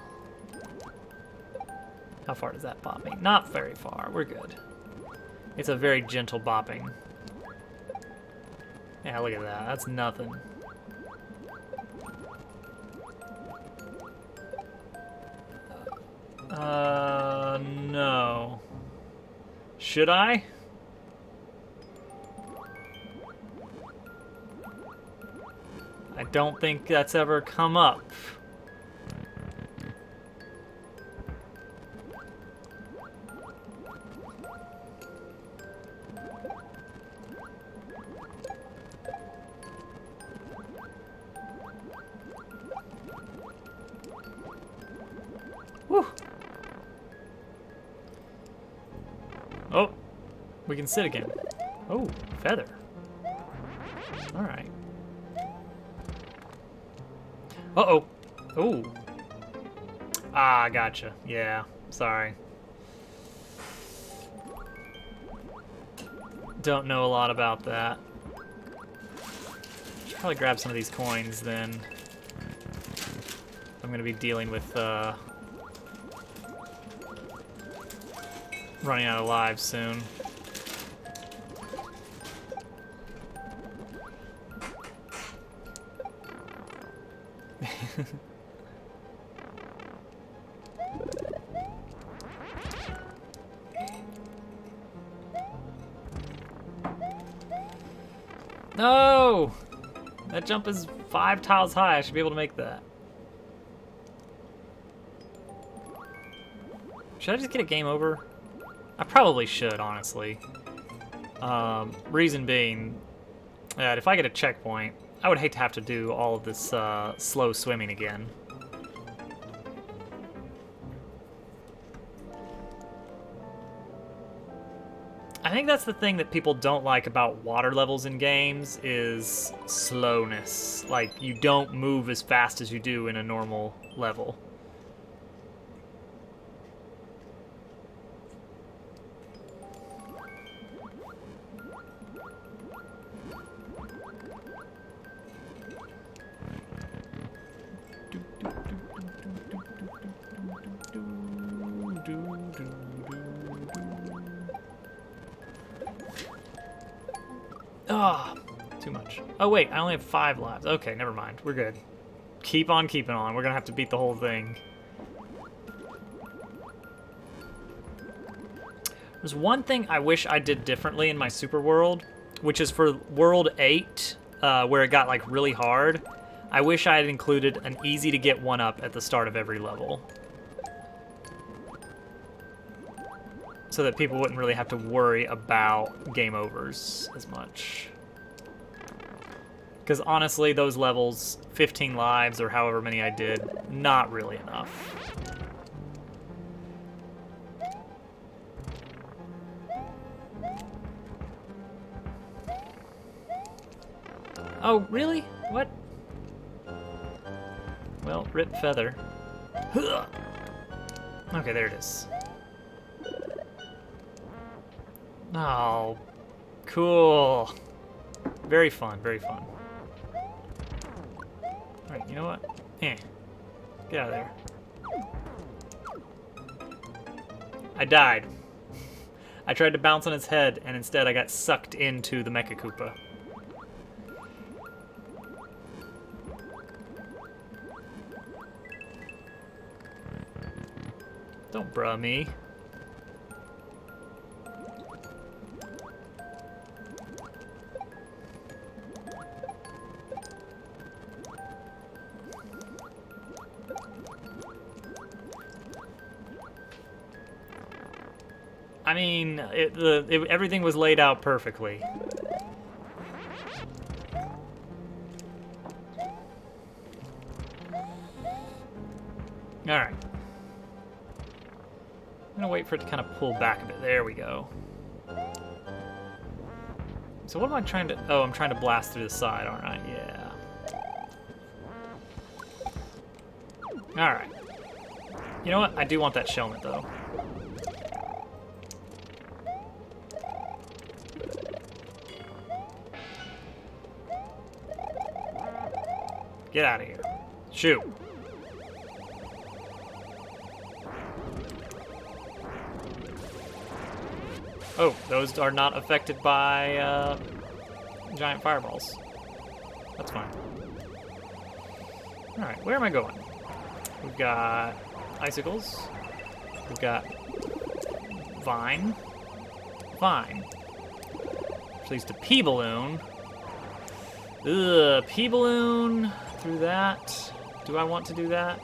How far does that bop me? Not very far. We're good. It's a very gentle bopping. Yeah, look at that. That's nothing. No. Should I? I don't think that's ever come up. Whew. Oh, we can sit again. Oh, feather. All right. Uh-oh. Ooh. Ah, gotcha. Yeah, sorry. Don't know a lot about that. Should probably grab some of these coins then. I'm gonna be dealing with running out of lives soon. No! That jump is 5 tiles high. I should be able to make that. Should I just get a game over? I probably should, honestly. Reason being that if I get a checkpoint, I would hate to have to do all of this slow swimming again. I think that's the thing that people don't like about water levels in games is slowness. Like, you don't move as fast as you do in a normal level. Ah, too much. Oh wait, I only have 5 lives. Okay, never mind. We're good. Keep on keeping on. We're gonna have to beat the whole thing. There's one thing I wish I did differently in my Super World, which is for World 8, where it got like really hard. I wish I had included an easy to get 1-up at the start of every level. So that people wouldn't really have to worry about game overs as much. Because honestly, those levels, 15 lives or however many I did, not really enough. Oh, really? What? Well, rip feather. Okay, there it is. Oh, cool. Very fun, very fun. Alright, you know what? Eh. Get out of there. I died. I tried to bounce on its head, and instead I got sucked into the Mecha Koopa. Don't bruh me. I mean, everything was laid out perfectly. Alright. I'm gonna wait for it to kind of pull back a bit. There we go. So what am I trying to... Oh, I'm trying to blast through the side, aren't I? Yeah. Alright. You know what? I do want that shellmet, though. Get out of here. Shoot. Oh, those are not affected by giant fireballs. That's fine. Alright, where am I going? We've got icicles. We've got vine. Vine. Which leads to P-balloon. Ugh, P-balloon through that. Do I want to do that?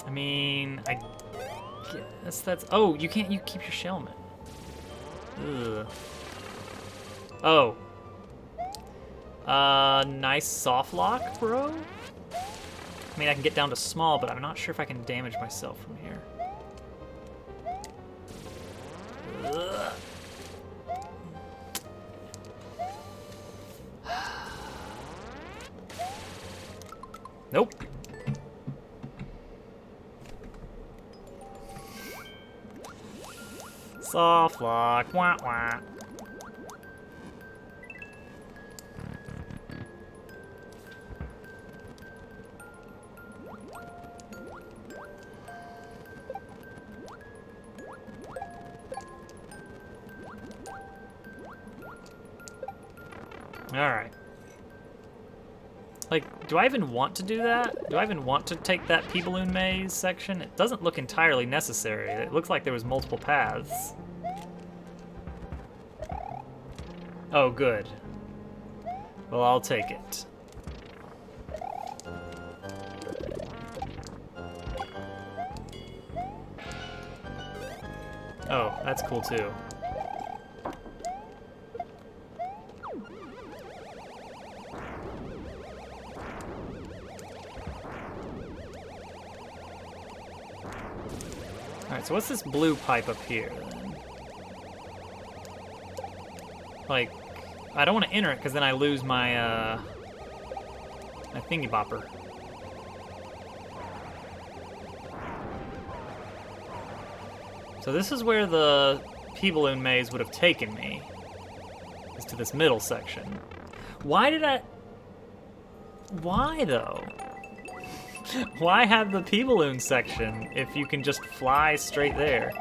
I mean, I guess that's... Oh, you can't... You keep your shellmet. Ugh. Oh. Nice soft lock, bro? I mean, I can get down to small, but I'm not sure if I can damage myself from here. Ugh. Nope. Soft lock. Wah wah. All right. Like, Do I even want to do that? Do I even want to take that pea balloon maze section? It doesn't look entirely necessary. It looks like there was multiple paths. Oh, good. Well, I'll take it. Oh, that's cool too. Alright, so what's this blue pipe up here then? Like, I don't want to enter it because then I lose my, my thingy bopper. So this is where the pea balloon maze would have taken me, is to this middle section. Why did I... Why though? Why have the pea balloon section if you can just fly straight there?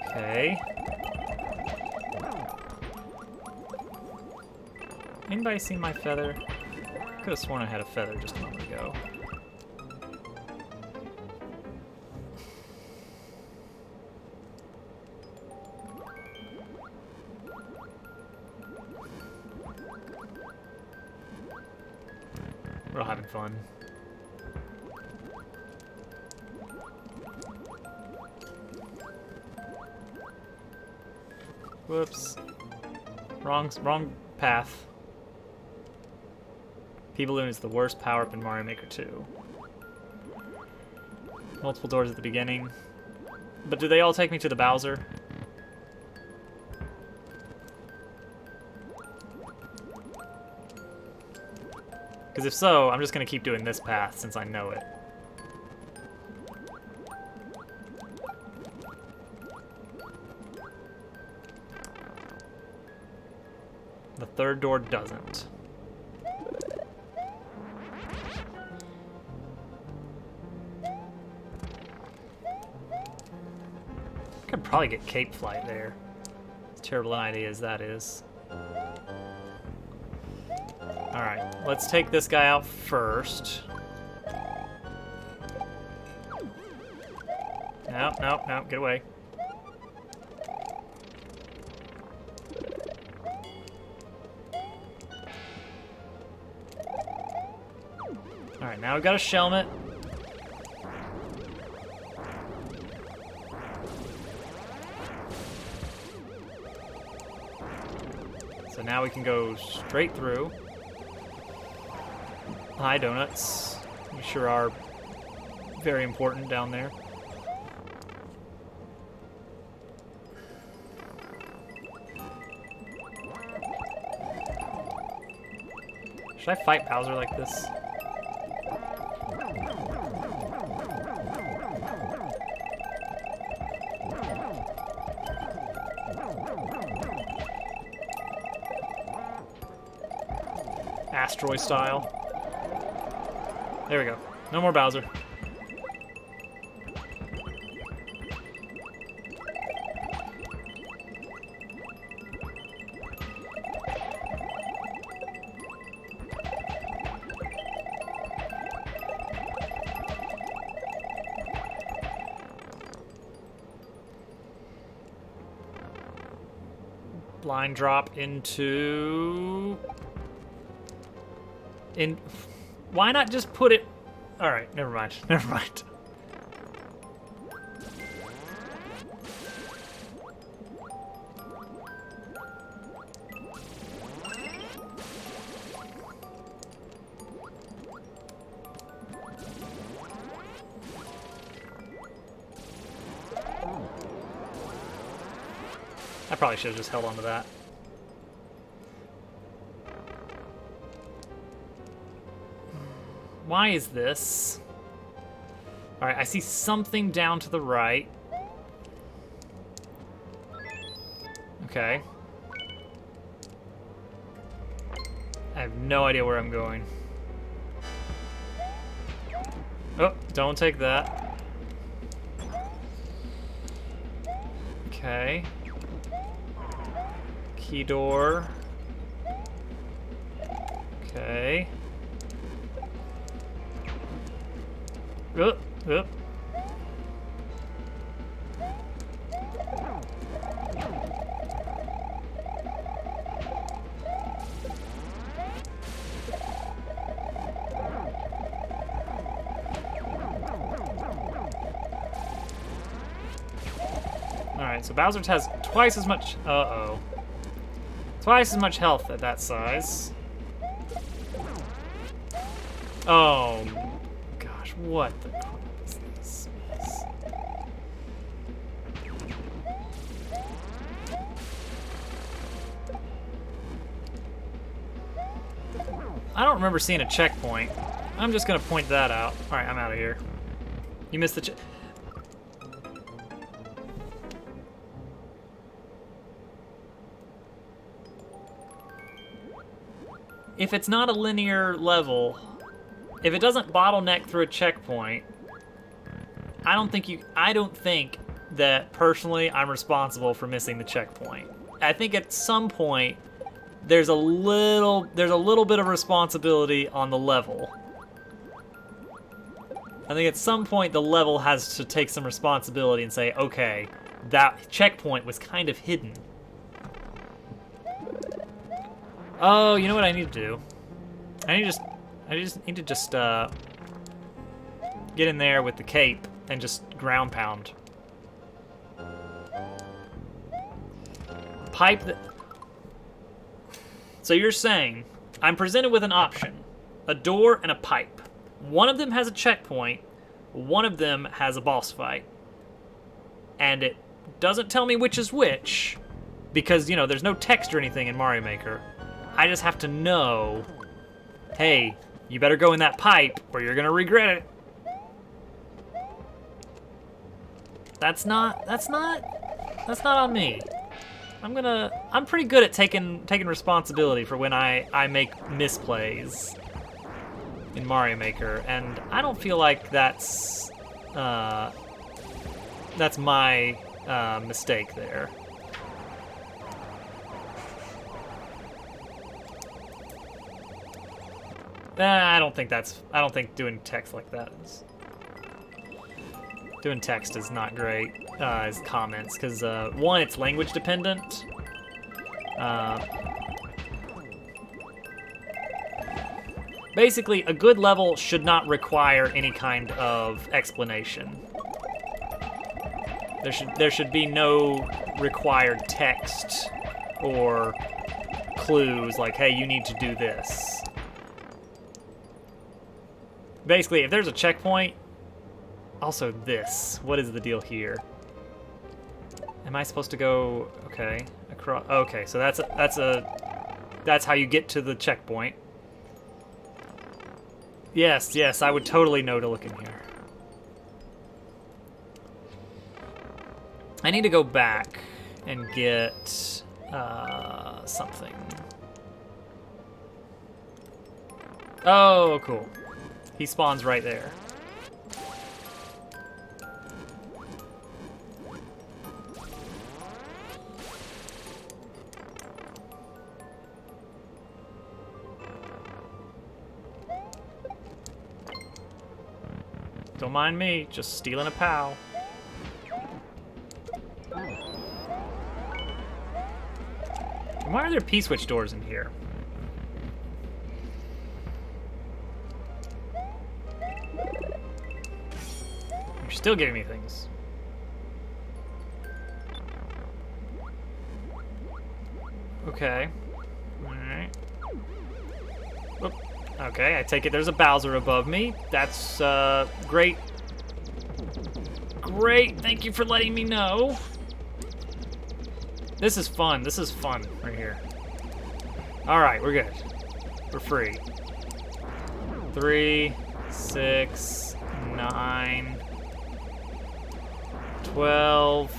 Okay. Anybody seen my feather? Could have sworn I had a feather just a moment ago. We're all having fun. Whoops. Wrong path. Pea balloon is the worst power-up in Mario Maker 2. Multiple doors at the beginning. But do they all take me to the Bowser? Because if so, I'm just going to keep doing this path since I know it. The third door doesn't. I could probably get cape flight there. As terrible an idea as that is. Alright, let's take this guy out first. Nope, nope, nope, get away. Alright, now we've got a Shelmet. So now we can go straight through. Hi, donuts. You sure are very important down there. Should I fight Bowser like this? Asteroid style. There we go. No more Bowser. Blind drop into... Why not just put it... Alright, never mind. Never mind. I probably should have just held on to that. Why is this? Alright, I see something down to the right. Okay. I have no idea where I'm going. Oh, don't take that. Key door. Okay. Oop, oop. Alright, so Bowser has twice as much. Uh-oh. Twice as much health at that size. Oh, gosh, what the crap is this? I don't remember seeing a checkpoint. I'm just gonna point that out. Alright, I'm out of here. You missed the check. If it's not a linear level, if it doesn't bottleneck through a checkpoint, I don't think that personally I'm responsible for missing the checkpoint. I think at some point there's a little bit of responsibility on the level. I think at some point the level has to take some responsibility and say, okay, that checkpoint was kind of hidden. Oh, you know what I need to do? I just need to just get in there with the cape and just ground pound. Pipe the... So you're saying I'm presented with an option, a door and a pipe. One of them has a checkpoint, one of them has a boss fight. And it doesn't tell me which is which because, you know, there's no text or anything in Mario Maker. I just have to know, hey, you better go in that pipe or you're gonna regret it. That's not on me. I'm pretty good at taking responsibility for when I make misplays in Mario Maker, and I don't feel like that's my mistake there. I don't think doing text like that is... Doing text is not great as comments, because one, it's language dependent. Basically, a good level should not require any kind of explanation. There should be no required text or clues like, hey, you need to do this. Basically, if there's a checkpoint, also this. What is the deal here? Am I supposed to go, okay, across? Okay, so that's how you get to the checkpoint. Yes, I would totally know to look in here. I need to go back and get something. Oh, cool. He spawns right there. Don't mind me, just stealing a POW. And why are there P-switch doors in here? You're still giving me things. Okay. Alright. Whoop. Okay, I take it there's a Bowser above me. That's, great. Great, thank you for letting me know. This is fun right here. Alright, we're good. We're free. 3, 6, 9, 12,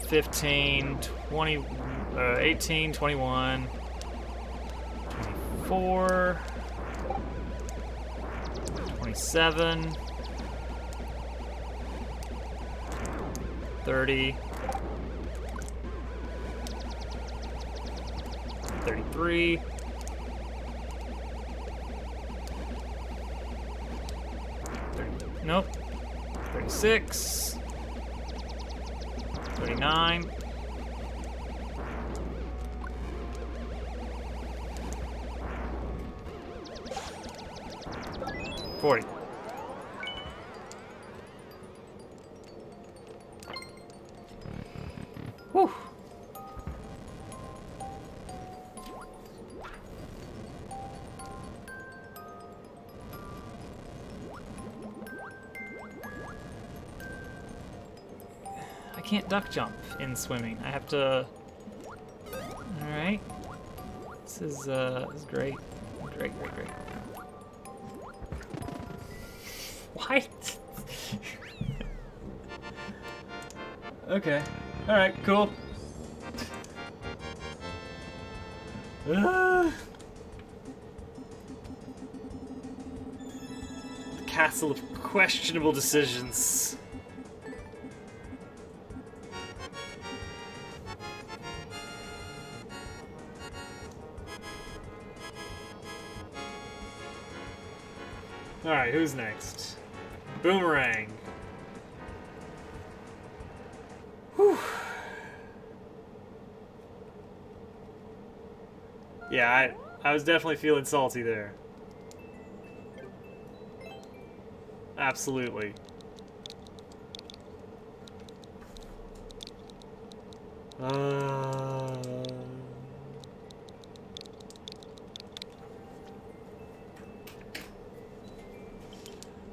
15, 20, 18, 21, 24, 27, 30, 33. Nope. 36. 39. 40. Whew. I can't duck jump in swimming. I have to. All right. This is great. Great. What? Okay. All right. Cool. The castle of questionable decisions. All right, who's next? Boomerang. Whew. Yeah, I was definitely feeling salty there. Absolutely.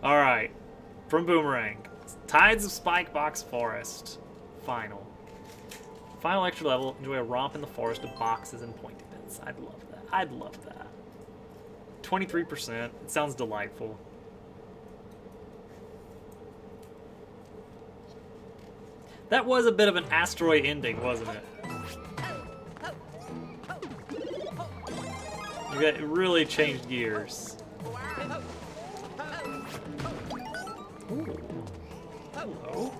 Alright. From Boomerang. Tides of Spikebox Forest. Final. Final extra level. Enjoy a romp in the forest of boxes and pointy bits. I'd love that. I'd love that. 23%. It sounds delightful. That was a bit of an asteroid ending, wasn't it? It really changed gears. Ooh. Hello.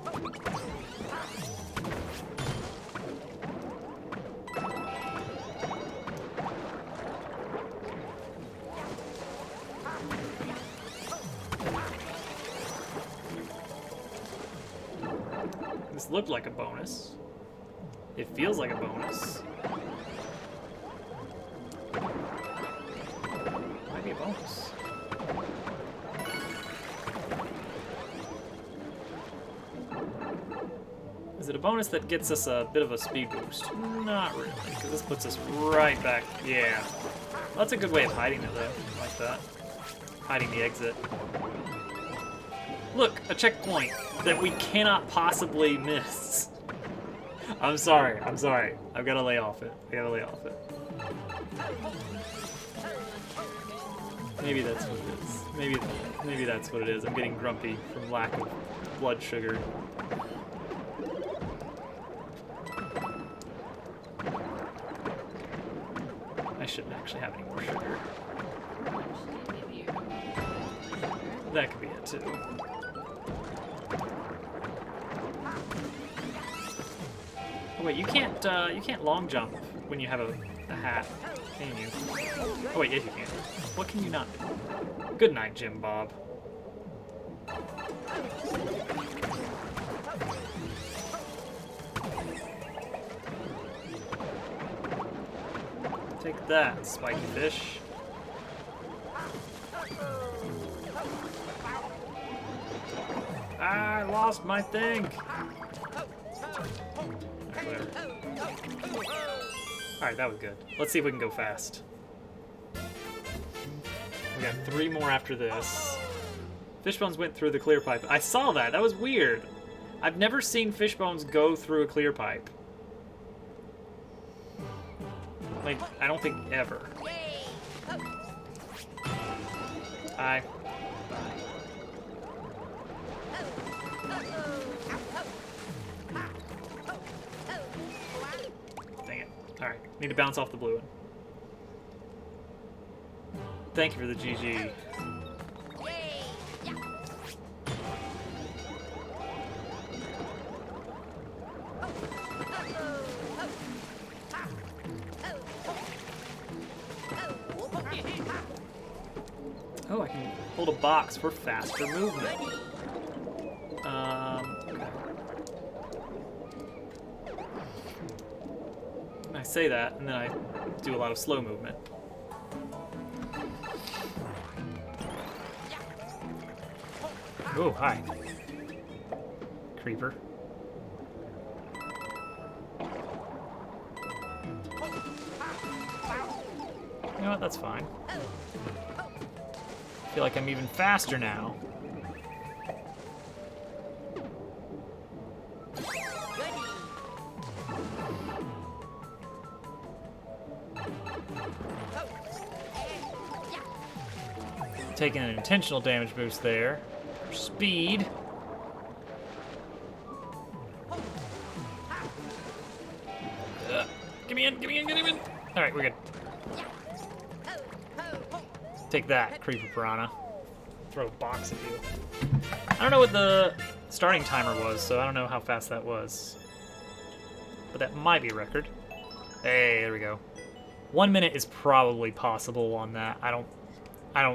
This looked like a bonus. It feels like a bonus. Might be a bonus. Is it a bonus that gets us a bit of a speed boost? Not really, because this puts us right back. Yeah. That's a good way of hiding it, though. Like that. Hiding the exit. Look, a checkpoint that we cannot possibly miss. I'm sorry. I've got to lay off it. Maybe that's what it is. Maybe that's what it is. I'm getting grumpy from lack of blood sugar. I shouldn't actually have any more sugar. That could be it too. Oh wait, you can't long jump when you have a hat, can you? Oh wait, yes you can. What can you not do? Good night, Jim Bob. Take that, spiky fish. I lost my thing. Alright, that was good. Let's see if we can go fast. We got 3 more after this. Fishbones went through the clear pipe. I saw that. That was weird. I've never seen Fishbones go through a clear pipe. Like, I don't think ever. Hi. Dang it. Alright, need to bounce off the blue one. Thank you for the GG. Oh, I can hold a box for faster movement. Okay. I say that, and then I do a lot of slow movement. Oh, hi. Creeper. You know what, that's fine. I feel like I'm even faster now. Taking an intentional damage boost there. Speed. Get me in, get me in, get me in. All right, we're good. Take that, Creeper Piranha. Throw a box at you. I don't know what the starting timer was, so I don't know how fast that was. But that might be a record. Hey, there we go. 1 minute is probably possible on that. I don't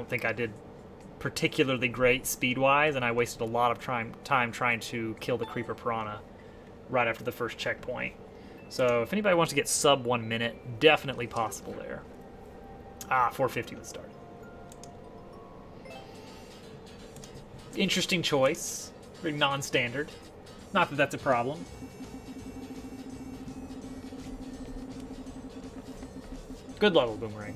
think I did particularly great speed-wise, and I wasted a lot of time trying to kill the Creeper Piranha right after the first checkpoint. So if anybody wants to get sub 1 minute, definitely possible there. Ah, 450 was started. Interesting choice. Very non-standard. Not that that's a problem. Good level, Boomerang.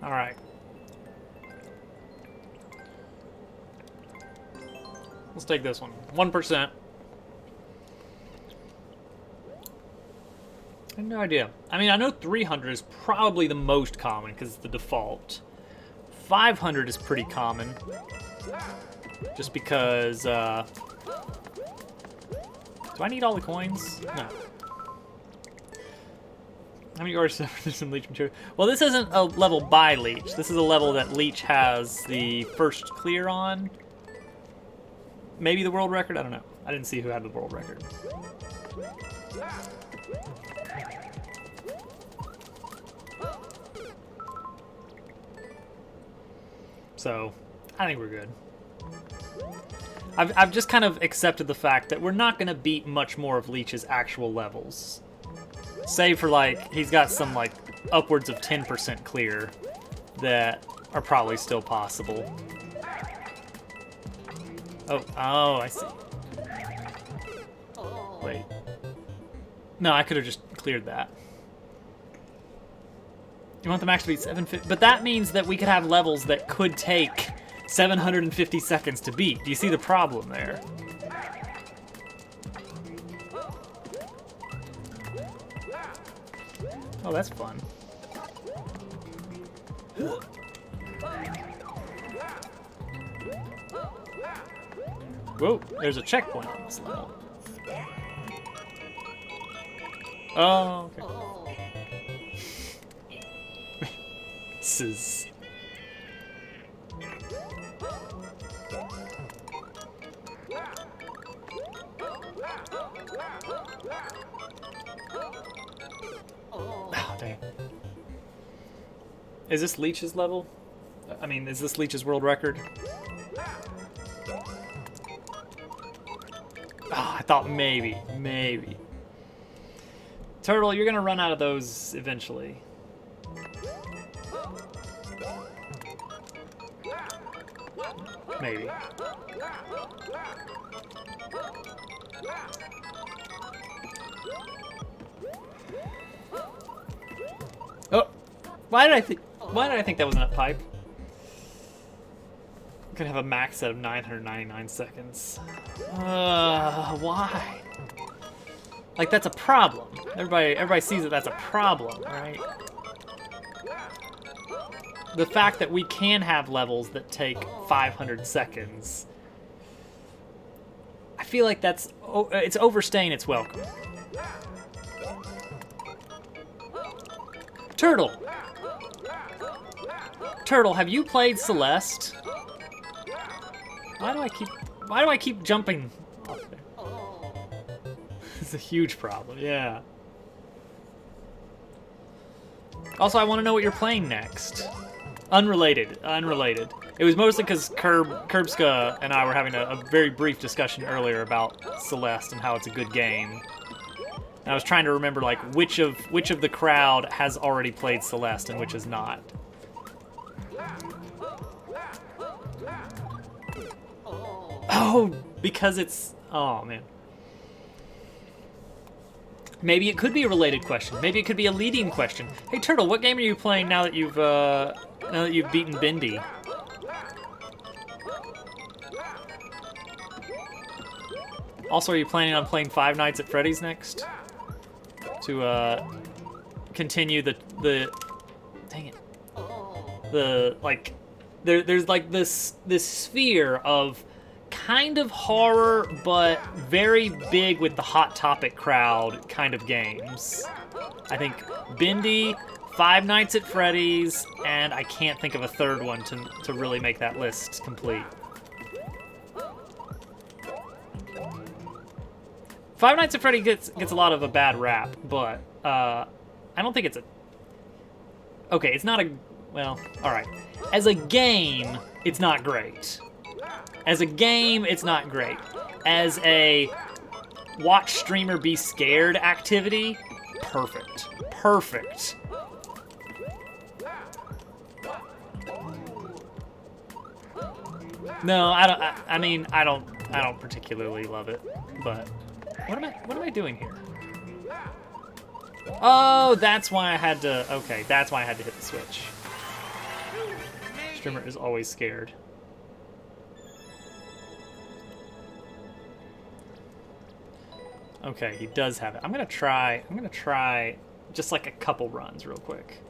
All right. Let's take this one. 1%. I have no idea. I mean, I know 300 is probably the most common because it's the default. 500 is pretty common. Just because, do I need all the coins? No. How many ores there's some leech material? Well, this isn't a level by leech. This is a level that leech has the first clear on. Maybe the world record? I don't know. I didn't see who had the world record. So, I think we're good. I've just kind of accepted the fact that we're not going to beat much more of Leech's actual levels. Save for, like, he's got some, like, upwards of 10% clear that are probably still possible. Oh, I see. Wait. No, I could have just cleared that. You want the max to be 750? But that means that we could have levels that could take 750 seconds to beat. Do you see the problem there? Oh, that's fun. Whoa, there's a checkpoint on this level. Oh, okay. This is... Oh, dang. Is this Leech's level? I mean, is this Leech's world record? Oh, I thought maybe. Turtle, you're gonna run out of those eventually. Maybe. Oh, why did I think that was a pipe? I'm gonna have a max set of 999 seconds. Why? Like, that's a problem. Everybody sees that that's a problem, right? The fact that we can have levels that take 500 seconds, I feel like it's overstaying its welcome. Turtle! Turtle, have you played Celeste? Why do I keep jumping off there? It's a huge problem, yeah. Also, I want to know what you're playing next. Unrelated. It was mostly because Curbska and I were having a very brief discussion earlier about Celeste and how it's a good game. And I was trying to remember like which of the crowd has already played Celeste and which has not. Oh, because it's... Oh, man. Maybe it could be a related question. Maybe it could be a leading question. Hey, Turtle, what game are you playing now that you've beaten Bindi? Also, are you planning on playing Five Nights at Freddy's next? To continue the dang it. The like there's like this sphere of kind of horror but very big with the Hot Topic crowd kind of games. I think Bindi, Five Nights at Freddy's, and I can't think of a third one to really make that list complete. Five Nights at Freddy's gets a lot of a bad rap, but I don't think it's a... Okay, it's not a... Well, alright. As a game, it's not great. As a game, it's not great. As a watch streamer be scared activity, perfect. Perfect. No, I don't particularly love it, but what am I doing here? Oh, that's why I had to... Okay, that's why I had to hit the switch. Streamer is always scared. Okay, he does have it. I'm gonna try just like a couple runs real quick.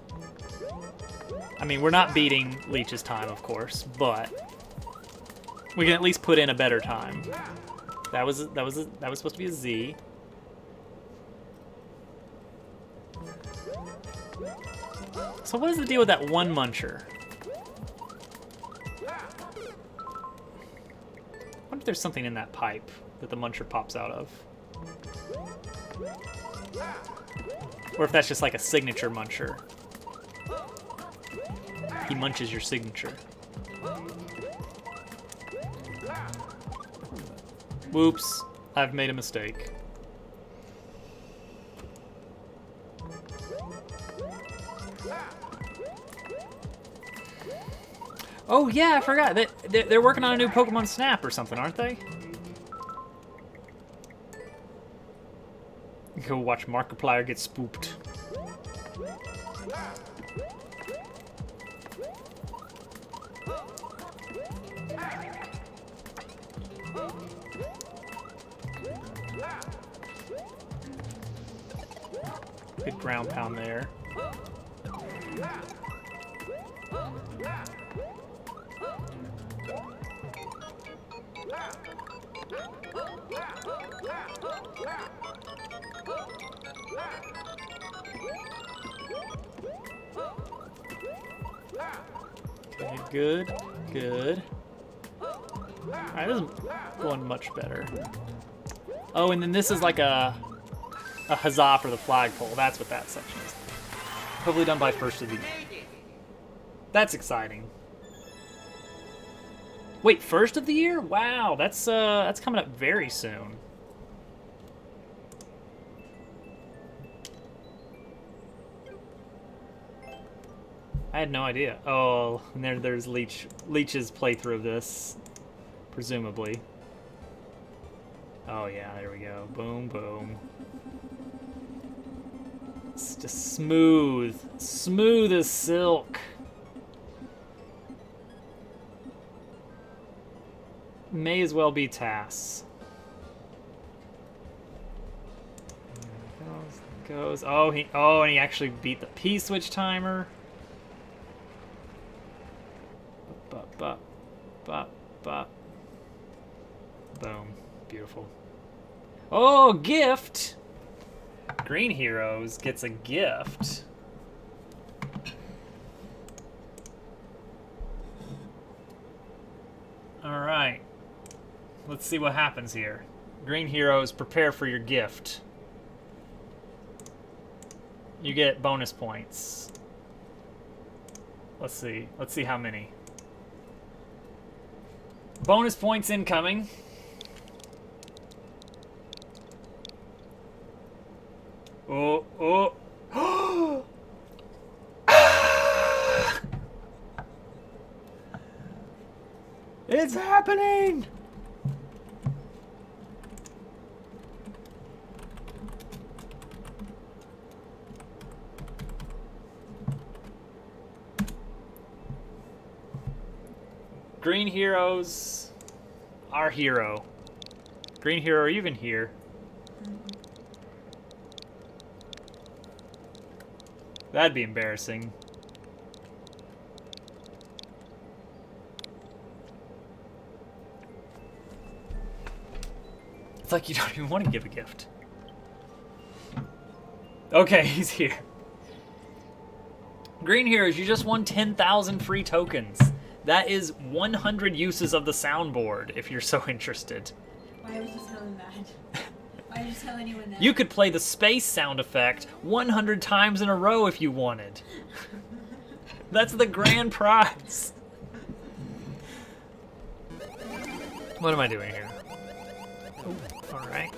I mean, we're not beating Leech's time, of course, but we can at least put in a better time. That was supposed to be a Z. So what is the deal with that one muncher? I wonder if there's something in that pipe that the muncher pops out of. Or if that's just like a signature muncher. He munches your signature. Whoops, I've made a mistake. Oh yeah, I forgot. They're working on a new Pokemon Snap or something, aren't they? Go watch Markiplier get spooked. Good ground pound there. Okay, good, good. Alright, this is going much better. Oh, and then this is like a huzzah for the flagpole. That's what that section is. Hopefully done by first of the year. That's exciting. Wait, first of the year? Wow, that's coming up very soon. I had no idea. Oh, and there's Leech's playthrough of this, presumably. Oh yeah, there we go. Boom, boom. It's just smooth. Smooth as silk. May as well be Tass. Goes. Oh, and he actually beat the P-switch timer. Boom. Beautiful. Oh, gift! Green Heroes gets a gift. Let's see what happens here. Green heroes, prepare for your gift. You get bonus points. Let's see. Let's see how many. Bonus points incoming. Oh, oh. It's happening! Green heroes, our hero. Green hero, are you even here? That'd be embarrassing. It's like you don't even want to give a gift. Okay, he's here. Green heroes, you just won 10,000 free tokens. That is 100 uses of the soundboard, if you're so interested. Why would you tell him that? Why would you tell anyone that? You could play the space sound effect 100 times in a row if you wanted. That's the grand prize. What am I doing here? Oh, alright.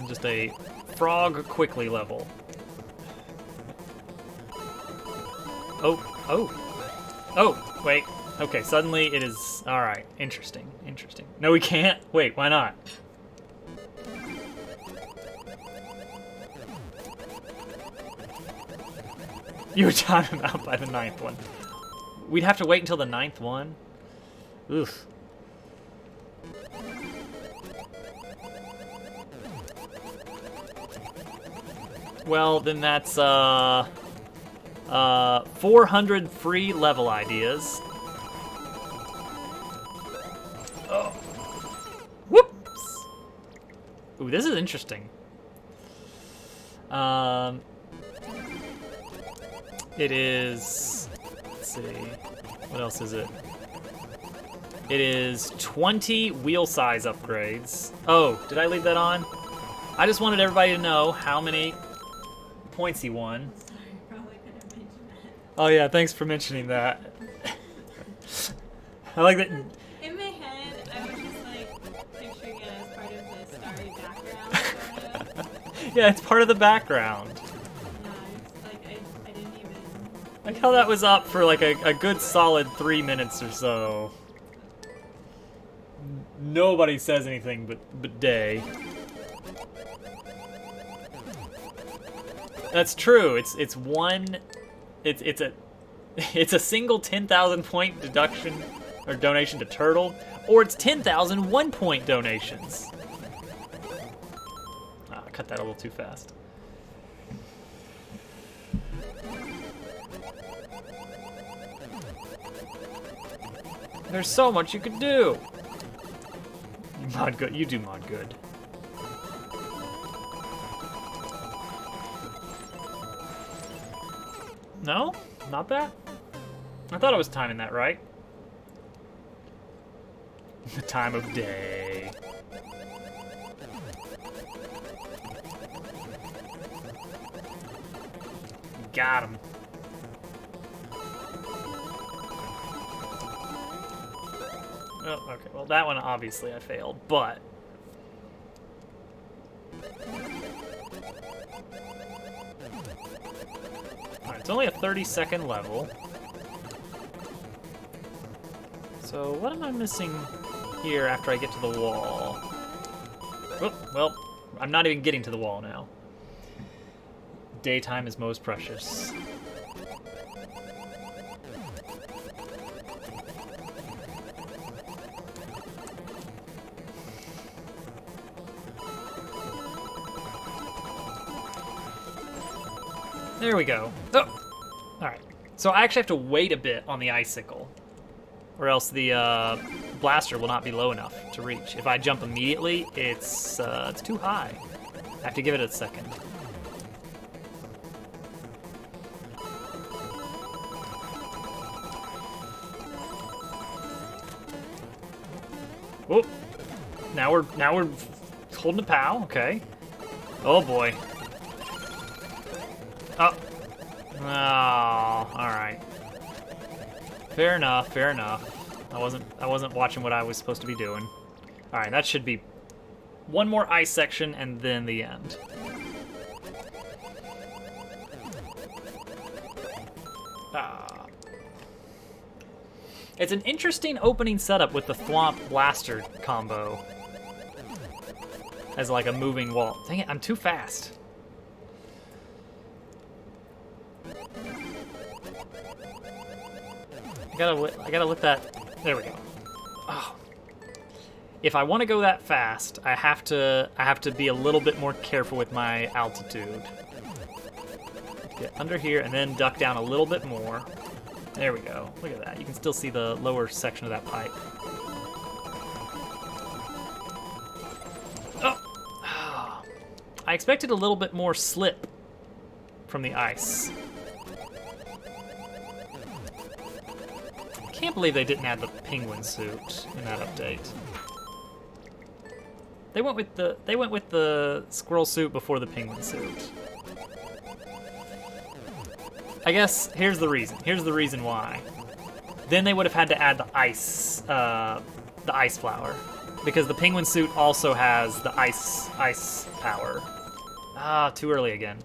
Just a frog quickly level. Oh, oh. Oh, wait. Okay, suddenly it is... Alright, interesting, interesting. No, we can't? Wait, why not? You were time out by the 9th one. We'd have to wait until the 9th one? Oof. Well, then that's, 400 free level ideas. Oh. Whoops! Ooh, this is interesting. It is... Let's see. What else is it? It is 20 wheel size upgrades. Oh, did I leave that on? I just wanted everybody to know how many points he won. Sorry, I probably could have mentioned that. Oh yeah, thanks for mentioning that. I like that. In my head, I was just like picturing it as part of the starry background, sort of. Yeah, it's part of the background. No, it's like I didn't even. Like how that was up for like a good solid 3 minutes or so. Nobody says anything but Day. That's true. It's a single 10,000 point deduction or donation to Turtle, or it's 10,000 1-point donations. Ah, I cut that a little too fast. There's so much you could do. Mod good. You do mod good. No? Not that? I thought I was timing that right. The time of day. Got him. Oh, okay. Well, that one obviously I failed, but... Alright, it's only a 30-second level. So what am I missing here after I get to the wall? Oh, well, I'm not even getting to the wall now. Daytime is most precious. There we go. Oh! Alright. So I actually have to wait a bit on the icicle, or else the blaster will not be low enough to reach. If I jump immediately, it's too high. I have to give it a second. Oh, now we're holding a POW. Okay. Oh boy. Oh. Oh. All right. Fair enough. Fair enough. I wasn't watching what I was supposed to be doing. All right, that should be one more ice section and then the end. It's an interesting opening setup with the Thwomp Blaster combo as like a moving wall. Dang it, I'm too fast. I gotta let that. There we go. Oh. If I want to go that fast, I have to be a little bit more careful with my altitude. Get under here and then duck down a little bit more. There we go. Look at that. You can still see the lower section of that pipe. Oh. I expected a little bit more slip from the ice. Can't believe they didn't add the penguin suit in that update. They went with the squirrel suit before the penguin suit. I guess here's the reason. Here's the reason why. Then they would have had to add the ice flower, because the penguin suit also has the ice power. Ah, too early again.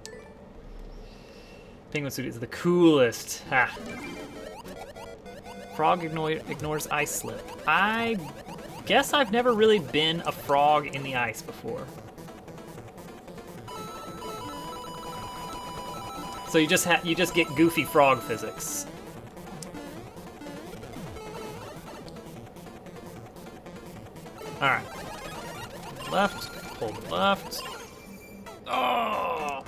Penguin suit is the coolest. Ha. Frog ignores ice slip. I guess I've never really been a frog in the ice before. So you just get goofy frog physics. All right. Left, hold left. Oh.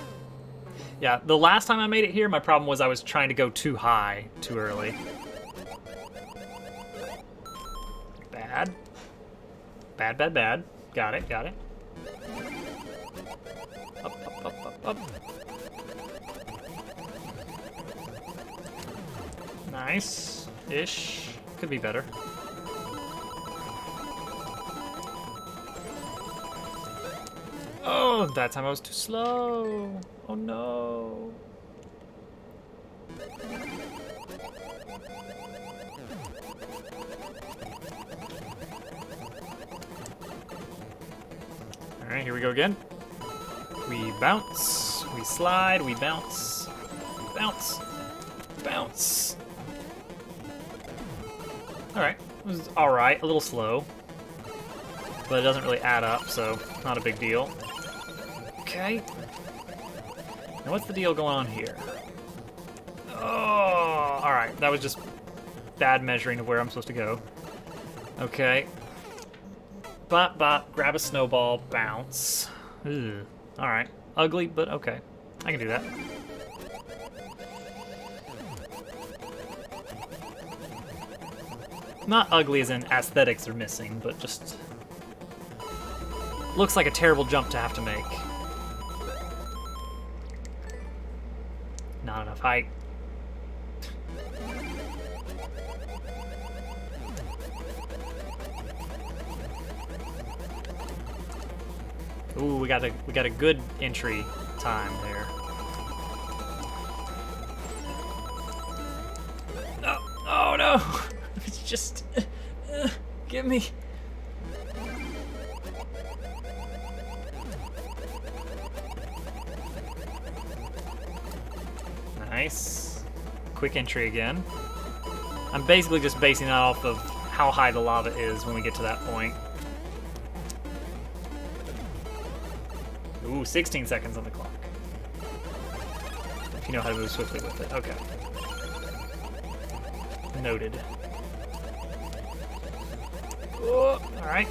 Yeah, the last time I made it here, my problem was I was trying to go too high too early. Bad. Bad, bad, bad. Got it, got it. Up, up, up, up, up. Nice-ish. Could be better. Oh, that time I was too slow. Oh no. All right, here we go again. We bounce, we slide, we bounce, bounce, bounce. All right, it was all right, a little slow, but it doesn't really add up, so not a big deal. Okay. Now what's the deal going on here? Oh, all right, that was just bad measuring of where I'm supposed to go. Okay. Bop, bop, grab a snowball, bounce. Ugh. All right, ugly, but okay. I can do that. Not ugly as in aesthetics are missing, but just looks like a terrible jump to have to make. Not enough height. Ooh, we got a good entry time there. No, oh no! It's just give me. Nice. Quick entry again. I'm basically just basing that off of how high the lava is when we get to that point. Ooh, 16 seconds on the clock. If you know how to move swiftly with it. Okay. Noted. Oh, alright.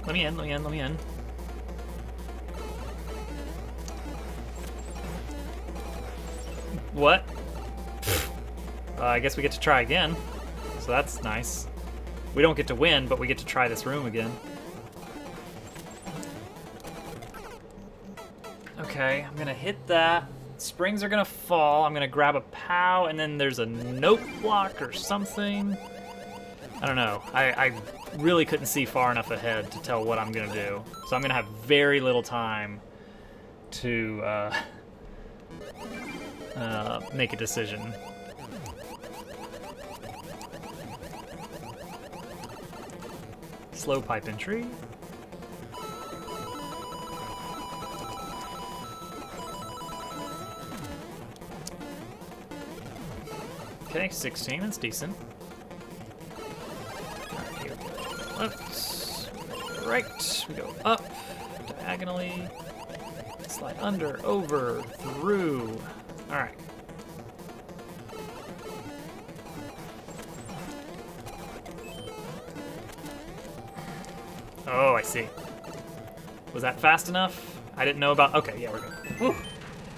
Let me in, let me in, let me in. What? I guess we get to try again. So that's nice. We don't get to win, but we get to try this room again. Okay, I'm gonna hit that. Springs are gonna fall. I'm gonna grab a POW, and then there's a note block or something. I don't know. I really couldn't see far enough ahead to tell what I'm gonna do. So I'm gonna have very little time to make a decision. Slow pipe entry. Okay, 16, that's decent. Alright, here we go. Left, right, we go up, diagonally, slide under, over, through. Alright. Oh, I see. Was that fast enough? I didn't know about. Okay, yeah, we're good. Whew.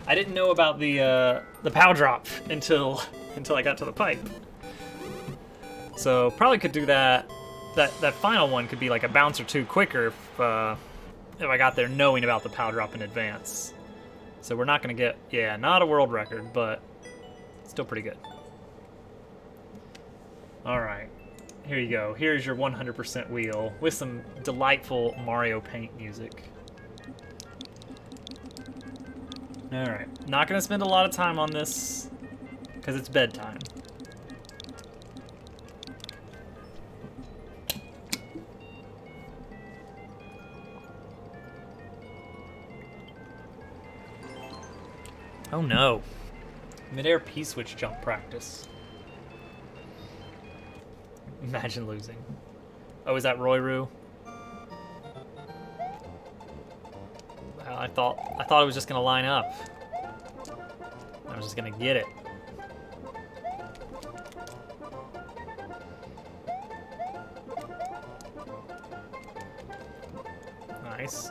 I didn't know about the pow drop until I got to the pipe. So probably could do that. That final one could be like a bounce or two quicker if I got there knowing about the pow drop in advance. So we're not gonna get, yeah, not a world record, but still pretty good. All right. Here you go. Here's your 100% wheel with some delightful Mario Paint music. Alright. Not going to spend a lot of time on this because it's bedtime. Oh no. Mid-air P-switch jump practice. Imagine losing. Oh, is that Roy-Roo? Well, I thought it was just gonna line up. I was just gonna get it. Nice.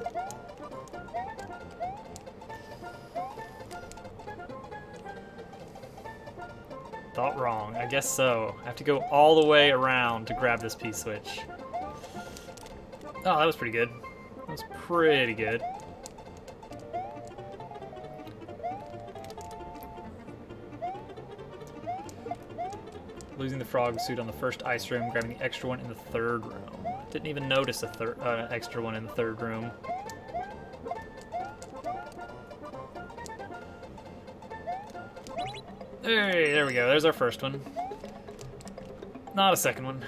Thought wrong. I guess so. I have to go all the way around to grab this P-switch. Oh, that was pretty good. That was pretty good. Losing the frog suit on the first ice room, grabbing the extra one in the third room. Didn't even notice a extra one in the third room. Hey, there we go. There's our first one. Not a second one.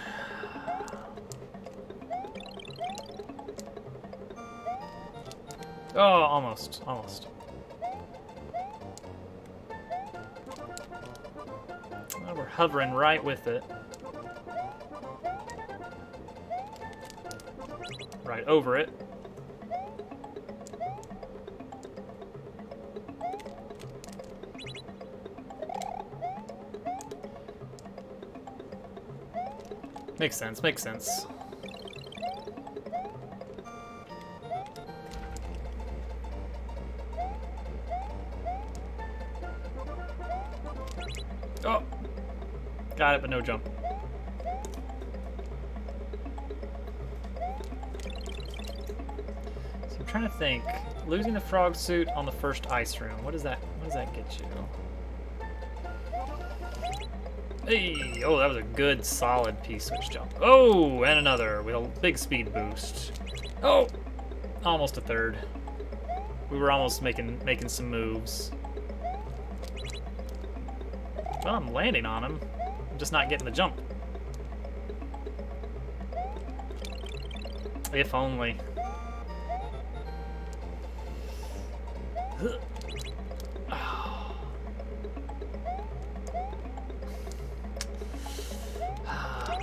Oh, almost. Almost. Oh, we're hovering right with it. Right over it. Makes sense, makes sense. Oh! Got it, but no jump. So I'm trying to think. Losing the frog suit on the first ice room. What does that get you? Hey! Oh, that was a good, solid P-switch jump. Oh, and another with a big speed boost. Oh! Almost a third. We were almost making some moves. Well, I'm landing on him. I'm just not getting the jump. If only.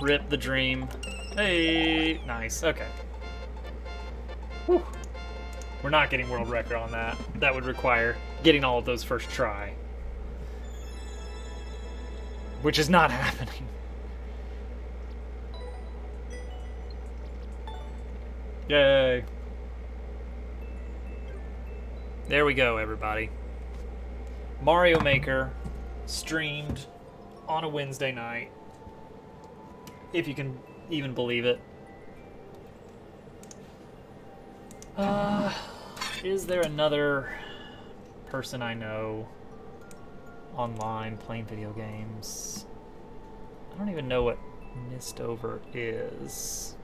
Rip the dream. Hey, nice. Okay. Whew. We're not getting world record on that. That would require getting all of those first try. Which is not happening. Yay. There we go, everybody. Mario Maker streamed on a Wednesday night. If you can even believe it. Is there another person I know online playing video games? I don't even know what Mistover is.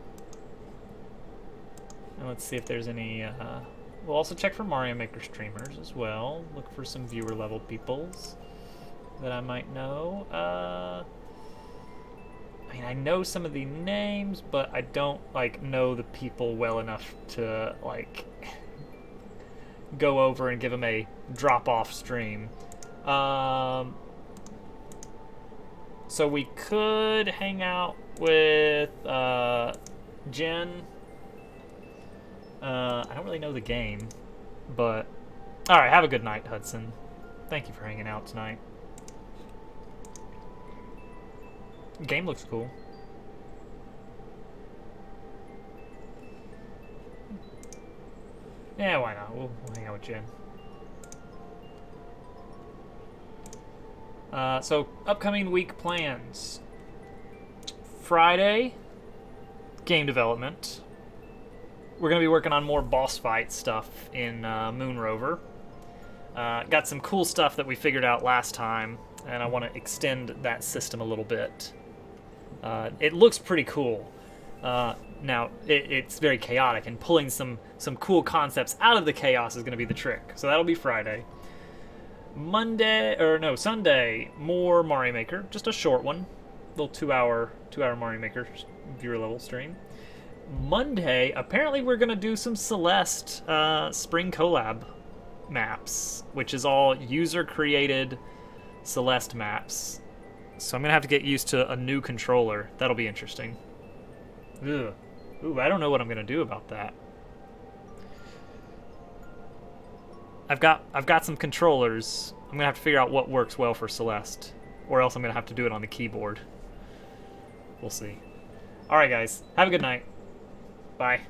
And let's see if there's any. We'll also check for Mario Maker streamers as well. Look for some viewer level peoples that I might know. I mean, I know some of the names, but I don't like know the people well enough to like go over and give them a drop-off stream. So we could hang out with Jen. I don't really know the game, but all right. Have a good night, Hudson. Thank you for hanging out tonight. Game looks cool. Yeah, why not? We'll hang out with Jen. So, upcoming week plans. Friday, game development. We're going to be working on more boss fight stuff in Moon Rover. Got some cool stuff that we figured out last time, and I want to extend that system a little bit. It looks pretty cool. Now, it's very chaotic, and pulling some cool concepts out of the chaos is going to be the trick. So that'll be Friday. Sunday, more Mario Maker. Just a short one. Little 2-hour Mario Maker viewer level stream. Monday, apparently we're going to do some Celeste Spring Collab maps, which is all user-created Celeste maps. So I'm going to have to get used to a new controller. That'll be interesting. Ugh. Ooh, I don't know what I'm going to do about that. I've got some controllers. I'm going to have to figure out what works well for Celeste, or else I'm going to have to do it on the keyboard. We'll see. All right, guys. Have a good night. Bye.